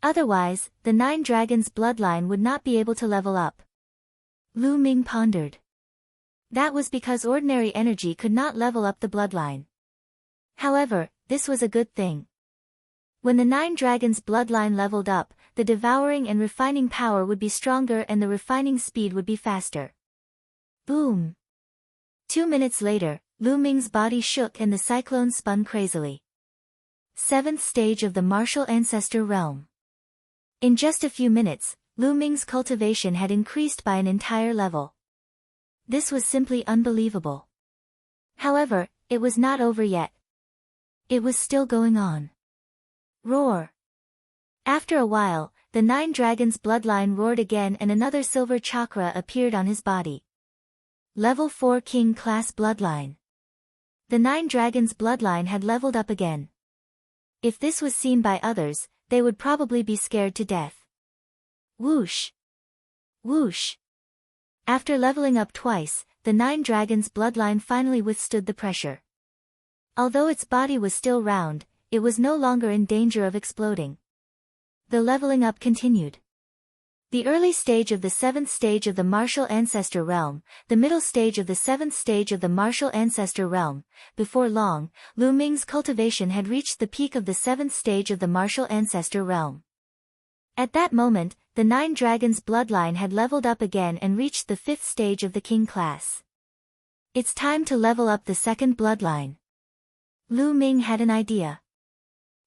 Otherwise, the 9 dragons' bloodline would not be able to level up. Lu Ming pondered. That was because ordinary energy could not level up the bloodline. However, this was a good thing. When the 9 dragons' bloodline leveled up, the devouring and refining power would be stronger and the refining speed would be faster. Boom! 2 minutes later, Lu Ming's body shook and the cyclone spun crazily. 7th stage of the martial ancestor realm. In just a few minutes, Lu Ming's cultivation had increased by an entire level. This was simply unbelievable. However, it was not over yet. It was still going on. Roar! After a while, the 9 dragons' bloodline roared again and another silver chakra appeared on his body. Level 4 King Class Bloodline. The 9 dragons' bloodline had leveled up again. If this was seen by others, they would probably be scared to death. Whoosh! Whoosh! After leveling up twice, the 9 dragons' bloodline finally withstood the pressure. Although its body was still round, it was no longer in danger of exploding. The leveling up continued. The early stage of the 7th stage of the martial ancestor realm, the middle stage of the 7th stage of the martial ancestor realm. Before long, Lu Ming's cultivation had reached the peak of the 7th stage of the martial ancestor realm. At that moment, the 9 dragons' bloodline had leveled up again and reached the 5th stage of the king class. It's time to level up the 2nd bloodline. Lu Ming had an idea.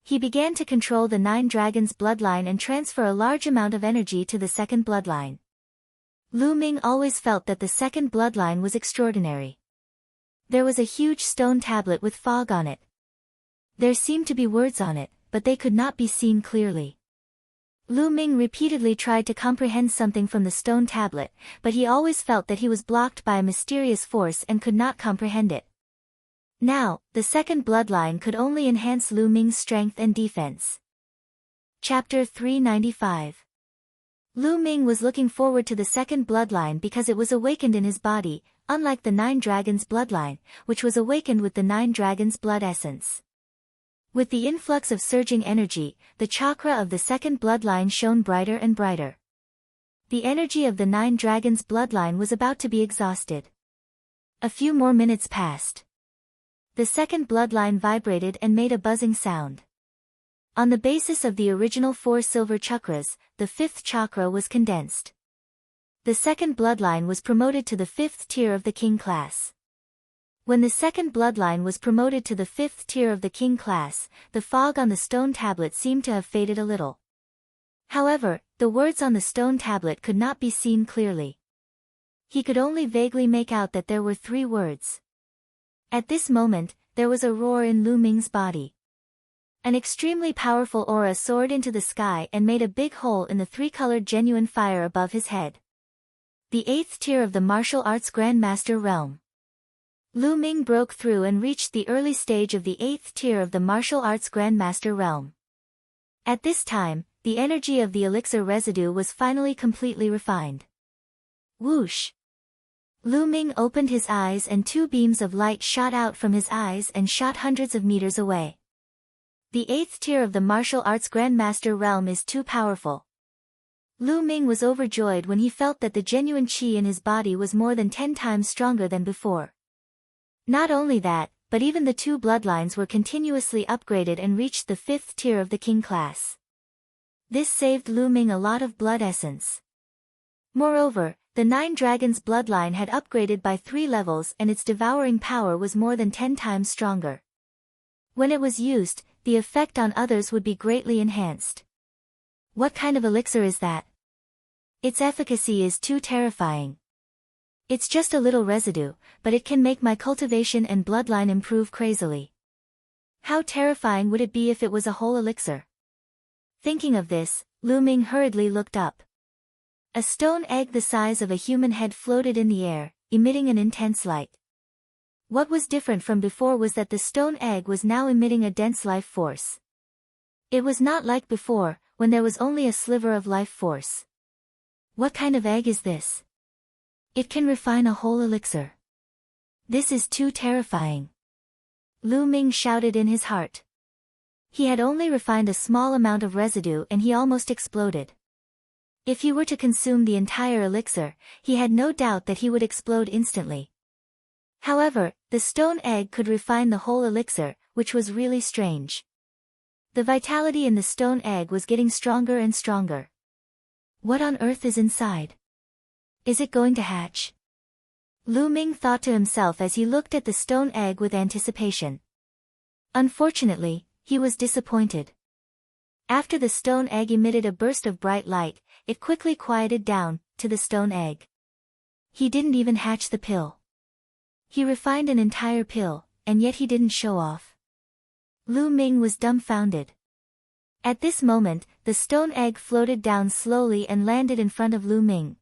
He began to control the 9 dragons' bloodline and transfer a large amount of energy to the 2nd bloodline. Lu Ming always felt that the 2nd bloodline was extraordinary. There was a huge stone tablet with fog on it. There seemed to be words on it, but they could not be seen clearly. Lu Ming repeatedly tried to comprehend something from the stone tablet, but he always felt that he was blocked by a mysterious force and could not comprehend it. Now, the second bloodline could only enhance Lu Ming's strength and defense. Chapter 395. Lu Ming was looking forward to the second bloodline because it was awakened in his body, unlike the Nine Dragons bloodline, which was awakened with the Nine Dragons blood essence. With the influx of surging energy, the chakra of the second bloodline shone brighter and brighter. The energy of the Nine Dragons bloodline was about to be exhausted. A few more minutes passed. The second bloodline vibrated and made a buzzing sound. On the basis of the original 4 silver chakras, the 5th chakra was condensed. The second bloodline was promoted to the 5th tier of the king class. When the second bloodline was promoted to the 5th tier of the king class, the fog on the stone tablet seemed to have faded a little. However, the words on the stone tablet could not be seen clearly. He could only vaguely make out that there were 3 words. At this moment, there was a roar in Lu Ming's body. An extremely powerful aura soared into the sky and made a big hole in the 3-colored genuine fire above his head. The 8th tier of the martial arts Grandmaster realm. Lu Ming broke through and reached the early stage of the 8th tier of the martial arts Grandmaster realm. At this time, the energy of the elixir residue was finally completely refined. Whoosh! Lu Ming opened his eyes and 2 beams of light shot out from his eyes and shot hundreds of meters away. The 8th tier of the martial arts Grandmaster realm is too powerful. Lu Ming was overjoyed when he felt that the genuine qi in his body was more than 10 times stronger than before. Not only that, but even the 2 bloodlines were continuously upgraded and reached the 5th tier of the king class. This saved Lu Ming a lot of blood essence. Moreover, the Nine Dragons bloodline had upgraded by 3 levels and its devouring power was more than 10 times stronger. When it was used, the effect on others would be greatly enhanced. What kind of elixir is that? Its efficacy is too terrifying. It's just a little residue, but it can make my cultivation and bloodline improve crazily. How terrifying would it be if it was a whole elixir? Thinking of this, Lu Ming hurriedly looked up. A stone egg the size of a human head floated in the air, emitting an intense light. What was different from before was that the stone egg was now emitting a dense life force. It was not like before, when there was only a sliver of life force. What kind of egg is this? It can refine a whole elixir. This is too terrifying. Lu Ming shouted in his heart. He had only refined a small amount of residue and he almost exploded. If he were to consume the entire elixir, he had no doubt that he would explode instantly. However, the stone egg could refine the whole elixir, which was really strange. The vitality in the stone egg was getting stronger and stronger. What on earth is inside? Is it going to hatch? Lu Ming thought to himself as he looked at the stone egg with anticipation. Unfortunately, he was disappointed. After the stone egg emitted a burst of bright light, it quickly quieted down, to the stone egg. He didn't even hatch the pill. He refined an entire pill, and yet he didn't show off. Lu Ming was dumbfounded. At this moment, the stone egg floated down slowly and landed in front of Lu Ming.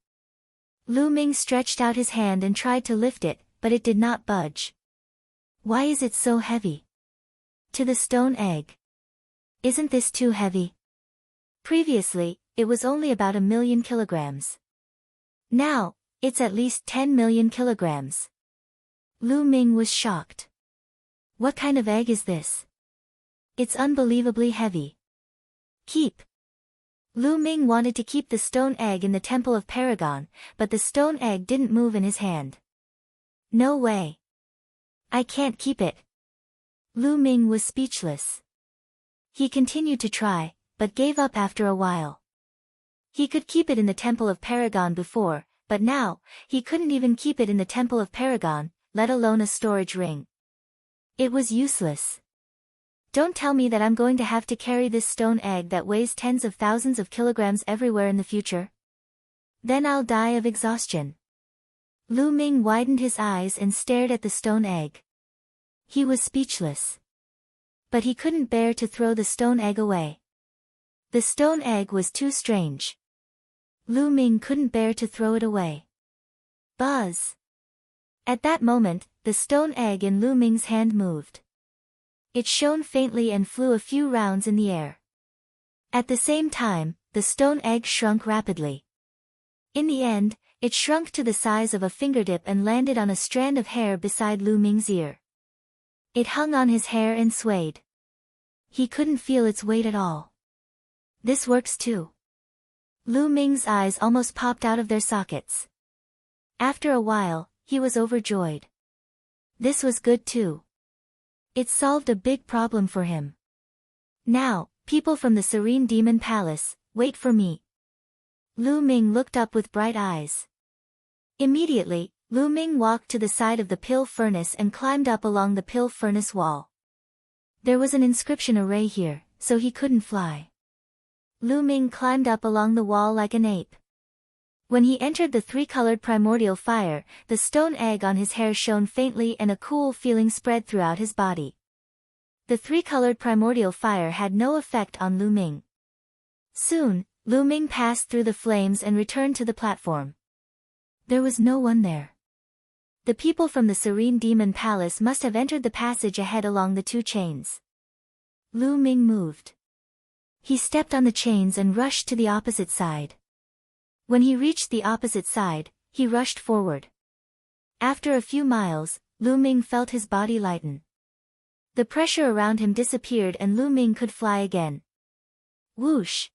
Lu Ming stretched out his hand and tried to lift it, but it did not budge. Why is it so heavy? To the stone egg. Isn't this too heavy? Previously, it was only about 1,000,000 kilograms. Now, it's at least 10 million kilograms. Lu Ming was shocked. What kind of egg is this? It's unbelievably heavy. Keep. Lu Ming wanted to keep the stone egg in the Temple of Paragon, but the stone egg didn't move in his hand. No way. I can't keep it. Lu Ming was speechless. He continued to try, but gave up after a while. He could keep it in the Temple of Paragon before, but now, he couldn't even keep it in the Temple of Paragon, let alone a storage ring. It was useless. Don't tell me that I'm going to have to carry this stone egg that weighs tens of thousands of kilograms everywhere in the future. Then I'll die of exhaustion. Lu Ming widened his eyes and stared at the stone egg. He was speechless. But he couldn't bear to throw the stone egg away. The stone egg was too strange. Lu Ming couldn't bear to throw it away. Buzz! At that moment, the stone egg in Lu Ming's hand moved. It shone faintly and flew a few rounds in the air. At the same time, the stone egg shrunk rapidly. In the end, it shrunk to the size of a fingertip and landed on a strand of hair beside Lu Ming's ear. It hung on his hair and swayed. He couldn't feel its weight at all. This works too. Lu Ming's eyes almost popped out of their sockets. After a while, he was overjoyed. This was good too. It solved a big problem for him. Now, people from the Serene Demon Palace, wait for me. Lu Ming looked up with bright eyes. Immediately, Lu Ming walked to the side of the pill furnace and climbed up along the pill furnace wall. There was an inscription array here, so he couldn't fly. Lu Ming climbed up along the wall like an ape. When he entered the three-colored primordial fire, the stone egg on his hair shone faintly and a cool feeling spread throughout his body. The three-colored primordial fire had no effect on Lu Ming. Soon, Lu Ming passed through the flames and returned to the platform. There was no one there. The people from the Serene Demon Palace must have entered the passage ahead along the two chains. Lu Ming moved. He stepped on the chains and rushed to the opposite side. When he reached the opposite side, he rushed forward. After a few miles, Lu Ming felt his body lighten. The pressure around him disappeared and Lu Ming could fly again. Whoosh!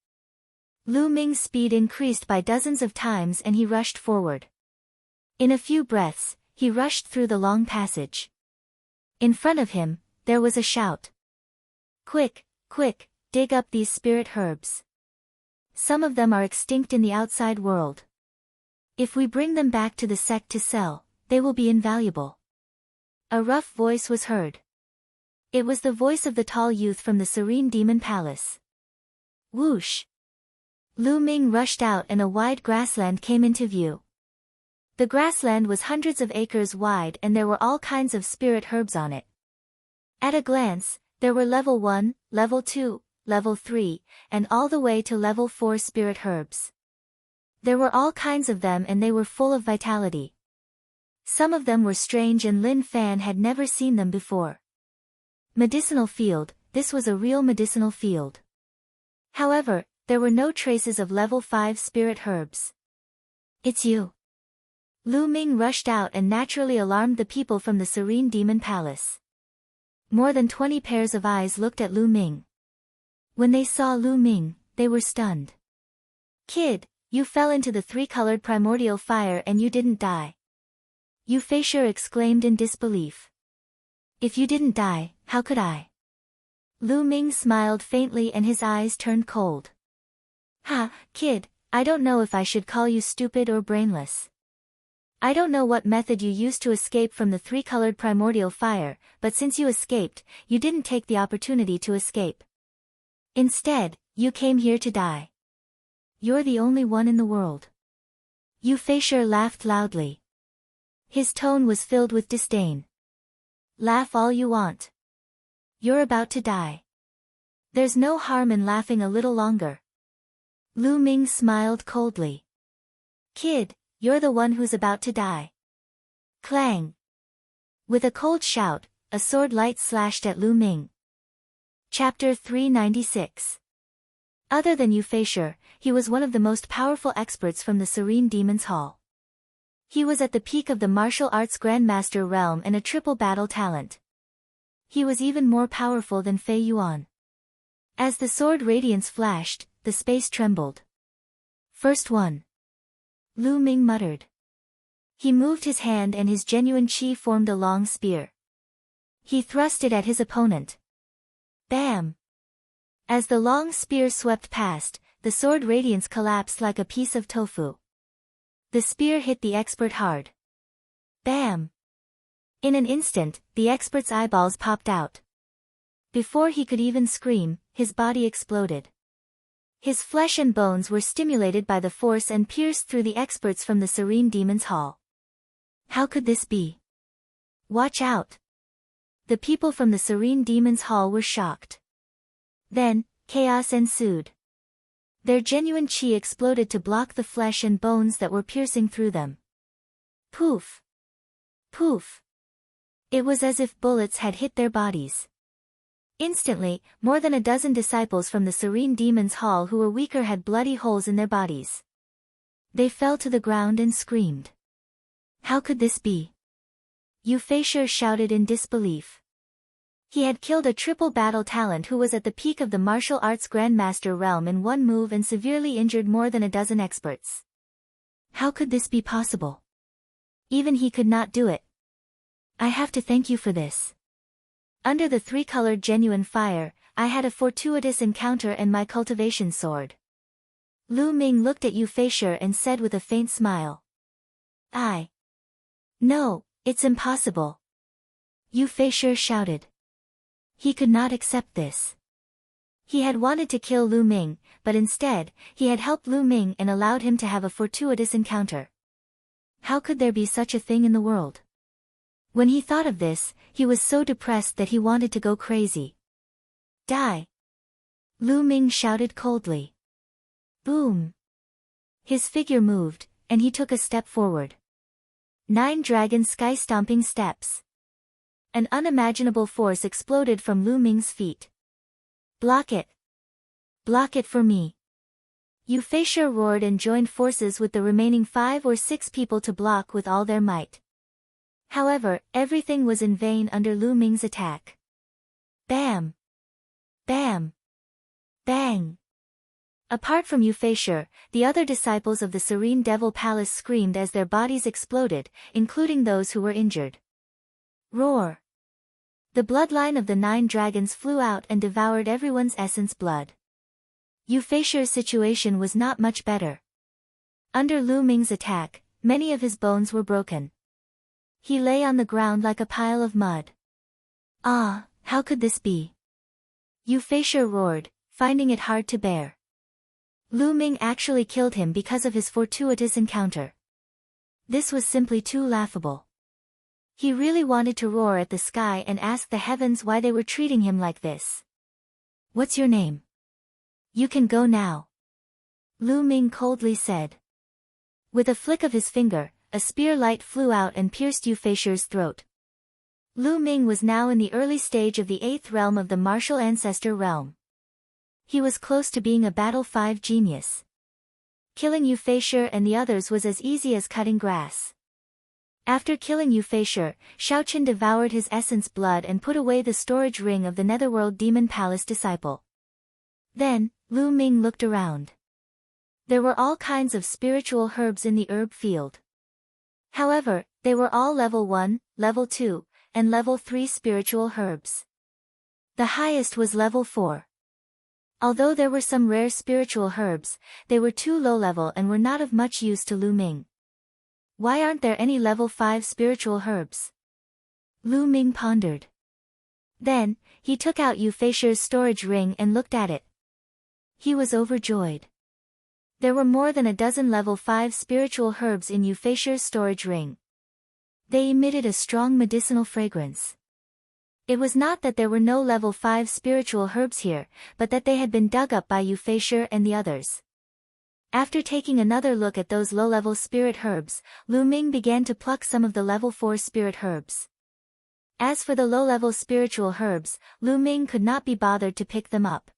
Lu Ming's speed increased by dozens of times and he rushed forward. In a few breaths, he rushed through the long passage. In front of him, there was a shout. Quick, quick, dig up these spirit herbs. Some of them are extinct in the outside world. If we bring them back to the sect to sell, they will be invaluable. A rough voice was heard. It was the voice of the tall youth from the Serene Demon Palace. Whoosh! Lu Ming rushed out and a wide grassland came into view. The grassland was hundreds of acres wide and there were all kinds of spirit herbs on it. At a glance, there were level 1, level 2, level 3, and all the way to level 4 spirit herbs. There were all kinds of them and they were full of vitality. Some of them were strange and Lin Fan had never seen them before. Medicinal field, this was a real medicinal field. However, there were no traces of level 5 spirit herbs. It's you. Lu Ming rushed out and naturally alarmed the people from the Serene Demon Palace. More than 20 pairs of eyes looked at Lu Ming. When they saw Lu Ming, they were stunned. Kid, you fell into the three-colored primordial fire and you didn't die. Yu Feisher exclaimed in disbelief. If you didn't die, how could I? Lu Ming smiled faintly and his eyes turned cold. Ha, kid, I don't know if I should call you stupid or brainless. I don't know what method you used to escape from the three-colored primordial fire, but since you escaped, you didn't take the opportunity to escape. Instead, you came here to die. You're the only one in the world. Yu Feisher laughed loudly. His tone was filled with disdain. Laugh all you want. You're about to die. There's no harm in laughing a little longer. Lu Ming smiled coldly. Kid, you're the one who's about to die. Clang! With a cold shout, a sword light slashed at Lu Ming. Chapter 396. Other than Yu Feisher, he was one of the most powerful experts from the Serene Demon's Hall. He was at the peak of the martial arts grandmaster realm and a triple battle talent. He was even more powerful than Fei Yuan. As the sword radiance flashed, the space trembled. First one. Lu Ming muttered. He moved his hand and his genuine chi formed a long spear. He thrust it at his opponent. Bam! As the long spear swept past, the sword radiance collapsed like a piece of tofu. The spear hit the expert hard. Bam! In an instant, the expert's eyeballs popped out. Before he could even scream, his body exploded. His flesh and bones were stimulated by the force and pierced through the experts from the Serene Demon's Hall. How could this be? Watch out! The people from the Serene Demon's Hall were shocked. Then, chaos ensued. Their genuine chi exploded to block the flesh and bones that were piercing through them. Poof! Poof! It was as if bullets had hit their bodies. Instantly, more than a dozen disciples from the Serene Demon's Hall who were weaker had bloody holes in their bodies. They fell to the ground and screamed. How could this be? Euphasor shouted in disbelief. He had killed a triple battle talent who was at the peak of the martial arts grandmaster realm in one move and severely injured more than a dozen experts. How could this be possible? Even he could not do it. I have to thank you for this. Under the three-colored genuine fire, I had a fortuitous encounter and my cultivation soared. Lu Ming looked at Euphasor and said with a faint smile. No, it's impossible. Euphasor shouted. He could not accept this. He had wanted to kill Lu Ming, but instead, he had helped Lu Ming and allowed him to have a fortuitous encounter. How could there be such a thing in the world? When he thought of this, he was so depressed that he wanted to go crazy. Die! Lu Ming shouted coldly. Boom! His figure moved, and he took a step forward. 9 dragon sky-stomping steps. An unimaginable force exploded from Lu Ming's feet. Block it! Block it for me! Euphasor roared and joined forces with the remaining 5 or 6 people to block with all their might. However, everything was in vain under Lu Ming's attack. Bam! Bam! Bang! Apart from Euphasor, the other disciples of the Serene Devil Palace screamed as their bodies exploded, including those who were injured. Roar! The bloodline of the 9 dragons flew out and devoured everyone's essence blood. Euphasor's situation was not much better. Under Lu Ming's attack, many of his bones were broken. He lay on the ground like a pile of mud. Ah, how could this be? Euphasor roared, finding it hard to bear. Lu Ming actually killed him because of his fortuitous encounter. This was simply too laughable. He really wanted to roar at the sky and ask the heavens why they were treating him like this. What's your name? You can go now. Lu Ming coldly said. With a flick of his finger, a spear light flew out and pierced Euphasor's throat. Lu Ming was now in the early stage of the 8th realm of the martial ancestor realm. He was close to being a Battle 5 genius. Killing Euphasor and the others was as easy as cutting grass. After killing Euphasor, Shaochen devoured his essence blood and put away the storage ring of the Netherworld Demon Palace disciple. Then, Lu Ming looked around. There were all kinds of spiritual herbs in the herb field. However, they were all level 1, level 2, and level 3 spiritual herbs. The highest was level 4. Although there were some rare spiritual herbs, they were too low-level and were not of much use to Lu Ming. Why aren't there any level 5 spiritual herbs? Lu Ming pondered. Then, he took out Euphasor's storage ring and looked at it. He was overjoyed. There were more than a dozen level 5 spiritual herbs in Euphasor's storage ring. They emitted a strong medicinal fragrance. It was not that there were no level 5 spiritual herbs here, but that they had been dug up by Euphasor and the others. After taking another look at those low-level spirit herbs, Lu Ming began to pluck some of the level 4 spirit herbs. As for the low-level spiritual herbs, Lu Ming could not be bothered to pick them up.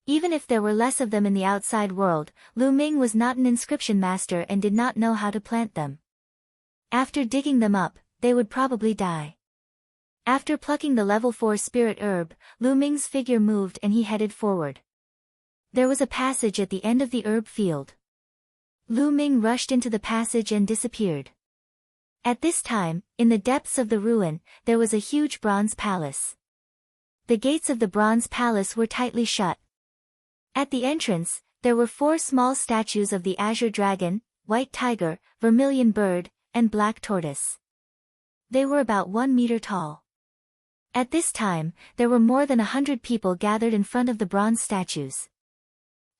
Even if there were less of them in the outside world, Lu Ming was not an inscription master and did not know how to plant them. After digging them up, they would probably die. After plucking the level 4 spirit herb, Lu Ming's figure moved and he headed forward. There was a passage at the end of the herb field. Lu Ming rushed into the passage and disappeared. At this time, in the depths of the ruin, there was a huge bronze palace. The gates of the bronze palace were tightly shut. At the entrance, there were 4 small statues of the azure dragon, white tiger, vermilion bird, and black tortoise. They were about 1 meter tall. At this time, there were more than 100 people gathered in front of the bronze statues.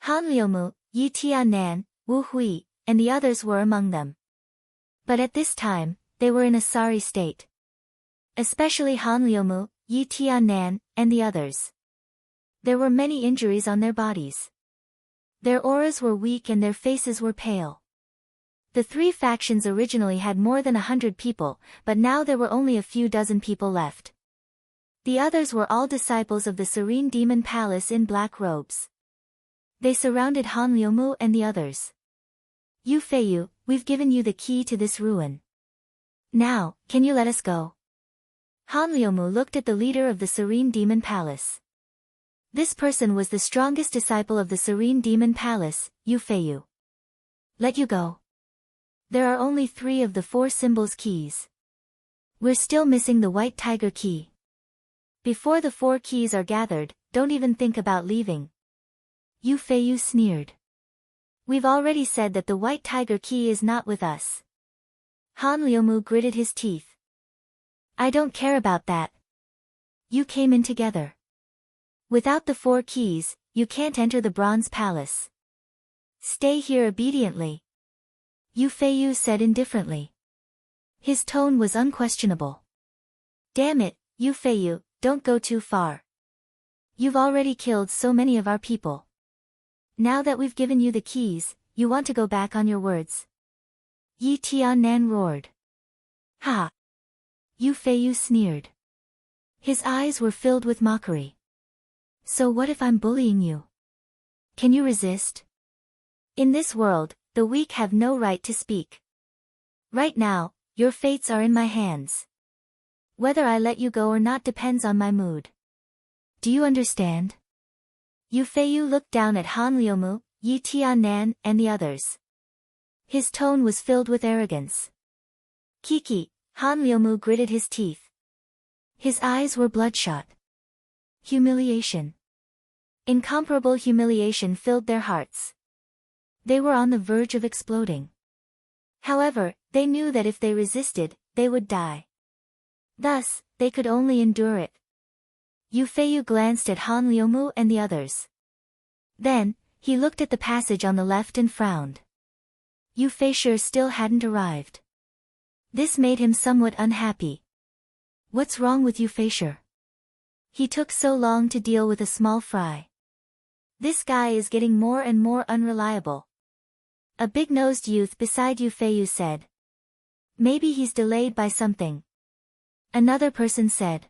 Han Liumu, Yi Tiannan, Wu Hui, and the others were among them. But at this time, they were in a sorry state. Especially Han Liumu, Yi Tiannan, and the others. There were many injuries on their bodies. Their auras were weak and their faces were pale. The three factions originally had more than 100 people, but now there were only a few dozen people left. The others were all disciples of the Serene Demon Palace in black robes. They surrounded Han Liumu and the others. Yu Feiyu, we've given you the key to this ruin. Now, can you let us go? Han Liumu looked at the leader of the Serene Demon Palace. This person was the strongest disciple of the Serene Demon Palace, Yu Feiyu. Let you go. There are only 3 of the 4 symbols keys. We're still missing the white tiger key. Before the 4 keys are gathered, don't even think about leaving. Yu Feiyu sneered. We've already said that the white tiger key is not with us. Han Liumu gritted his teeth. I don't care about that. You came in together. Without the 4 keys, you can't enter the Bronze Palace. Stay here obediently. Yu Feiyu said indifferently. His tone was unquestionable. Damn it, Yu Feiyu, don't go too far. You've already killed so many of our people. Now that we've given you the keys, you want to go back on your words. Yi Tiannan roared. Ha! Yu Feiyu sneered. His eyes were filled with mockery. So what if I'm bullying you? Can you resist? In this world, the weak have no right to speak. Right now, your fates are in my hands. Whether I let you go or not depends on my mood. Do you understand? Yu Feiyu looked down at Han Liumu, Yi Tiannan, and the others. His tone was filled with arrogance. Kiki, Han Liumu gritted his teeth. His eyes were bloodshot. Humiliation. Incomparable humiliation filled their hearts. They were on the verge of exploding. However, they knew that if they resisted, they would die. Thus, they could only endure it. Yu Feiyu glanced at Han Liumu and the others. Then, he looked at the passage on the left and frowned. Yu Feisher still hadn't arrived. This made him somewhat unhappy. What's wrong with Yu Feisher? He took so long to deal with a small fry. This guy is getting more and more unreliable. A big-nosed youth beside Yu Feiyu said. Maybe he's delayed by something. Another person said.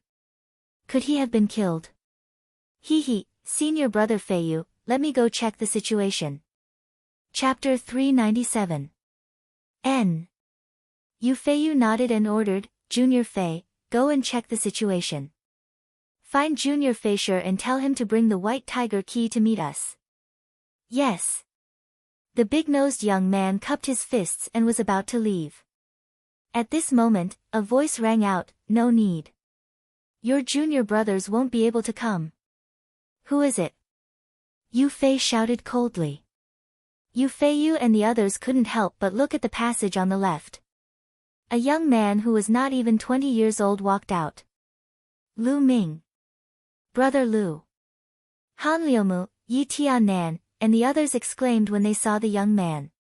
Could he have been killed? Hee, senior brother Feiyu, let me go check the situation. Chapter 397. N. Yu Feiyu nodded and ordered, Junior Fei, go and check the situation. Find Junior Feisher and tell him to bring the white tiger key to meet us. Yes. The big-nosed young man cupped his fists and was about to leave. At this moment, a voice rang out, no need. Your junior brothers won't be able to come. Who is it? Yu Fei shouted coldly. Yu Feiyu and the others couldn't help but look at the passage on the left. A young man who was not even 20 years old walked out. Lu Ming. Brother Lu. Han Liumu, Yi Tiannan, and the others exclaimed when they saw the young man.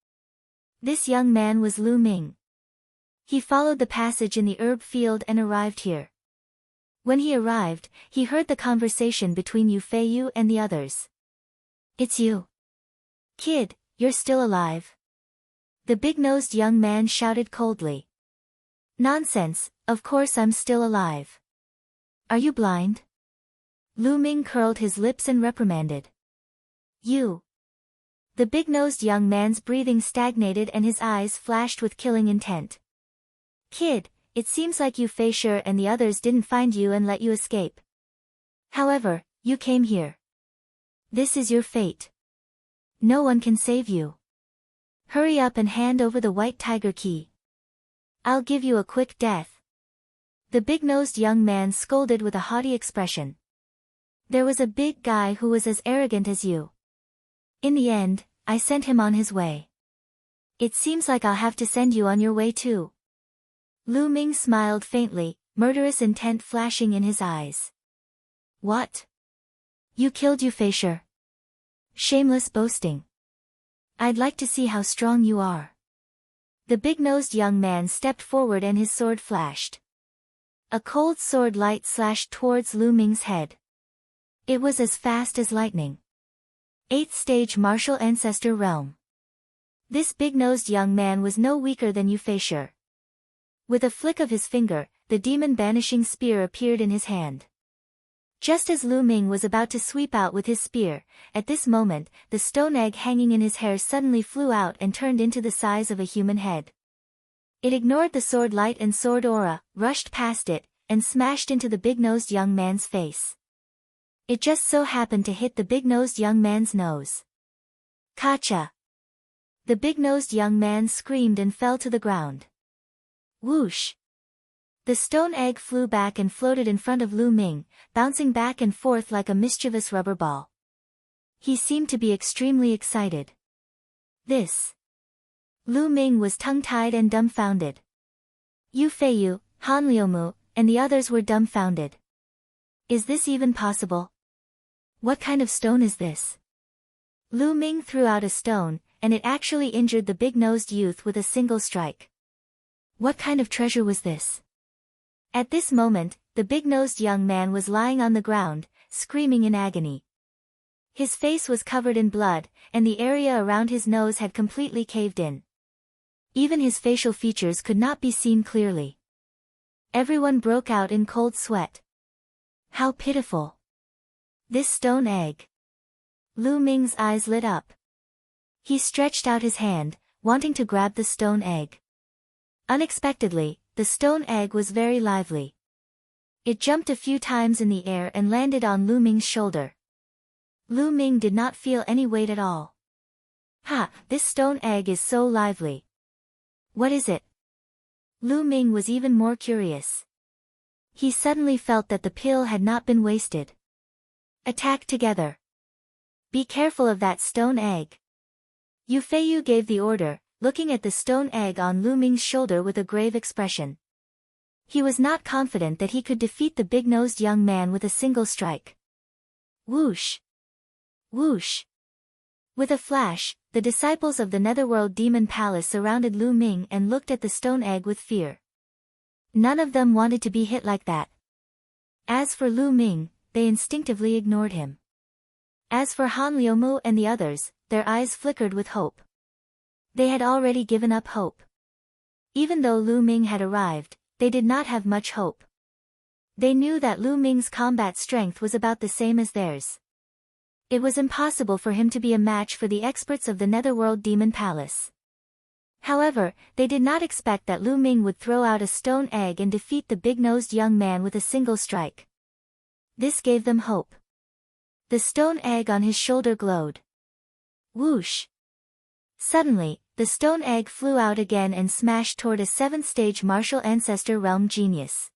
This young man was Lu Ming. He followed the passage in the herb field and arrived here. When he arrived, he heard the conversation between Yu Feiyu and the others. It's you. Kid, you're still alive. The big-nosed young man shouted coldly. Nonsense, of course I'm still alive. Are you blind? Lu Ming curled his lips and reprimanded. You. The big-nosed young man's breathing stagnated and his eyes flashed with killing intent. Kid, it seems like Yu Feisher and the others didn't find you and let you escape. However, you came here. This is your fate. No one can save you. Hurry up and hand over the white tiger key. I'll give you a quick death. The big-nosed young man scolded with a haughty expression. There was a big guy who was as arrogant as you. In the end, I sent him on his way. It seems like I'll have to send you on your way too. Lu Ming smiled faintly, murderous intent flashing in his eyes. What? You killed Yu Feisher? Shameless boasting. I'd like to see how strong you are. The big-nosed young man stepped forward and his sword flashed. A cold sword light slashed towards Lu Ming's head. It was as fast as lightning. 8th stage martial ancestor realm. This big-nosed young man was no weaker than Yu Fei. With a flick of his finger, the demon-banishing spear appeared in his hand. Just as Lu Ming was about to sweep out with his spear, at this moment, the stone egg hanging in his hair suddenly flew out and turned into the size of a human head. It ignored the sword light and sword aura, rushed past it, and smashed into the big-nosed young man's face. It just so happened to hit the big-nosed young man's nose. Kacha! The big-nosed young man screamed and fell to the ground. Whoosh! The stone egg flew back and floated in front of Lu Ming, bouncing back and forth like a mischievous rubber ball. He seemed to be extremely excited. This. Lu Ming was tongue-tied and dumbfounded. Yu Feiyu, Han Liumu, and the others were dumbfounded. Is this even possible? What kind of stone is this? Lu Ming threw out a stone, and it actually injured the big-nosed youth with a single strike. What kind of treasure was this? At this moment, the big-nosed young man was lying on the ground, screaming in agony. His face was covered in blood, and the area around his nose had completely caved in. Even his facial features could not be seen clearly. Everyone broke out in cold sweat. How pitiful! This stone egg. Lu Ming's eyes lit up. He stretched out his hand, wanting to grab the stone egg. Unexpectedly, the stone egg was very lively. It jumped a few times in the air and landed on Lu Ming's shoulder. Lu Ming did not feel any weight at all. Ha! This stone egg is so lively. What is it? Lu Ming was even more curious. He suddenly felt that the pill had not been wasted. Attack together. Be careful of that stone egg. Yu Feiyu gave the order, looking at the stone egg on Lu Ming's shoulder with a grave expression. He was not confident that he could defeat the big-nosed young man with a single strike. Whoosh! Whoosh! With a flash, the disciples of the Netherworld Demon Palace surrounded Lu Ming and looked at the stone egg with fear. None of them wanted to be hit like that. As for Lu Ming, they instinctively ignored him. As for Han Liumu and the others, their eyes flickered with hope. They had already given up hope. Even though Lu Ming had arrived, they did not have much hope. They knew that Lu Ming's combat strength was about the same as theirs. It was impossible for him to be a match for the experts of the Netherworld Demon Palace. However, they did not expect that Lu Ming would throw out a stone egg and defeat the big-nosed young man with a single strike. This gave them hope. The stone egg on his shoulder glowed. Whoosh! Suddenly, the stone egg flew out again and smashed toward a 7th-stage martial ancestor realm genius.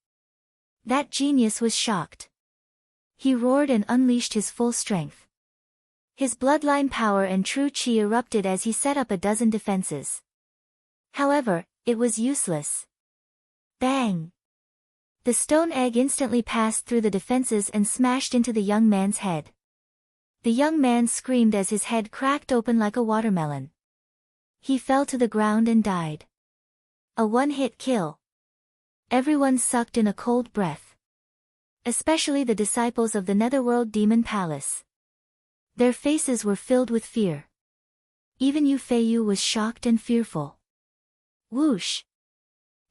That genius was shocked. He roared and unleashed his full strength. His bloodline power and true chi erupted as he set up a dozen defenses. However, it was useless. Bang! The stone egg instantly passed through the defenses and smashed into the young man's head. The young man screamed as his head cracked open like a watermelon. He fell to the ground and died. A one-hit kill. Everyone sucked in a cold breath. Especially the disciples of the Netherworld Demon Palace. Their faces were filled with fear. Even Yu Feiyu was shocked and fearful. Whoosh!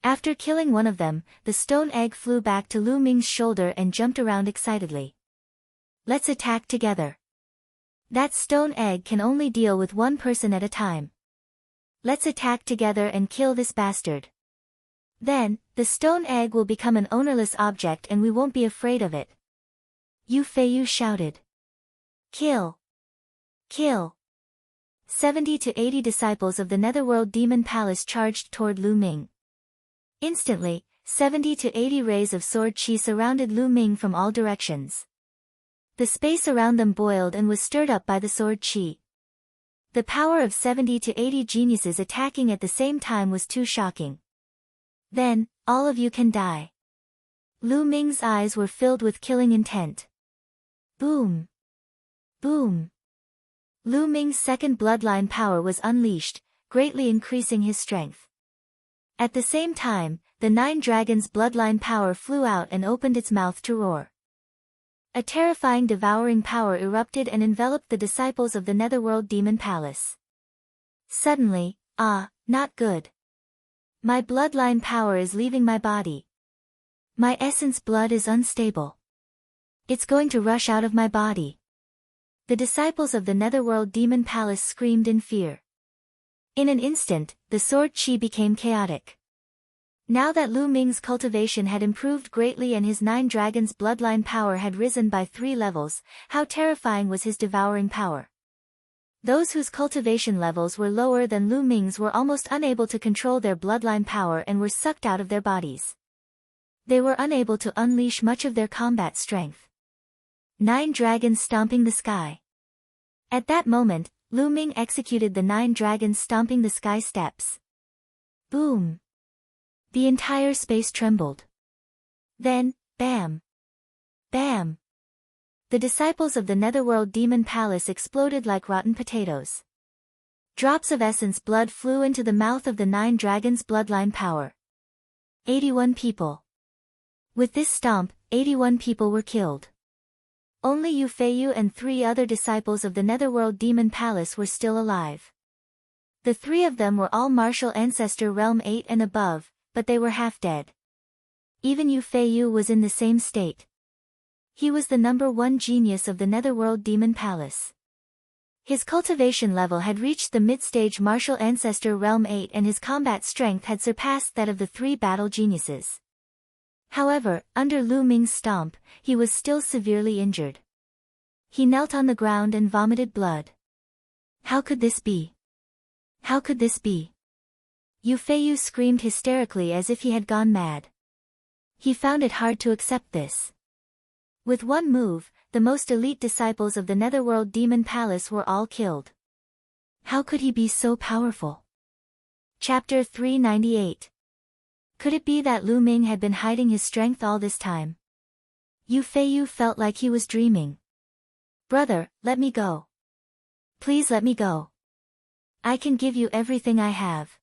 After killing one of them, the stone egg flew back to Lu Ming's shoulder and jumped around excitedly. Let's attack together. That stone egg can only deal with one person at a time. Let's attack together and kill this bastard. Then, the stone egg will become an ownerless object and we won't be afraid of it. Yu Feiyu shouted. Kill! Kill! 70 to 80 disciples of the Netherworld Demon Palace charged toward Lu Ming. Instantly, 70 to 80 rays of sword chi surrounded Lu Ming from all directions. The space around them boiled and was stirred up by the sword chi. The power of 70 to 80 geniuses attacking at the same time was too shocking. Then, all of you can die. Lu Ming's eyes were filled with killing intent. Boom! Boom! Lu Ming's second bloodline power was unleashed, greatly increasing his strength. At the same time, the 9 dragons' bloodline power flew out and opened its mouth to roar. A terrifying devouring power erupted and enveloped the disciples of the Netherworld Demon Palace. Suddenly, not good. My bloodline power is leaving my body. My essence blood is unstable. It's going to rush out of my body. The disciples of the Netherworld Demon Palace screamed in fear. In an instant, the sword chi became chaotic. Now that Lu Ming's cultivation had improved greatly and his 9 dragons' bloodline power had risen by 3 levels, how terrifying was his devouring power. Those whose cultivation levels were lower than Lu Ming's were almost unable to control their bloodline power and were sucked out of their bodies. They were unable to unleash much of their combat strength. 9 dragons stomping the sky. At that moment, Lu Ming executed the 9 dragons stomping the sky steps. Boom! The entire space trembled. Then, bam! Bam! The disciples of the Netherworld Demon Palace exploded like rotten potatoes. Drops of essence blood flew into the mouth of the 9 dragons' bloodline power. 81 people. With this stomp, 81 people were killed. Only Yu Feiyu and 3 other disciples of the Netherworld Demon Palace were still alive. The 3 of them were all martial ancestor realm 8 and above, but they were half dead. Even Yu Feiyu was in the same state. He was the number 1 genius of the Netherworld Demon Palace. His cultivation level had reached the mid-stage martial ancestor realm 8 and his combat strength had surpassed that of the 3 battle geniuses. However, under Lu Ming's stomp, he was still severely injured. He knelt on the ground and vomited blood. How could this be? How could this be? Yu Feiyu screamed hysterically as if he had gone mad. He found it hard to accept this. With one move, the most elite disciples of the Netherworld Demon Palace were all killed. How could he be so powerful? Chapter 398. Could it be that Lu Ming had been hiding his strength all this time? Yu Feiyu felt like he was dreaming. Brother, let me go. Please let me go. I can give you everything I have.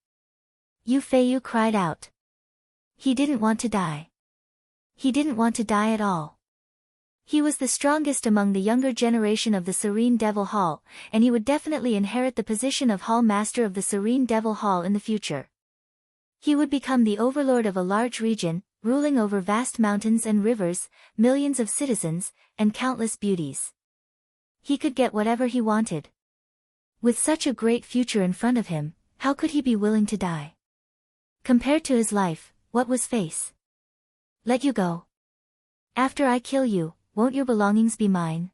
Yu Feiyu cried out. He didn't want to die. He didn't want to die at all. He was the strongest among the younger generation of the Serene Devil Hall, and he would definitely inherit the position of Hall Master of the Serene Devil Hall in the future. He would become the overlord of a large region, ruling over vast mountains and rivers, millions of citizens, and countless beauties. He could get whatever he wanted. With such a great future in front of him, how could he be willing to die? Compared to his life, what was face? Let you go. After I kill you, won't your belongings be mine?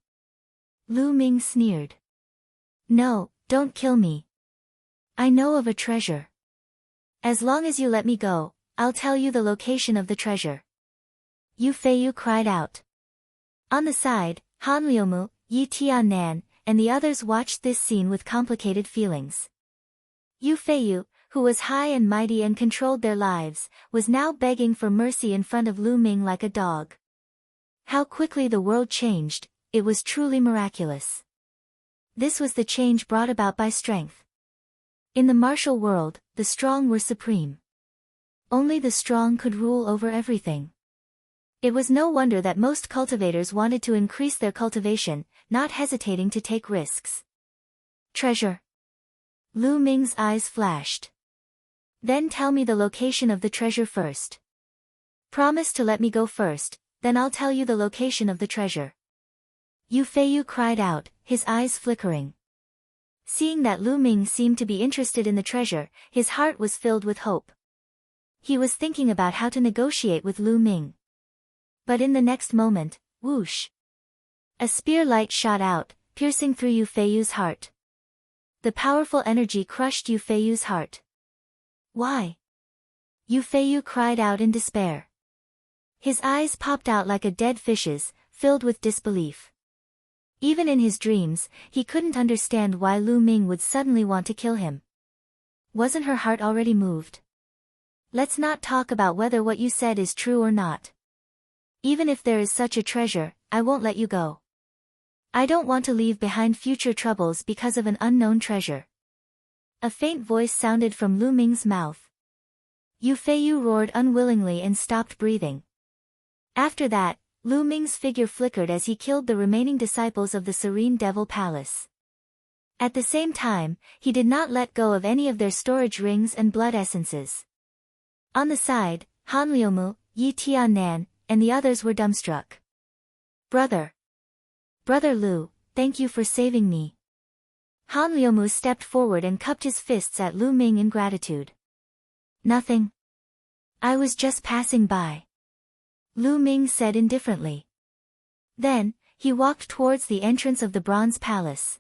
Lu Ming sneered. No, don't kill me. I know of a treasure. As long as you let me go, I'll tell you the location of the treasure. Yu Feiyu cried out. On the side, Han Liumu, Yi Tiannan, and the others watched this scene with complicated feelings. Yu Feiyu, who was high and mighty and controlled their lives, was now begging for mercy in front of Lu Ming like a dog. How quickly the world changed, it was truly miraculous. This was the change brought about by strength. In the martial world, the strong were supreme. Only the strong could rule over everything. It was no wonder that most cultivators wanted to increase their cultivation, not hesitating to take risks. Treasure. Lu Ming's eyes flashed. Then tell me the location of the treasure first. Promise to let me go first, then I'll tell you the location of the treasure. Yu Feiyu cried out, his eyes flickering. Seeing that Lu Ming seemed to be interested in the treasure, his heart was filled with hope. He was thinking about how to negotiate with Lu Ming. But in the next moment, whoosh! A spear light shot out, piercing through Yu Feiyu's heart. The powerful energy crushed Yu Feiyu's heart. Why? Yu Feiyu cried out in despair. His eyes popped out like a dead fish's, filled with disbelief. Even in his dreams, he couldn't understand why Lu Ming would suddenly want to kill him. Wasn't her heart already moved? Let's not talk about whether what you said is true or not. Even if there is such a treasure, I won't let you go. I don't want to leave behind future troubles because of an unknown treasure. A faint voice sounded from Lu Ming's mouth. Yu Feiyu roared unwillingly and stopped breathing. After that, Lu Ming's figure flickered as he killed the remaining disciples of the Serene Devil Palace. At the same time, he did not let go of any of their storage rings and blood essences. On the side, Hanliomu, Yi Tiannan, and the others were dumbstruck. Brother Lu, thank you for saving me. Hanliomu stepped forward and cupped his fists at Lu Ming in gratitude. Nothing. I was just passing by. Lu Ming said indifferently. Then, he walked towards the entrance of the Bronze Palace.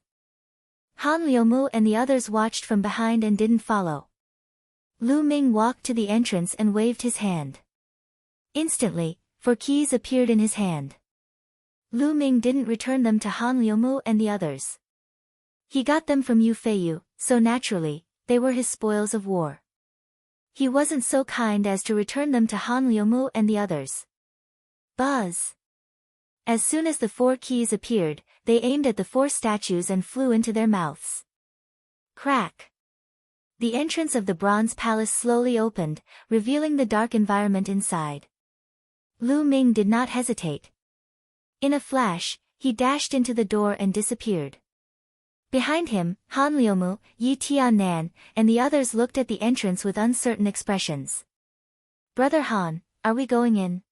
Hanliomu and the others watched from behind and didn't follow. Lu Ming walked to the entrance and waved his hand. Instantly, 4 keys appeared in his hand. Lu Ming didn't return them to Hanliomu and the others. He got them from Yu Feiyu, so naturally, they were his spoils of war. He wasn't so kind as to return them to Hanliomu and the others. Buzz! As soon as the 4 keys appeared, they aimed at the 4 statues and flew into their mouths. Crack! The entrance of the Bronze Palace slowly opened, revealing the dark environment inside. Lu Ming did not hesitate. In a flash, he dashed into the door and disappeared. Behind him, Hanliomu, Yi Tiannan, and the others looked at the entrance with uncertain expressions. Brother Han, are we going in?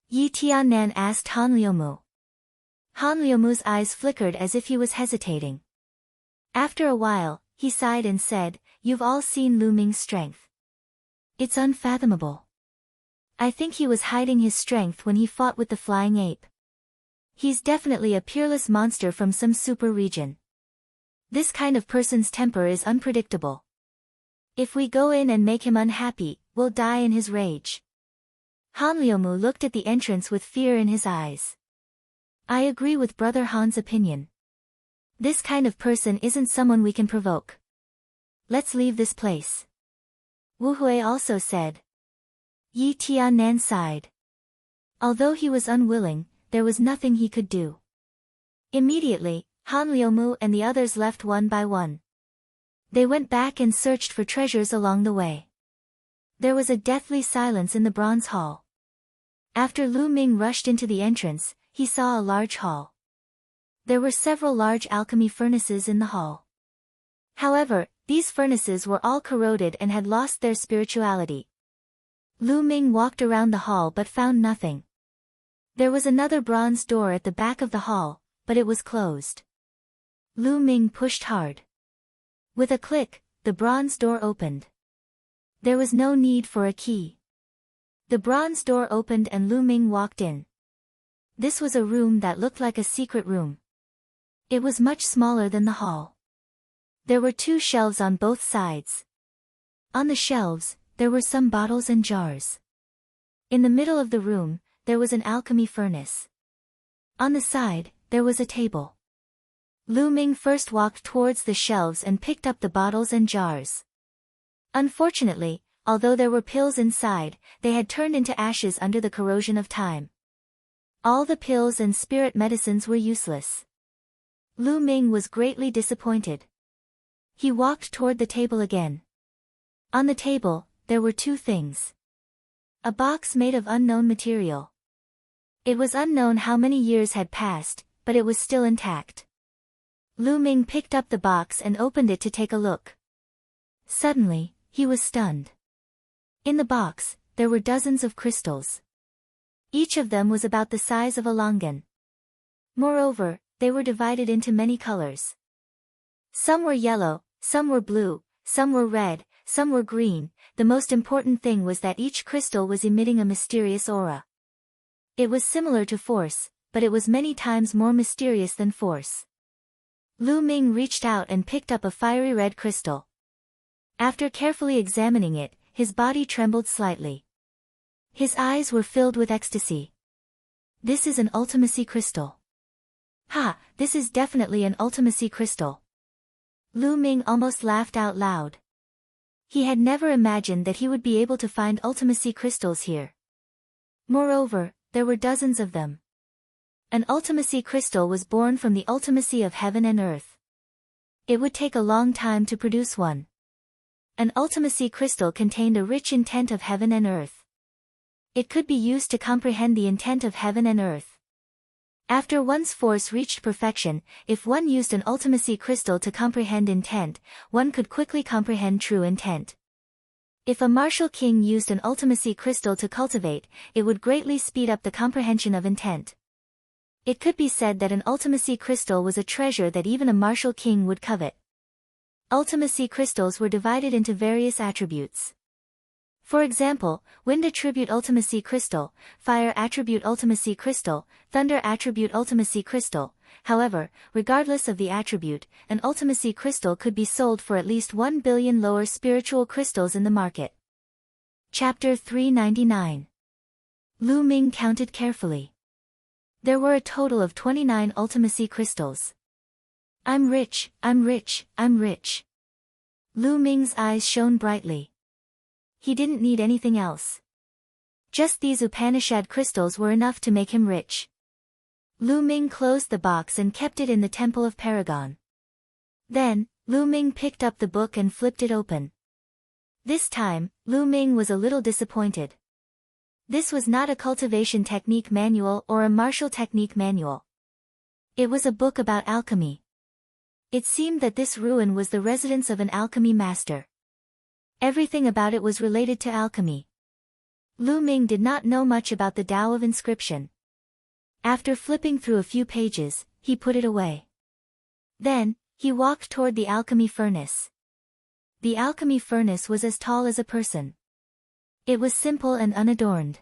Yi Tiannan asked Hanliomu. Hanliomu's eyes flickered as if he was hesitating. After a while, he sighed and said, You've all seen Lu Ming's strength. It's unfathomable. I think he was hiding his strength when he fought with the flying ape. He's definitely a peerless monster from some super region. This kind of person's temper is unpredictable. If we go in and make him unhappy, we'll die in his rage. Hanliomu looked at the entrance with fear in his eyes. I agree with Brother Han's opinion. This kind of person isn't someone we can provoke. Let's leave this place. Wu Hui also said. Yi Tiannan sighed. Although he was unwilling, there was nothing he could do. Immediately, Hanliomu and the others left one by one. They went back and searched for treasures along the way. There was a deathly silence in the bronze hall. After Lu Ming rushed into the entrance, he saw a large hall. There were several large alchemy furnaces in the hall. However, these furnaces were all corroded and had lost their spirituality. Lu Ming walked around the hall but found nothing. There was another bronze door at the back of the hall, but it was closed. Lu Ming pushed hard. With a click, the bronze door opened. There was no need for a key. The bronze door opened and Lu Ming walked in. This was a room that looked like a secret room. It was much smaller than the hall. There were 2 shelves on both sides. On the shelves, there were some bottles and jars. In the middle of the room, there was an alchemy furnace. On the side, there was a table. Lu Ming first walked towards the shelves and picked up the bottles and jars. Unfortunately, although there were pills inside, they had turned into ashes under the corrosion of time. All the pills and spirit medicines were useless. Lu Ming was greatly disappointed. He walked toward the table again. On the table, there were 2 things. A box made of unknown material. It was unknown how many years had passed, but it was still intact. Lu Ming picked up the box and opened it to take a look. Suddenly, he was stunned. In the box, there were dozens of crystals. Each of them was about the size of a longan. Moreover, they were divided into many colors. Some were yellow, some were blue, some were red, some were green. The most important thing was that each crystal was emitting a mysterious aura. It was similar to force, but it was many times more mysterious than force. Lu Ming reached out and picked up a fiery red crystal. After carefully examining it, his body trembled slightly. His eyes were filled with ecstasy. This is an ultimacy crystal. Ha, this is definitely an ultimacy crystal. Lu Ming almost laughed out loud. He had never imagined that he would be able to find ultimacy crystals here. Moreover, there were dozens of them. An ultimacy crystal was born from the ultimacy of heaven and earth. It would take a long time to produce one. An ultimacy crystal contained a rich intent of heaven and earth. It could be used to comprehend the intent of heaven and earth. After one's force reached perfection, if one used an ultimacy crystal to comprehend intent, one could quickly comprehend true intent. If a martial king used an ultimacy crystal to cultivate, it would greatly speed up the comprehension of intent. It could be said that an ultimacy crystal was a treasure that even a martial king would covet. Ultimacy crystals were divided into various attributes. For example, wind attribute ultimacy crystal, fire attribute ultimacy crystal, thunder attribute ultimacy crystal. However, regardless of the attribute, an ultimacy crystal could be sold for at least 1 billion lower spiritual crystals in the market. Chapter 399. Lu Ming counted carefully. There were a total of 29 ultimacy crystals. I'm rich, I'm rich, I'm rich. Lu Ming's eyes shone brightly. He didn't need anything else. Just these Upanishad crystals were enough to make him rich. Lu Ming closed the box and kept it in the temple of Paragon. Then, Lu Ming picked up the book and flipped it open. This time, Lu Ming was a little disappointed. This was not a cultivation technique manual or a martial technique manual. It was a book about alchemy. It seemed that this ruin was the residence of an alchemy master. Everything about it was related to alchemy. Lu Ming did not know much about the Tao of inscription. After flipping through a few pages, he put it away. Then, he walked toward the alchemy furnace. The alchemy furnace was as tall as a person. It was simple and unadorned.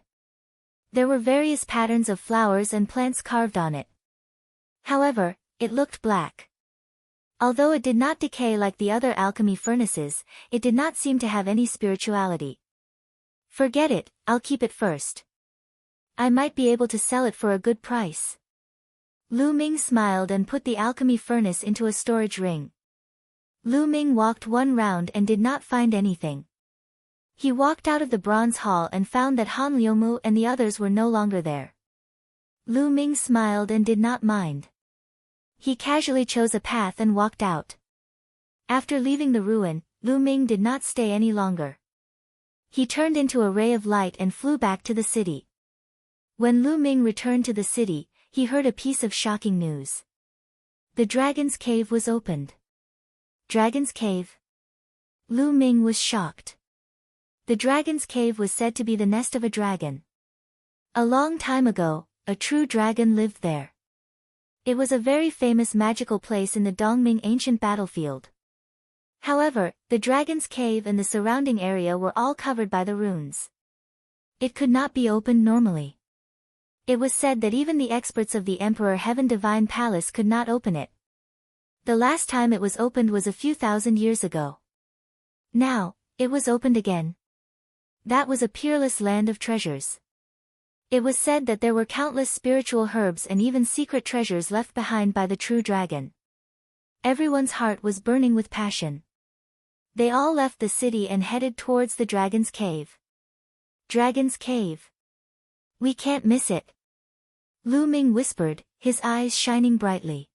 There were various patterns of flowers and plants carved on it. However, it looked black. Although it did not decay like the other alchemy furnaces, it did not seem to have any spirituality. Forget it, I'll keep it first. I might be able to sell it for a good price. Lu Ming smiled and put the alchemy furnace into a storage ring. Lu Ming walked one round and did not find anything. He walked out of the bronze hall and found that Han Liumu and the others were no longer there. Lu Ming smiled and did not mind. He casually chose a path and walked out. After leaving the ruin, Lu Ming did not stay any longer. He turned into a ray of light and flew back to the city. When Lu Ming returned to the city, he heard a piece of shocking news. The dragon's cave was opened. Dragon's cave? Lu Ming was shocked. The dragon's cave was said to be the nest of a dragon. A long time ago, a true dragon lived there. It was a very famous magical place in the Dongming ancient battlefield. However, the dragon's cave and the surrounding area were all covered by the runes. It could not be opened normally. It was said that even the experts of the Emperor Heaven Divine Palace could not open it. The last time it was opened was a few thousand years ago. Now, it was opened again. That was a peerless land of treasures. It was said that there were countless spiritual herbs and even secret treasures left behind by the true dragon. Everyone's heart was burning with passion. They all left the city and headed towards the dragon's cave. Dragon's cave. We can't miss it. Lu Ming whispered, his eyes shining brightly.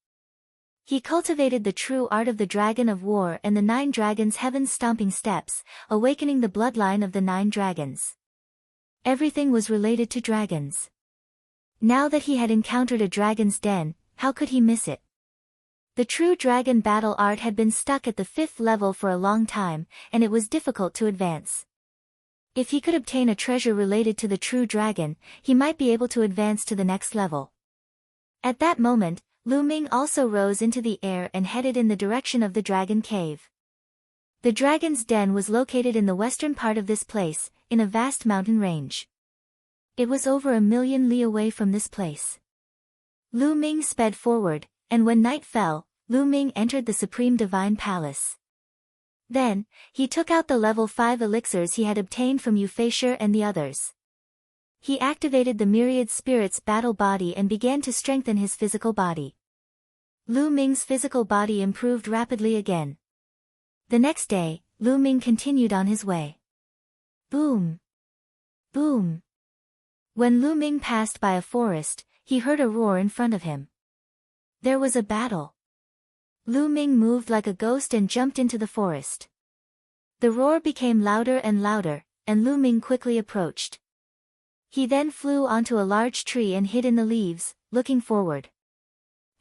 He cultivated the true art of the Dragon of War and the 9 Dragons' Heaven's Stomping Steps, awakening the bloodline of the 9 dragons. Everything was related to dragons. Now that he had encountered a dragon's den, how could he miss it? The true dragon battle art had been stuck at the 5th level for a long time, and it was difficult to advance. If he could obtain a treasure related to the true dragon, he might be able to advance to the next level. At that moment, Lu Ming also rose into the air and headed in the direction of the dragon cave. The dragon's den was located in the western part of this place, in a vast mountain range. It was over 1,000,000 li away from this place. Lu Ming sped forward, and when night fell, Lu Ming entered the Supreme Divine Palace. Then, he took out the level 5 elixirs he had obtained from Euphasher and the others. He activated the myriad spirits battle body and began to strengthen his physical body. Lu Ming's physical body improved rapidly again. The next day, Lu Ming continued on his way. Boom! Boom! When Lu Ming passed by a forest, he heard a roar in front of him. There was a battle. Lu Ming moved like a ghost and jumped into the forest. The roar became louder and louder, and Lu Ming quickly approached. He then flew onto a large tree and hid in the leaves, looking forward.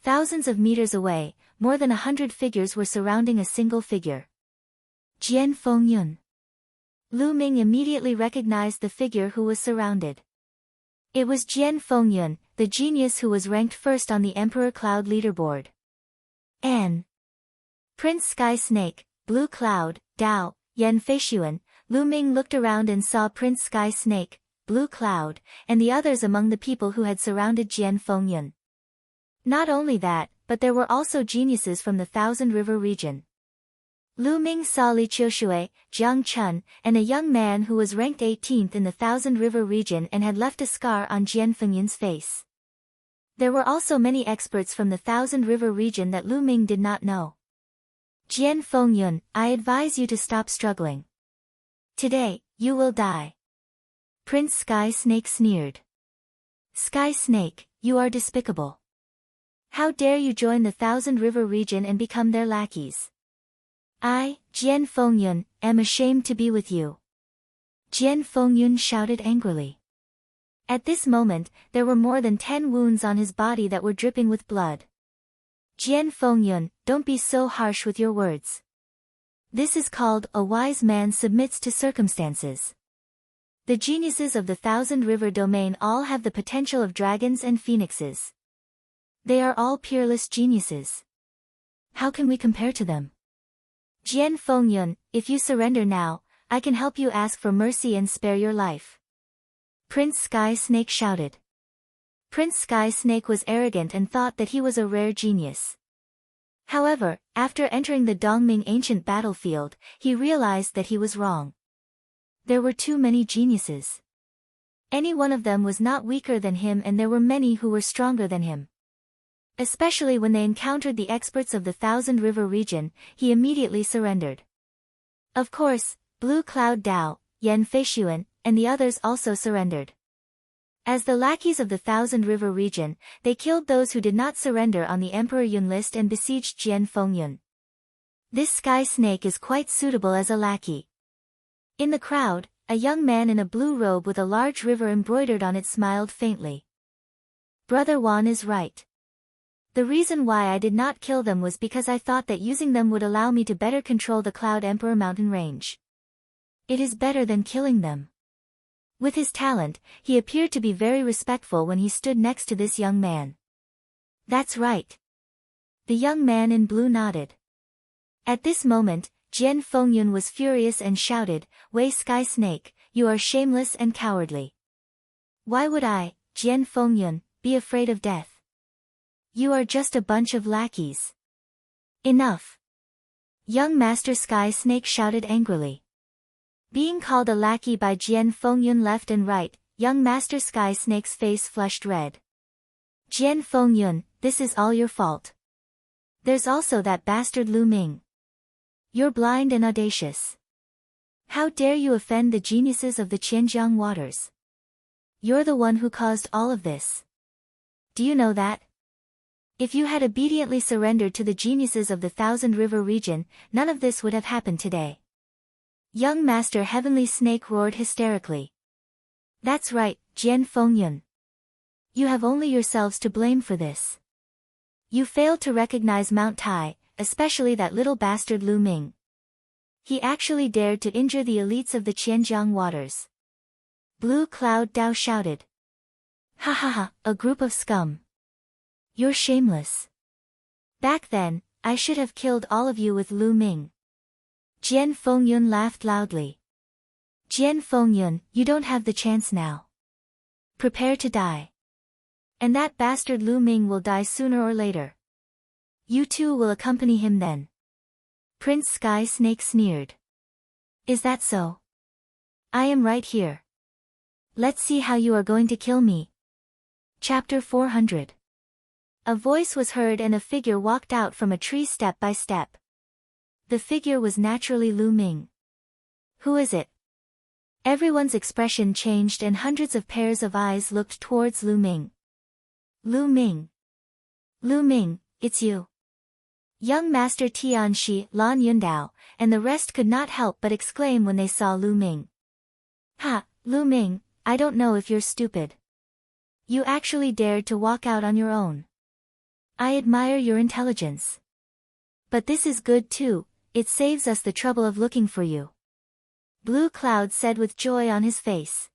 Thousands of meters away, more than 100 figures were surrounding a single figure. Jian Fengyun. Lu Ming immediately recognized the figure who was surrounded. It was Jian Fengyun, the genius who was ranked first on the Emperor Cloud leaderboard. An. Prince Sky Snake, Blue Cloud, Dao, Yan Feishuan. Lu Ming looked around and saw Prince Sky Snake, Blue Cloud, and the others among the people who had surrounded Jian Fengyun. Not only that, but there were also geniuses from the Thousand River region. Lu Ming saw Li Qiushui, Jiang Chun, and a young man who was ranked 18th in the Thousand River region and had left a scar on Jian Fengyun's face. There were also many experts from the Thousand River region that Lu Ming did not know. Jian Fengyun, I advise you to stop struggling. Today, you will die. Prince Sky Snake sneered. Sky Snake, you are despicable. How dare you join the Thousand River region and become their lackeys? I, Jian Fengyun, am ashamed to be with you. Jian Fengyun shouted angrily. At this moment, there were more than 10 wounds on his body that were dripping with blood. Jian Fengyun, don't be so harsh with your words. This is called, a wise man submits to circumstances. The geniuses of the Thousand River domain all have the potential of dragons and phoenixes. They are all peerless geniuses. How can we compare to them? Jian Fengyun, if you surrender now, I can help you ask for mercy and spare your life. Prince Sky Snake shouted. Prince Sky Snake was arrogant and thought that he was a rare genius. However, after entering the Dongming ancient battlefield, he realized that he was wrong. There were too many geniuses. Any one of them was not weaker than him, and there were many who were stronger than him. Especially when they encountered the experts of the Thousand River region, he immediately surrendered. Of course, Blue Cloud Dao, Yan Feishuan, and the others also surrendered. As the lackeys of the Thousand River region, they killed those who did not surrender on the Emperor Yun list and besieged Jian Fengyun. This Sky Snake is quite suitable as a lackey. In the crowd, a young man in a blue robe with a large river embroidered on it smiled faintly. Brother Wan is right. The reason why I did not kill them was because I thought that using them would allow me to better control the Cloud Emperor mountain range. It is better than killing them. With his talent, he appeared to be very respectful when he stood next to this young man. That's right. The young man in blue nodded. At this moment, Jian Fengyun was furious and shouted, Wei Sky Snake, you are shameless and cowardly. Why would I, Jian Fengyun, be afraid of death? You are just a bunch of lackeys. Enough. Young Master Sky Snake shouted angrily. Being called a lackey by Jian Fengyun left and right, young Master Sky Snake's face flushed red. Jian Fengyun, this is all your fault. There's also that bastard Lu Ming. You're blind and audacious. How dare you offend the geniuses of the Qianjiang waters? You're the one who caused all of this. Do you know that? If you had obediently surrendered to the geniuses of the Thousand River region, none of this would have happened today. Young Master Heavenly Snake roared hysterically. That's right, Jian Fengyun. You have only yourselves to blame for this. You failed to recognize Mount Tai, especially that little bastard Lu Ming. He actually dared to injure the elites of the Qianjiang waters. Blue Cloud Dao shouted. Ha ha ha, a group of scum. You're shameless. Back then, I should have killed all of you with Lu Ming. Jian Fengyun laughed loudly. Jian Fengyun, you don't have the chance now. Prepare to die. And that bastard Lu Ming will die sooner or later. You too will accompany him then. Prince Sky Snake sneered. Is that so? I am right here. Let's see how you are going to kill me. Chapter 400. A voice was heard and a figure walked out from a tree step by step. The figure was naturally Lu Ming. Who is it? Everyone's expression changed and hundreds of pairs of eyes looked towards Lu Ming. Lu Ming. Lu Ming, it's you. Young Master Tianxi, Lan Yundao, and the rest could not help but exclaim when they saw Lu Ming. Ha, Lu Ming, I don't know if you're stupid. You actually dared to walk out on your own. I admire your intelligence. But this is good too, it saves us the trouble of looking for you. Blue Cloud said with joy on his face.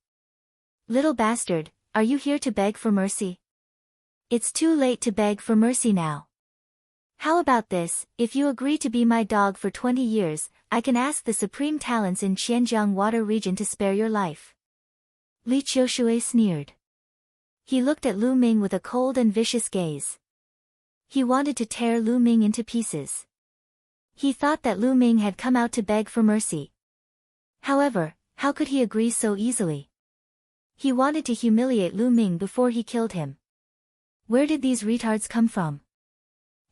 Little bastard, are you here to beg for mercy? It's too late to beg for mercy now. How about this, if you agree to be my dog for 20 years, I can ask the supreme talents in Qianjiang Water region to spare your life. Li Qiushui sneered. He looked at Lu Ming with a cold and vicious gaze. He wanted to tear Lu Ming into pieces. He thought that Lu Ming had come out to beg for mercy. However, how could he agree so easily? He wanted to humiliate Lu Ming before he killed him. Where did these retards come from?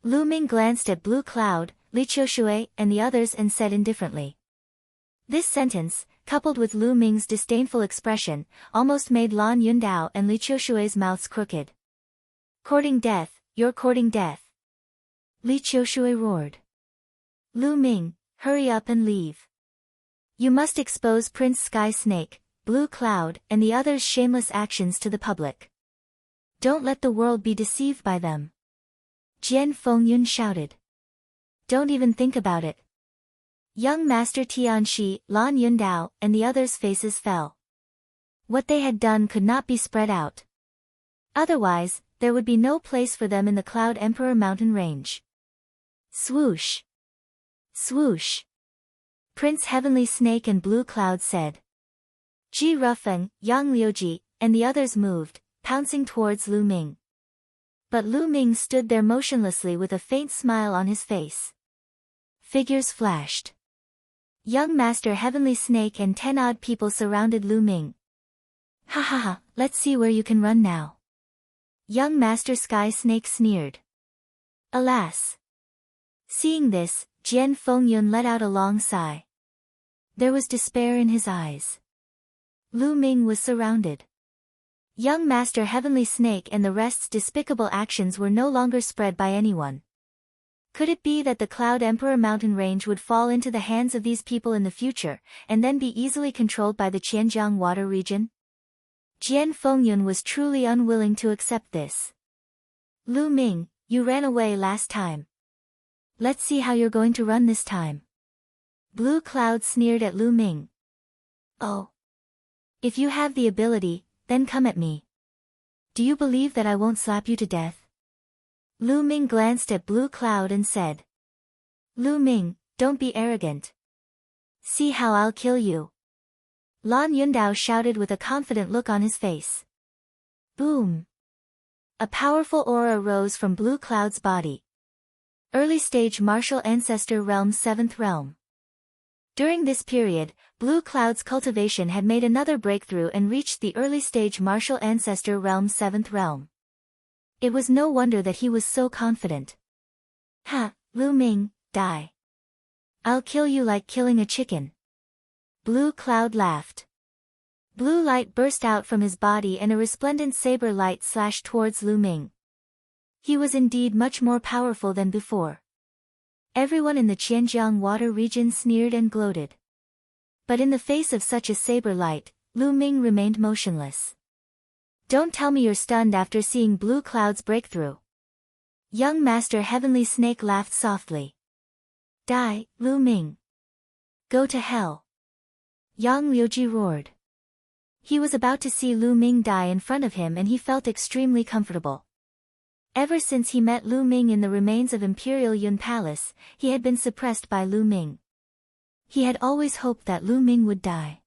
Lu Ming glanced at Blue Cloud, Li Qiushui, and the others and said indifferently. This sentence, coupled with Lu Ming's disdainful expression, almost made Lan Yundao and Li Qiushui's mouths crooked. Courting death, you're courting death. Li Qiushui roared. Lu Ming, hurry up and leave. You must expose Prince Sky Snake, Blue Cloud, and the others' shameless actions to the public. Don't let the world be deceived by them. Jian Fengyun shouted. Don't even think about it. Young Master Tianxi, Lan Yundao, and the others' faces fell. What they had done could not be spread out. Otherwise, there would be no place for them in the Cloud Emperor mountain range. Swoosh! Swoosh! Prince Heavenly Snake and Blue Cloud said. Ji Rufeng, Yang Liuji, and the others moved, pouncing towards Lu Ming. But Lu Ming stood there motionlessly with a faint smile on his face. Figures flashed. Young Master Heavenly Snake and 10 odd people surrounded Lu Ming. Ha ha ha, let's see where you can run now. Young Master Sky Snake sneered. Alas! Seeing this, Jian Fengyun let out a long sigh. There was despair in his eyes. Lu Ming was surrounded. Young Master Heavenly Snake and the rest's despicable actions were no longer spread by anyone. Could it be that the Cloud Emperor mountain range would fall into the hands of these people in the future, and then be easily controlled by the Qianjiang Water region? Jian Fengyun was truly unwilling to accept this. Lu Ming, you ran away last time. Let's see how you're going to run this time. Blue Cloud sneered at Lu Ming. Oh. If you have the ability, then come at me. Do you believe that I won't slap you to death? Lu Ming glanced at Blue Cloud and said. Lu Ming, don't be arrogant. See how I'll kill you. Lan Yundao shouted with a confident look on his face. Boom! A powerful aura rose from Blue Cloud's body. Early stage martial ancestor realm 7th realm. During this period, Blue Cloud's cultivation had made another breakthrough and reached the early stage martial ancestor realm 7th realm. It was no wonder that he was so confident. Ha, Lu Ming, die. I'll kill you like killing a chicken. Blue Cloud laughed. Blue light burst out from his body and a resplendent saber light slashed towards Lu Ming. He was indeed much more powerful than before. Everyone in the Qianjiang Water region sneered and gloated. But in the face of such a saber light, Lu Ming remained motionless. Don't tell me you're stunned after seeing Blue Cloud's breakthrough. Young Master Heavenly Snake laughed softly. Die, Lu Ming. Go to hell. Yang Liuji roared. He was about to see Lu Ming die in front of him and he felt extremely comfortable. Ever since he met Lu Ming in the remains of Imperial Yun Palace, he had been suppressed by Lu Ming. He had always hoped that Lu Ming would die.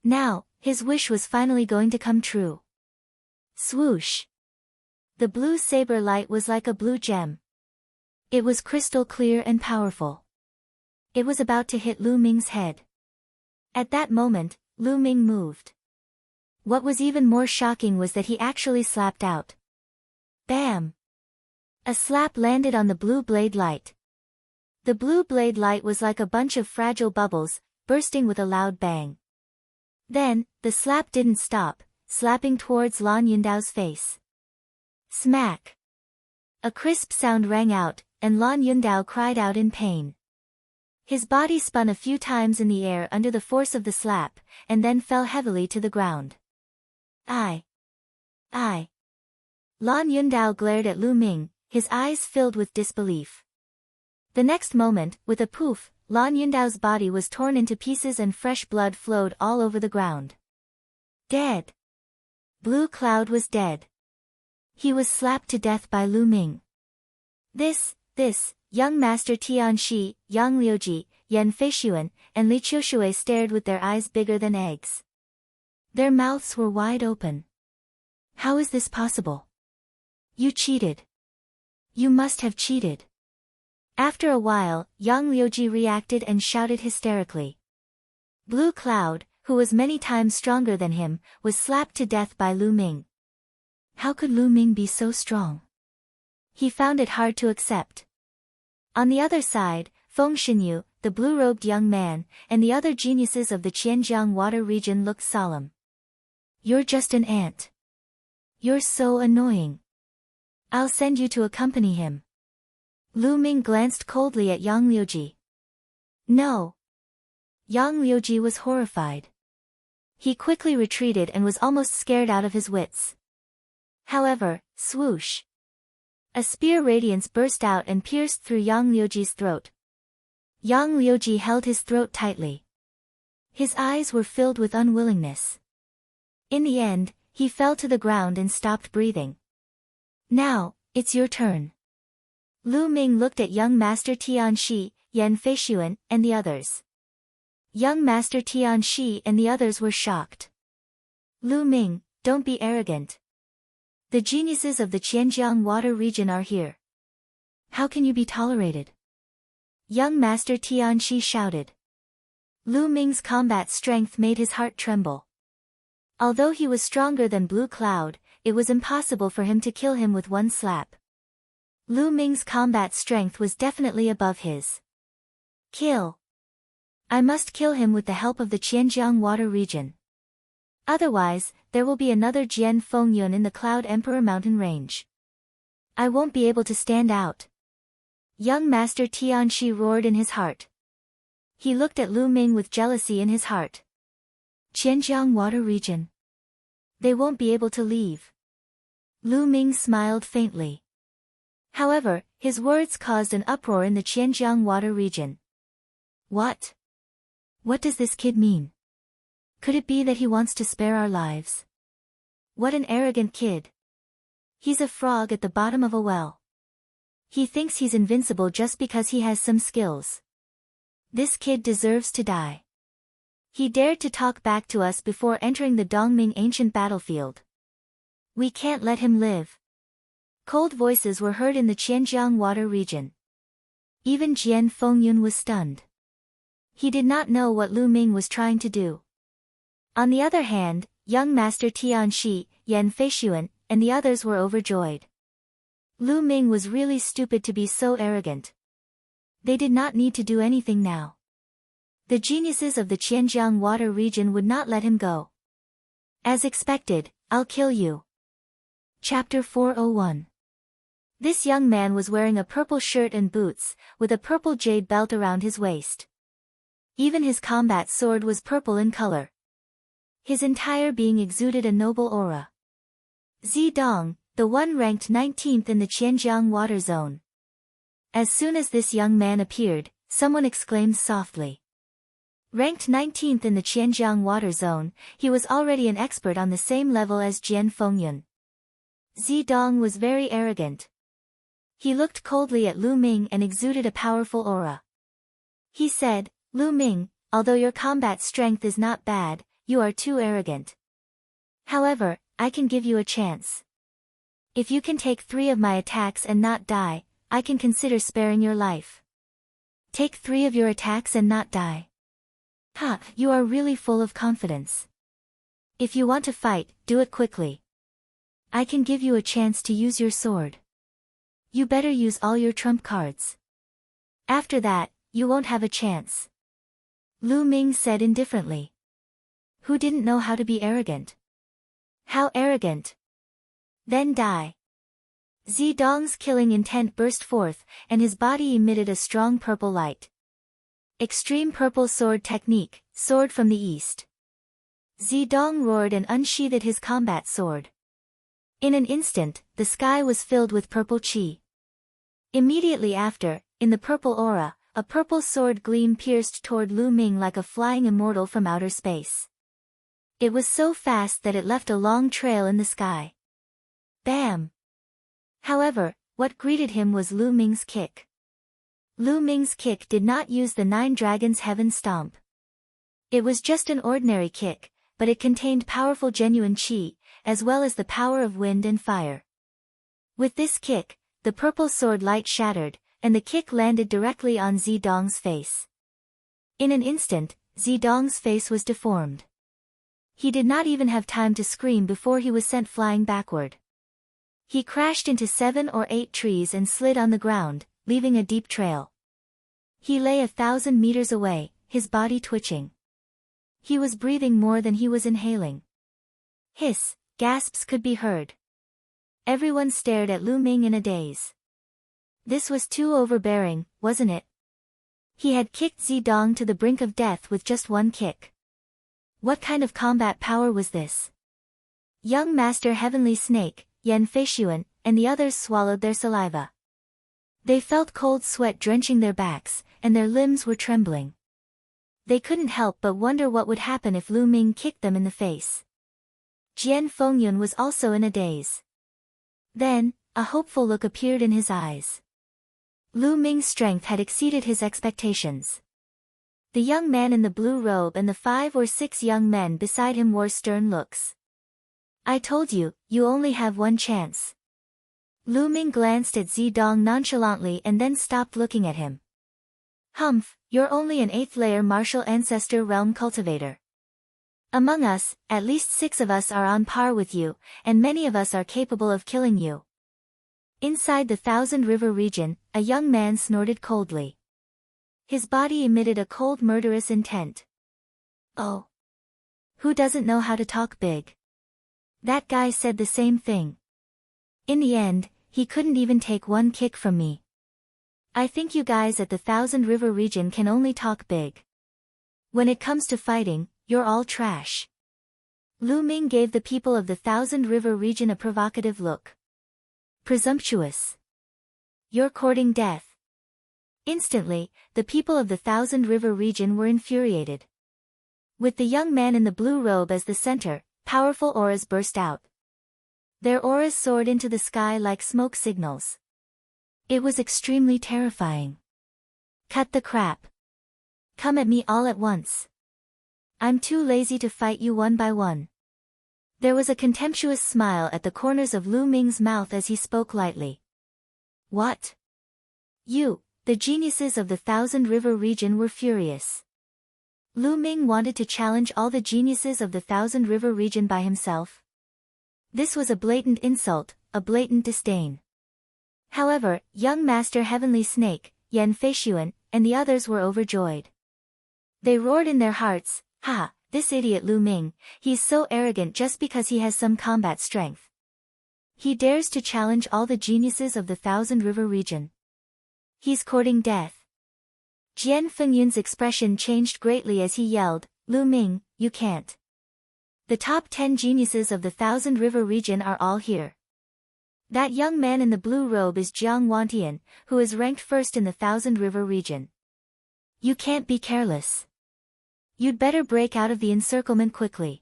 Now, his wish was finally going to come true. Swoosh! The blue saber light was like a blue gem. It was crystal clear and powerful. It was about to hit Lu Ming's head. At that moment, Lu Ming moved. What was even more shocking was that he actually slapped out. Bam! A slap landed on the blue blade light. The blue blade light was like a bunch of fragile bubbles, bursting with a loud bang. Then, the slap didn't stop, slapping towards Lan Yundao's face. Smack! A crisp sound rang out, and Lan Yundao cried out in pain. His body spun a few times in the air under the force of the slap, and then fell heavily to the ground. I. Lan Yundao glared at Lu Ming, his eyes filled with disbelief. The next moment, with a poof, Lan Yundao's body was torn into pieces and fresh blood flowed all over the ground. Dead. Blue Cloud was dead. He was slapped to death by Lu Ming. This, young Master Tianxi, Yang Liuji, Yan Feishuan, and Li Qiushui stared with their eyes bigger than eggs. Their mouths were wide open. How is this possible? You cheated. You must have cheated. After a while, Yang Liuji reacted and shouted hysterically. Blue Cloud, who was many times stronger than him, was slapped to death by Lu Ming. How could Lu Ming be so strong? He found it hard to accept. On the other side, Feng Xinyu, the blue-robed young man, and the other geniuses of the Qianjiang water region looked solemn. You're just an ant. You're so annoying. I'll send you to accompany him. Lu Ming glanced coldly at Yang Liuji. No. Yang Liuji was horrified. He quickly retreated and was almost scared out of his wits. However, swoosh. A spear radiance burst out and pierced through Yang Liuji's throat. Yang Liuji held his throat tightly. His eyes were filled with unwillingness. In the end, he fell to the ground and stopped breathing. Now, it's your turn. Lu Ming looked at young Master Tianxi, Yan Feishuan, and the others. Young Master Tianxi and the others were shocked. Lu Ming, don't be arrogant. The geniuses of the Qianjiang water region are here. How can you be tolerated? Young Master Tianxi shouted. Lu Ming's combat strength made his heart tremble. Although he was stronger than Blue Cloud, it was impossible for him to kill him with one slap. Lu Ming's combat strength was definitely above his. Kill. I must kill him with the help of the Qianjiang water region. Otherwise, there will be another Jian Fengyun in the Cloud Emperor mountain range. I won't be able to stand out. Young Master Tianxi roared in his heart. He looked at Lu Ming with jealousy in his heart. Qianjiang water region. They won't be able to leave. Lu Ming smiled faintly. However, his words caused an uproar in the Qianjiang water region. What? What does this kid mean? Could it be that he wants to spare our lives? What an arrogant kid. He's a frog at the bottom of a well. He thinks he's invincible just because he has some skills. This kid deserves to die. He dared to talk back to us before entering the Dongming ancient battlefield. We can't let him live. Cold voices were heard in the Qianjiang water region. Even Jian Fengyun was stunned. He did not know what Lu Ming was trying to do. On the other hand, young Master Tianxi, Yan Feishuan, and the others were overjoyed. Lu Ming was really stupid to be so arrogant. They did not need to do anything now. The geniuses of the Qianjiang water region would not let him go. As expected, I'll kill you. Chapter 401. This young man was wearing a purple shirt and boots, with a purple jade belt around his waist. Even his combat sword was purple in color. His entire being exuded a noble aura. Zidong, the one ranked 19th in the Qianjiang water zone. As soon as this young man appeared, someone exclaimed softly. Ranked 19th in the Qianjiang water zone, he was already an expert on the same level as Jian Fengyun. Zidong was very arrogant. He looked coldly at Lu Ming and exuded a powerful aura. He said, Lu Ming, although your combat strength is not bad, you are too arrogant. However, I can give you a chance. If you can take 3 of my attacks and not die, I can consider sparing your life. Take 3 of your attacks and not die. Ha, you are really full of confidence. If you want to fight, do it quickly. I can give you a chance to use your sword. You better use all your trump cards. After that, you won't have a chance. Lu Ming said indifferently. Who didn't know how to be arrogant? How arrogant! Then die. Zidong's killing intent burst forth, and his body emitted a strong purple light. Extreme purple sword technique, sword from the east. Zidong roared and unsheathed his combat sword. In an instant, the sky was filled with purple chi. Immediately after, in the purple aura, a purple sword gleam pierced toward Lu Ming like a flying immortal from outer space. It was so fast that it left a long trail in the sky. Bam! However, what greeted him was Lu Ming's kick. Lu Ming's kick did not use the Nine Dragons' Heaven Stomp. It was just an ordinary kick, but it contained powerful genuine chi, as well as the power of wind and fire. With this kick, the purple sword light shattered, and the kick landed directly on Zidong's face. In an instant, Zidong's face was deformed. He did not even have time to scream before he was sent flying backward. He crashed into 7 or 8 trees and slid on the ground, leaving a deep trail. He lay 1,000 meters away, his body twitching. He was breathing more than he was inhaling. Hiss, gasps could be heard. Everyone stared at Lu Ming in a daze. This was too overbearing, wasn't it? He had kicked Zidong to the brink of death with just one kick. What kind of combat power was this? Young Master Heavenly Snake, Yan Feishuan, and the others swallowed their saliva. They felt cold sweat drenching their backs, and their limbs were trembling. They couldn't help but wonder what would happen if Lu Ming kicked them in the face. Jian Fengyun was also in a daze. Then, a hopeful look appeared in his eyes. Lu Ming's strength had exceeded his expectations. The young man in the blue robe and the 5 or 6 young men beside him wore stern looks. I told you, you only have one chance. Lu Ming glanced at Zidong nonchalantly and then stopped looking at him. Humph, you're only an 8th layer martial ancestor realm cultivator. Among us, at least 6 of us are on par with you, and many of us are capable of killing you. Inside the Thousand River region, a young man snorted coldly. His body emitted a cold murderous intent. Oh. Who doesn't know how to talk big? That guy said the same thing. In the end, he couldn't even take one kick from me. I think you guys at the Thousand River region can only talk big. When it comes to fighting, you're all trash. Lu Ming gave the people of the Thousand River region a provocative look. Presumptuous. You're courting death. Instantly, the people of the Thousand River region were infuriated. With the young man in the blue robe as the center, powerful auras burst out. Their auras soared into the sky like smoke signals. It was extremely terrifying. Cut the crap. Come at me all at once. I'm too lazy to fight you one by one. There was a contemptuous smile at the corners of Lu Ming's mouth as he spoke lightly. What? You, the geniuses of the Thousand River region were furious. Lu Ming wanted to challenge all the geniuses of the Thousand River region by himself. This was a blatant insult, a blatant disdain. However, young Master Heavenly Snake, Yan Feishuan, and the others were overjoyed. They roared in their hearts, "Ha, this idiot Lu Ming, he's so arrogant just because he has some combat strength. He dares to challenge all the geniuses of the Thousand River region. He's courting death." Jian Fengyun's expression changed greatly as he yelled, "Lu Ming, you can't. The top 10 geniuses of the Thousand River region are all here. That young man in the blue robe is Jiang Wantian, who is ranked first in the Thousand River region. You can't be careless. You'd better break out of the encirclement quickly."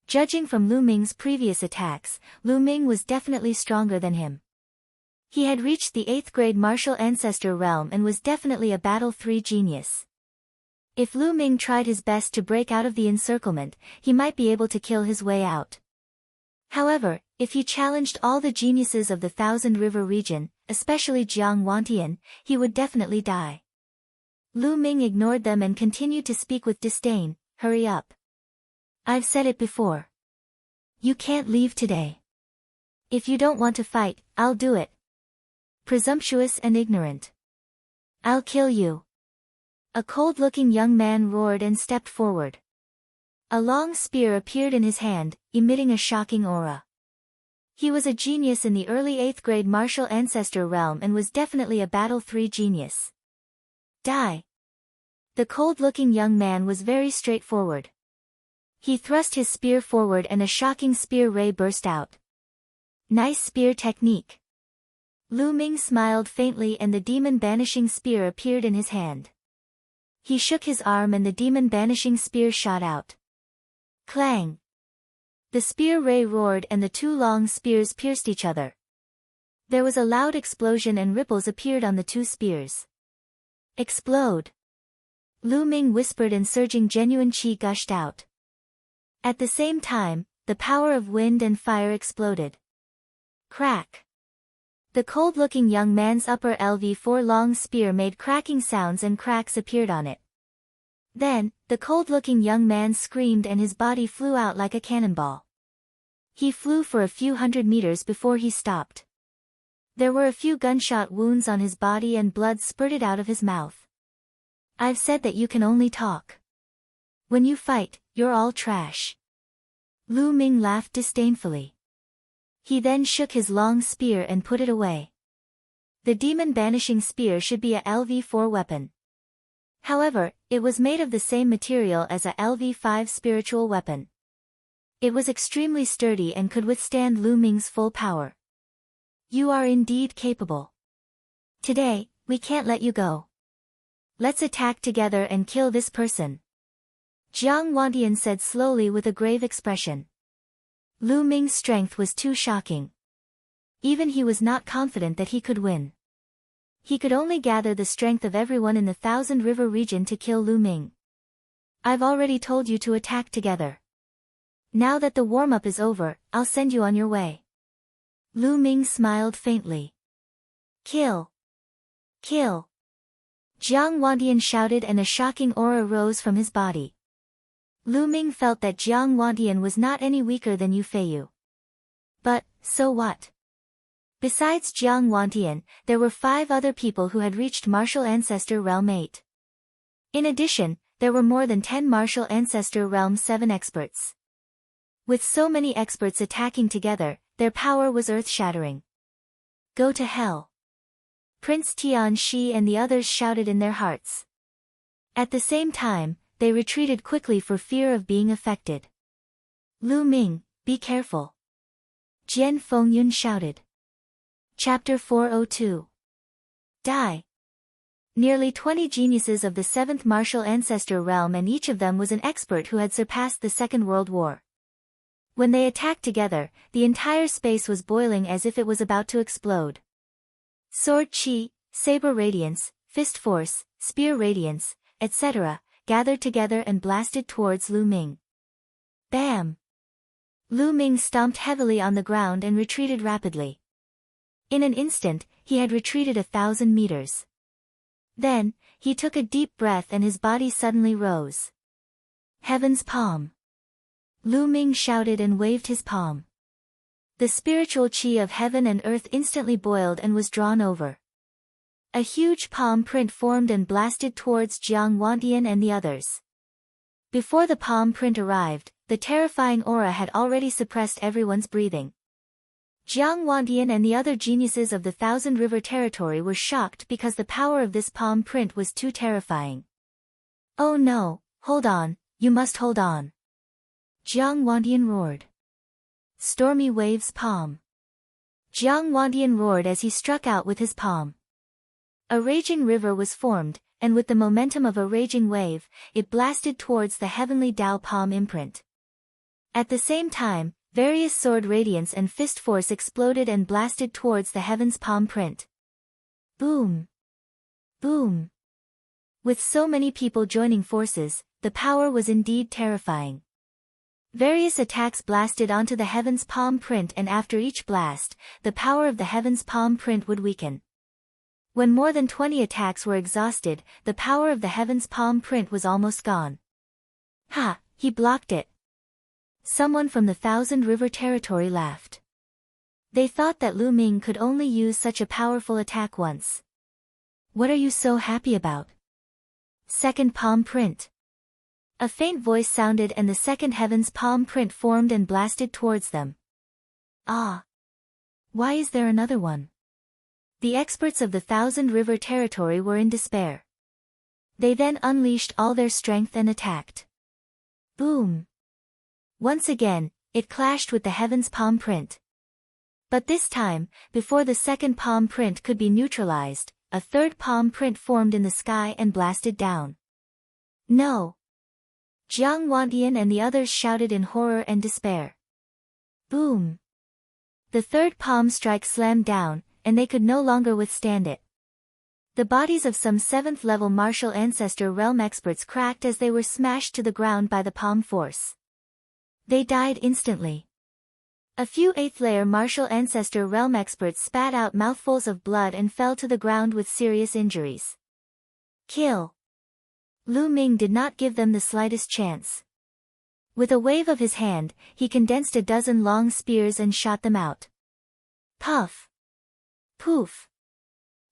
Judging from Lu Ming's previous attacks, Lu Ming was definitely stronger than him. He had reached the 8th grade martial ancestor realm and was definitely a Battle 3 genius. If Lu Ming tried his best to break out of the encirclement, he might be able to kill his way out. However, if he challenged all the geniuses of the Thousand River region, especially Jiang Wantian, he would definitely die. Lu Ming ignored them and continued to speak with disdain, "Hurry up. I've said it before. You can't leave today. If you don't want to fight, I'll do it. Presumptuous and ignorant. I'll kill you." A cold-looking young man roared and stepped forward. A long spear appeared in his hand, emitting a shocking aura. He was a genius in the early 8th grade martial ancestor realm and was definitely a Battle 3 genius. Die. The cold-looking young man was very straightforward. He thrust his spear forward and a shocking spear ray burst out. Nice spear technique. Lu Ming smiled faintly and the demon-banishing spear appeared in his hand. He shook his arm and the demon-banishing spear shot out. Clang! The spear ray roared and the two long spears pierced each other. There was a loud explosion and ripples appeared on the two spears. Explode! Lu Ming whispered and surging genuine qi gushed out. At the same time, the power of wind and fire exploded. Crack! The cold-looking young man's upper LV4 long spear made cracking sounds and cracks appeared on it. Then, the cold-looking young man screamed and his body flew out like a cannonball. He flew for a few hundred meters before he stopped. There were a few gunshot wounds on his body and blood spurted out of his mouth. I've said that you can only talk. When you fight, you're all trash. Lu Ming laughed disdainfully. He then shook his long spear and put it away. The demon-banishing spear should be a LV4 weapon. However, it was made of the same material as a LV5 spiritual weapon. It was extremely sturdy and could withstand Lu Ming's full power. You are indeed capable. Today, we can't let you go. Let's attack together and kill this person. Jiang Wantian said slowly with a grave expression. Lu Ming's strength was too shocking. Even he was not confident that he could win. He could only gather the strength of everyone in the Thousand River region to kill Lu Ming. I've already told you to attack together. Now that the warm-up is over, I'll send you on your way. Lu Ming smiled faintly. Kill! Kill! Jiang Wantian shouted and a shocking aura rose from his body. Lu Ming felt that Jiang Wantian was not any weaker than Yu Feiyu. But, so what? Besides Jiang Wantian, there were 5 other people who had reached Martial Ancestor Realm 8. In addition, there were more than 10 Martial Ancestor Realm 7 experts. With so many experts attacking together, their power was earth-shattering. Go to hell! Prince Tian Shi and the others shouted in their hearts. At the same time, they retreated quickly for fear of being affected. Lu Ming, be careful. Jian Fengyun shouted. Chapter 402. Die. Nearly 20 geniuses of the 7th Martial Ancestor Realm and each of them was an expert who had surpassed the Second World War. When they attacked together, the entire space was boiling as if it was about to explode. Sword Qi, Saber Radiance, Fist Force, Spear Radiance, etc., gathered together and blasted towards Lu Ming. Bam! Lu Ming stomped heavily on the ground and retreated rapidly. In an instant, he had retreated 1,000 meters. Then, he took a deep breath and his body suddenly rose. Heaven's palm! Lu Ming shouted and waved his palm. The spiritual qi of heaven and earth instantly boiled and was drawn over. A huge palm print formed and blasted towards Jiang Wantian and the others. Before the palm print arrived, the terrifying aura had already suppressed everyone's breathing. Jiang Wantian and the other geniuses of the Thousand River territory were shocked because the power of this palm print was too terrifying. Oh no, hold on, you must hold on. Jiang Wantian roared. Stormy waves palm. Jiang Wantian roared as he struck out with his palm. A raging river was formed, and with the momentum of a raging wave, it blasted towards the heavenly Dao palm imprint. At the same time, various sword radiance and fist force exploded and blasted towards the heaven's palm print. Boom! Boom! With so many people joining forces, the power was indeed terrifying. Various attacks blasted onto the heaven's palm print and after each blast, the power of the heaven's palm print would weaken. When more than 20 attacks were exhausted, the power of the heaven's palm print was almost gone. Ha, he blocked it. Someone from the Thousand River territory laughed. They thought that Lu Ming could only use such a powerful attack once. What are you so happy about? Second palm print. A faint voice sounded and the second heaven's palm print formed and blasted towards them. Ah! Why is there another one? The experts of the Thousand River territory were in despair. They then unleashed all their strength and attacked. Boom! Once again, it clashed with the heaven's palm print. But this time, before the second palm print could be neutralized, a third palm print formed in the sky and blasted down. No! Jiang Wantian and the others shouted in horror and despair. Boom! The third palm strike slammed down, and they could no longer withstand it. The bodies of some 7th-level martial ancestor realm experts cracked as they were smashed to the ground by the palm force. They died instantly. A few 8th-layer martial ancestor realm experts spat out mouthfuls of blood and fell to the ground with serious injuries. Kill! Lu Ming did not give them the slightest chance. With a wave of his hand, he condensed a dozen long spears and shot them out. Puff! Poof!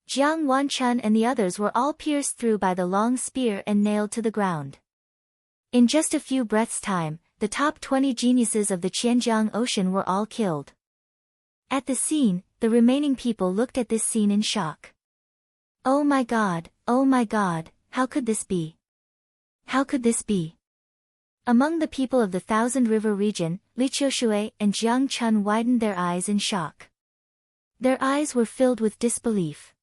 Jiang Wanchun and the others were all pierced through by the long spear and nailed to the ground. In just a few breaths' time, the top 20 geniuses of the Qianjiang Ocean were all killed. At the scene, the remaining people looked at this scene in shock. Oh my god, how could this be? How could this be? Among the people of the Thousand River region, Li Qiushui and Jiang Chun widened their eyes in shock. Their eyes were filled with disbelief.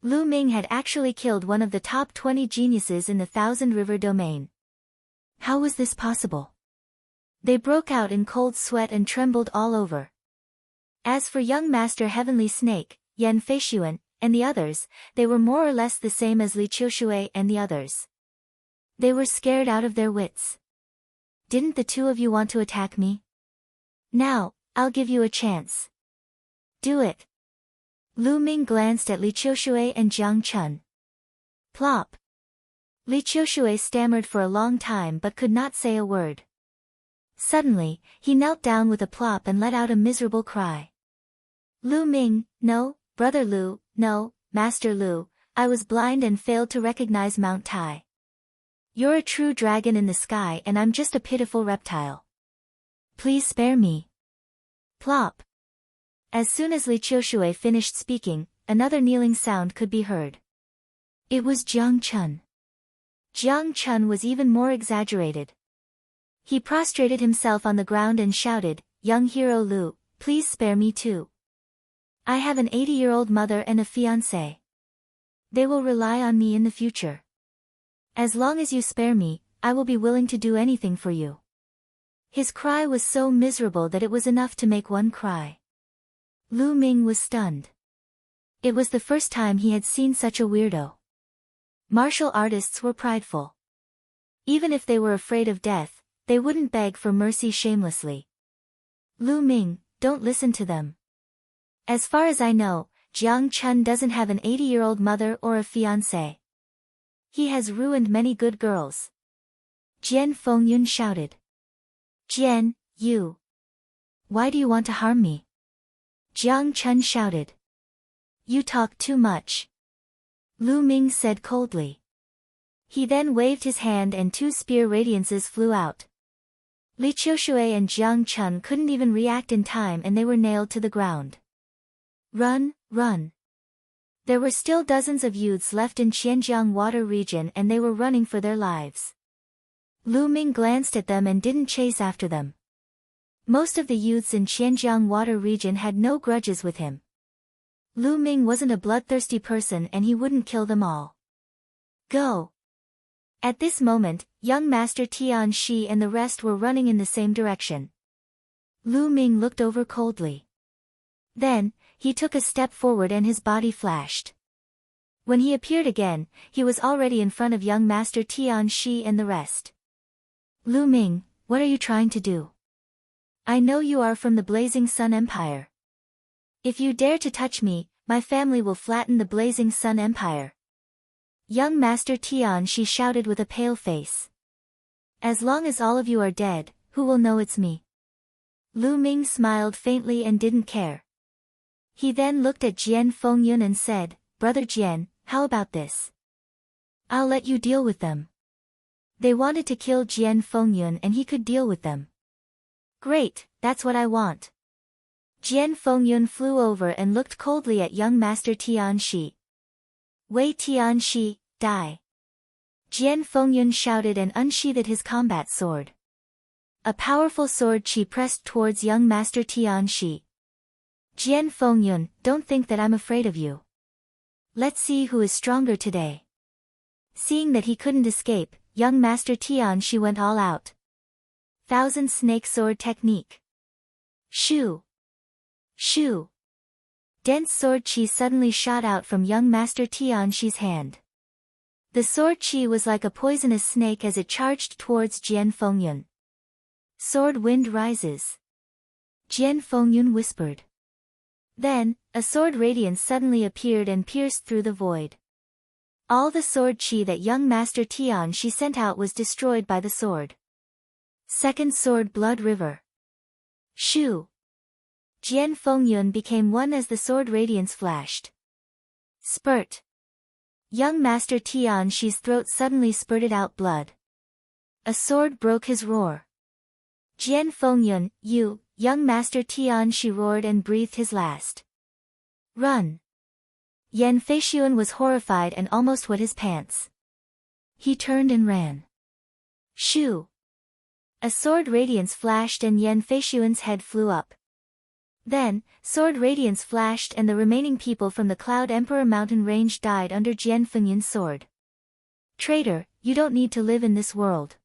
Lu Ming had actually killed one of the top 20 geniuses in the Thousand River domain. How was this possible? They broke out in cold sweat and trembled all over. As for young Master Heavenly Snake, Yan Feishuan, and the others, they were more or less the same as Li Qiushui and the others. They were scared out of their wits. Didn't the two of you want to attack me? Now, I'll give you a chance. Do it. Lu Ming glanced at Li Qiushui and Jiang Chun. Plop. Li Qiushui stammered for a long time but could not say a word. Suddenly, he knelt down with a plop and let out a miserable cry. Lu Ming, no, Brother Lu, no, Master Lu, I was blind and failed to recognize Mount Tai. You're a true dragon in the sky and I'm just a pitiful reptile. Please spare me. Plop. As soon as Li Qiushui finished speaking, another kneeling sound could be heard. It was Jiang Chun. Jiang Chun was even more exaggerated. He prostrated himself on the ground and shouted, Young hero Lu, please spare me too. I have an 80-year-old mother and a fiancé. They will rely on me in the future. As long as you spare me, I will be willing to do anything for you. His cry was so miserable that it was enough to make one cry. Lu Ming was stunned. It was the first time he had seen such a weirdo. Martial artists were prideful. Even if they were afraid of death, they wouldn't beg for mercy shamelessly. Lu Ming, don't listen to them. As far as I know, Jiang Chun doesn't have an 80-year-old mother or a fiancé. He has ruined many good girls. Jian Fengyun shouted. Jian, you. Why do you want to harm me? Jiang Chun shouted. You talk too much. Lu Ming said coldly. He then waved his hand and two spear radiances flew out. Li Qiushui and Jiang Chun couldn't even react in time and they were nailed to the ground. Run, run. There were still dozens of youths left in Qianjiang Water region and they were running for their lives. Lu Ming glanced at them and didn't chase after them. Most of the youths in Qianjiang Water region had no grudges with him. Lu Ming wasn't a bloodthirsty person and he wouldn't kill them all. Go! At this moment, young Master Tian Shi and the rest were running in the same direction. Lu Ming looked over coldly. Then, he took a step forward and his body flashed. When he appeared again, he was already in front of young Master Tian Shi and the rest. Lu Ming, what are you trying to do? I know you are from the Blazing Sun Empire. If you dare to touch me, my family will flatten the Blazing Sun Empire. Young Master Tian Shi shouted with a pale face. As long as all of you are dead, who will know it's me? Lu Ming smiled faintly and didn't care. He then looked at Jian Fengyun and said, Brother Jian, how about this? I'll let you deal with them. They wanted to kill Jian Fengyun and he could deal with them. Great, that's what I want. Jian Fengyun flew over and looked coldly at young Master Tian Shi. Wei Tian Shi, die. Jian Fengyun shouted and unsheathed his combat sword. A powerful sword chi pressed towards young Master Tian Shi. Jian Fengyun, don't think that I'm afraid of you. Let's see who is stronger today. Seeing that he couldn't escape, young Master Tianxi went all out. Thousand Snake Sword Technique. Shoo! Shoo! Dense sword qi suddenly shot out from young Master Tianxi's hand. The sword qi was like a poisonous snake as it charged towards Jian Fengyun. Sword wind rises. Jian Fengyun whispered. Then, a sword radiance suddenly appeared and pierced through the void. All the sword qi that young Master Tianxi sent out was destroyed by the sword. Second sword blood river. Shoo! Jian Fengyun became one as the sword radiance flashed. Spurt! Young Master Tianxi's throat suddenly spurted out blood. A sword broke his roar. Jian Fengyun, you, young Master Tianxi roared and breathed his last. Run! Yan Feixian was horrified and almost wet his pants. He turned and ran. Shoo! A sword radiance flashed and Yan Feixian's head flew up. Then, sword radiance flashed and the remaining people from the Cloud Emperor mountain range died under Jian Fengyun's sword. Traitor, you don't need to live in this world.